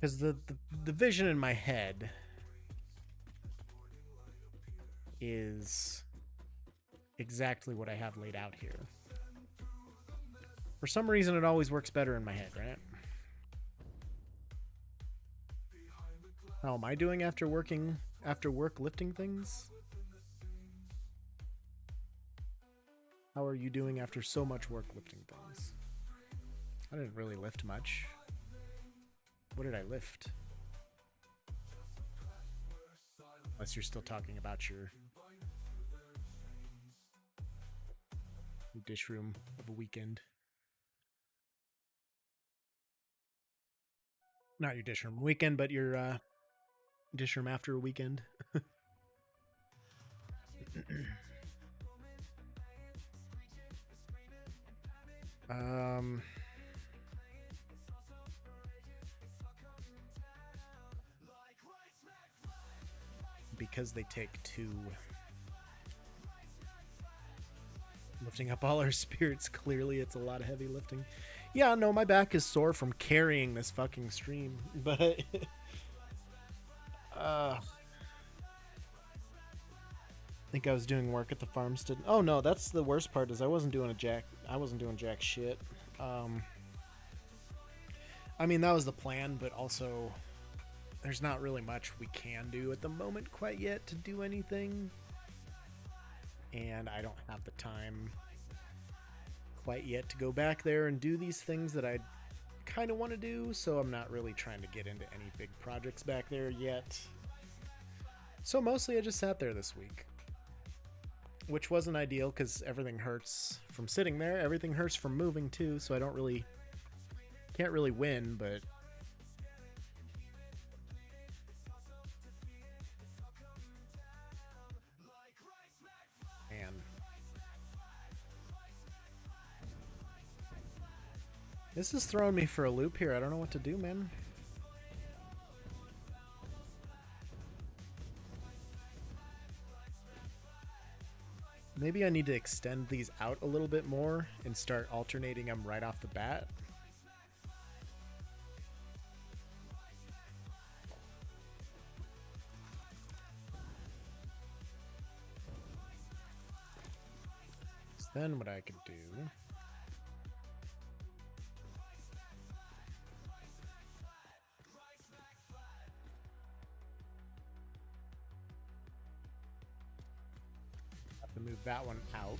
Speaker 3: Because the vision in my head is exactly what I have laid out here. For some reason, it always works better in my head, right? How am I doing after work lifting things? How are you doing after so much work lifting things? I didn't really lift much. What did I lift? Unless you're still talking about your dish room of a weekend. Not your dish room weekend, but your dish room after a weekend. Because they take two. Lifting up all our spirits, clearly it's a lot of heavy lifting. Yeah, no, my back is sore from carrying this fucking stream, but I think I was doing work at the farmstead. Oh no, that's the worst part, is I wasn't doing jack shit. I mean, that was the plan, but also there's not really much we can do at the moment quite yet to do anything. And I don't have the time quite yet to go back there and do these things that I kind of want to do, so I'm not really trying to get into any big projects back there yet. So mostly I just sat there this week, which wasn't ideal because everything hurts from sitting there. Everything hurts from moving too, so I can't really win, but man, this is throwing me for a loop here. I don't know what to do, man. Maybe I need to extend these out a little bit more and start alternating them right off the bat. So then what I could do... have to move that one out.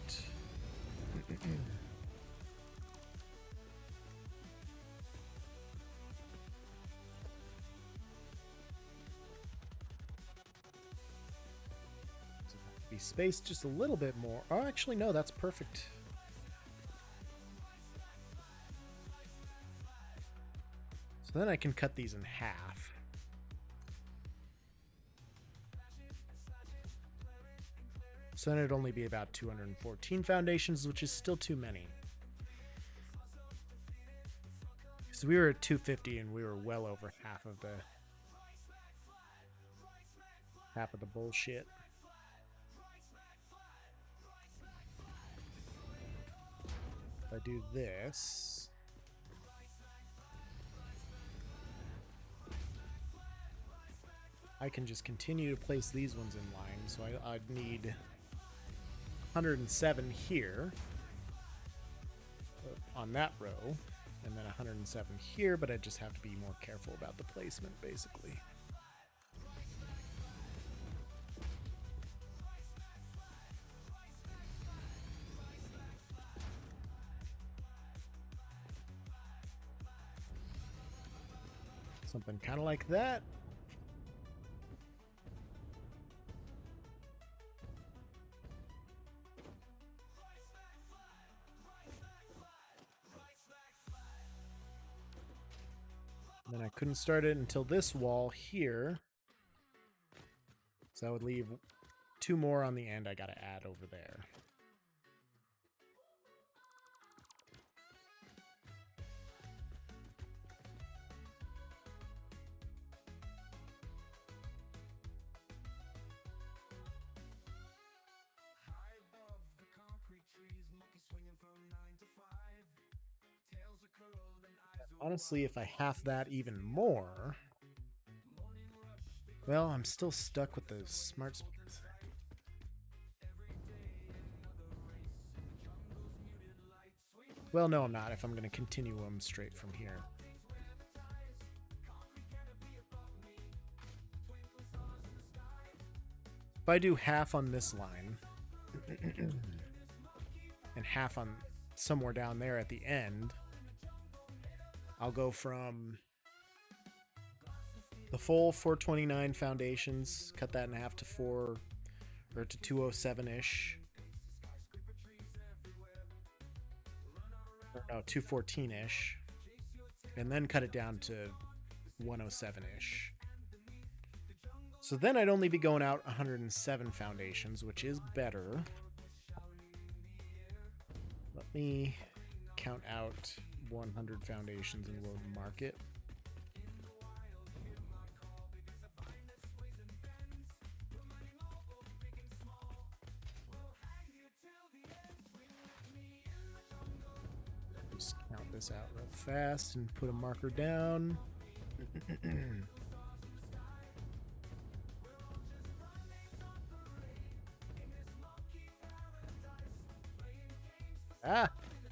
Speaker 3: Be spaced just a little bit more. Oh, actually, no, that's perfect. So then I can cut these in half. So then it'd only be about 214 foundations, which is still too many. So we were at 250 and we were well over half of the bullshit. If I do this, I can just continue to place these ones in line. So I'd need 107 here on that row, and then 107 here, but I just have to be more careful about the placement, basically. Something kind of like that. And then I couldn't start it until this wall here. So I would leave 2 more on the end I gotta add over there. Honestly, if I half that even more, well, I'm still stuck with those smart speakers. Well, no, I'm not, if I'm going to continue them straight from here. If I do half on this line, and half on somewhere down there at the end, I'll go from the full 429 foundations, cut that in half to 207-ish. No, 214-ish. And then cut it down to 107-ish. So then I'd only be going out 107 foundations, which is better. Let me count out 100 foundations and we'll mark it. Just count this out real fast and put a marker down.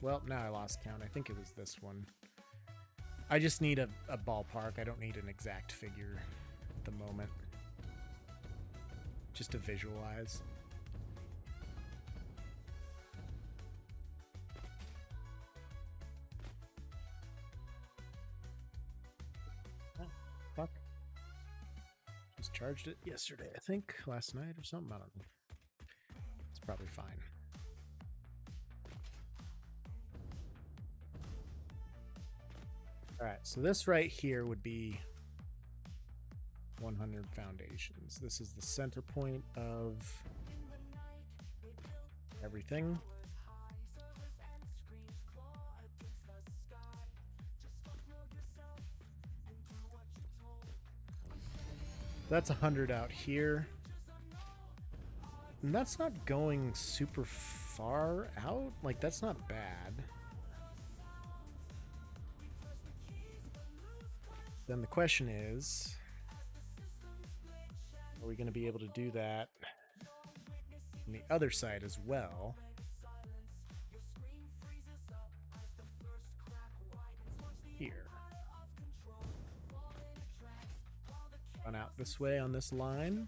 Speaker 3: Well, now I lost count. I think it was this one. I just need a ballpark. I don't need an exact figure at the moment. Just to visualize. Oh, fuck. Just charged it yesterday, I think. Last night or something. I don't know. It's probably fine. All right, so this right here would be 100 foundations. This is the center point of everything. That's 100 out here. And that's not going super far out. Like, that's not bad. Then the question is, are we going to be able to do that on the other side as well? Here. Run out this way on this line.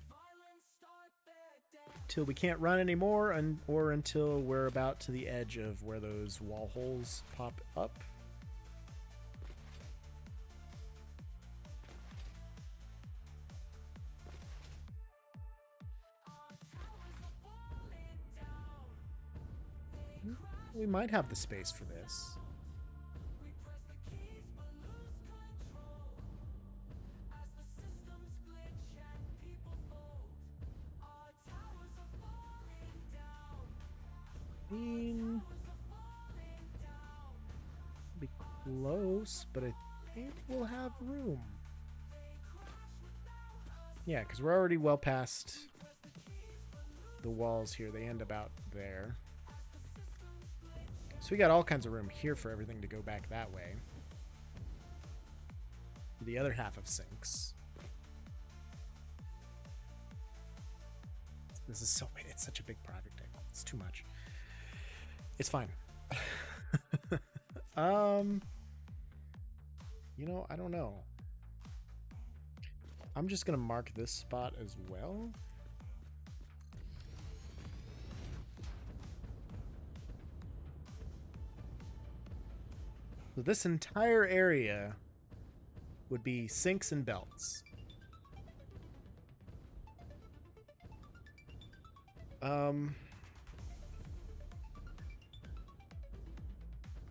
Speaker 3: till we can't run anymore, or until we're about to the edge of where those wall holes pop up. We might have the space for this. Be close, but I think we'll have room. Yeah, because we're already well past the walls here. They end about there. So we got all kinds of room here for everything to go back that way. The other half of sinks. This is so big. It's such a big project. It's too much. It's fine. You know, I don't know. I'm just gonna mark this spot as well. So this entire area would be sinks and belts.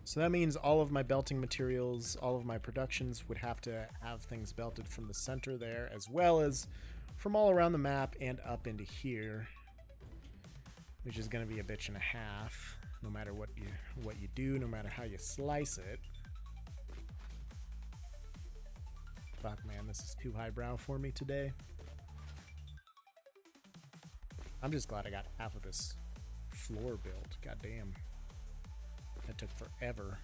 Speaker 3: So that means all of my belting materials, all of my productions would have to have things belted from the center there, as well as from all around the map and up into here, which is going to be a bitch and a half, no matter what you do, no matter how you slice it. Fuck, man, this is too highbrow for me today. I'm just glad I got half of this floor built. God damn. That took forever.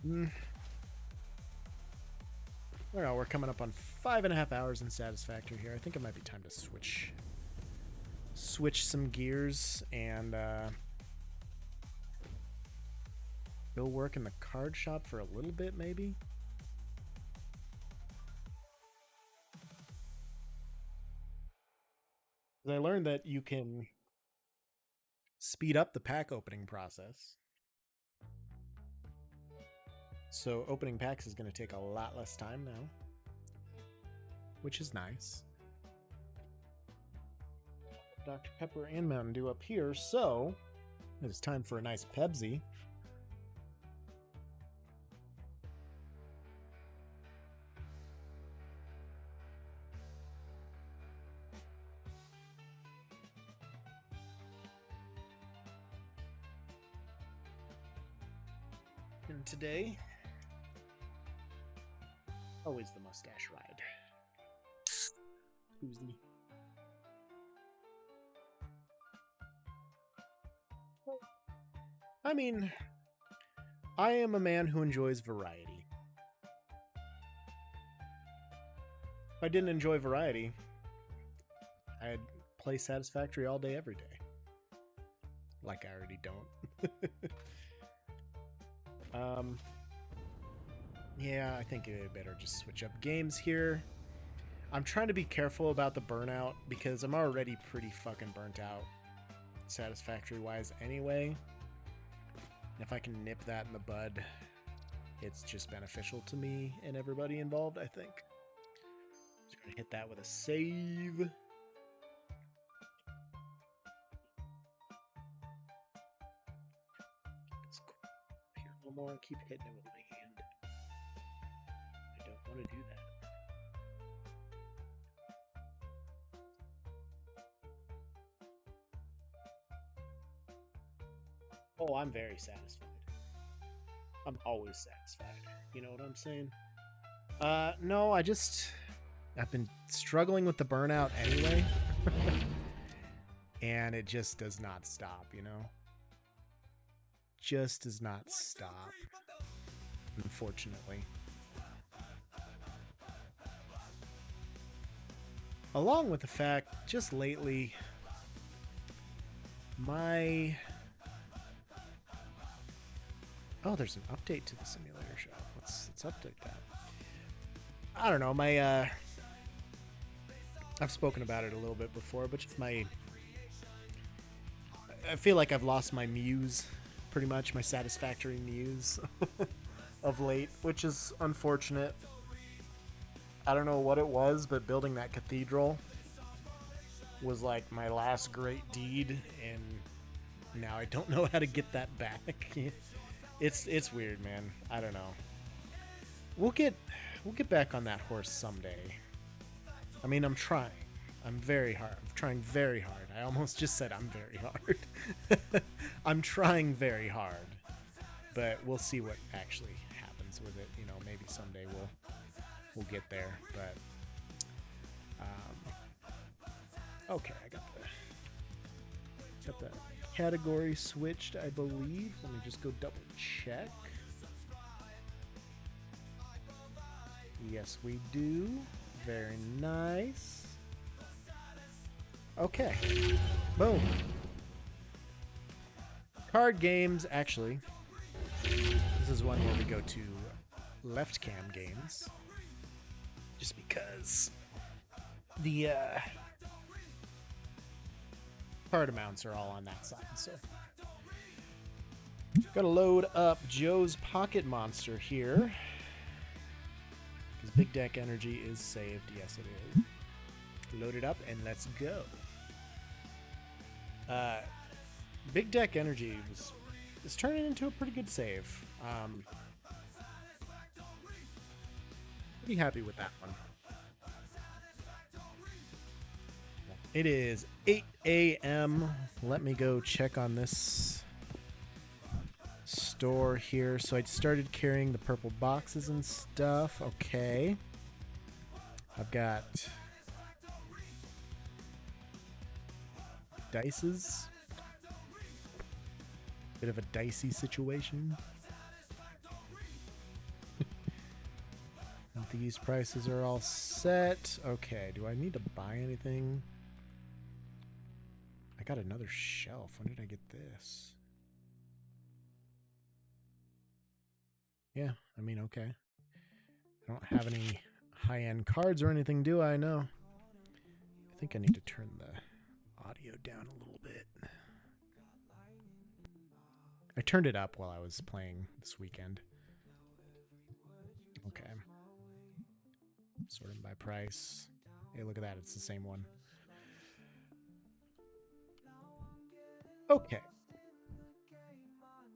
Speaker 3: I don't know, we're coming up on 5.5 hours in Satisfactory here. I think it might be time to switch some gears and go work in the card shop for a little bit, maybe. I learned that you can speed up the pack opening process. So opening packs is going to take a lot less time now, which is nice. Dr. Pepper and Mountain Dew up here, so it's time for a nice Pepsi. And today, always the mustache ride. Who's the... I mean, I am a man who enjoys variety. If I didn't enjoy variety, I'd play Satisfactory all day, every day. Like I already don't. Yeah, I think I better just switch up games here. I'm trying to be careful about the burnout because I'm already pretty fucking burnt out Satisfactory-wise anyway. If I can nip that in the bud, it's just beneficial to me and everybody involved, I think. Just gonna hit that with a save. Let's go here a little more and keep hitting it with my hand. I don't want to do that. Oh, I'm very satisfied. I'm always satisfied. You know what I'm saying? No, I've been struggling with the burnout anyway. And it just does not stop, you know? Just does not stop. Unfortunately. Along with the fact, just lately, oh, there's an update to the simulator shop. Let's update that. I don't know, I've spoken about it a little bit before, but just I feel like I've lost my muse, pretty much my satisfactory muse of late, which is unfortunate. I don't know what it was, but building that cathedral was like my last great deed, and now I don't know how to get that back. It's weird, man. I don't know. We'll get back on that horse someday. I mean, I'm trying. I'm very hard. I'm trying very hard. I almost just said I'm very hard. I'm trying very hard, but we'll see what actually happens with it. You know, maybe someday we'll get there. But okay, I got the category switched, I believe. Let me just go double check. Yes, we do. Very nice. Okay. Boom. Card games, actually. This is one where we go to left cam games. Just because the card amounts are all on that side, so. Gotta load up Joe's Pocket Monster here. Because Big Deck Energy is saved. Yes, it is. Load it up and let's go. Big Deck Energy is turning into a pretty good save. Pretty happy with that one. It is 8 a.m. Let me go check on this store here. So I started carrying the purple boxes and stuff. Okay. I've got dices. Bit of a dicey situation. These prices are all set. Okay, do I need to buy anything? I got another shelf. When did I get this? Yeah, I mean, okay. I don't have any high-end cards or anything, do I? No. I think I need to turn the audio down a little bit. I turned it up while I was playing this weekend. Okay. Sort them by price. Hey, look at that. It's the same one. Okay.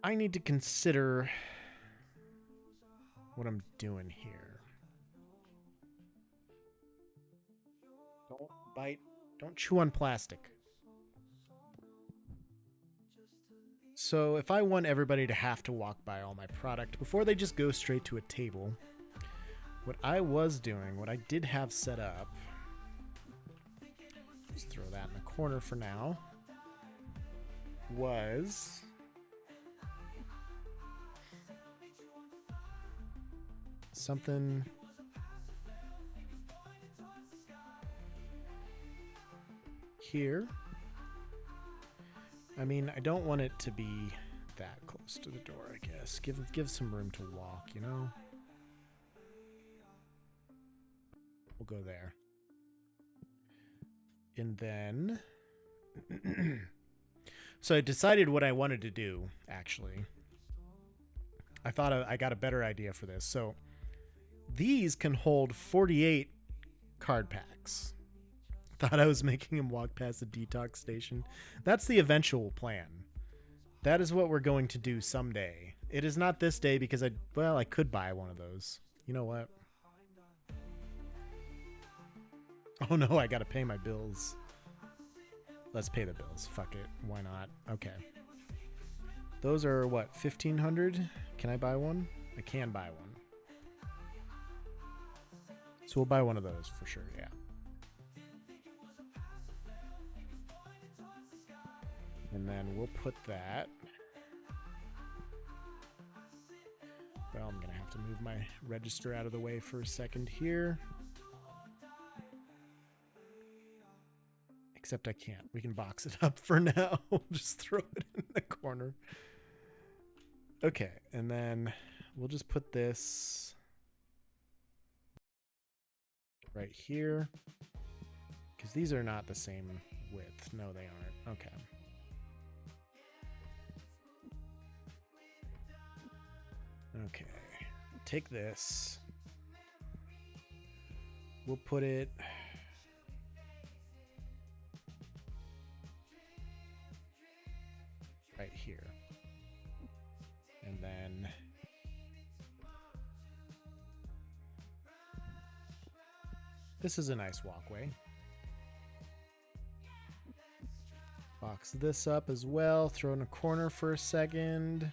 Speaker 3: I need to consider what I'm doing here. Don't bite. Don't chew on plastic. So if I want everybody to have to walk by all my product before they just go straight to a table, what I was doing, what I did have set up, let's throw that in the corner for now, was something here. I mean, I don't want it to be that close to the door, I guess. Give some room to walk, you know? We'll go there. And then so I decided what I wanted to do, actually. I thought I got a better idea for this. So these can hold 48 card packs. Thought I was making him walk past the detox station. That's the eventual plan. That is what we're going to do someday. It is not this day because I could buy one of those. You know what? Oh no, I gotta pay my bills. Let's pay the bills. Fuck it. Why not? Okay. Those are what, 1,500? Can I buy one? I can buy one. So we'll buy one of those for sure, yeah. And then we'll put that. Well, I'm going to have to move my register out of the way for a second here. Except I can't. We can box it up for now. We'll just throw it in the corner. Okay, and then we'll just put this right here. Because these are not the same width. No, they aren't. Okay. Okay. Take this. We'll put it right here. And then this is a nice walkway. Box this up as well. Throw in a corner for a second.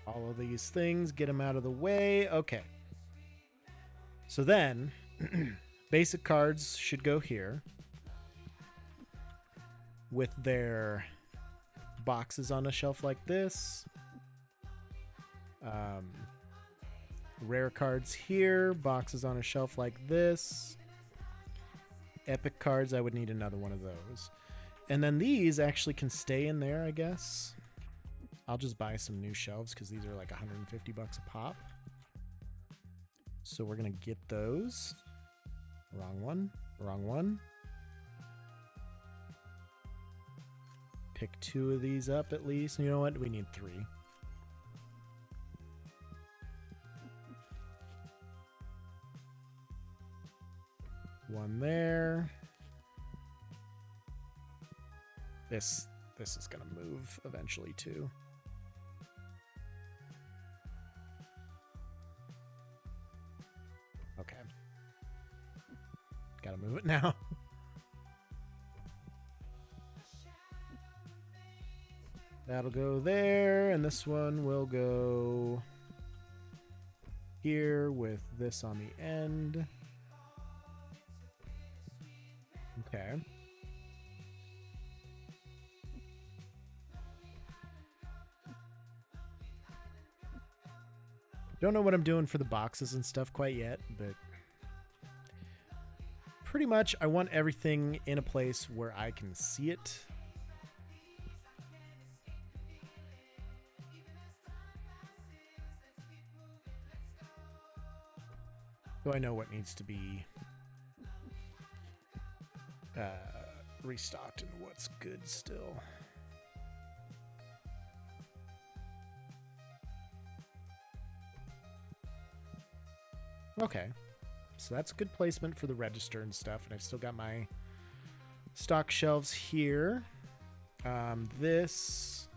Speaker 3: All of these things, get them out of the way. Okay. So then, basic cards should go here with their boxes on a shelf like this. Rare cards here, boxes on a shelf like this. Epic cards, I would need another one of those. And then these actually can stay in there, I guess. I'll just buy some new shelves because these are like $150 a pop. So we're going to get those. Wrong one. Wrong one. Pick 2 of these up at least. You know what? We need 3. One there. This is going to move eventually too. Okay. Gotta move it now. That'll go there, and this one will go here with this on the end. Okay. Don't know what I'm doing for the boxes and stuff quite yet, but pretty much I want everything in a place where I can see it. So I know what needs to be restocked and what's good still. Okay, so that's good placement for the register and stuff, and I've still got my stock shelves here. This...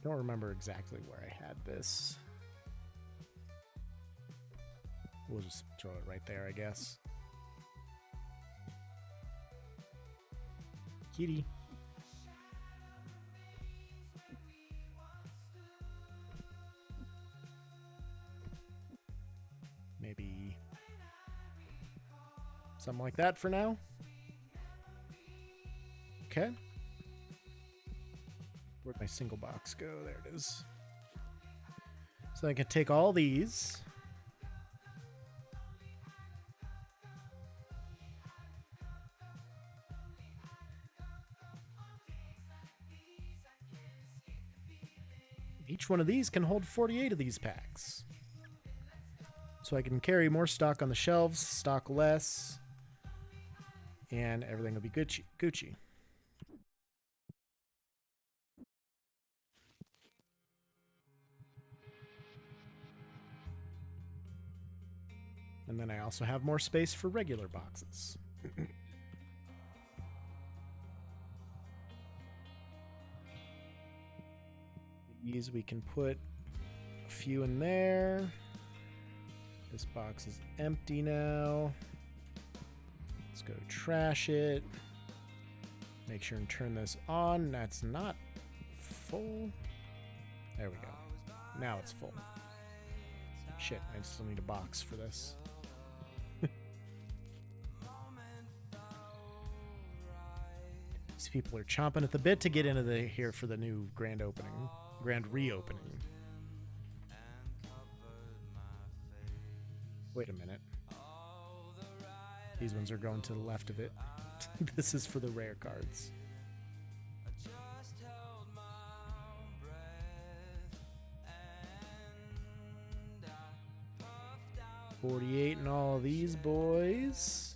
Speaker 3: don't remember exactly where I had this. We'll just throw it right there, I guess. Kitty. Maybe something like that for now. Okay. Where'd my single box go? There it is. So I can take all these. Each one of these can hold 48 of these packs. So I can carry more stock on the shelves, stock less, and everything will be Gucci. And then I also have more space for regular boxes. These we can put a few in there. This box is empty now. Let's go trash it. Make sure and turn this on. That's not full. There we go. Now it's full. Shit, I still need a box for this. These people are chomping at the bit to get into here for the new grand reopening. Wait a minute. These ones are going to the left of it. This is for the rare cards. 48 and all of these boys.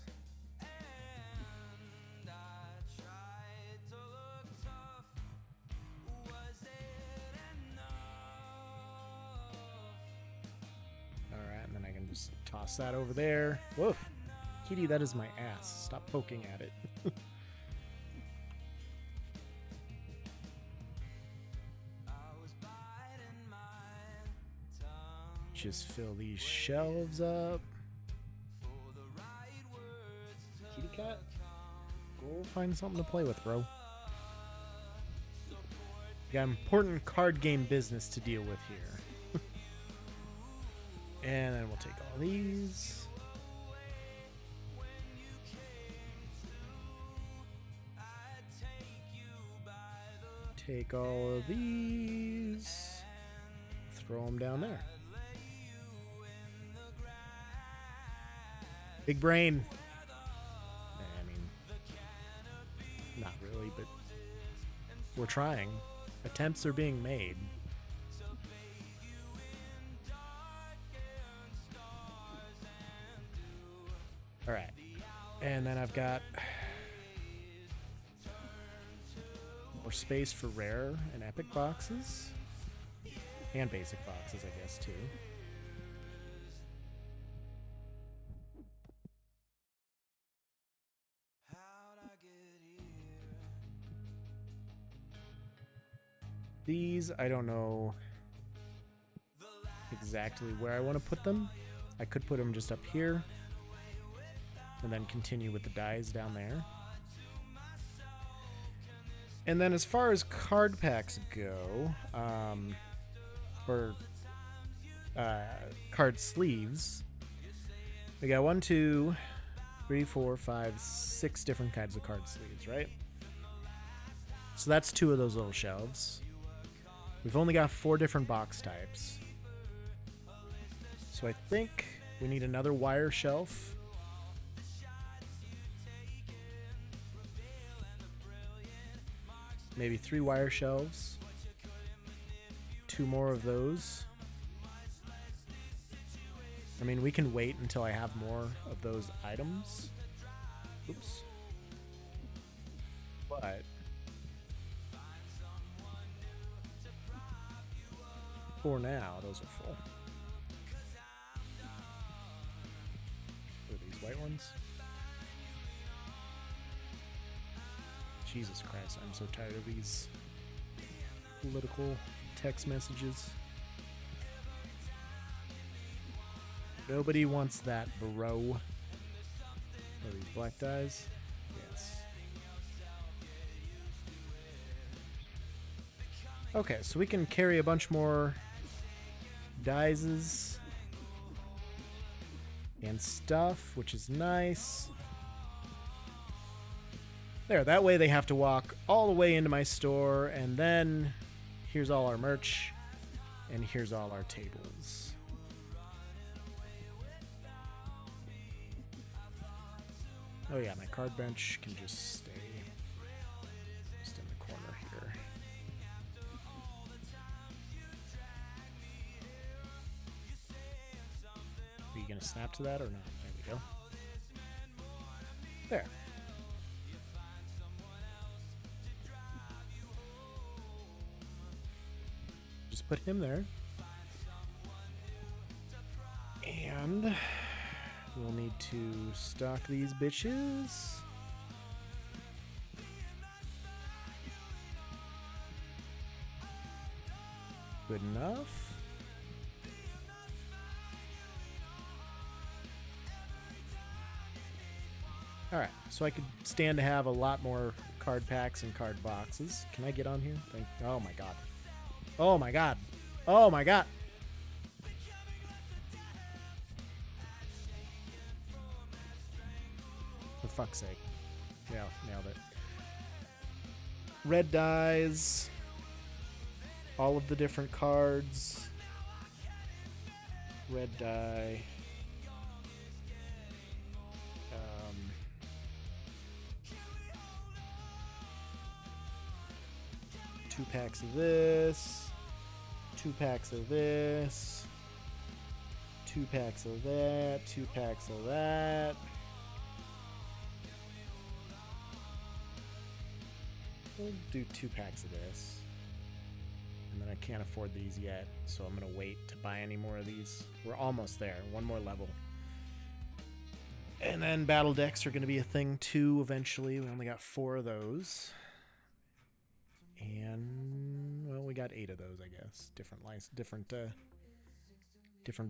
Speaker 3: Alright, and then I can just toss that over there. Woof! Kitty, that is my ass. Stop poking at it. Just fill these shelves up. Kitty cat, go find something to play with, bro. Got important card game business to deal with here. And then we'll take all these. Take all of these. Throw them down there. Big brain. I mean, not really, but we're trying. Attempts are being made. All right. And then I've got more space for rare and epic boxes. And basic boxes, I guess, too. These, I don't know exactly where I want to put them. I could put them just up here and then continue with the dies down there. And then as far as card packs go, card sleeves, we got 1, 2, 3, 4, 5, 6 different kinds of card sleeves, right? So that's 2 of those little shelves. We've only got 4 different box types. So I think we need another wire shelf. Maybe 3 wire shelves. 2 more of those. I mean, we can wait until I have more of those items. Oops. But for now, those are full. What are these white ones? Jesus Christ, I'm so tired of these political text messages. Nobody wants that, bro. Are these black dies? Yes. Okay, so we can carry a bunch more dies and stuff, which is nice. There, that way they have to walk all the way into my store, and then here's all our merch, and here's all our tables. Oh yeah, my card bench can just stay just in the corner here. Are you gonna snap to that or not? There we go. There. Just put him there. And we'll need to stock these bitches. Good enough. Alright, so I could stand to have a lot more card packs and card boxes. Can I get on here? Oh my god. Oh my god. Oh my god. For fuck's sake. Yeah, nailed it. Red dies. All of the different cards. Red die. 2 packs of this. 2 packs of this. 2 packs of that, 2 packs of that. We'll do 2 packs of this. And then I can't afford these yet, so I'm going to wait to buy any more of these. We're almost there. 1 more level. And then battle decks are going to be a thing too eventually. We only got 4 of those. And, well, we got 8 of those, I guess. Different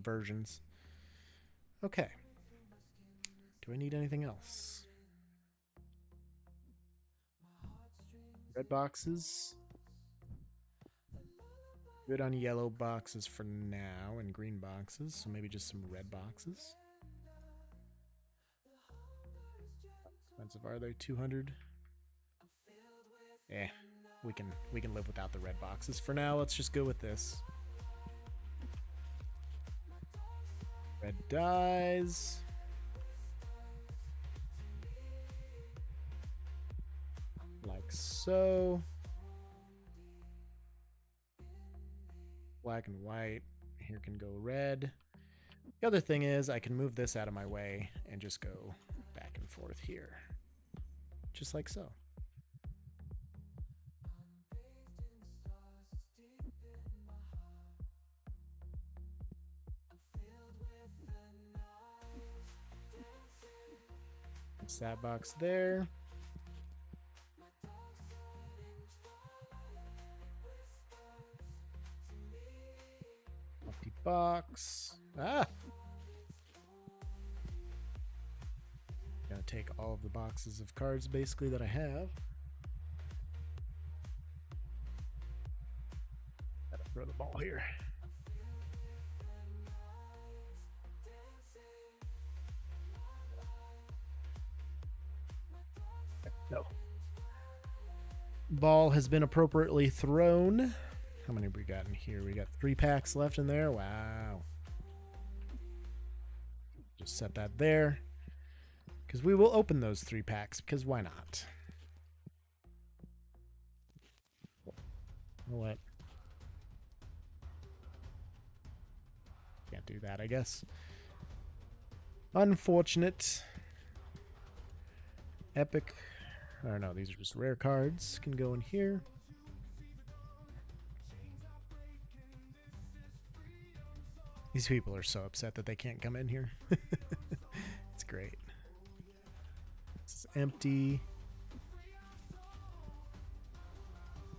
Speaker 3: versions. Okay. Do I need anything else? Red boxes. Good on yellow boxes for now and green boxes, so maybe just some red boxes. How expensive are they? 200? Eh, we can live without the red boxes. For now, let's just go with this. Red dies. Like so. Black and white. Here can go red. The other thing is I can move this out of my way and just go back and forth here. Just like so. That's that box there. Empty box. Ah! Gotta take all of the boxes of cards basically that I have. Gotta throw the ball here. No. Ball has been appropriately thrown. How many have we got in here? We got 3 packs left in there. Wow. Just set that there. Because we will open those 3 packs, because why not? What? Can't do that, I guess. Unfortunate. Epic. I don't know, these are just rare cards. Can go in here. These people are so upset that they can't come in here. It's great. This is empty.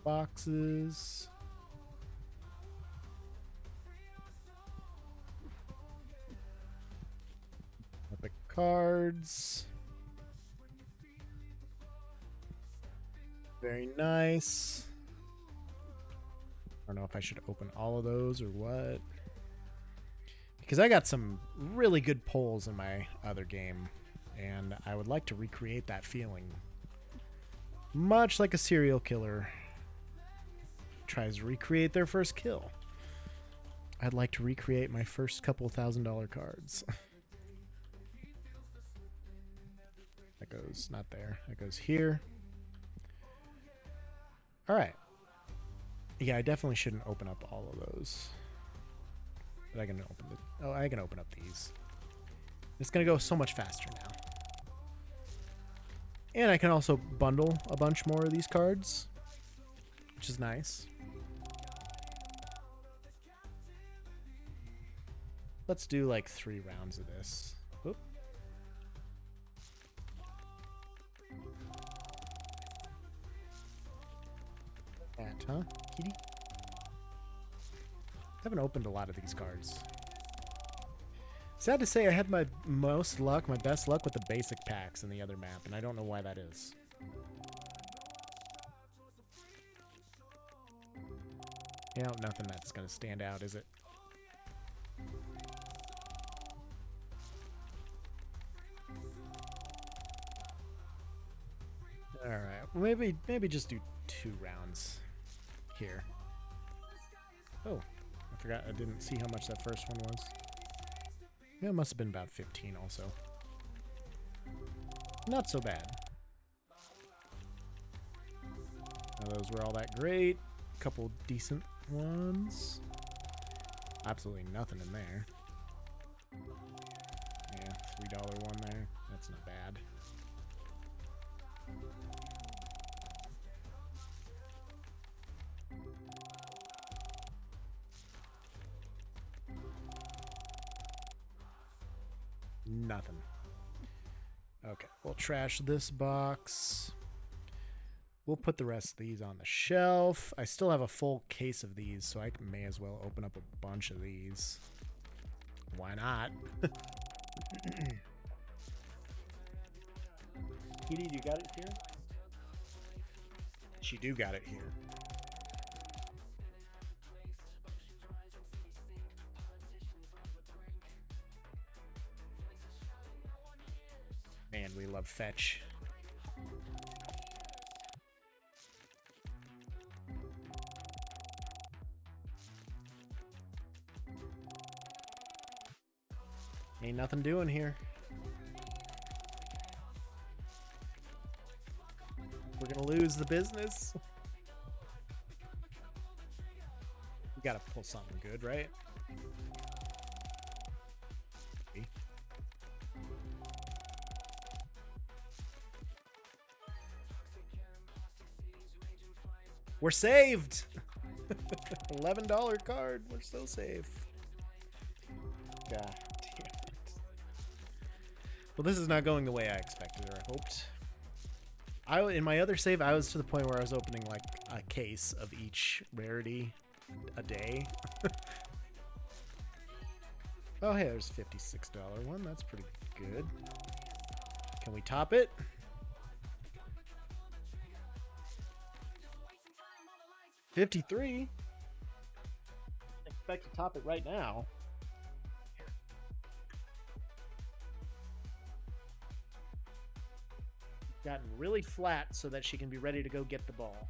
Speaker 3: Boxes. Epic cards. Very nice. I don't know if I should open all of those or what. Because I got some really good pulls in my other game, and I would like to recreate that feeling. Much like a serial killer tries to recreate their first kill. I'd like to recreate my first couple $1,000 cards. That goes not there. That goes here. All right. Yeah, I definitely shouldn't open up all of those. But I can open the... Oh, I can open up these. It's going to go so much faster now. And I can also bundle a bunch more of these cards, which is nice. Let's do like 3 rounds of this. Oop. That, huh, kitty? I haven't opened a lot of these cards. Sad to say, I had my best luck with the basic packs in the other map, and I don't know why that is. Yeah, nothing that's gonna stand out, is it? Alright, well, maybe just do 2 rounds here. Oh, I forgot I didn't see how much that first one was. Yeah, it must have been about 15 also. Not so bad. Now, those were all that great. Couple decent ones. Absolutely nothing in there. Yeah, $3 one there. That's not bad. Nothing. Okay, we'll trash this box. We'll put the rest of these on the shelf. I still have a full case of these, so I may as well open up a bunch of these. Why not? Kitty, you got it here? She do got it here. Man, we love fetch. Ain't nothing doing here. We're gonna lose the business. We gotta pull something good, right? We're saved! $11 card. We're so safe. God damn it. Well, this is not going the way I expected or hoped. In my other save, I was to the point where I was opening like a case of each rarity a day. Oh, hey, there's a $56 one. That's pretty good. Can we top it? $53. Expect to top it right now. Gotten really flat so that she can be ready to go get the ball.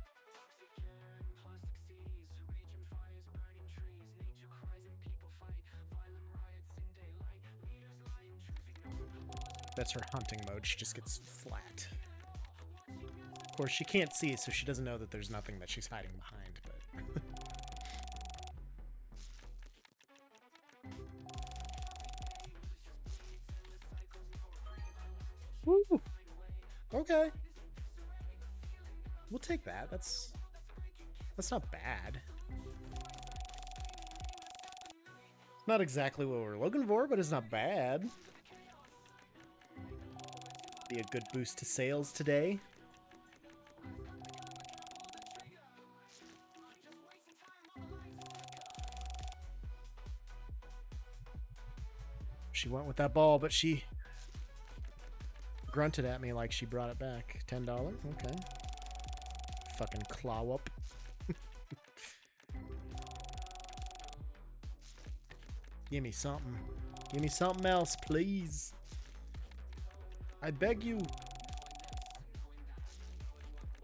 Speaker 3: That's her hunting mode. She just gets flat. Of course, she can't see, so she doesn't know that there's nothing that she's hiding behind, but... Woo! Okay. We'll take that. That's not bad. It's not exactly what we're looking for, but it's not bad. Be a good boost to sales today. She went with that ball, but she grunted at me like she brought it back. $10? Okay. Fucking claw up. Give me something. Give me something else, please. I beg you.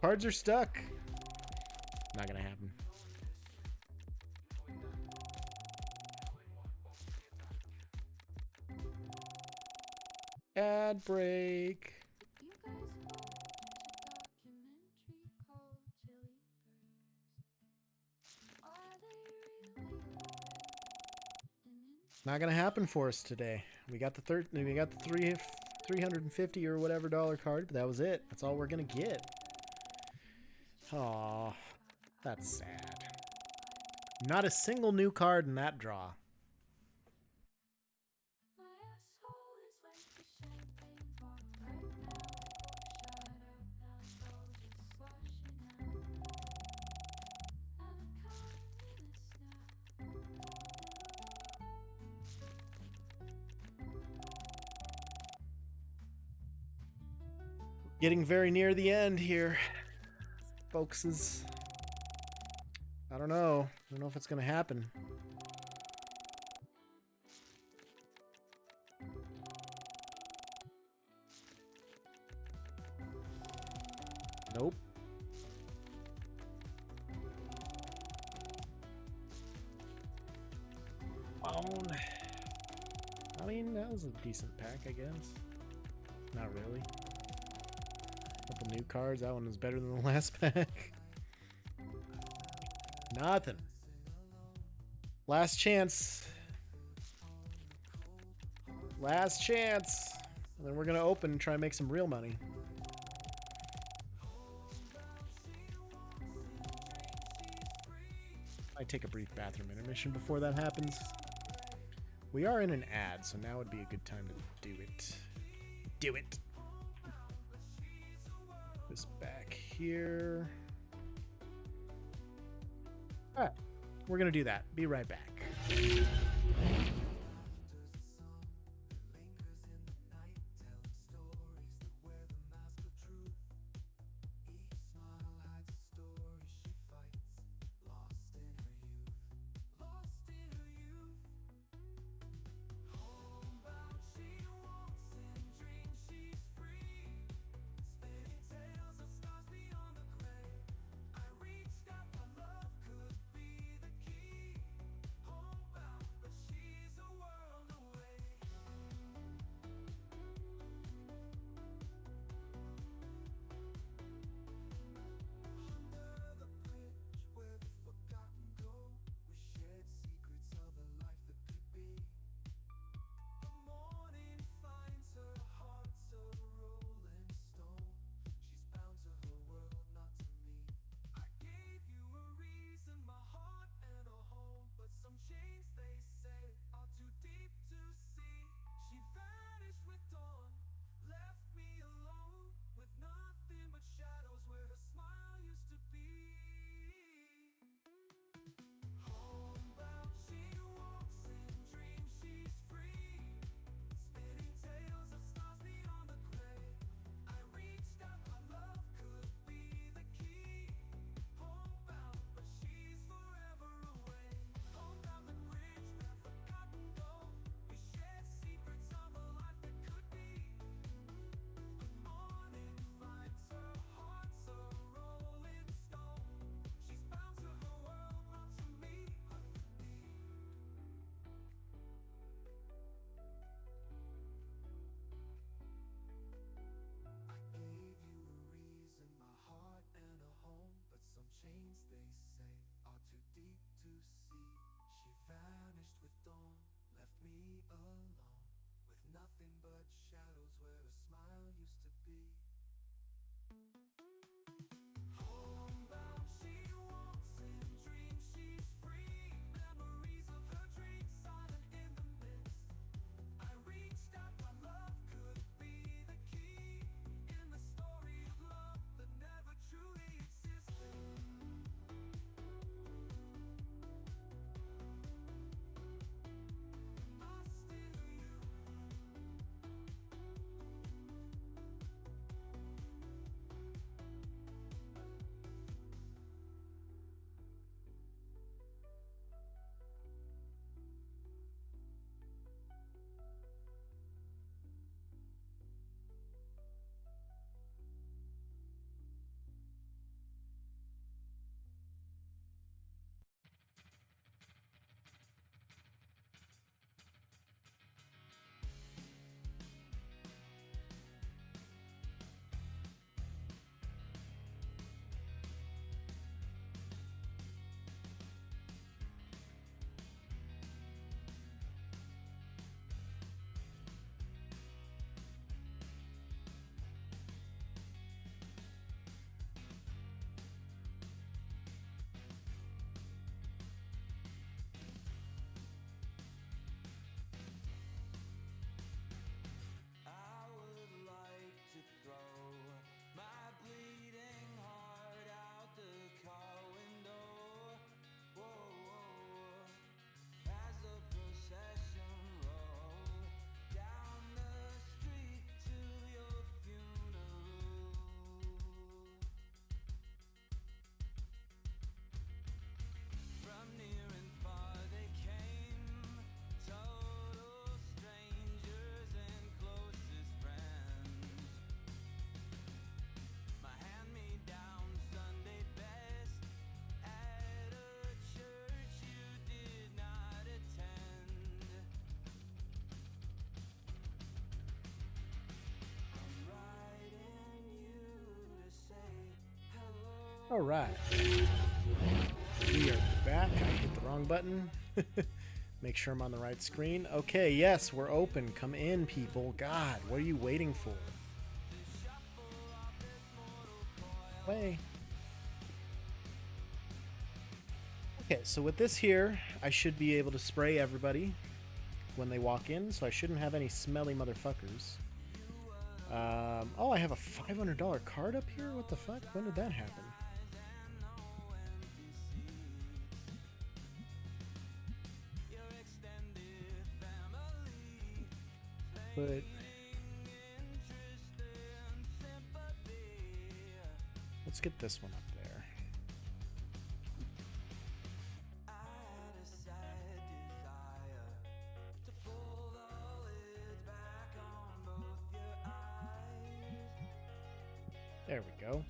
Speaker 3: Cards are stuck. Not gonna happen. Ad break. Not gonna happen for us today. We got the 350 or whatever dollar card, but that was it. That's all we're gonna get. Aw, that's sad. Not a single new card in that draw. Getting very near the end here, folks. I don't know. I don't know if it's going to happen. Nope. Bone. I mean, that was a decent pack, I guess. Not really. Couple new cards. That one was better than the last pack. Nothing. Last chance. Last chance. And then we're going to open and try and make some real money. I take a brief bathroom intermission before that happens. We are in an ad, so now would be a good time to do it. Do it. This back here. All right, we're going to do that. Be right back. All right. We are back. I hit the wrong button. Make sure I'm on the right screen. Okay, yes, we're open. Come in, people. God, what are you waiting for? Play. Okay, so with this here, I should be able to spray everybody when they walk in, so I shouldn't have any smelly motherfuckers. Oh, I have a $500 card up here? What the fuck? When did that happen? But let's get this one up there. There we go.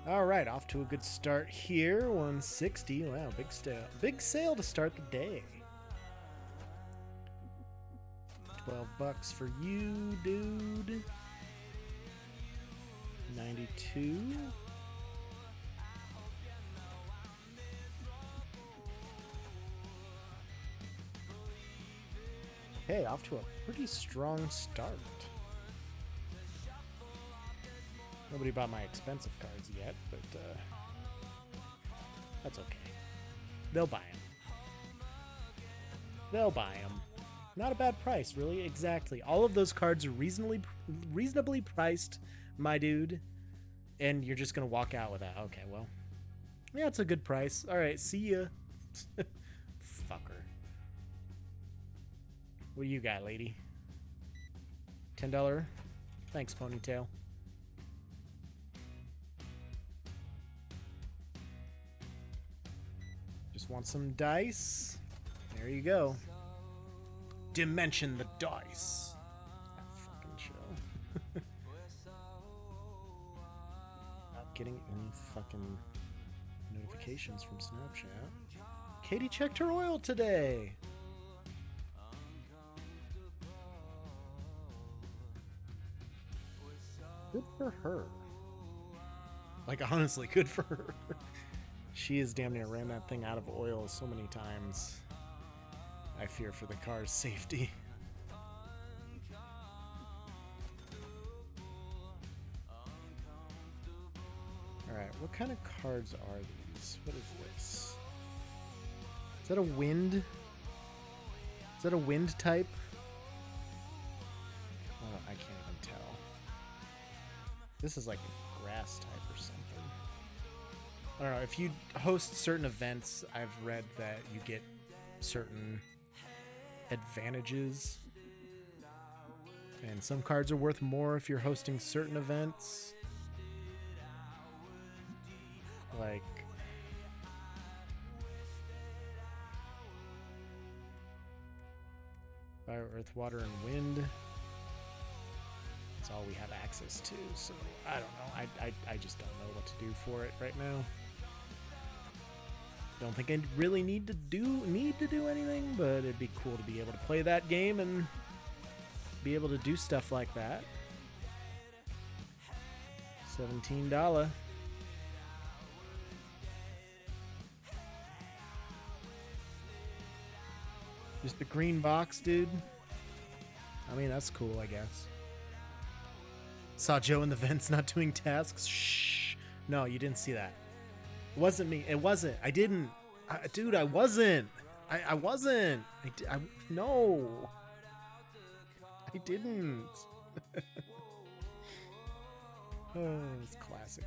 Speaker 3: All right, off to a good start here. 160. Wow, big sale. Big sale to start the day. $12 for you, dude. 92. Okay, off to a pretty strong start. Nobody bought my expensive cards yet, but that's okay. They'll buy them. They'll buy them. Not a bad price, really. Exactly. All of those cards are reasonably priced, my dude. And you're just going to walk out with that. Okay, well. Yeah, it's a good price. All right, see ya. Fucker. What do you got, lady? $10? Thanks, Ponytail. Just want some dice. There you go. Dimension the dice. That fucking show. Not getting any fucking notifications from Snapchat. Katie checked her oil today. Good for her. Like, honestly, good for her. She has damn near ran that thing out of oil so many times. I fear for the car's safety. Alright, what kind of cards are these? What is this? Is that a wind? Is that a wind type? Oh, I can't even tell. This is like a grass type or something. I don't know. If you host certain events, I've read that you get certain advantages. And some cards are worth more if you're hosting certain events. Like Fire, Earth, Water, and Wind. That's all we have access to, so I don't know. I just don't know what to do for it right now. Don't think I really need to do anything, but it'd be cool to be able to play that game and be able to do stuff like that. $17. Just the green box, dude. I mean, that's cool, I guess. Saw Joe in the vents not doing tasks. Shh. No, you didn't see that. It wasn't me. It wasn't. I didn't. Dude, I wasn't. I wasn't. No. I didn't. Oh, it's classic.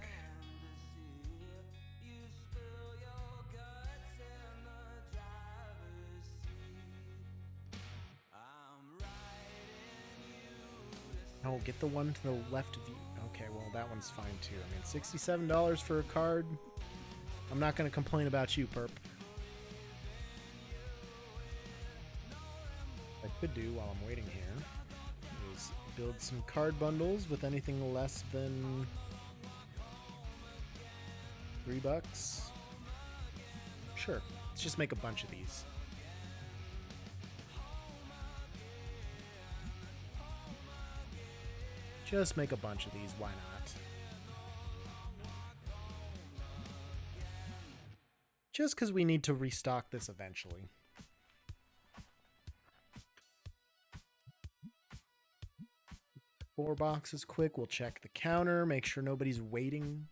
Speaker 3: Oh, get the one to the left of you. Okay, well, that one's fine too. I mean, $67 for a card. I'm not going to complain about you, perp. What I could do while I'm waiting here is build some card bundles with anything less than $3. Sure, let's just make a bunch of these. Just make a bunch of these, why not? Just because we need to restock this eventually. 4 boxes quick. We'll check the counter, make sure nobody's waiting.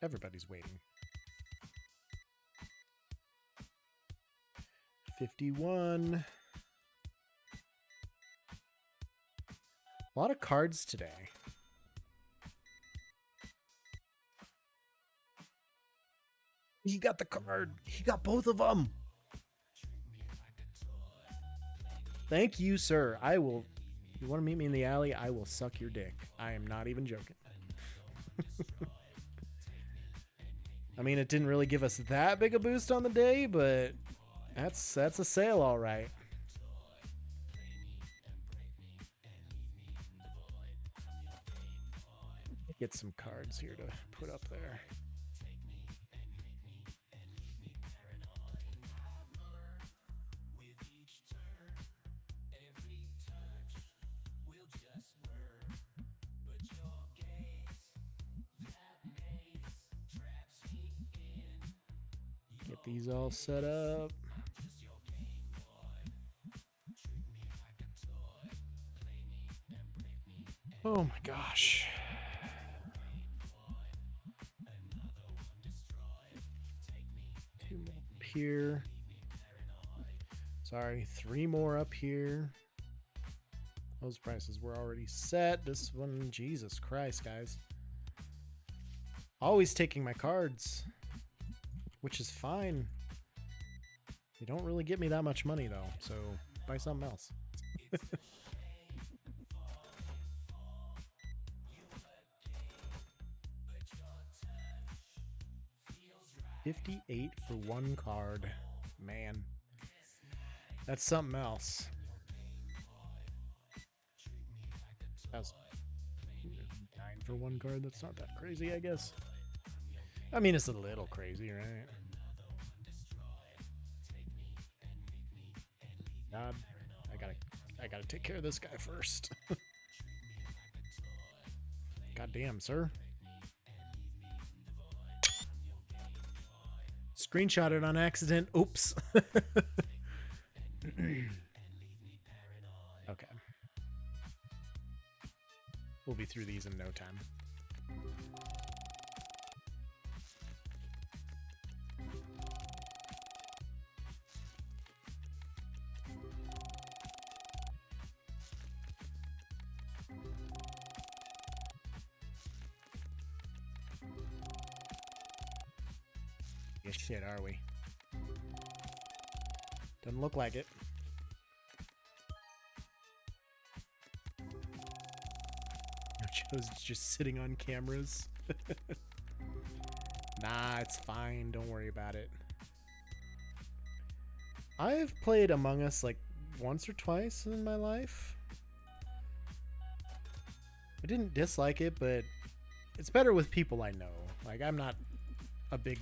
Speaker 3: Everybody's waiting. 51. A lot of cards today. He got the card. He got both of them. Thank you, sir. I will. You want to meet me in the alley? I will suck your dick. I am not even joking. I mean, it didn't really give us that big a boost on the day, but that's a sale, all right. Get some cards here to put up there. Get these all set up. Oh my gosh. Two more up here. Sorry, 3 more up here. Those prices were already set. This one, Jesus Christ, guys. Always taking my cards, which is fine. You don't really get me that much money, though, so buy something else. 58 for 1 card. Man. That's something else. That's 9 for 1 card. That's not that crazy, I guess. I mean, it's a little crazy, right? God, I gotta take care of this guy first. Goddamn, sir. Screenshot it on accident. Oops. Okay. We'll be through these in no time. Yeah, shit, are we? Doesn't look like it. Joe's just sitting on cameras. Nah, it's fine. Don't worry about it. I've played Among Us like once or twice in my life. I didn't dislike it, but it's better with people I know. Like, I'm not a big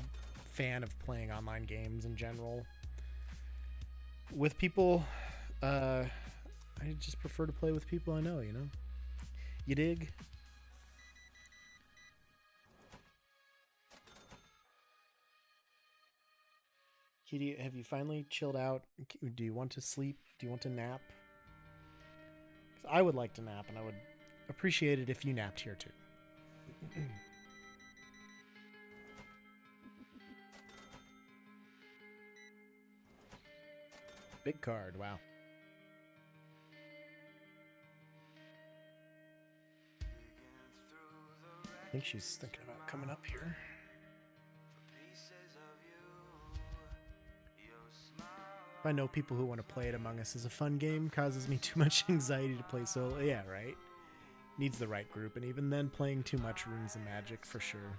Speaker 3: fan of playing online games in general. With people, I just prefer to play with people I know, you know? You dig? Kitty, have you finally chilled out? Do you want to sleep? Do you want to nap? 'Cause I would like to nap, and I would appreciate it if you napped here too. Big card, wow. I think she's thinking about coming up here. I know people who want to play it Among Us as a fun game causes me too much anxiety to play solo. Yeah, right? Needs the right group, and even then playing too much ruins the magic for sure.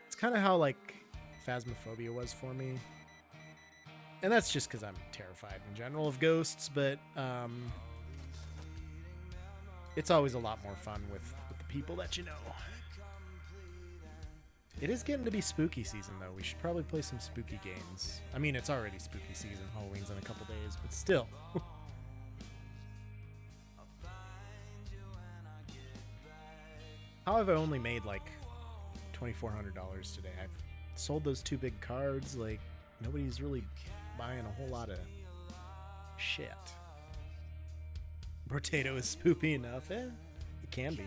Speaker 3: It's kind of how like Phasmophobia was for me. And that's just because I'm terrified in general of ghosts, but it's always a lot more fun with the people that you know. It is getting to be spooky season, though. We should probably play some spooky games. I mean, it's already spooky season. Halloween's in a couple days, but still. How have I only made, like, $2,400 today? I've sold those 2 big cards. Like, nobody's really buying a whole lot of shit. Potato is spoopy enough. Eh, it can be.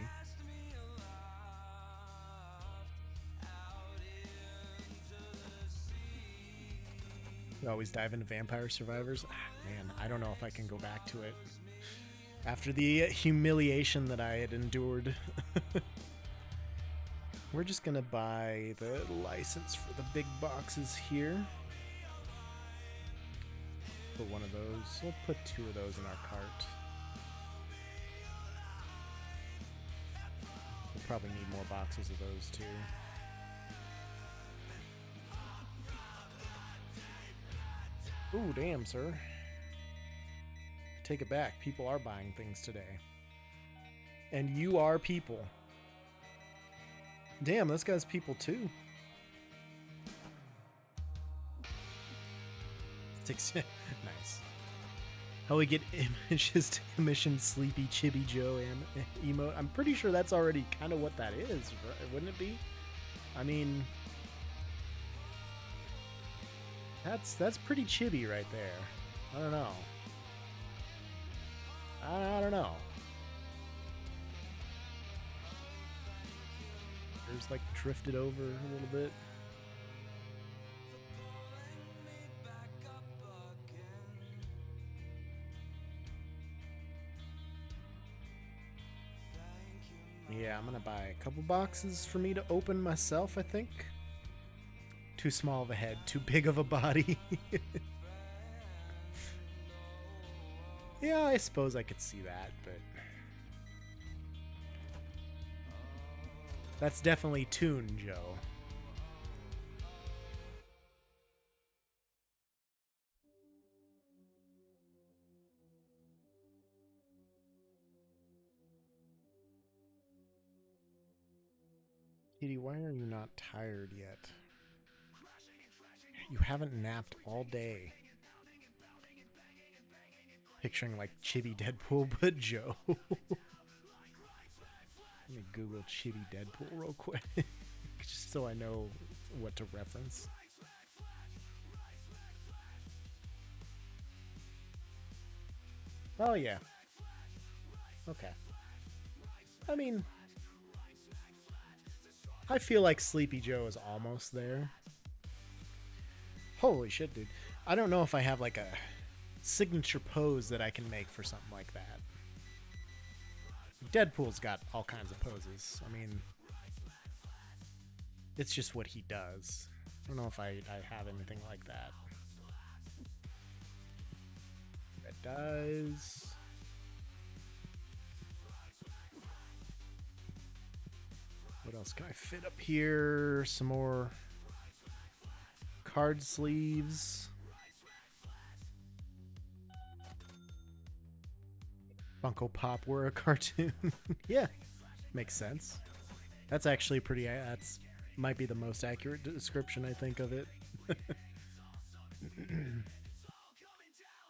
Speaker 3: You always dive into Vampire Survivors. Man, I don't know if I can go back to it. After the humiliation that I had endured. We're just gonna buy the license for the big boxes here. Put one of those. We'll put 2 of those in our cart. We'll probably need more boxes of those too. Ooh, damn, sir. Take it back. People are buying things today. And you are people. Damn, this guy's people too. Nice. How we get images to commission Sleepy Chibi Joe emote. I'm pretty sure that's already kind of what that is, wouldn't it be? I mean, that's pretty chibi right there. I don't know. I don't know. There's like drifted over a little bit. Yeah, I'm gonna buy a couple boxes for me to open myself, I think. Too small of a head, too big of a body. Yeah, I suppose I could see that, but that's definitely Toon Joe. Kitty, why are you not tired yet? You haven't napped all day. Picturing like Chibi Deadpool, but Joe. Let me Google Chibi Deadpool real quick, just so I know what to reference. Oh yeah. Okay. I mean, I feel like Sleepy Joe is almost there. Holy shit, dude. I don't know if I have like a signature pose that I can make for something like that. Deadpool's got all kinds of poses. I mean, it's just what he does. I don't know if I have anything like that. Red dies. What else can I fit up here? Some more card sleeves. Funko Pop were a cartoon. Yeah, makes sense. That's actually pretty. That's might be the most accurate description I think of it.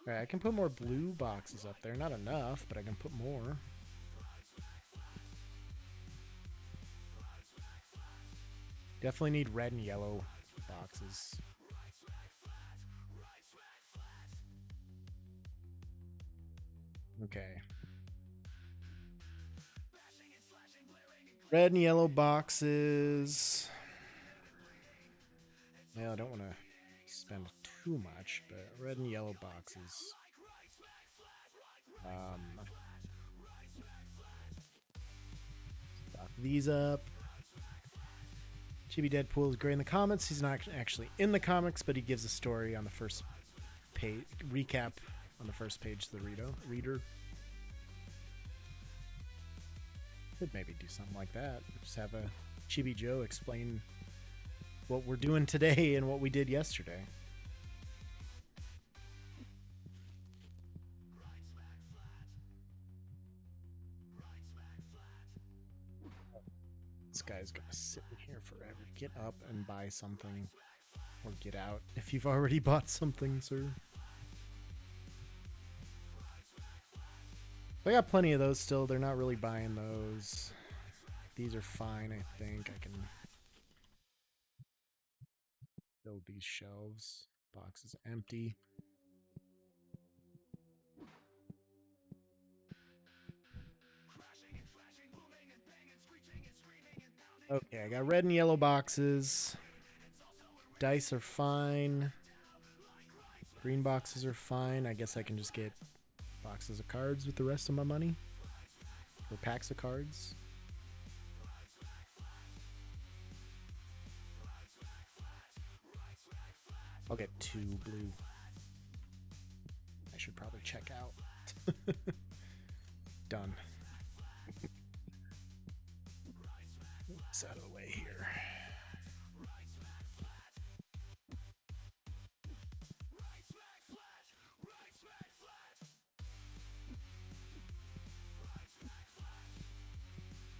Speaker 3: Alright, I can put more blue boxes up there. Not enough, but I can put more. Definitely need red and yellow boxes. Okay. Red and yellow boxes. Well, I don't want to spend too much, but red and yellow boxes. Stock these up. Chibi Deadpool is great in the comments. He's not actually in the comics, but he gives a story on the first page, recap on the first page to the reader. Could maybe do something like that. Just have a Chibi Joe explain what we're doing today and what we did yesterday. This guy's gonna sit in here forever. Get up and buy something. Or get out if you've already bought something, sir. I got plenty of those still. They're not really buying those. These are fine, I think. I can build these shelves. Box is empty. Okay, I got red and yellow boxes. Dice are fine. Green boxes are fine. I guess I can just get boxes of cards with the rest of my money. Or packs of cards. I'll get 2 blue. I should probably check out. Done. It's out of the way here.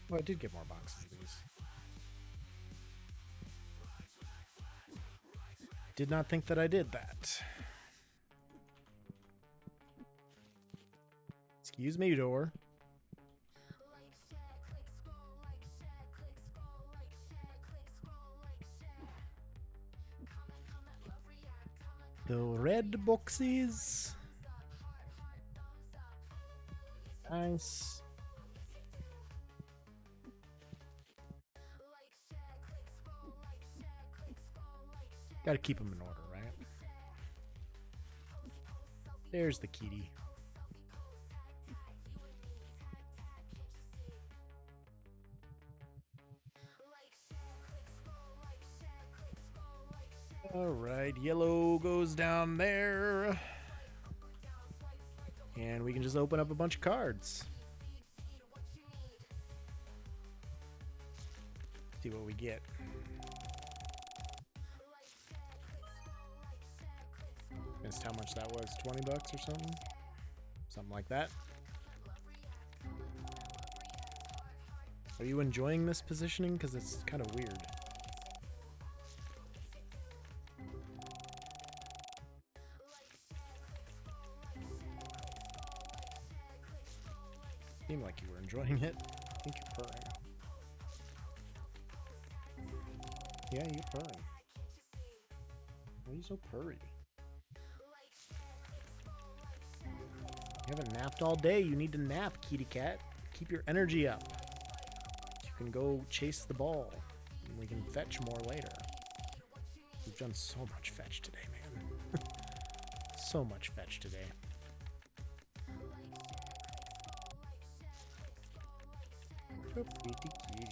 Speaker 3: Well, I did get more boxes of these. Did not think that I did that. Excuse me, door. The red boxes. Nice. Gotta keep them in order, right? There's the kitty. Alright, yellow goes down there. And we can just open up a bunch of cards. See what we get. Guessed how much that was, 20 bucks or something? Something like that. Are you enjoying this positioning? Because it's kind of weird. Seemed like you were enjoying it. I think you're purring. Yeah, you're purring. Why are you so purry? You haven't napped all day. You need to nap, kitty cat. Keep your energy up. You can go chase the ball. And we can fetch more later. We've done so much fetch today, man. So much fetch today. So pretty cute.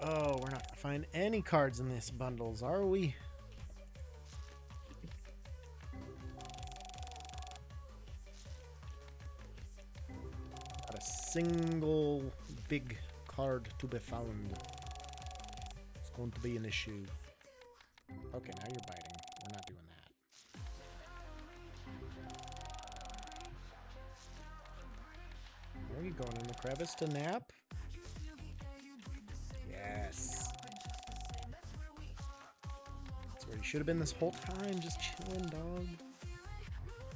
Speaker 3: Oh, we're not gonna find any cards in this bundles, are we? Not a single big card to be found. It's going to be an issue. Okay, now you're biting. We're not doing that. Are you going in the crevice to nap? Yes. That's where you should have been this whole time, just chilling, dog.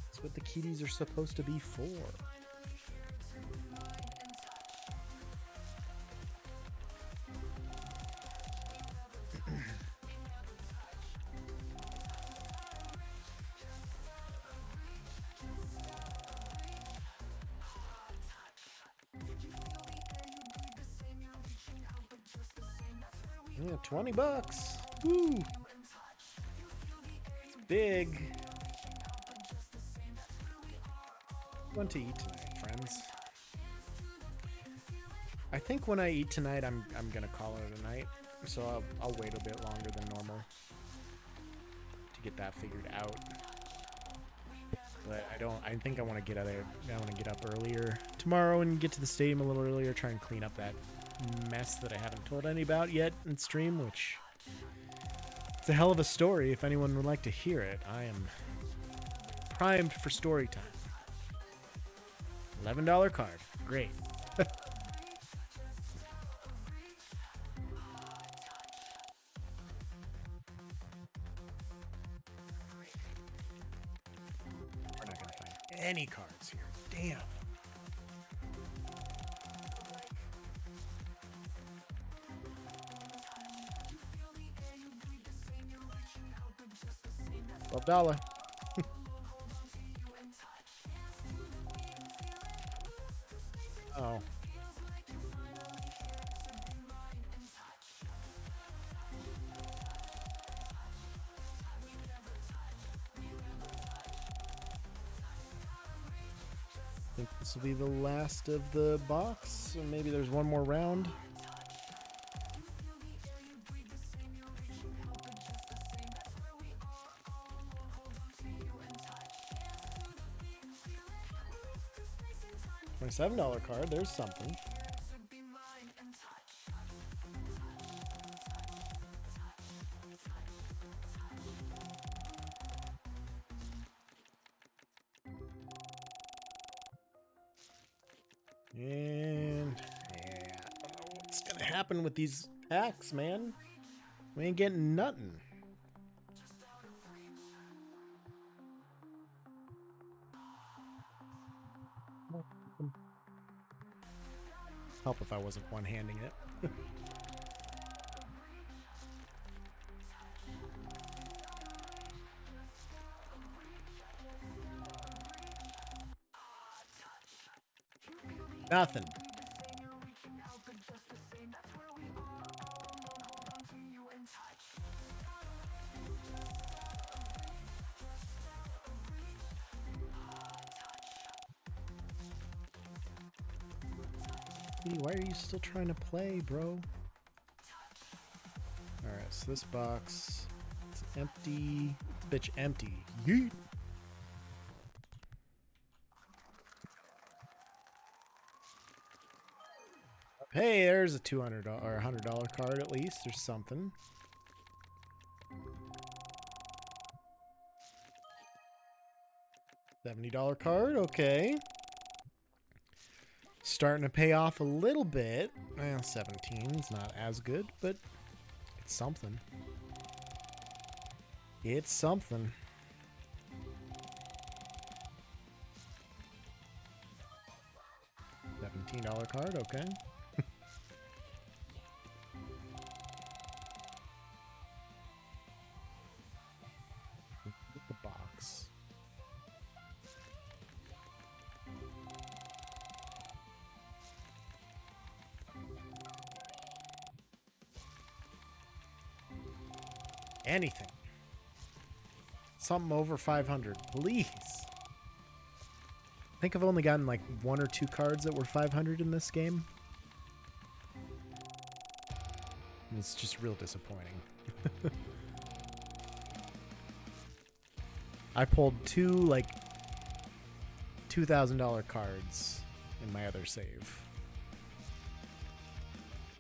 Speaker 3: That's what the kitties are supposed to be for. Yeah, 20 bucks. Woo! It's big. Want to eat tonight, friends? I think when I eat tonight, I'm gonna call it a night. So I'll wait a bit longer than normal to get that figured out. But I think I want to get out there. I want to get up earlier tomorrow and get to the stadium a little earlier. Try and clean up that mess that I haven't told any about yet in stream, which it's a hell of a story. If anyone would like to hear it, I am primed for story time. $11 card. Great. We're not going to find any cards here. Damn. $12. Oh. I think this will be the last of the box, or maybe there's one more round. $27 card, there's something. And yeah, I don't know what's gonna happen with these packs, man. We ain't getting nothing. Help if I wasn't one-handing it. Nothing. Why are you still trying to play, bro? Alright, so this box is empty. Bitch, empty. Yeet. Hey, there's a $200 or $100 card at least. There's something. $70 card, okay. Starting to pay off a little bit. Well, 17 is not as good, but it's something. It's something. $17 card, okay. The box. Anything. Something over 500, please. I think I've only gotten like 1 or 2 cards that were 500 in this game. And it's just real disappointing. I pulled 2 like $2,000 cards in my other save.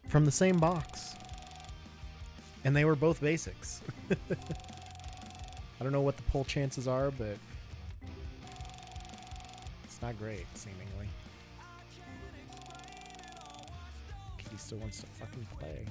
Speaker 3: From the same box. And they were both basics. I don't know what the pull chances are, but it's not great, seemingly. Kitty still wants to fucking play.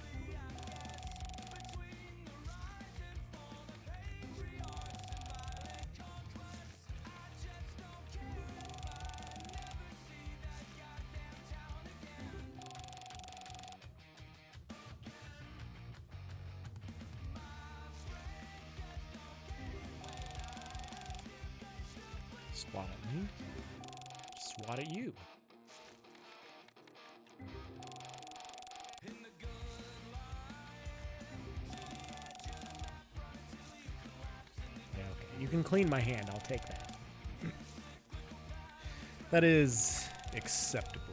Speaker 3: Swat at me. Swat at you. Yeah, okay. You can clean my hand. I'll take that. That is acceptable.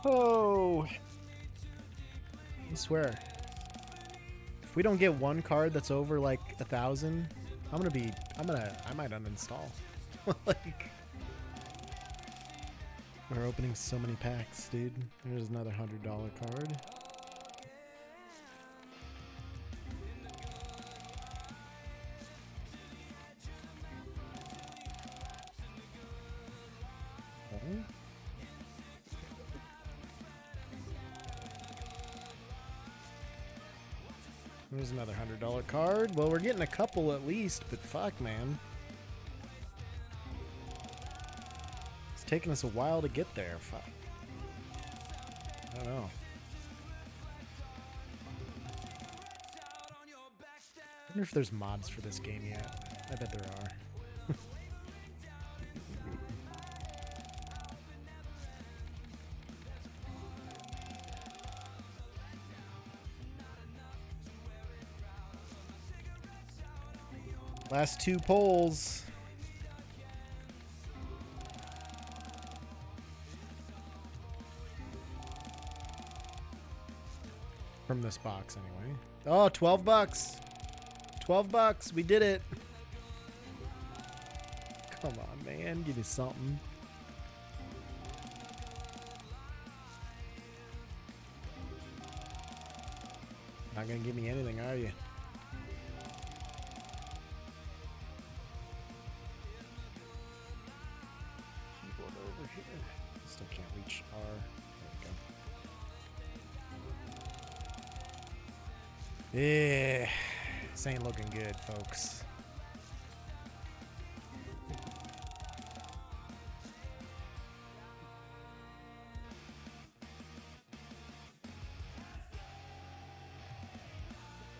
Speaker 3: Oh, I swear, if we don't get one card that's over like 1,000, I might uninstall. Like, we're opening so many packs, dude. There's another $100 card. Okay. There's another $100 card. Well, we're getting a couple at least, but fuck, man. taking us a while to get there. Fuck. I don't know. I wonder if there's mods for this game yet. I bet there are. Last 2 polls. From this box, anyway. Oh, $12. $12. We did it. Come on, man. Give me something. Not gonna give me anything, are you? Keyboard over here. Still can't reach R. There we go. Yeah. This ain't looking good, folks.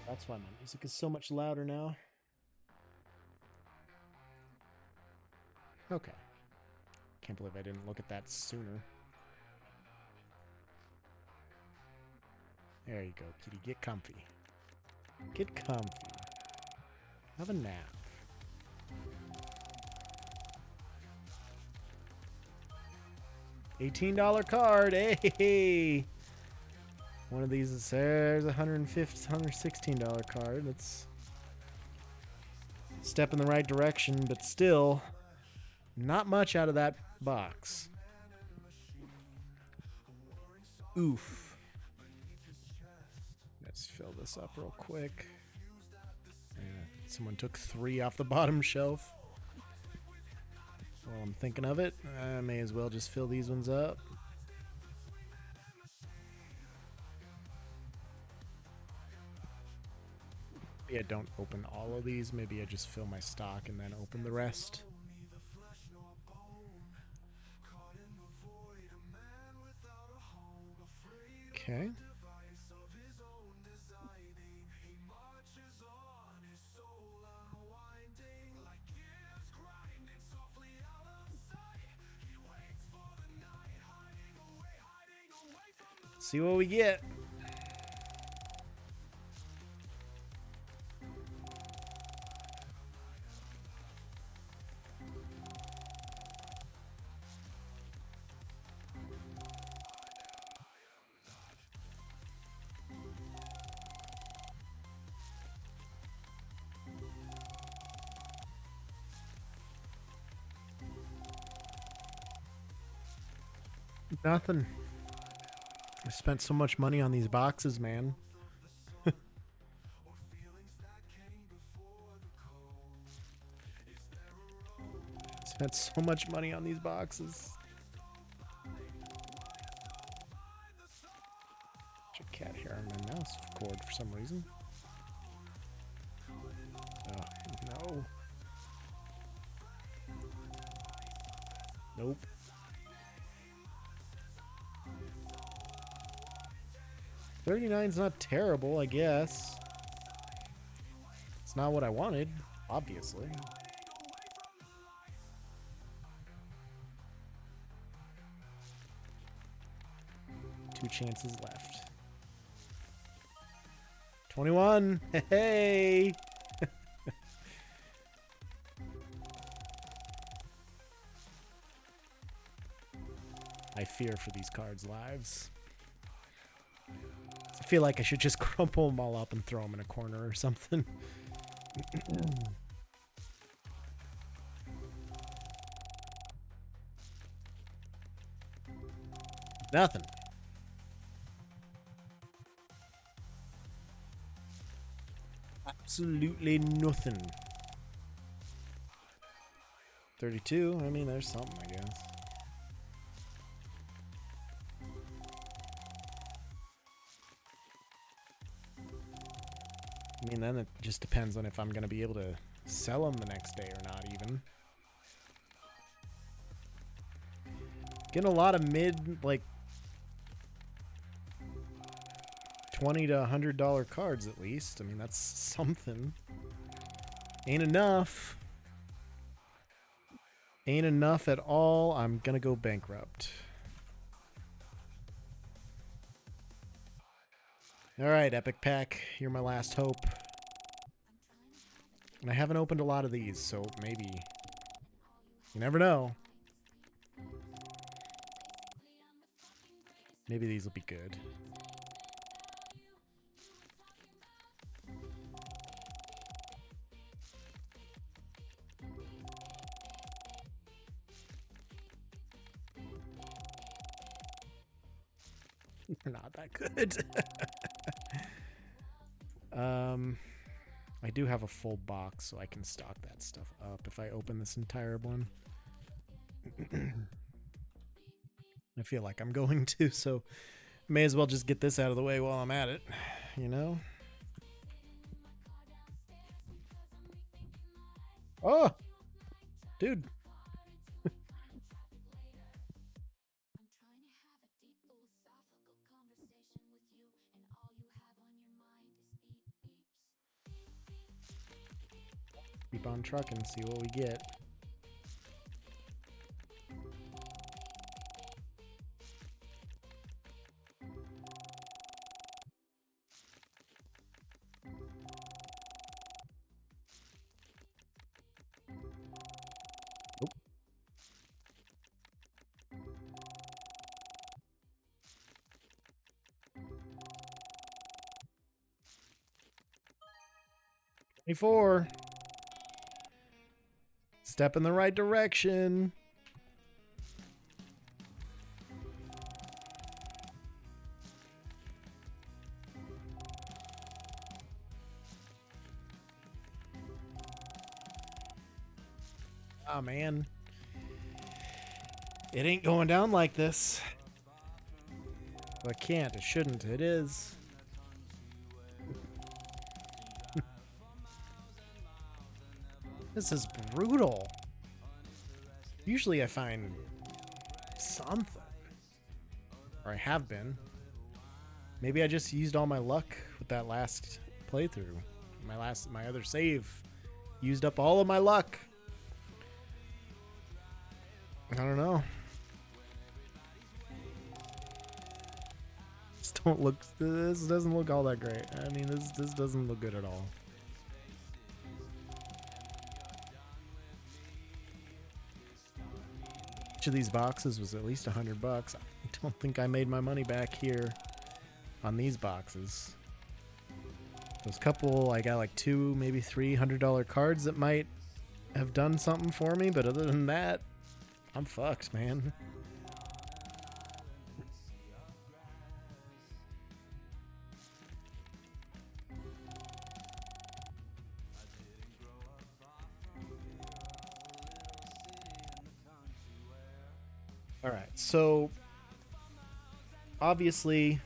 Speaker 3: That's why my music is so much louder now. Okay. Can't believe I didn't look at that sooner. There you go, kitty. Get comfy. Get comfy. Have a nap. $18 card. Hey! One of these is there's $116 card. That's a step in the right direction, but still not much out of that box. Oof. Let's fill this up real quick. Yeah, someone took 3 off the bottom shelf. While I'm thinking of it, I may as well just fill these ones up. Maybe I don't open all of these. Maybe I just fill my stock and then open the rest. Okay. See what we get. Nothing. I spent so much money on these boxes, man. Spent so much money on these boxes. There's a cat hair on my mouse cord for some reason. Oh, no. Nope. $39's not terrible, I guess. It's not what I wanted, obviously. Two chances left. 21! Hey! I fear for these cards' lives. I feel like I should just crumple them all up and throw them in a corner or something. Nothing. Absolutely nothing. 32. I mean, there's something, I guess. I mean, then it just depends on if I'm going to be able to sell them the next day or not, even. Getting a lot of mid, like, $20 to $100 cards at least. I mean, that's something. Ain't enough. Ain't enough at all. I'm gonna go bankrupt. Alright, Epic Pack. You're my last hope. And I haven't opened a lot of these, so maybe. You never know. Maybe these will be good. They're not that good. I do have a full box, so I can stock that stuff up if I open this entire one. I feel like I'm going to, so may as well just get this out of the way while I'm at it, you know? Oh! Dude. Keep on trucking, see what we get. Nope. $24. Step in the right direction. Oh, man. It ain't going down like this. Well, it can't. It shouldn't. It is. This is brutal. Usually I find something. Or I have been. Maybe I just used all my luck with that last playthrough. My other save. Used up all of my luck. I don't know. This doesn't look all that great. I mean, this doesn't look good at all. Each of these boxes was at least $100. I don't think I made my money back here on these boxes. Those couple, I got like two, maybe $300 cards that might have done something for me, but other than that, I'm fucked, man. Alright, so obviously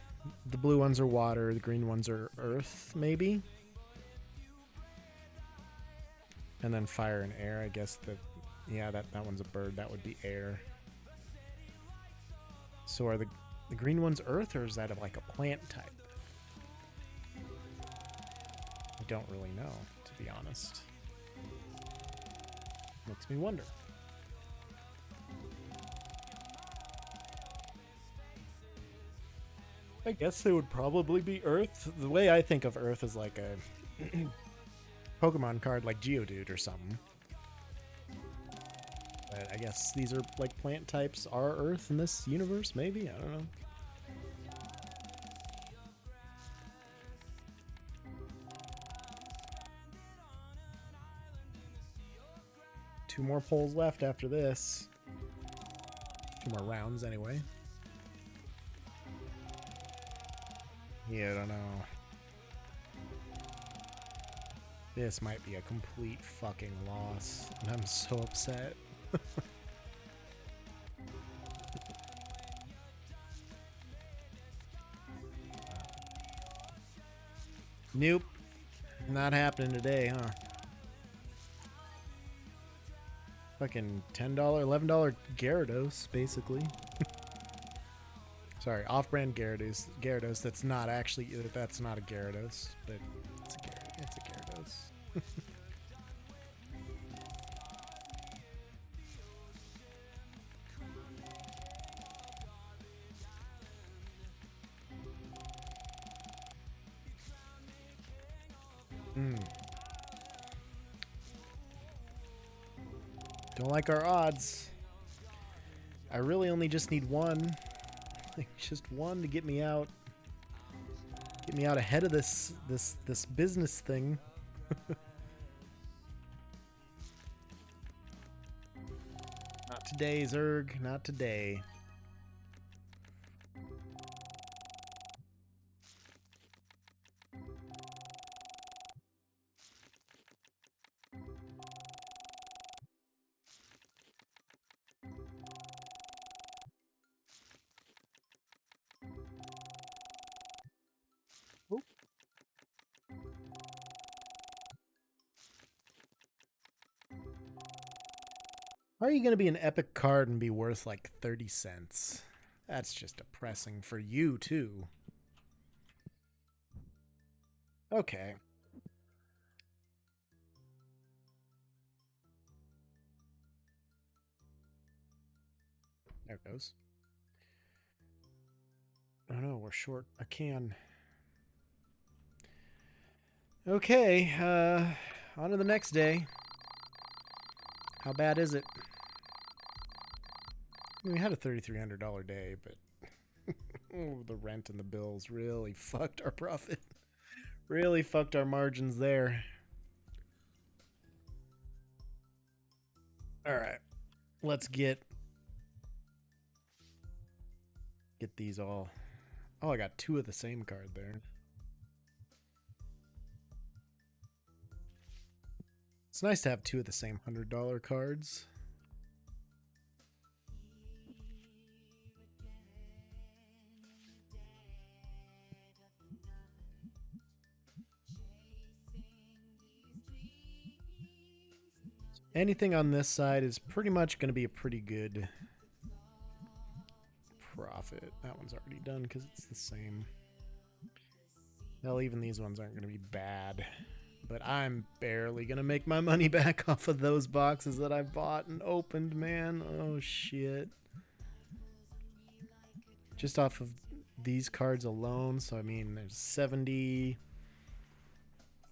Speaker 3: the blue ones are water, the green ones are earth, maybe? And then fire and air, I guess yeah, that one's a bird, that would be air. So are the green ones earth, or is that like a plant type? I don't really know, to be honest. Makes me wonder. I guess they would probably be Earth. The way I think of Earth is like a Pokemon card like Geodude or something. But I guess these are like plant types are Earth in this universe, maybe? I don't know. Two more polls left after this. Two more rounds anyway. Yeah, I don't know. This might be a complete fucking loss, and I'm so upset. Nope. Not happening today, huh? Fucking $10, $11 Gyarados, basically. Sorry, off-brand Gyarados. That's not actually. That's not a Gyarados, but it's a Gyarados. It's a Gyarados. Don't like our odds. I really only just need one. Like just one to get me out. Get me out ahead of this business thing. Not today, Zerg. Not today. Oop. How are you going to be an epic card and be worth like 30 cents? That's just depressing for you, too. Okay. There it goes. Oh no, we're short a can. Okay, on to the next day. How bad is it? I mean, we had a $3,300 day, but oh, the rent and the bills really fucked our profit. Really fucked our margins there. All right, let's get these all. Oh, I got two of the same card there. It's nice to have two of the same $100 cards. Anything on this side is pretty much going to be a pretty good profit. That one's already done because it's the same. Hell, even these ones aren't going to be bad. But I'm barely going to make my money back off of those boxes that I bought and opened, man. Oh, shit. Just off of these cards alone. So, I mean, there's 70...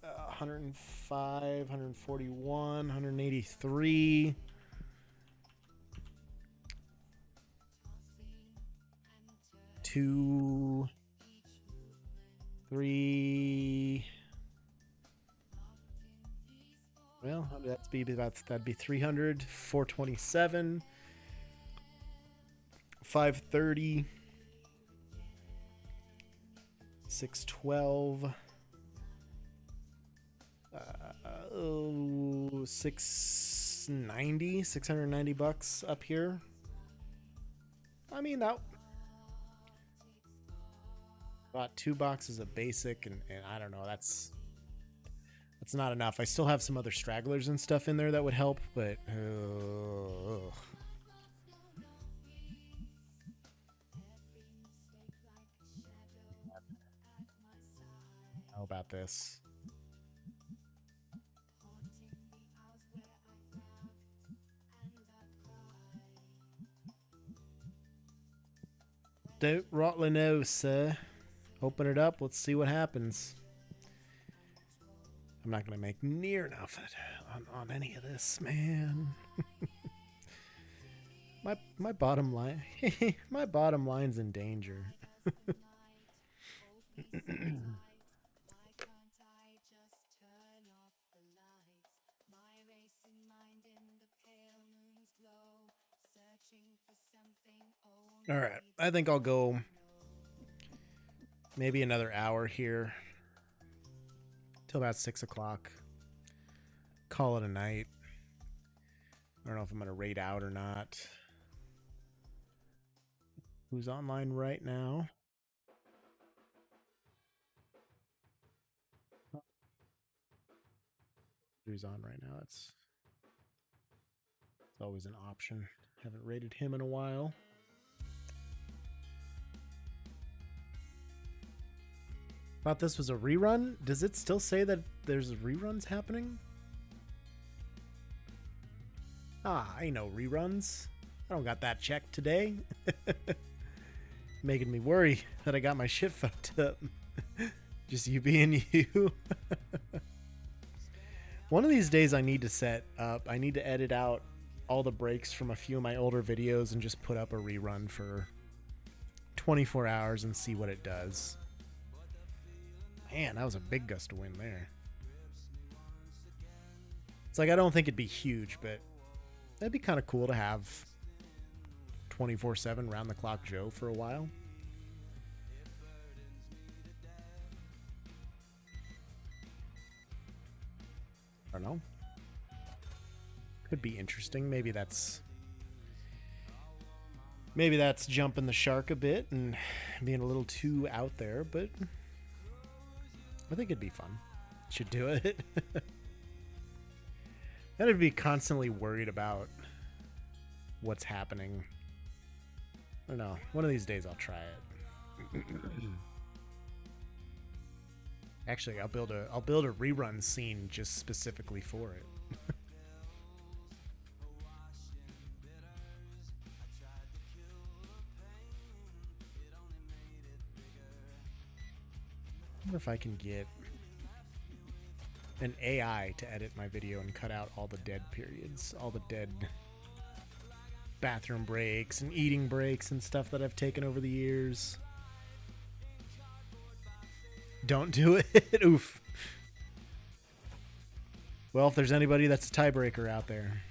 Speaker 3: 105, 141, 183. Two, three. Well, that'd be 300, 427, 530, 612. 690 bucks up here. I mean, that bought 2 boxes of basic, and I don't know, that's not enough. I still have some other stragglers and stuff in there that would help, but how about this? Don't rightly know, sir. Open it up. Let's see what happens. I'm not going to make near enough on any of this, man. my bottom line, my bottom line's in danger. All right, I think I'll go maybe another hour here till about 6 o'clock. Call it a night. I don't know if I'm going to raid out or not. Who's online right now? Who's on right now? It's always an option. Haven't raided him in a while. Thought this was a rerun? Does it still say that there's reruns happening? Ah, I know reruns. I don't got that checked today. Making me worry that I got my shit fucked up. Just you being you. One of these days I need to set up, I need to edit out all the breaks from a few of my older videos and just put up a rerun for 24 hours and see what it does. Man, that was a big gust of wind there. It's like, I don't think it'd be huge, but that'd be kind of cool to have 24/7 round the clock Joe for a while. I don't know. Could be interesting. Maybe that's jumping the shark a bit and being a little too out there, but I think it'd be fun. Should do it. I'd be constantly worried about what's happening. I don't know. One of these days I'll try it. Actually, I'll build a rerun scene just specifically for it. I wonder if I can get an AI to edit my video and cut out all the dead periods, all the dead bathroom breaks and eating breaks and stuff that I've taken over the years. Don't do it. Oof. Well, if there's anybody that's a tiebreaker out there.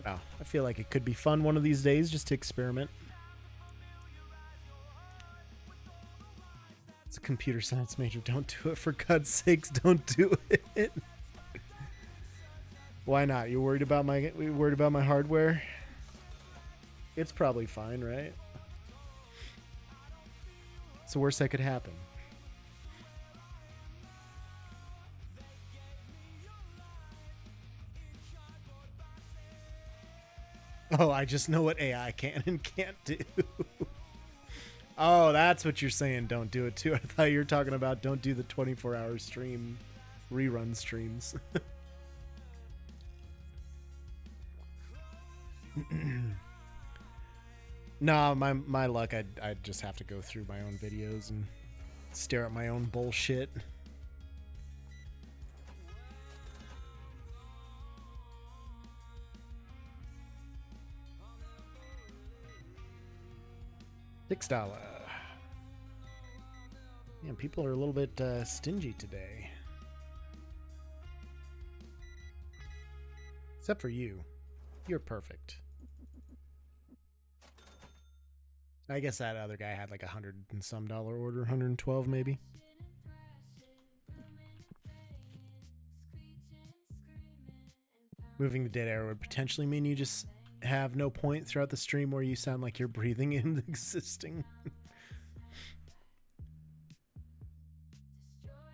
Speaker 3: Oh, I feel like it could be fun one of these days just to experiment. It's a computer science major. Don't do it. For God's sakes, don't do it. Why not? You're worried about my hardware? It's probably fine, right? It's the worst that could happen. Oh, I just know what AI can and can't do. Oh, that's what you're saying. Don't do it too. I thought you were talking about don't do the 24-hour stream rerun streams. Nah, my luck, I'd just have to go through my own videos and stare at my own bullshit. $6. Man, people are a little bit stingy today. Except for you. You're perfect. I guess that other guy had like $100 and some order, 112 maybe. Moving the dead air would potentially mean you just have no point throughout the stream where you sound like you're breathing in existing.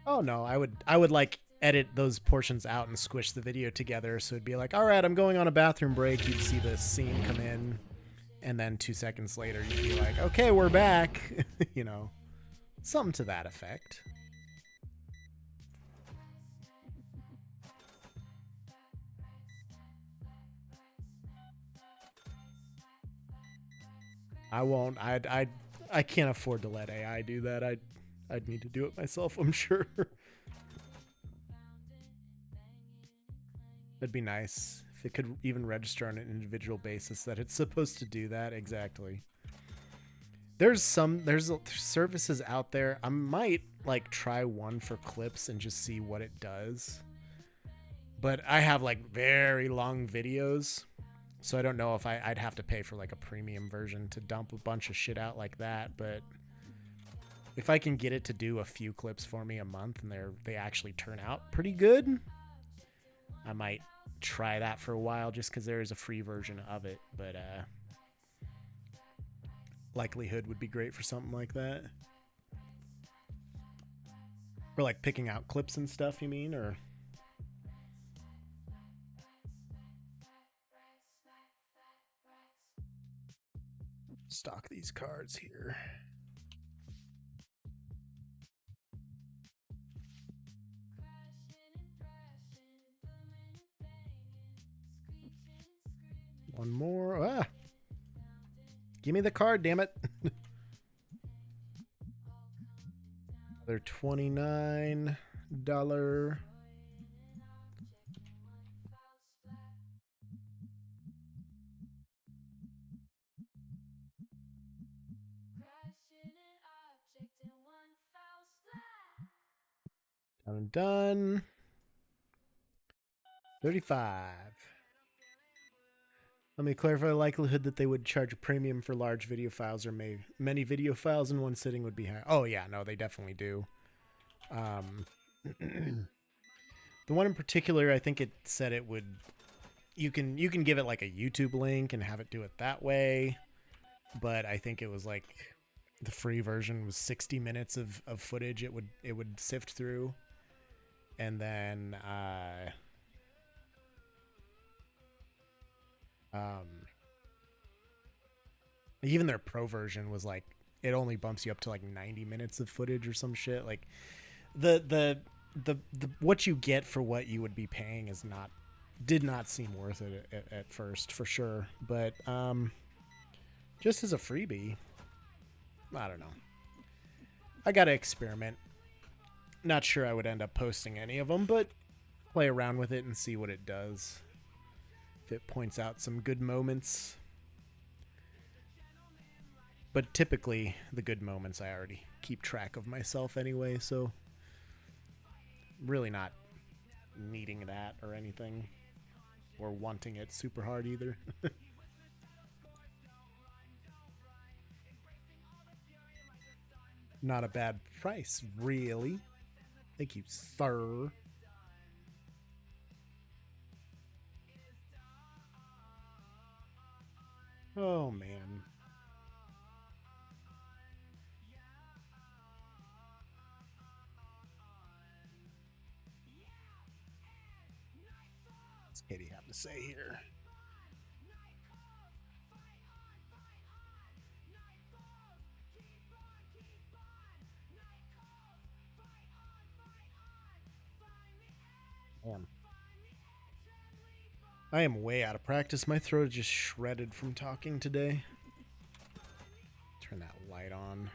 Speaker 3: Oh no, I would like edit those portions out and squish the video together so it'd be like, all right, I'm going on a bathroom break. You'd see the scene come in, and then 2 seconds later you'd be like, okay, we're back. You know, something to that effect. I won't. I can't afford to let AI do that. I'd need to do it myself, I'm sure. It'd be nice if it could even register on an individual basis that it's supposed to do that. Exactly. There's services out there. I might like try one for clips and just see what it does. But I have like very long videos, so I don't know if I'd have to pay for like a premium version to dump a bunch of shit out like that. But if I can get it to do a few clips for me a month and they actually turn out pretty good, I might try that for a while just because there is a free version of it. But likelihood would be great for something like that. For like picking out clips and stuff, you mean? Or cards here. One more. Ah! Give me the card, damn it. Another $29. Done. 35. Let me clarify the likelihood that they would charge a premium for large video files or many video files in one sitting would be high. Oh yeah, no, they definitely do. The one in particular, I think it said it would. You can give it like a YouTube link and have it do it that way, but I think it was like the free version was 60 minutes of footage. It would sift through, and then even their pro version was like it only bumps you up to like 90 minutes of footage or some shit. Like the what you get for what you would be paying did not seem worth it at first, for sure. But just as a freebie, I don't know. I gotta experiment. Not sure I would end up posting any of them, but play around with it and see what it does. If it points out some good moments. But typically, the good moments I already keep track of myself anyway, so really not needing that or anything. Or wanting it super hard either. Not a bad price, really. Thank you, sir. Oh, man. What's Katie have to say here? I am way out of practice. My throat is just shredded from talking today. Turn that light on.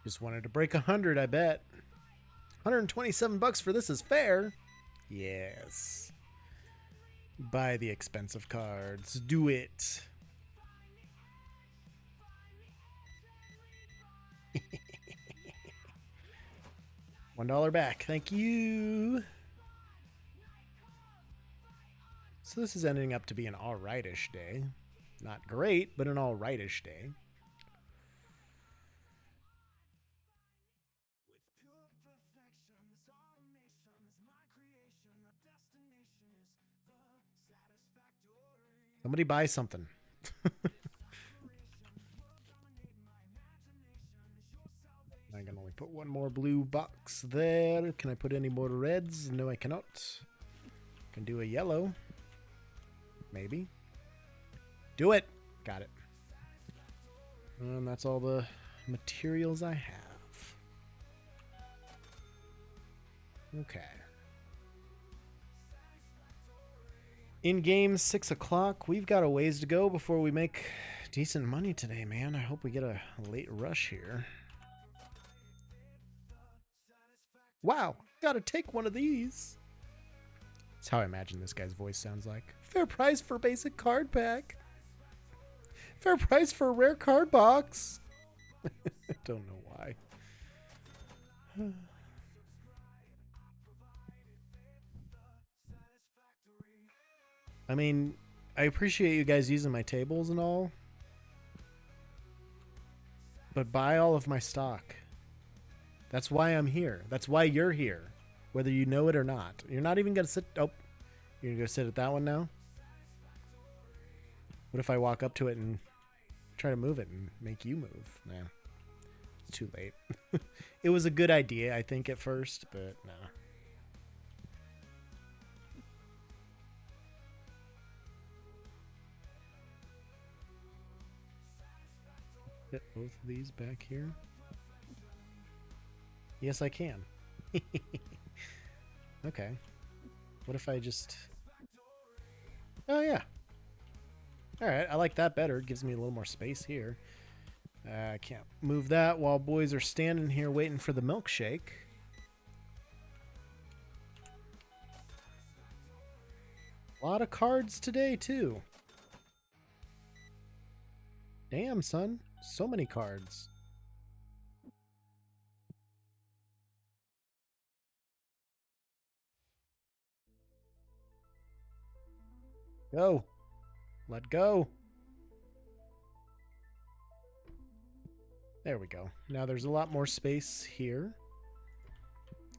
Speaker 3: Just wanted to break 100, I bet. 127 bucks for this is fair. Yes. Buy the expensive cards. Do it. $1 back. Thank you. So this is ending up to be an alrightish day. Not great, but an alrightish day. Somebody buy something. I can only put one more blue box there. Can I put any more reds? No, I cannot. Can do a yellow. Maybe. Do it. Got it. And that's all the materials I have. Okay. In game 6 o'clock. We've got a ways to go before we make decent money today, man. I hope we get a late rush here. Wow, gotta take one of these. That's how I imagine this guy's voice sounds like. Fair price for basic card pack. Fair price for a rare card box. I don't know why. I mean, I appreciate you guys using my tables and all, but buy all of my stock. That's why I'm here. That's why you're here, whether you know it or not. You're not even going to sit... Oh, you're going to go sit at that one now? What if I walk up to it and try to move it and make you move? Nah. It's too late. It was a good idea, I think, at first, but no. Get both of these back here. Yes, I can. Okay. What if I just... Oh, yeah. Alright, I like that better. It gives me a little more space here. I can't move that while boys are standing here waiting for the milkshake. A lot of cards today, too. Damn, son. So many cards. Go. Let go. There we go. Now there's a lot more space here.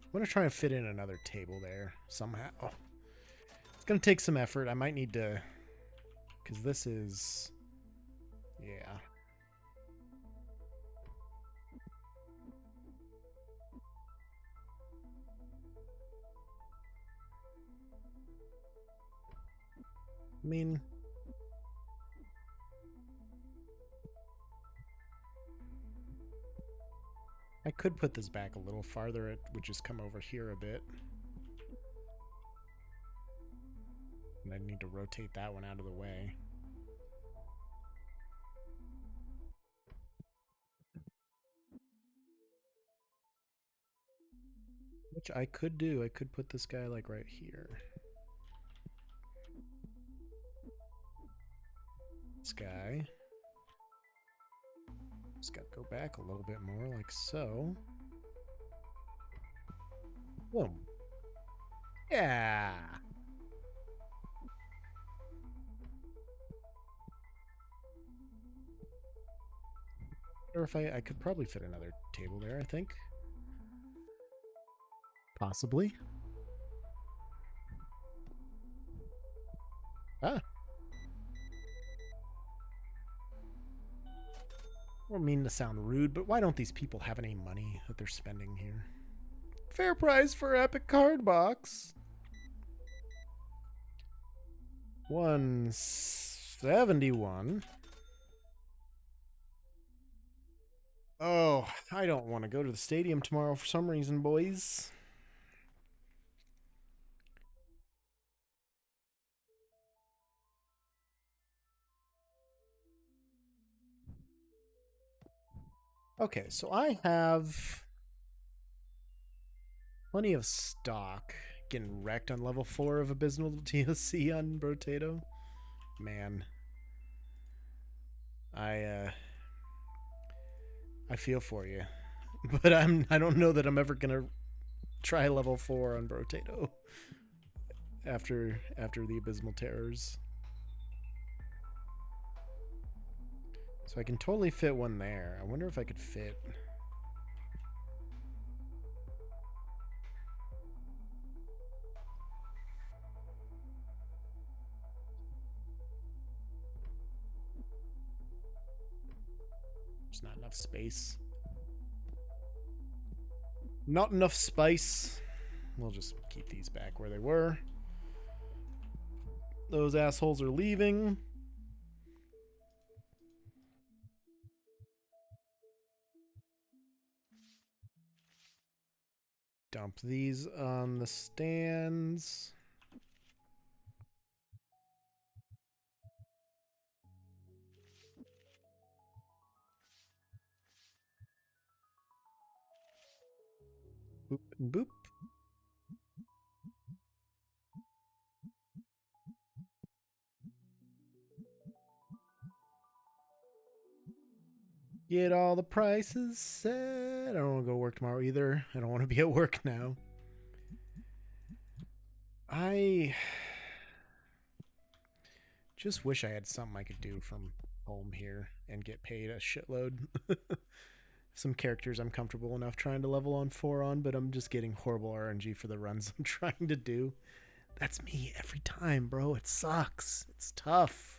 Speaker 3: I'm going to try and fit in another table there somehow. It's going to take some effort. I might need to... Because this is... Yeah. I mean... I could put this back a little farther. It would just come over here a bit. And I need to rotate that one out of the way. Which I could do. I could put this guy like right here. This guy. Just got to go back a little bit more like so. Boom. Yeah. Or if I could probably fit another table there, I think. Possibly. Ah. I don't mean to sound rude, but why don't these people have any money that they're spending here? Fair price for Epic Card Box. 171. Oh, I don't want to go to the stadium tomorrow for some reason, boys. Okay, so I have plenty of stock. Getting wrecked on level 4 of Abysmal TOC on Brotato. Man. I feel for you. But I don't know that I'm ever gonna try level 4 on Brotato after the Abysmal Terrors. So I can totally fit one there. I wonder if I could fit... There's not enough space. Not enough space. We'll just keep these back where they were. Those assholes are leaving. Dump these on the stands. Boop and boop. Get all the prices set. I don't want to go work tomorrow either. I don't want to be at work now. I just wish I had something I could do from home here and get paid a shitload. Some characters I'm comfortable enough trying to level on 4 on, but I'm just getting horrible RNG for the runs I'm trying to do. That's me every time, bro. It sucks. It's tough.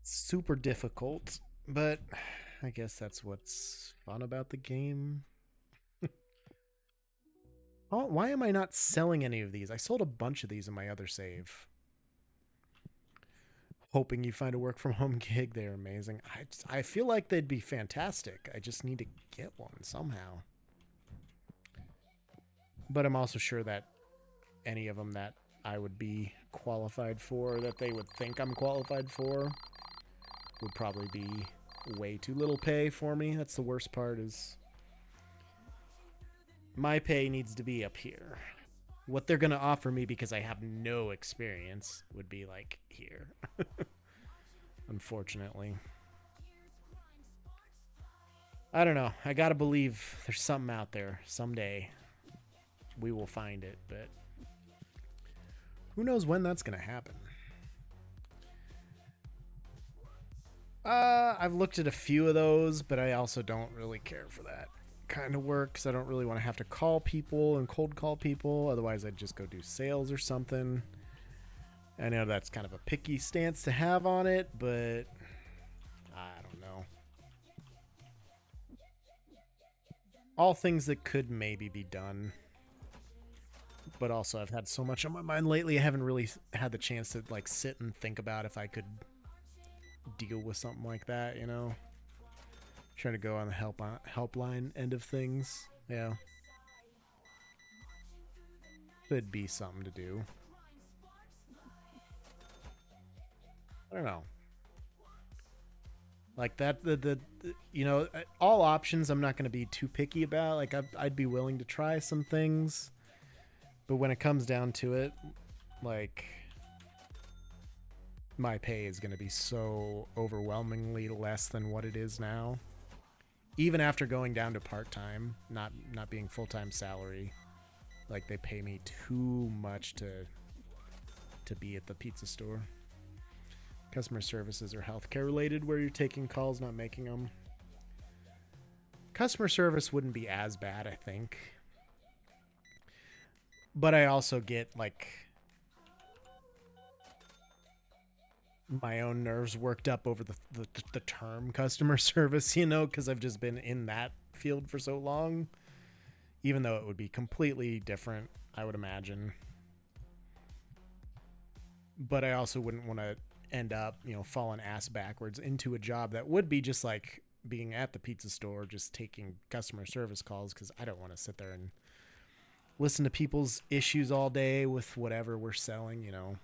Speaker 3: Super difficult, but I guess that's what's fun about the game. Oh, why am I not selling any of these? I sold a bunch of these in my other save. Hoping you find a work from home gig. They're amazing. I feel like they'd be fantastic. I just need to get one somehow. But I'm also sure that any of them that I would be qualified for, that they would think I'm qualified for, would probably be way too little pay for me. That's the worst part, is my pay needs to be up here. What they're going to offer me because I have no experience would be like here. Unfortunately. I don't know. I got to believe there's something out there. Someday we will find it, but who knows when that's going to happen. I've looked at a few of those, but I also don't really care for that kind of work because I don't really want to have to call people and cold call people. Otherwise, I'd just go do sales or something. I know that's kind of a picky stance to have on it, but I don't know. All things that could maybe be done. But also, I've had so much on my mind lately, I haven't really had the chance to like sit and think about if I could deal with something like that, you know? Trying to go on the helpline end of things. Yeah. Could be something to do. I don't know. Like that, the you know, all options I'm not going to be too picky about. Like I'd be willing to try some things. But when it comes down to it, like, my pay is going to be so overwhelmingly less than what it is now. Even after going down to part-time, not being full-time salary, like they pay me too much to be at the pizza store. Customer services are healthcare related, where you're taking calls, not making them. Customer service wouldn't be as bad, I think. But I also get like my own nerves worked up over the term customer service, you know, because I've just been in that field for so long. Even though it would be completely different, I would imagine. But I also wouldn't want to end up, you know, falling ass backwards into a job that would be just like being at the pizza store, just taking customer service calls, because I don't want to sit there and listen to people's issues all day with whatever we're selling, you know.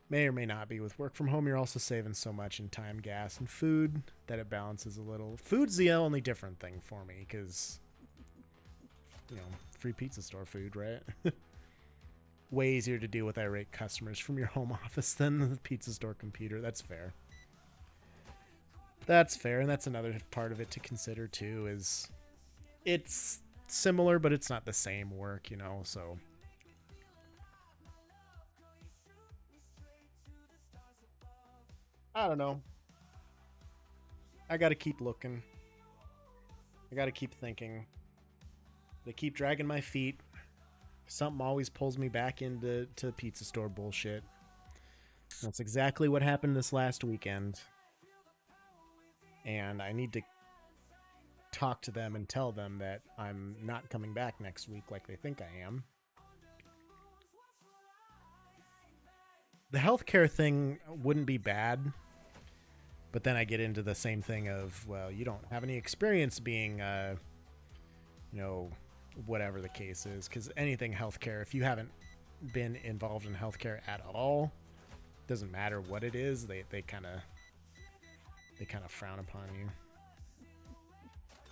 Speaker 3: May or may not be. With work from home, you're also saving so much in time, gas, and food that it balances a little. Food's the only different thing for me because, you know, free pizza store food, right? Way easier to deal with irate customers from your home office than the pizza store computer. That's fair. That's fair, and that's another part of it to consider too, is it's similar, but it's not the same work, you know, so... I don't know. I gotta keep looking. I gotta keep thinking. They keep dragging my feet. Something always pulls me back into pizza store bullshit. That's exactly what happened this last weekend. And I need to talk to them and tell them that I'm not coming back next week like they think I am. The healthcare thing wouldn't be bad, but then I get into the same thing of, well, you don't have any experience being, you know, whatever the case is, because anything healthcare, if you haven't been involved in healthcare at all, doesn't matter what it is, they kind of frown upon you.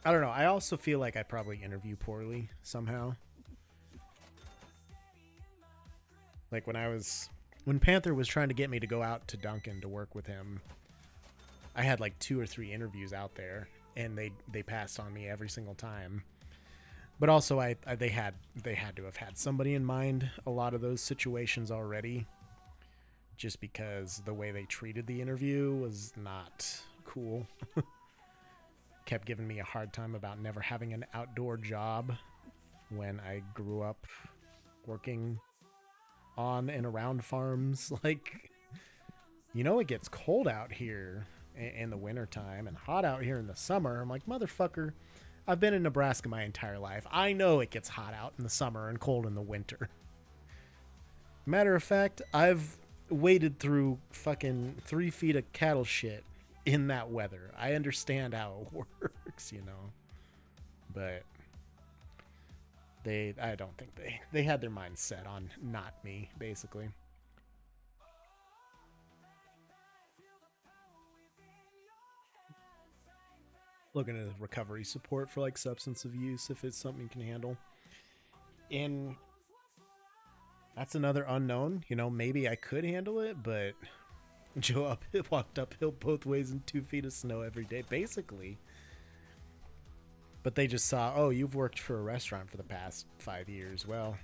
Speaker 3: I don't know. I also feel like I probably interview poorly somehow. Like when Panther was trying to get me to go out to Duncan to work with him, I had like 2 or 3 interviews out there, and they passed on me every single time. But also, they had to have had somebody in mind a lot of those situations already, just because the way they treated the interview was not cool. Kept giving me a hard time about never having an outdoor job when I grew up working on and around farms. Like, you know, it gets cold out here, in the wintertime and hot out here in the summer. I'm like, motherfucker, I've been in Nebraska my entire life. I know it gets hot out in the summer and cold in the winter. Matter of fact, I've waded through fucking 3 feet of cattle shit in that weather. I understand how it works, you know. But I don't think they had their minds set on not me, basically. Looking at recovery support for like substance abuse if it's something you can handle. And that's another unknown. You know, maybe I could handle it, but Joe walked uphill both ways in 2 feet of snow every day, basically. But they just saw, oh, you've worked for a restaurant for the past 5 years. Well,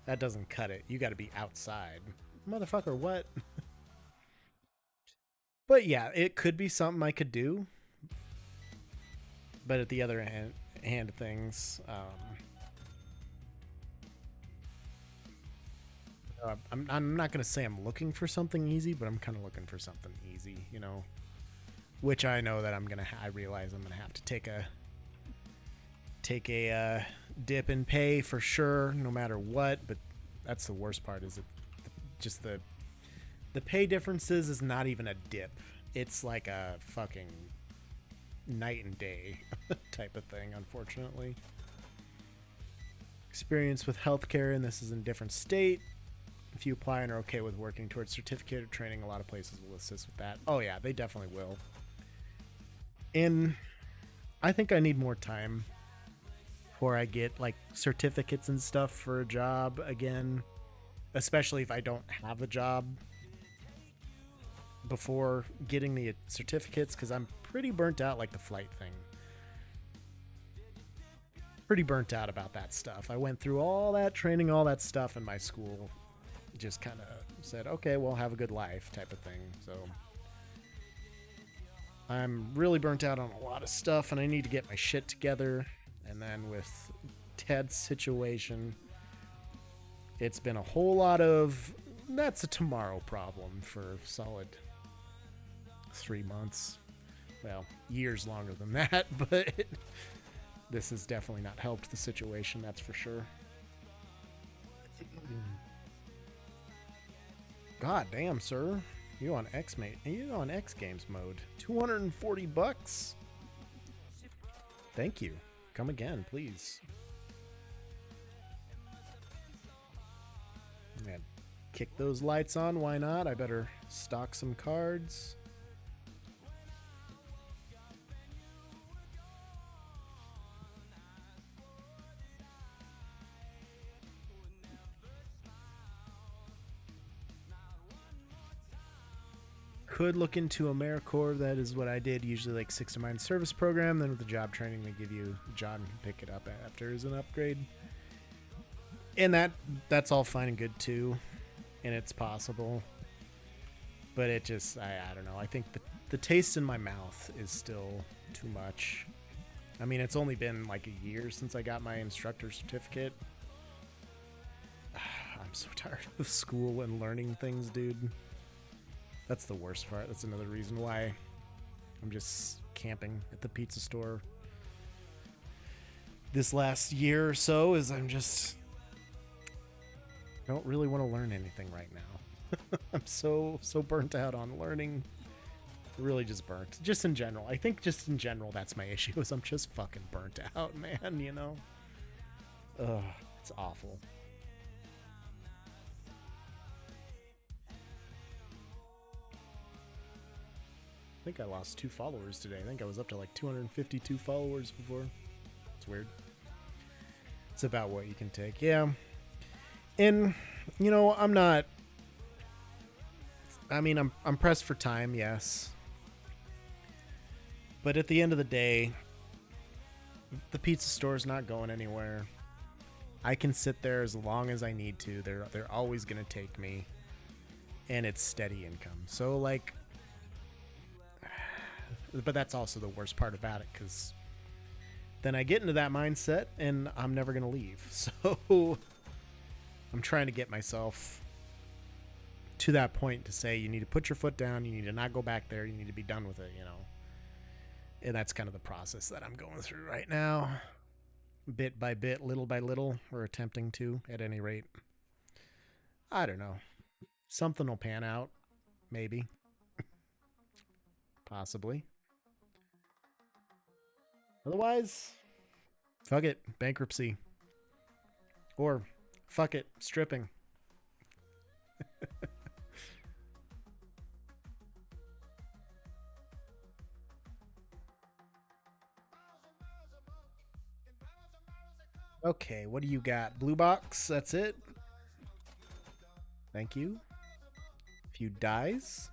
Speaker 3: that doesn't cut it. You got to be outside. Motherfucker, what? But yeah, it could be something I could do. But at the other hand of things, I'm not going to say I'm looking for something easy, but I'm kind of looking for something easy, you know, which I know that I realize I'm going to have to take a dip in pay for sure, no matter what. But that's the worst part, is just the pay differences is not even a dip. It's like a fucking night and day type of thing, unfortunately. Experience with healthcare, and this is in a different state. If you apply and are okay with working towards certificate or training, a lot of places will assist with that. Oh yeah, they definitely will. And I think I need more time before I get like certificates and stuff for a job again, especially if I don't have a job before getting the certificates, because I'm pretty burnt out, like the flight thing. Pretty burnt out about that stuff. I went through all that training, all that stuff, and my school just kind of said, okay, well, have a good life type of thing. So I'm really burnt out on a lot of stuff, and I need to get my shit together. And then with Ted's situation, it's been a whole lot of that's a tomorrow problem for solid 3 months. Well, years longer than that, but this has definitely not helped the situation, that's for sure. God damn, sir. You on X Games mode. $240. Thank you. Come again, please. Yeah, kick those lights on, why not? I better stock some cards. Could look into AmeriCorps. That is what I did. Usually like 6 to 9 service program. Then with the job training, they give you a job and pick it up after as an upgrade. And that's all fine and good too. And it's possible. But it just, I don't know. I think the taste in my mouth is still too much. I mean, it's only been like a year since I got my instructor certificate. I'm so tired of school and learning things, dude. That's the worst part. That's another reason why I'm just camping at the pizza store this last year or so, is I don't really want to learn anything right now. I'm so burnt out on learning. Really just burnt. Just in general. I think just in general that's my issue, is I'm just fucking burnt out, man, you know? Ugh, it's awful. I think I lost 2 followers today. I think I was up to like 252 followers before. It's weird. It's about what you can take. Yeah. And, you know, I'm pressed for time, yes. But at the end of the day, the pizza store's not going anywhere. I can sit there as long as I need to. They're always going to take me. And it's steady income. So, like, but that's also the worst part about it, because then I get into that mindset and I'm never going to leave. So I'm trying to get myself to that point to say you need to put your foot down, you need to not go back there, you need to be done with it, you know. And that's kind of the process that I'm going through right now. Bit by bit, little by little, or attempting to, at any rate. I don't know. Something will pan out. Maybe. Possibly. Otherwise, fuck it. Bankruptcy. Or, fuck it. Stripping. Okay, what do you got? Blue box, that's it. Thank you. A few dies.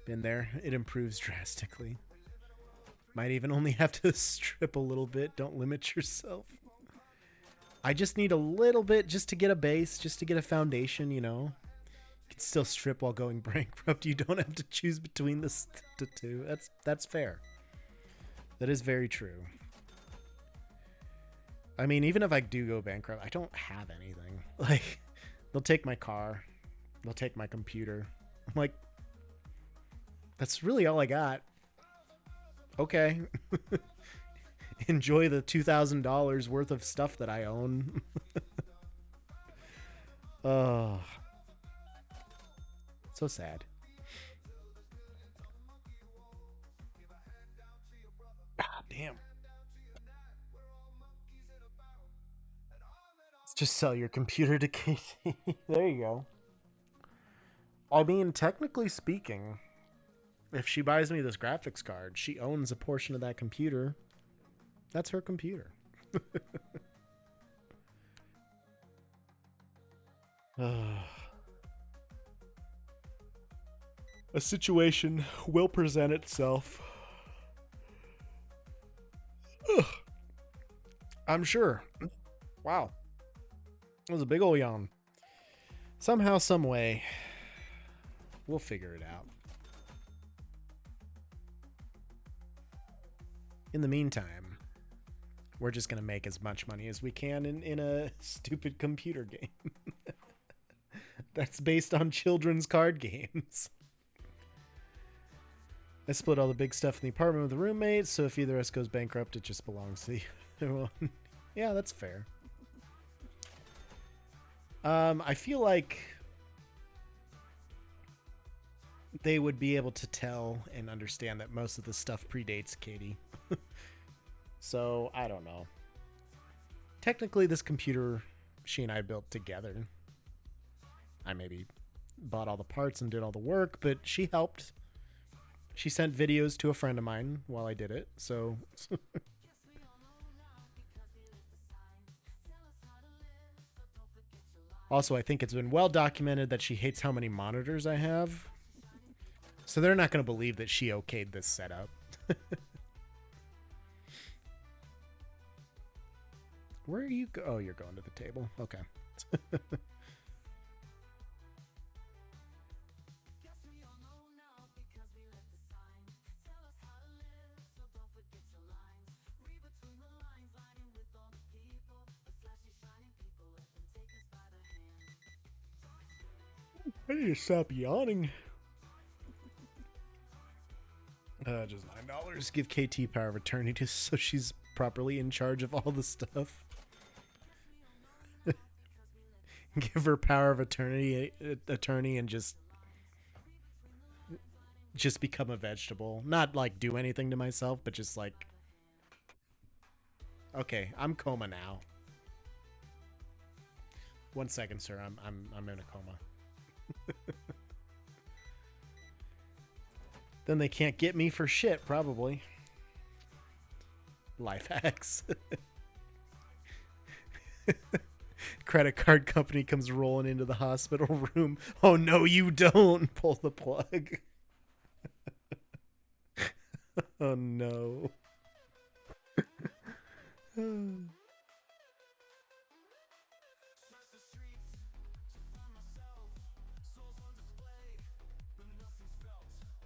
Speaker 3: Been there. It improves drastically. Might even only have to strip a little bit. Don't limit yourself. I just need a little bit just to get a base, just to get a foundation, you know. You can still strip while going bankrupt. You don't have to choose between the two. That's fair. That is very true. I mean, even if I do go bankrupt, I don't have anything. Like, they'll take my car. They'll take my computer. I'm like, that's really all I got. Okay. Enjoy the $2,000 worth of stuff that I own. Oh. So sad. Ah, damn. Just sell your computer to Katie. There you go. I mean, technically speaking, if she buys me this graphics card, she owns a portion of that computer. That's her computer. A situation will present itself. I'm sure. Wow. It was a big ol' yawn. Somehow, some way, we'll figure it out. In the meantime, we're just going to make as much money as we can in a stupid computer game. That's based on children's card games. I split all the big stuff in the apartment with the roommates, so if either of us goes bankrupt, it just belongs to the other one. Yeah, that's fair. I feel like they would be able to tell and understand that most of the stuff predates Katie. So, I don't know. Technically, this computer she and I built together. I maybe bought all the parts and did all the work, but she helped. She sent videos to a friend of mine while I did it, so... Also, I think it's been well documented that she hates how many monitors I have. So they're not going to believe that she okayed this setup. Where are you go? Oh, you're going to the table. Okay. I need to stop yawning. Just $9. Give KT power of attorney just so she's properly in charge of all the stuff. Give her power of attorney and just become a vegetable. Not like do anything to myself, but just like, okay, I'm coma now. 1 second, sir. I'm in a coma. Then they can't get me for shit, probably. Life hacks. Credit card company comes rolling into the hospital room. Oh, no, you don't. Pull the plug. Oh, no.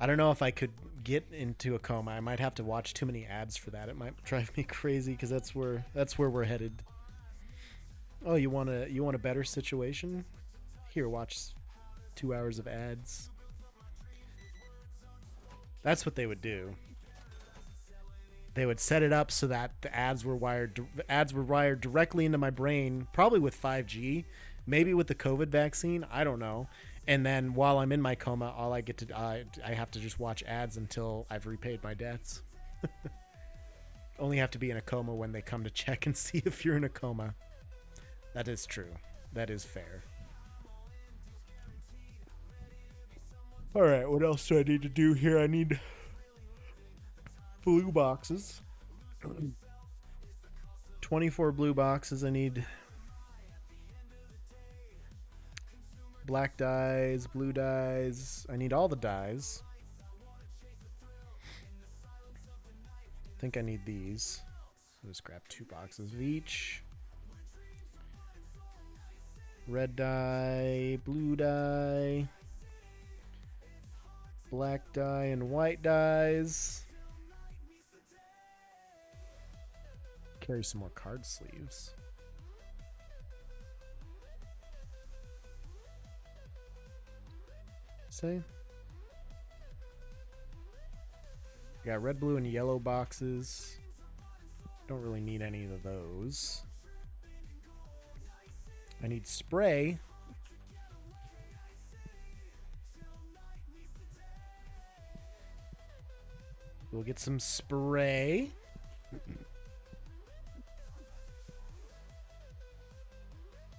Speaker 3: I don't know if I could get into a coma. I might have to watch too many ads for that. It might drive me crazy because that's where we're headed. Oh, you want a better situation? Here, watch 2 hours of ads. That's what they would do. They would set it up so that the ads were wired directly into my brain, probably with 5G, maybe with the COVID vaccine. I don't know. And then while I'm in my coma, all I get to I have to just watch ads until I've repaid my debts. Only have to be in a coma when they come to check and see if you're in a coma. That is true. That is fair. All right, what else do I need to do here? I need blue boxes. 24 blue boxes. I need black dyes, blue dyes. I need all the dyes. I think I need these. So just grab 2 boxes of each. Red dye, blue dye, black dye, and white dyes. Carry some more card sleeves. Say? Got red, blue, and yellow boxes. Don't really need any of those. I need spray. We'll get some spray.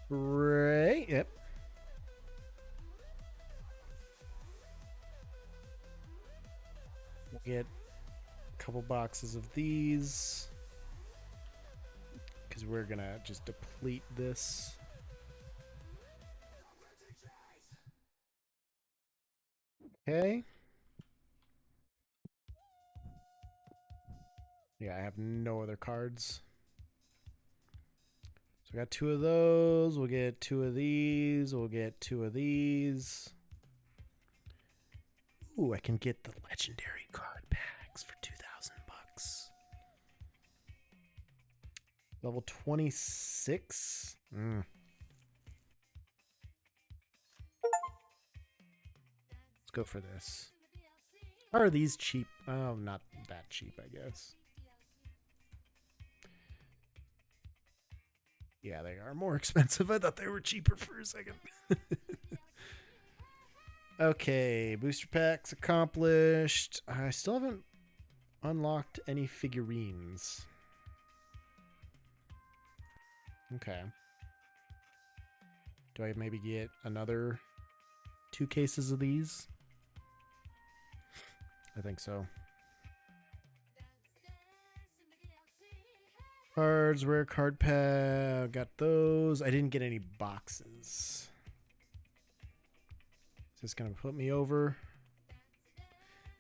Speaker 3: Spray. Yep. We'll get a couple boxes of these, because we're gonna just deplete this. Okay. Yeah, I have no other cards. So I got 2 of those. We'll get 2 of these. We'll get 2 of these. Ooh, I can get the legendary card packs for 2,000 bucks. Level 26. Let's go for this. Are these cheap? Oh, not that cheap, I guess. Yeah, they are more expensive. I thought they were cheaper for a second. Okay, booster packs accomplished. I still haven't unlocked any figurines. Okay. Do I maybe get another 2 cases of these? I think so. Cards, rare card pack. Got those. I didn't get any boxes. Is this gonna put me over?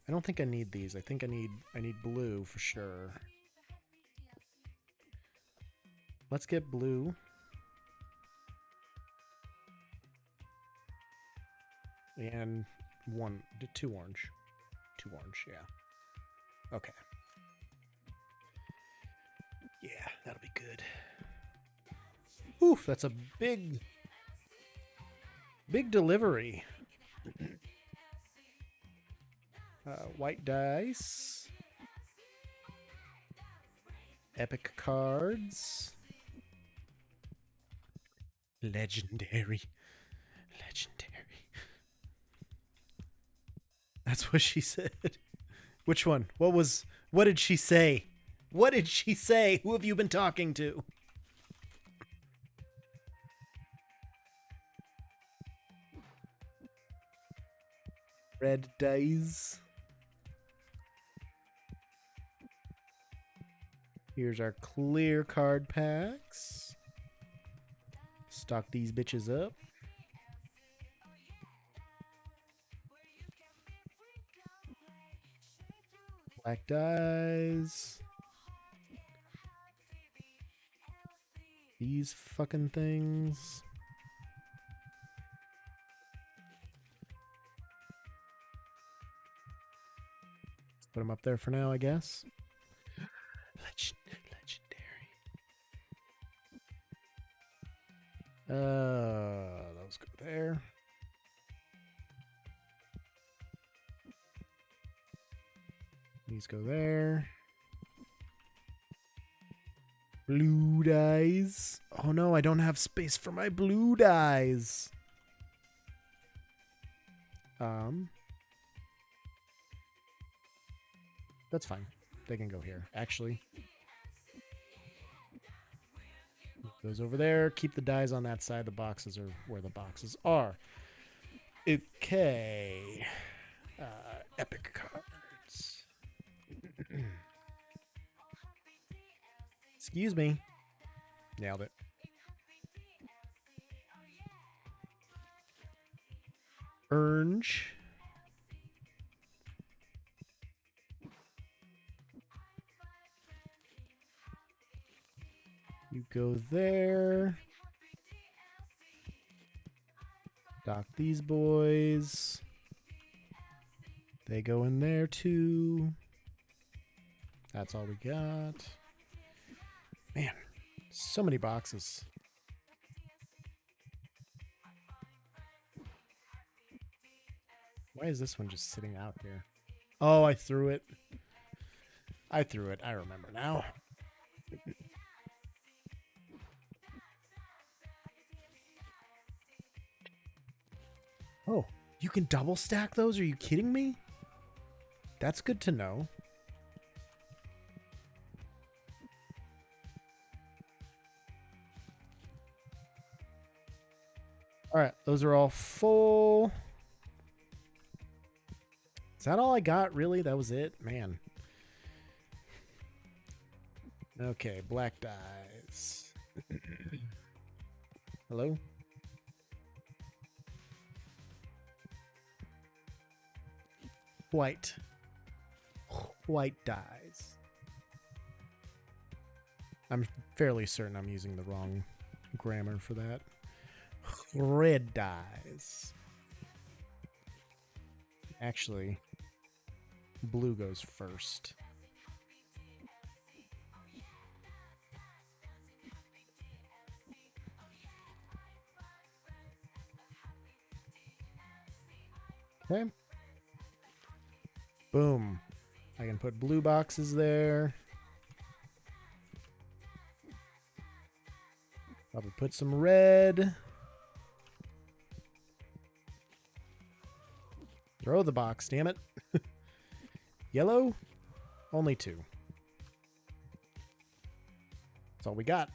Speaker 3: I don't think I need these. I think I need blue for sure. Let's get blue. And 2 orange. 2 orange, yeah. Okay. Yeah, that'll be good. Oof, that's a big delivery. White dice. Epic cards. Legendary. That's what she said. Which one? What did she say? What did she say? Who have you been talking to? Red dice. Here's our clear card packs. Stock these bitches up. Black dice. These fucking things. Let's put them up there for now, I guess. Legendary. Those go there. These go there. Blue dyes. Oh no, I don't have space for my blue dyes. That's fine. They can go here. Actually, those over there. Keep the dyes on that side. The boxes are where the boxes are. Okay. Epic cards. Excuse me. Nailed it. Orange. You go there. Dock these boys. They go in there too. That's all we got. Man, so many boxes. Why is this one just sitting out here? Oh, I threw it. I threw it. I remember now. Oh, you can double stack those? Are you kidding me? That's good to know. All right, those are all full. Is that all I got, really? That was it? Man. Okay, black dyes. Hello? White. White dyes. I'm fairly certain I'm using the wrong grammar for that. Red dyes. Actually, blue goes first. Okay. Boom. I can put blue boxes there. Probably put some red. Throw the box, damn it. Yellow? Only 2. That's all we got.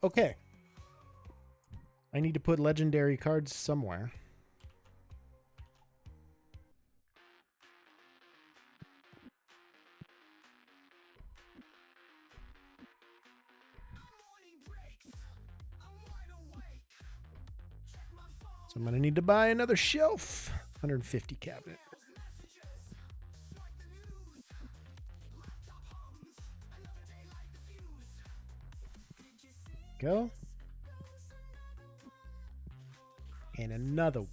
Speaker 3: Okay. I need to put legendary cards somewhere. So I'm going to need to buy another shelf. 150 cabinet. Go. And another one.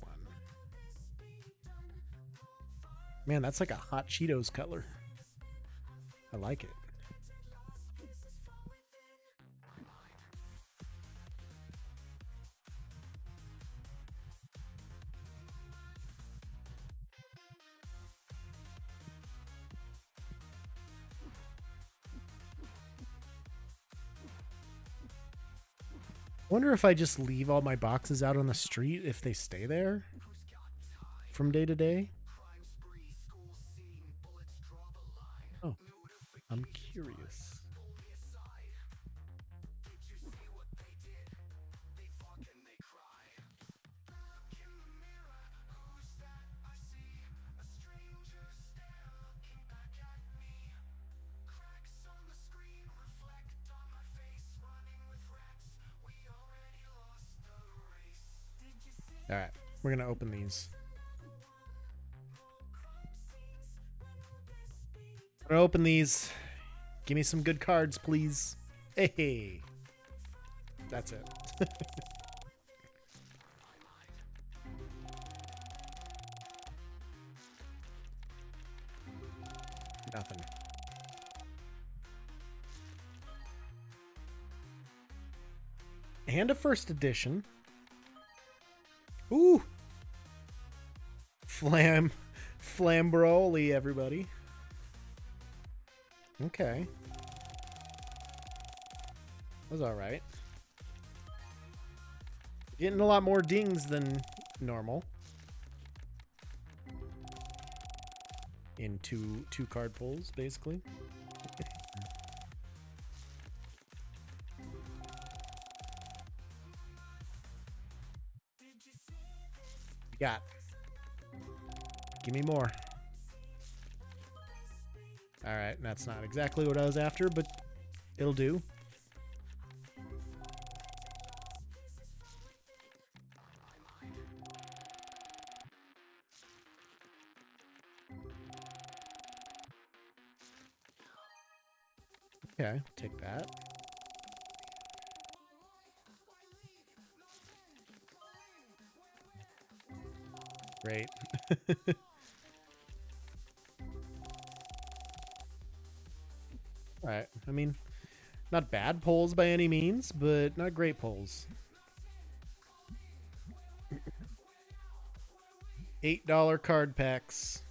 Speaker 3: Man, that's like a hot Cheetos color. I like it. Wonder if I just leave all my boxes out on the street if they stay there from day to day. Oh, I'm curious. All right, we're going to open these. I'm going to open these. Give me some good cards, please. Hey. That's it. Nothing. And a first edition. Ooh. Flambroli, everybody. Okay. That was alright. Getting a lot more dings than normal. In two card pulls, basically. You got. Give me more. Alright, that's not exactly what I was after, but it'll do. Okay, take that. Great. Alright, I mean, not bad polls by any means, but not great polls. $8 card packs.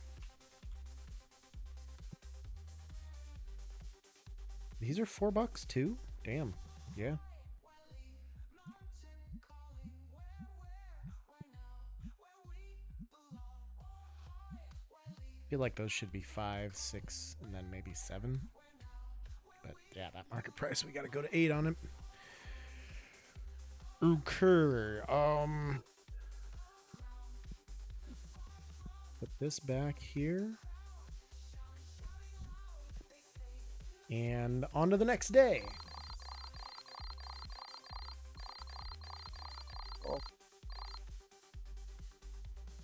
Speaker 3: These are $4 too? Damn. Yeah. I feel like those should be 5, 6, and then maybe 7. But yeah, that market price, we gotta go to 8 on it. Okay. Put this back here. And on to the next day.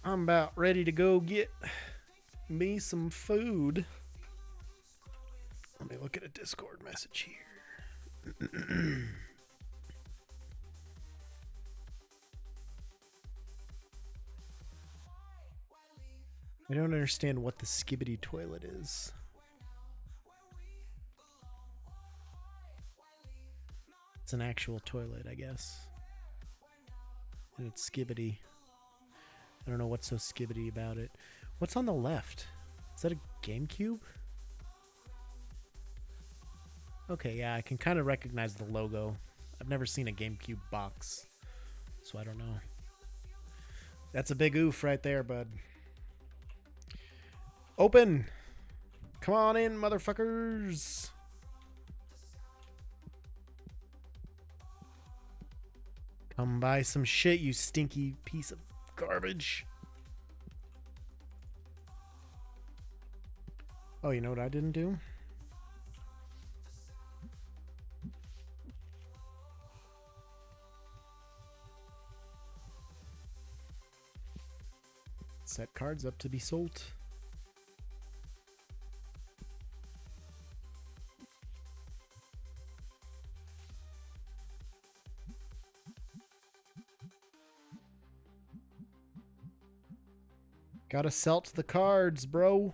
Speaker 3: I'm about ready to go get me some food. Let me look at a Discord message here. I don't understand what the skibbity toilet is. It's an actual toilet, I guess. And it's skibbity. I don't know what's so skibbity about it. What's on the left? Is that a GameCube? Okay, yeah, I can kind of recognize the logo. I've never seen a GameCube box, so I don't know. That's a big oof right there, bud. Open! Come on in, motherfuckers! Come buy some shit, you stinky piece of garbage. Oh, you know what I didn't do? Set cards up to be sold. Gotta selt the cards, bro.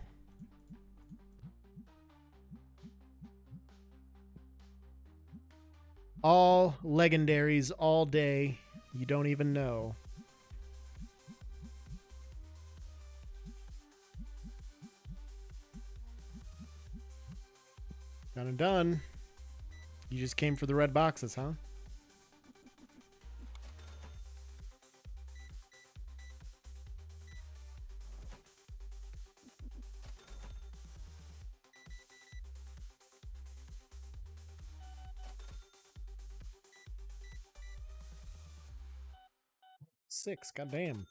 Speaker 3: All legendaries all day. You don't even know. Done and done. You just came for the red boxes, huh? Six, goddamn.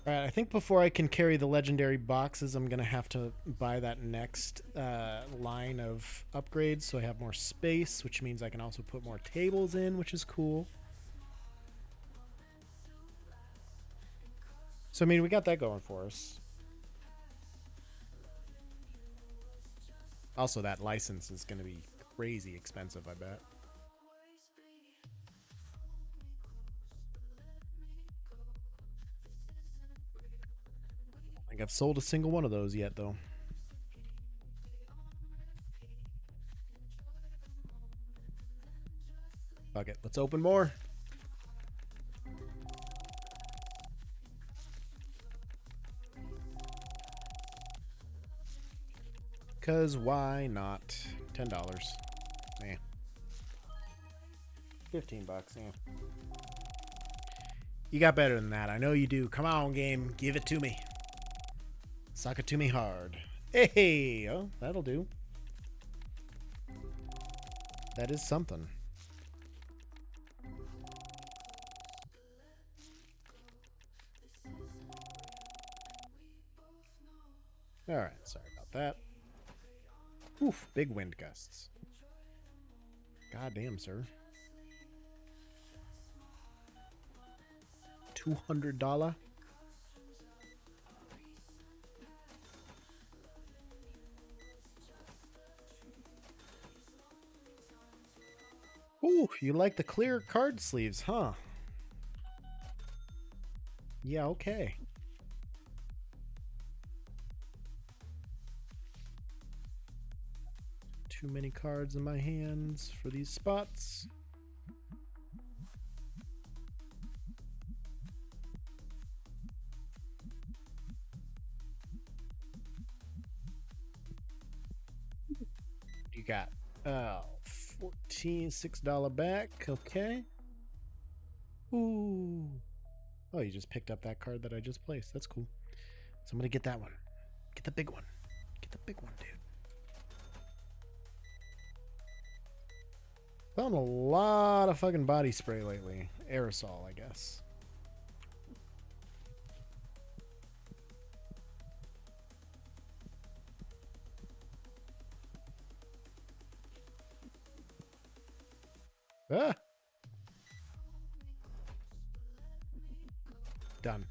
Speaker 3: Alright, I think before I can carry the legendary boxes, I'm going to have to buy that next line of upgrades so I have more space, which means I can also put more tables in, which is cool. So, I mean, we got that going for us. Also, that license is going to be crazy expensive, I bet. I don't think I've sold a single one of those yet, though. Fuck it. Let's open more. Cause why not? $10. Eh. $15, yeah. You got better than that. I know you do. Come on, game. Give it to me. Suck it to me hard. Hey! Oh, that'll do. That is something. Alright, sorry about that. Oof, big wind gusts. Goddamn, sir. $200? Ooh, you like the clear card sleeves, huh? Yeah, okay. Too many cards in my hands for these spots. You got $6 back. Okay. Ooh. Oh, you just picked up that card that I just placed. That's cool. So I'm gonna get that one. Get the big one. Get the big one, dude. Found a lot of fucking body spray lately. Aerosol, I guess. Ah! Done.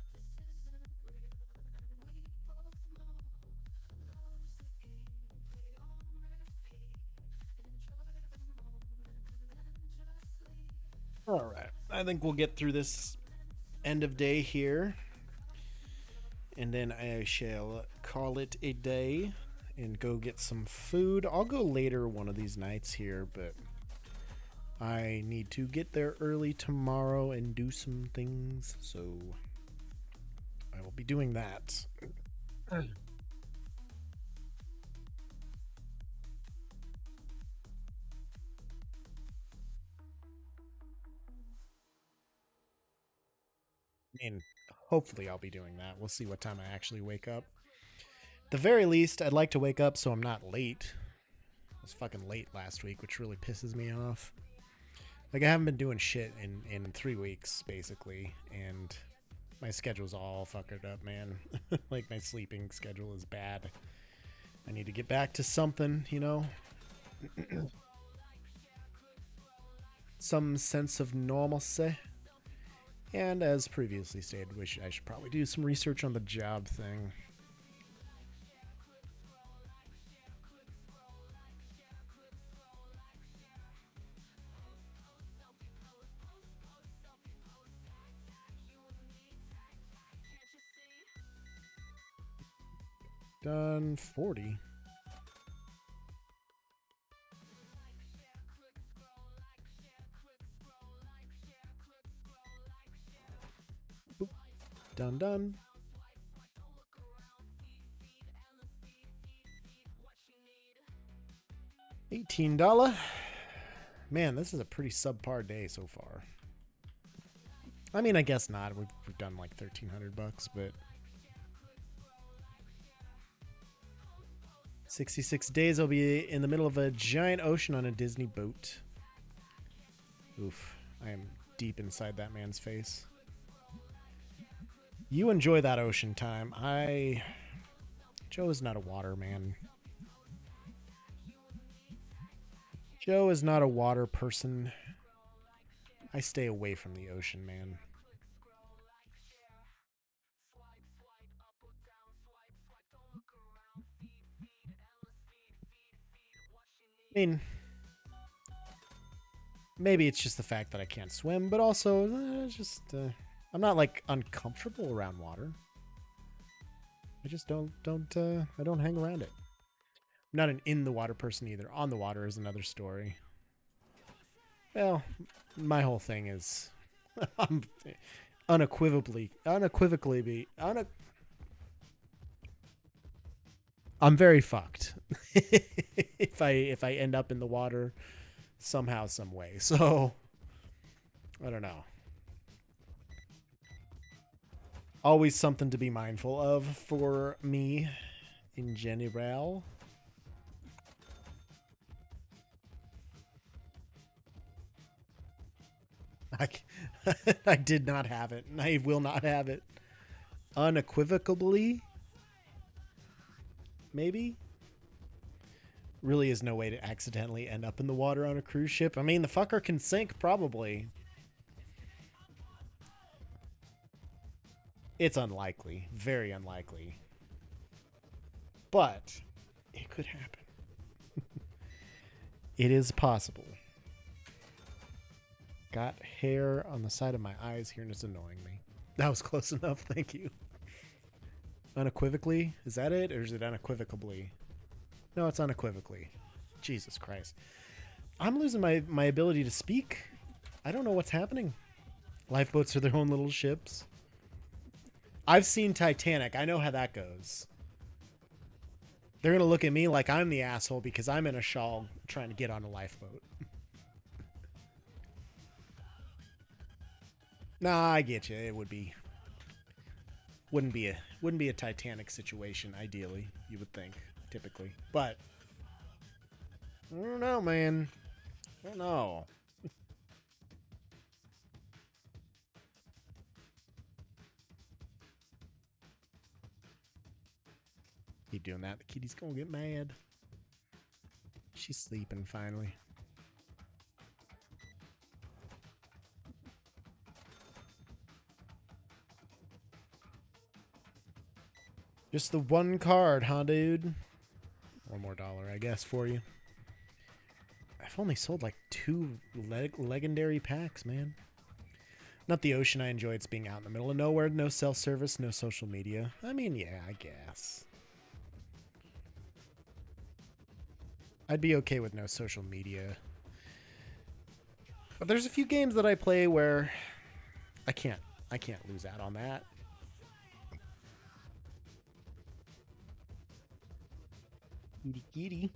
Speaker 3: All right. I think we'll get through this end of day here. And then I shall call it a day and go get some food. I'll go later one of these nights here, but I need to get there early tomorrow and do some things. So I will be doing that. And hopefully I'll be doing that. We'll see what time I actually wake up. At the very least, I'd like to wake up so I'm not late. I was fucking late last week, which really pisses me off. Like, I haven't been doing shit in 3 weeks, basically, and my schedule's all fucked up, man. Like, my sleeping schedule is bad. I need to get back to something, you know? Some sense of normalcy. And as previously stated, I should probably do some research on the job thing. Done 40. Boop. Done. $18. Man, this is a pretty subpar day so far. I mean, I guess not. We've done like $1,300, but 66 days I'll be in the middle of a giant ocean on a Disney boat. Oof. I am deep inside that man's face. You enjoy that ocean time. Joe is not a water man. Joe is not a water person. I stay away from the ocean, man. I mean, maybe it's just the fact that I can't swim, but also I'm not like uncomfortable around water. I just don't hang around it. I'm not an in the water person either. On the water is another story. Well, my whole thing is I'm unequivocally I'm very fucked if I end up in the water somehow, some way. So I don't know. Always something to be mindful of for me in general. I, I did not have it, and I will not have it. Unequivocally, maybe? Really is no way to accidentally end up in the water on a cruise ship. I mean, the fucker can sink, probably. It's unlikely. Very unlikely. But it could happen. It is possible. Got hair on the side of my eyes here and it's annoying me. That was close enough. Thank you. Unequivocally? Is that it? Or is it unequivocally? No, it's unequivocally. Jesus Christ. I'm losing my ability to speak. I don't know what's happening. Lifeboats are their own little ships. I've seen Titanic. I know how that goes. They're going to look at me like I'm the asshole because I'm in a shawl trying to get on a lifeboat. Nah, I get you. It wouldn't be a Titanic situation ideally, you would think, typically. But I don't know, man. I don't know. Keep doing that. The kitty's gonna get mad. She's sleeping finally. Just the one card, huh, dude? One more dollar, I guess, for you. I've only sold like 2 legendary packs, man. Not the ocean I enjoy. It's being out in the middle of nowhere. No self-service, no social media. I mean, yeah, I guess. I'd be okay with no social media. But there's a few games that I play where I can't lose out on that. Kitty kitty.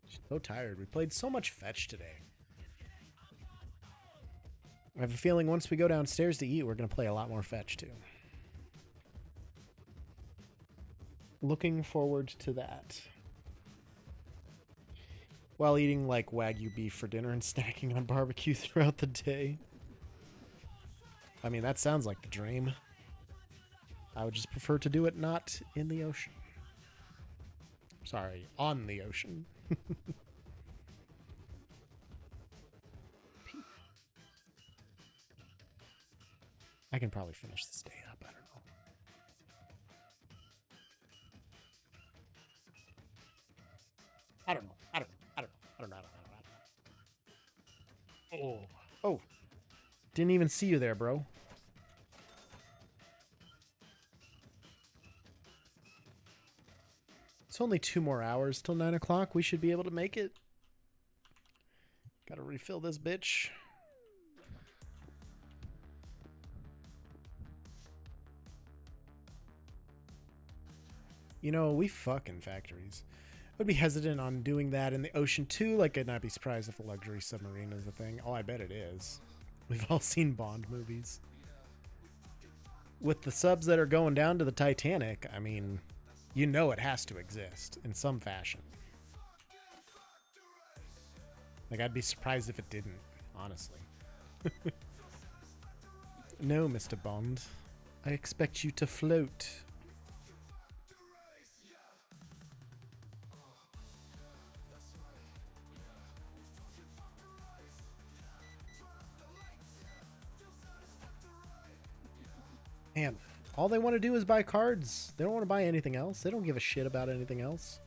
Speaker 3: She's so tired. We played so much fetch today. I have a feeling once we go downstairs to eat, we're going to play a lot more fetch too. Looking forward to that. While eating like Wagyu beef for dinner and snacking on barbecue throughout the day. I mean, that sounds like the dream. I would just prefer to do it not in the ocean. Sorry, on the ocean. I can probably finish this day up. I don't know. I don't know. Oh. Didn't even see you there, bro. It's only 2 more hours till 9 o'clock. We should be able to make it. Gotta refill this bitch. You know, we fucking factories. I'd be hesitant on doing that in the ocean too. Like, I'd not be surprised if a luxury submarine is a thing. Oh, I bet it is. We've all seen Bond movies. With the subs that are going down to the Titanic, I mean, you know it has to exist in some fashion. Like, I'd be surprised if it didn't, honestly. No, Mr. Bond. I expect you to float. Man, all they want to do is buy cards. They don't want to buy anything else. They don't give a shit about anything else.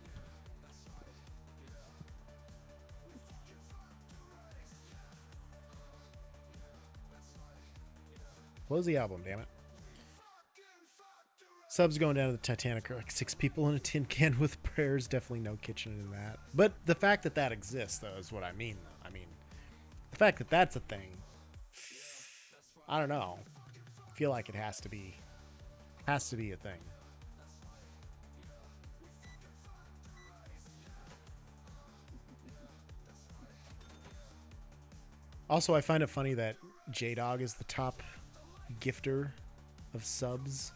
Speaker 3: Close the album, damn it. Subs going down to the Titanic are like 6 people in a tin can with prayers. Definitely no kitchen in that. But the fact that that exists, though, is what I mean. I mean, fact that that's a thing, I don't know. I feel like it has to be a thing. Also, I find it funny that J-Dog is the top gifter of subs.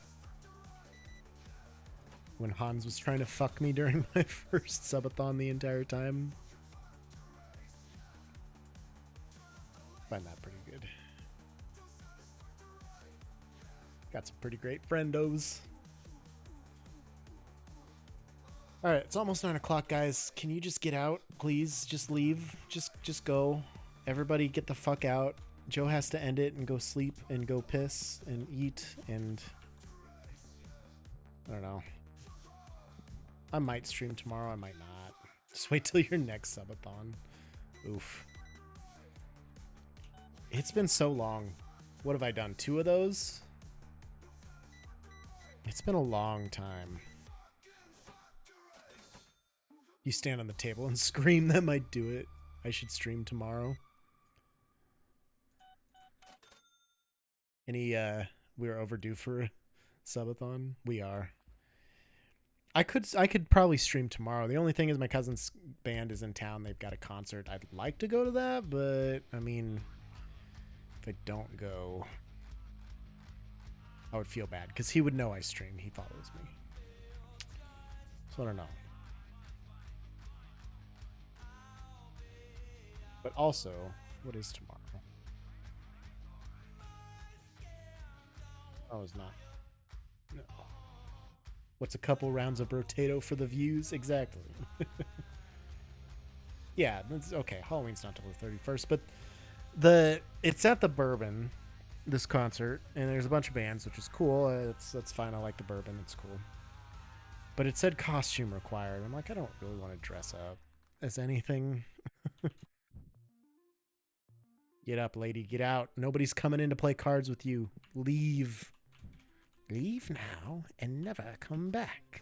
Speaker 3: When Hans was trying to fuck me during my first subathon the entire time. Find that pretty good. Got some pretty great friendos. Alright, it's almost 9 o'clock, guys. Can you just get out, please? Just leave. Just go. Everybody get the fuck out. Joe has to end it and go sleep and go piss and eat and... I don't know. I might stream tomorrow, I might not. Just wait till your next subathon. Oof. It's been so long. What have I done? 2 of those? It's been a long time. You stand on the table and scream, that might do it. I should stream tomorrow. We're overdue for a subathon? We are. I could probably stream tomorrow. The only thing is my cousin's band is in town. They've got a concert. I'd like to go to that, but I mean, if I don't go, I would feel bad because he would know I stream. He follows me. So I don't know. But also, what is tomorrow? Oh, it's not. No. What's a couple rounds of potato for the views? Exactly. Yeah, that's okay. Halloween's not till the 31st, but it's at the Bourbon, this concert, and there's a bunch of bands, which is cool. That's fine. I like the Bourbon. It's cool. But it said costume required. I'm like, I don't really want to dress up as anything. Get up, lady. Get out. Nobody's coming in to play cards with you. Leave. Leave now and never come back.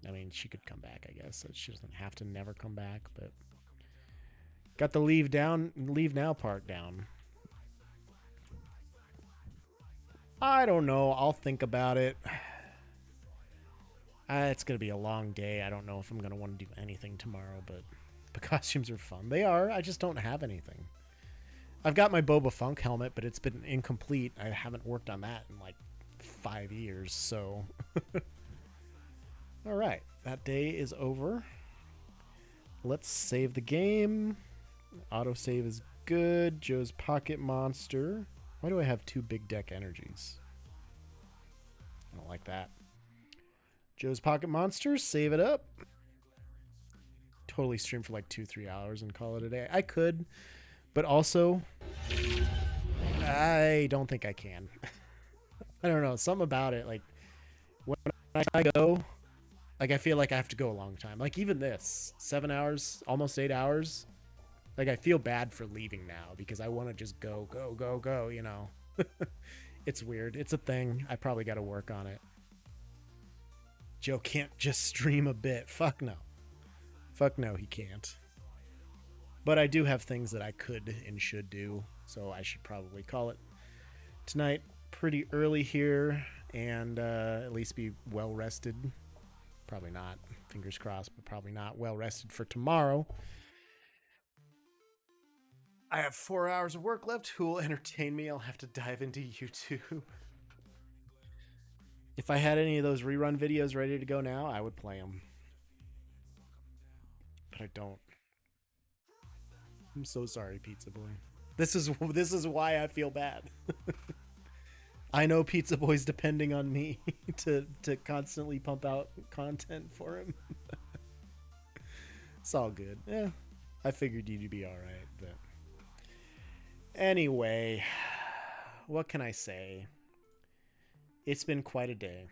Speaker 3: I mean, she could come back, I guess. So she doesn't have to never come back, but got the leave now part down. I don't know. I'll think about it. It's going to be a long day. I don't know if I'm going to want to do anything tomorrow, but the costumes are fun. They are. I just don't have anything. I've got my Boba Funk helmet, but it's been incomplete. I haven't worked on that in like 5 years, so... All right, that day is over. Let's save the game. Autosave is good. Joe's Pocket Monster. Why do I have 2 big deck energies? I don't like that. Joe's Pocket Monster, save it up. Totally stream for like 2-3 hours and call it a day. I could, but also I don't think I can. I don't know, something about it, like when I go, like I feel like I have to go a long time. Like even this 7 hours, almost 8 hours, like I feel bad for leaving now because I want to just go, you know. It's weird. It's a thing. I probably got to work on it. Joe can't just stream a bit. Fuck no. Fuck no, he can't. But I do have things that I could and should do, so I should probably call it tonight pretty early here and at least be well rested. Probably not. Fingers crossed, but probably not well rested for tomorrow. I have 4 hours of work left. Who will entertain me? I'll have to dive into YouTube. If I had any of those rerun videos ready to go now, I would play them. But I don't. I'm so sorry, Pizza Boy. This is why I feel bad. I know Pizza Boy's depending on me to constantly pump out content for him. It's all good. Yeah, I figured you'd be all right. But anyway, what can I say? It's been quite a day.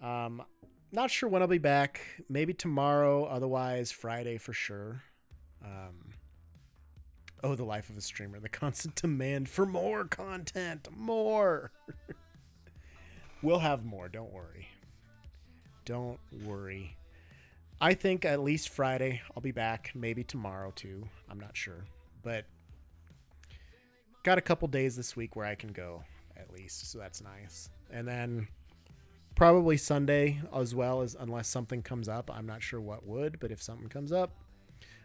Speaker 3: Not sure when I'll be back. Maybe tomorrow. Otherwise, Friday for sure. Oh, the life of a streamer. The constant demand for more content. More. We'll have more. Don't worry. Don't worry. I think at least Friday I'll be back. Maybe tomorrow too. I'm not sure, but got a couple days this week where I can go at least, so that's nice. And then probably Sunday as well, as unless something comes up. I'm not sure what would, but if something comes up,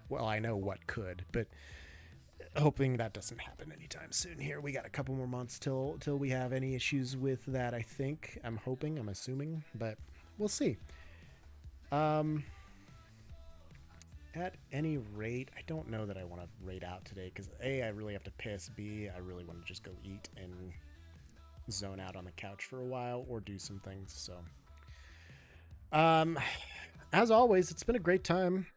Speaker 3: well, I know what could, but hoping that doesn't happen anytime soon here. We got a couple more months till we have any issues with that, I think. I'm hoping, I'm assuming, but we'll see. At any rate, I don't know that I want to raid out today because A, I really have to piss. B, I really want to just go eat and zone out on the couch for a while or do some things. So, as always, it's been a great time.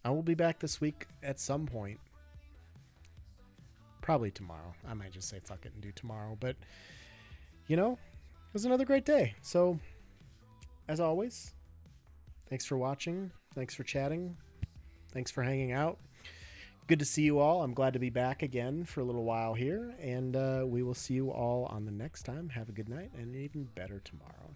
Speaker 3: I will be back this week at some point. Probably tomorrow. I might just say fuck it and do tomorrow. But, you know, it was another great day. So, as always, thanks for watching. Thanks for chatting. Thanks for hanging out. Good to see you all. I'm glad to be back again for a little while here. And we will see you all on the next time. Have a good night and an even better tomorrow.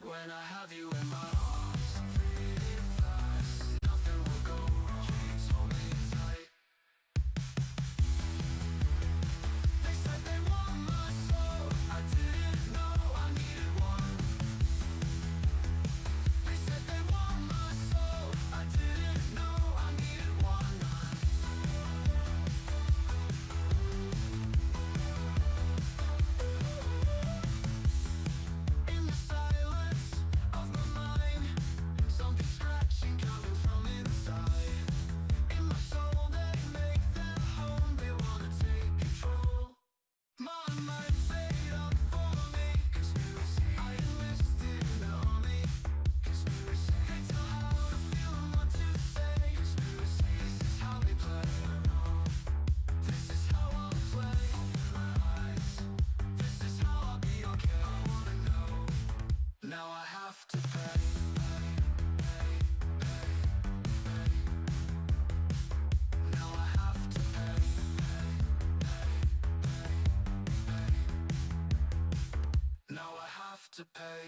Speaker 1: When I have you in my arms, I'm feeling fast. Nothing will go wrong. Please hold me tight. They said they want my soul. I didn't know I needed one. They said they want my soul. I didn't know I needed one. In the silence of my mind, something scratching coming from inside. In my soul, they make their home. They wanna take control. My mind made up for me. Conspiracy. I enlisted in the army. Conspiracy. They tell how to feel and what to say. Conspiracy. This is how they play. This is how I'll play. Open my eyes. This is how I'll be okay. I wanna know. Now I have to pay. Now I have to pay. Now I have to pay.